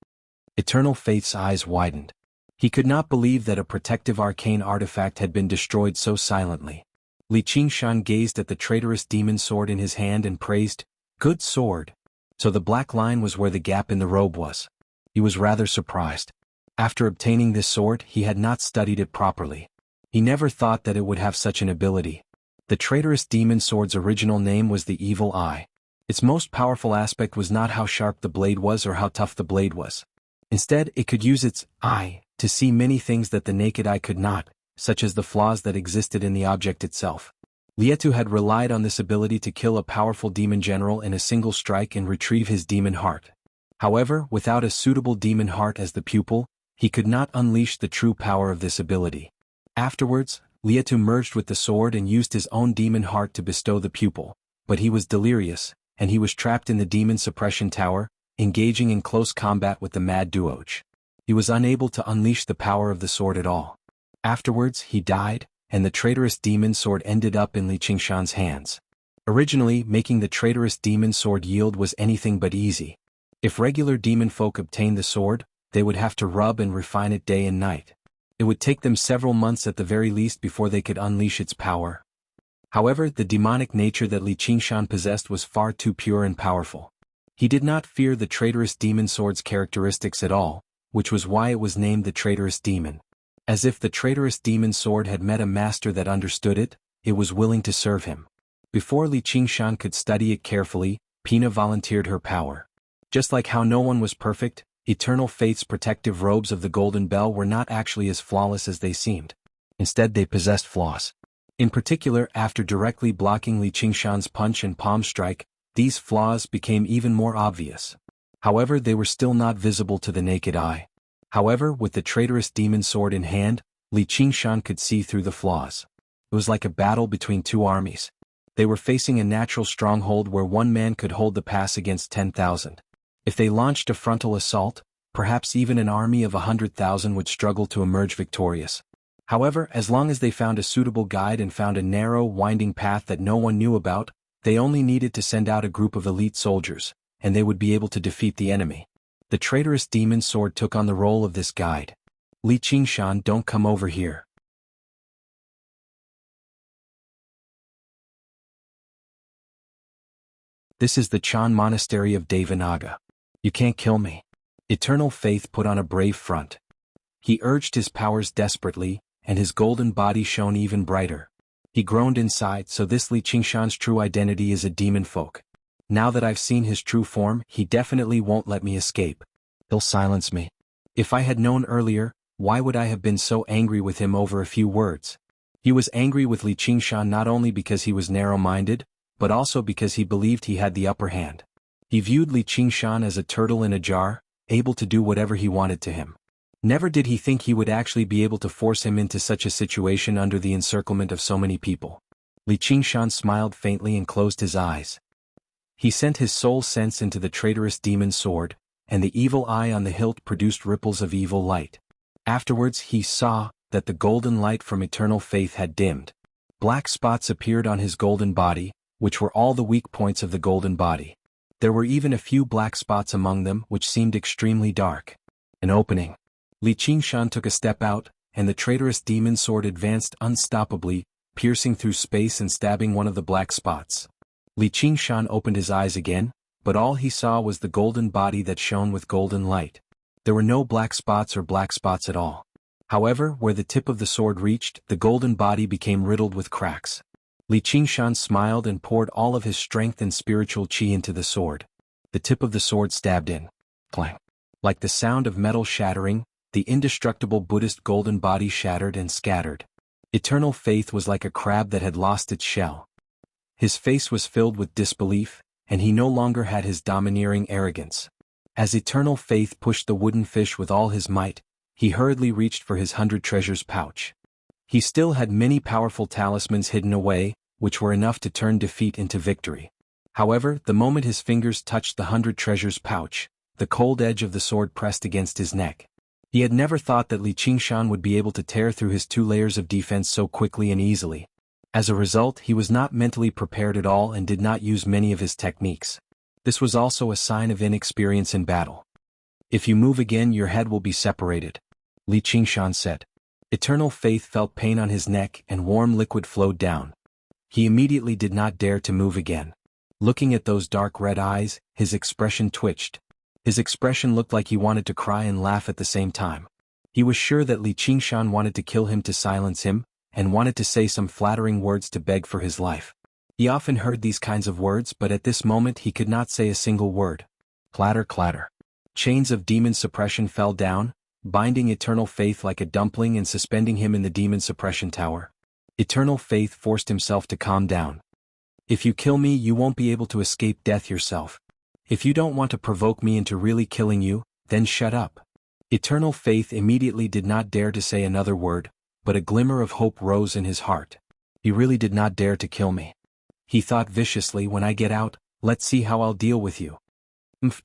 Eternal Faith's eyes widened. He could not believe that a protective arcane artifact had been destroyed so silently. Li Qingshan gazed at the traitorous demon sword in his hand and praised, "Good sword." So the black line was where the gap in the robe was. He was rather surprised. After obtaining this sword, he had not studied it properly. He never thought that it would have such an ability. The traitorous demon sword's original name was the Evil Eye. Its most powerful aspect was not how sharp the blade was or how tough the blade was. Instead, it could use its eye to see many things that the naked eye could not, such as the flaws that existed in the object itself. Lietu had relied on this ability to kill a powerful demon general in a single strike and retrieve his demon heart. However, without a suitable demon heart as the pupil, he could not unleash the true power of this ability. Afterwards, Lietu merged with the sword and used his own demon heart to bestow the pupil, but he was delirious, and he was trapped in the demon suppression tower, engaging in close combat with the mad Duoge. He was unable to unleash the power of the sword at all. Afterwards, he died, and the traitorous demon sword ended up in Li Qingshan's hands. Originally, making the traitorous demon sword yield was anything but easy. If regular demon folk obtained the sword, they would have to rub and refine it day and night. It would take them several months at the very least before they could unleash its power. However, the demonic nature that Li Qingshan possessed was far too pure and powerful. He did not fear the traitorous demon sword's characteristics at all, which was why it was named the traitorous demon. As if the traitorous demon sword had met a master that understood it, it was willing to serve him. Before Li Qingshan could study it carefully, Pina volunteered her power. Just like how no one was perfect, Eternal Faith's protective robes of the Golden Bell were not actually as flawless as they seemed. Instead, they possessed flaws. In particular, after directly blocking Li Qingshan's punch and palm strike, these flaws became even more obvious. However, they were still not visible to the naked eye. However, with the traitorous demon sword in hand, Li Qingshan could see through the flaws. It was like a battle between two armies. They were facing a natural stronghold where one man could hold the pass against 10,000. If they launched a frontal assault, perhaps even an army of 100,000 would struggle to emerge victorious. However, as long as they found a suitable guide and found a narrow, winding path that no one knew about, they only needed to send out a group of elite soldiers, and they would be able to defeat the enemy. The traitorous demon sword took on the role of this guide. Li Qingshan, don't come over here. This is the Chan Monastery of Devanaga. You can't kill me. Eternal Faith put on a brave front. He urged his powers desperately, and his golden body shone even brighter. He groaned inside, so this Li Qingshan's true identity is a demon folk. Now that I've seen his true form, he definitely won't let me escape. He'll silence me. If I had known earlier, why would I have been so angry with him over a few words? He was angry with Li Qingshan not only because he was narrow-minded, but also because he believed he had the upper hand. He viewed Li Qingshan as a turtle in a jar, able to do whatever he wanted to him. Never did he think he would actually be able to force him into such a situation under the encirclement of so many people. Li Qingshan smiled faintly and closed his eyes. He sent his soul sense into the traitorous demon sword, and the evil eye on the hilt produced ripples of evil light. Afterwards he saw, that the golden light from eternal faith had dimmed. Black spots appeared on his golden body, which were all the weak points of the golden body. There were even a few black spots among them which seemed extremely dark. An opening. Li Qingshan took a step out, and the traitorous demon sword advanced unstoppably, piercing through space and stabbing one of the black spots. Li Qingshan opened his eyes again, but all he saw was the golden body that shone with golden light. There were no black spots or black spots at all. However, where the tip of the sword reached, the golden body became riddled with cracks. Li Qingshan smiled and poured all of his strength and spiritual qi into the sword. The tip of the sword stabbed in. Clang. Like the sound of metal shattering, the indestructible Buddhist golden body shattered and scattered. Eternal faith was like a crab that had lost its shell. His face was filled with disbelief, and he no longer had his domineering arrogance. As eternal faith pushed the wooden fish with all his might, he hurriedly reached for his 100 treasures pouch. He still had many powerful talismans hidden away, which were enough to turn defeat into victory. However, the moment his fingers touched the 100 treasures pouch, the cold edge of the sword pressed against his neck. He had never thought that Li Qingshan would be able to tear through his 2 layers of defense so quickly and easily. As a result, he was not mentally prepared at all and did not use many of his techniques. This was also a sign of inexperience in battle. "If you move again, your head will be separated," Li Qingshan said. Eternal faith felt pain on his neck and warm liquid flowed down. He immediately did not dare to move again. Looking at those dark red eyes, his expression twitched. His expression looked like he wanted to cry and laugh at the same time. He was sure that Li Qingshan wanted to kill him to silence him, and wanted to say some flattering words to beg for his life. He often heard these kinds of words, but at this moment he could not say a single word. Clatter, clatter. Chains of demon suppression fell down, binding eternal faith like a dumpling and suspending him in the demon suppression tower. Eternal faith forced himself to calm down. "If you kill me, you won't be able to escape death yourself. If you don't want to provoke me into really killing you, then shut up." Eternal faith immediately did not dare to say another word, but a glimmer of hope rose in his heart. He really did not dare to kill me. He thought viciously, "When I get out, let's see how I'll deal with you."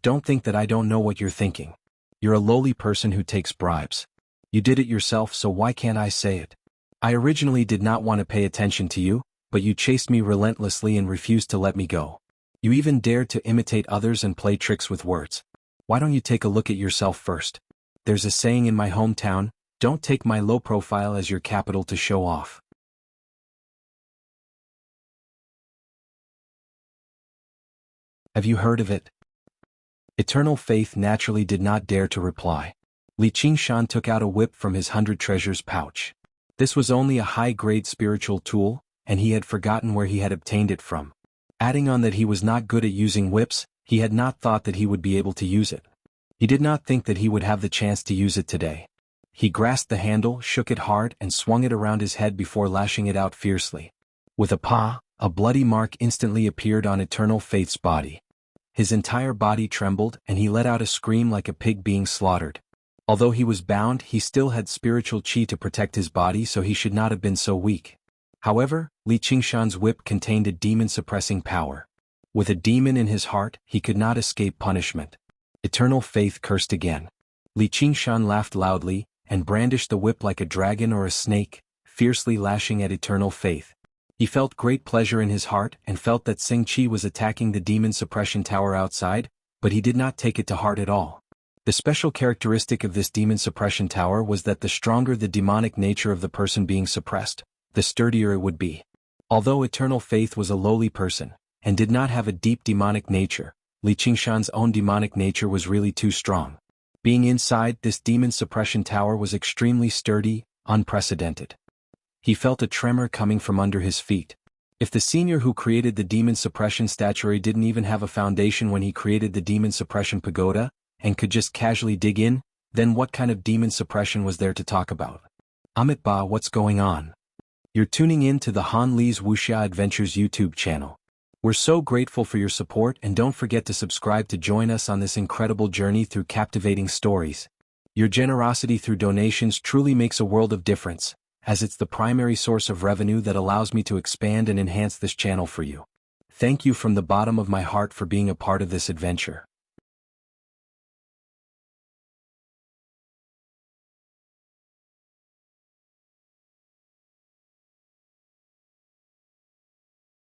Don't think that I don't know what you're thinking. You're a lowly person who takes bribes. You did it yourself, so why can't I say it? I originally did not want to pay attention to you, but you chased me relentlessly and refused to let me go. You even dared to imitate others and play tricks with words. Why don't you take a look at yourself first? There's a saying in my hometown, "Don't take my low profile as your capital to show off." Have you heard of it? Eternal faith naturally did not dare to reply. Li Qingshan took out a whip from his 100 treasures pouch. This was only a high-grade spiritual tool, and he had forgotten where he had obtained it from. Adding on that he was not good at using whips, he had not thought that he would be able to use it. He did not think that he would have the chance to use it today. He grasped the handle, shook it hard, and swung it around his head before lashing it out fiercely. With a paw, a bloody mark instantly appeared on Eternal Faith's body. His entire body trembled, and he let out a scream like a pig being slaughtered. Although he was bound, he still had spiritual qi to protect his body, so he should not have been so weak. However, Li Qingshan's whip contained a demon-suppressing power. With a demon in his heart, he could not escape punishment. Eternal Faith cursed again. Li Qingshan laughed loudly, and brandished the whip like a dragon or a snake, fiercely lashing at Eternal Faith. He felt great pleasure in his heart and felt that Sing Chi was attacking the demon suppression tower outside, but he did not take it to heart at all. The special characteristic of this demon suppression tower was that the stronger the demonic nature of the person being suppressed, the sturdier it would be. Although Eternal Faith was a lowly person, and did not have a deep demonic nature, Li Qingshan's own demonic nature was really too strong. Being inside this demon suppression tower was extremely sturdy, unprecedented. He felt a tremor coming from under his feet. If the senior who created the demon suppression statuary didn't even have a foundation when he created the demon suppression pagoda, and could just casually dig in, then what kind of demon suppression was there to talk about? Amit Ba, what's going on? You're tuning in to the Han Li's Wuxia Adventures YouTube channel. We're so grateful for your support, and don't forget to subscribe to join us on this incredible journey through captivating stories. Your generosity through donations truly makes a world of difference, as it's the primary source of revenue that allows me to expand and enhance this channel for you. Thank you from the bottom of my heart for being a part of this adventure.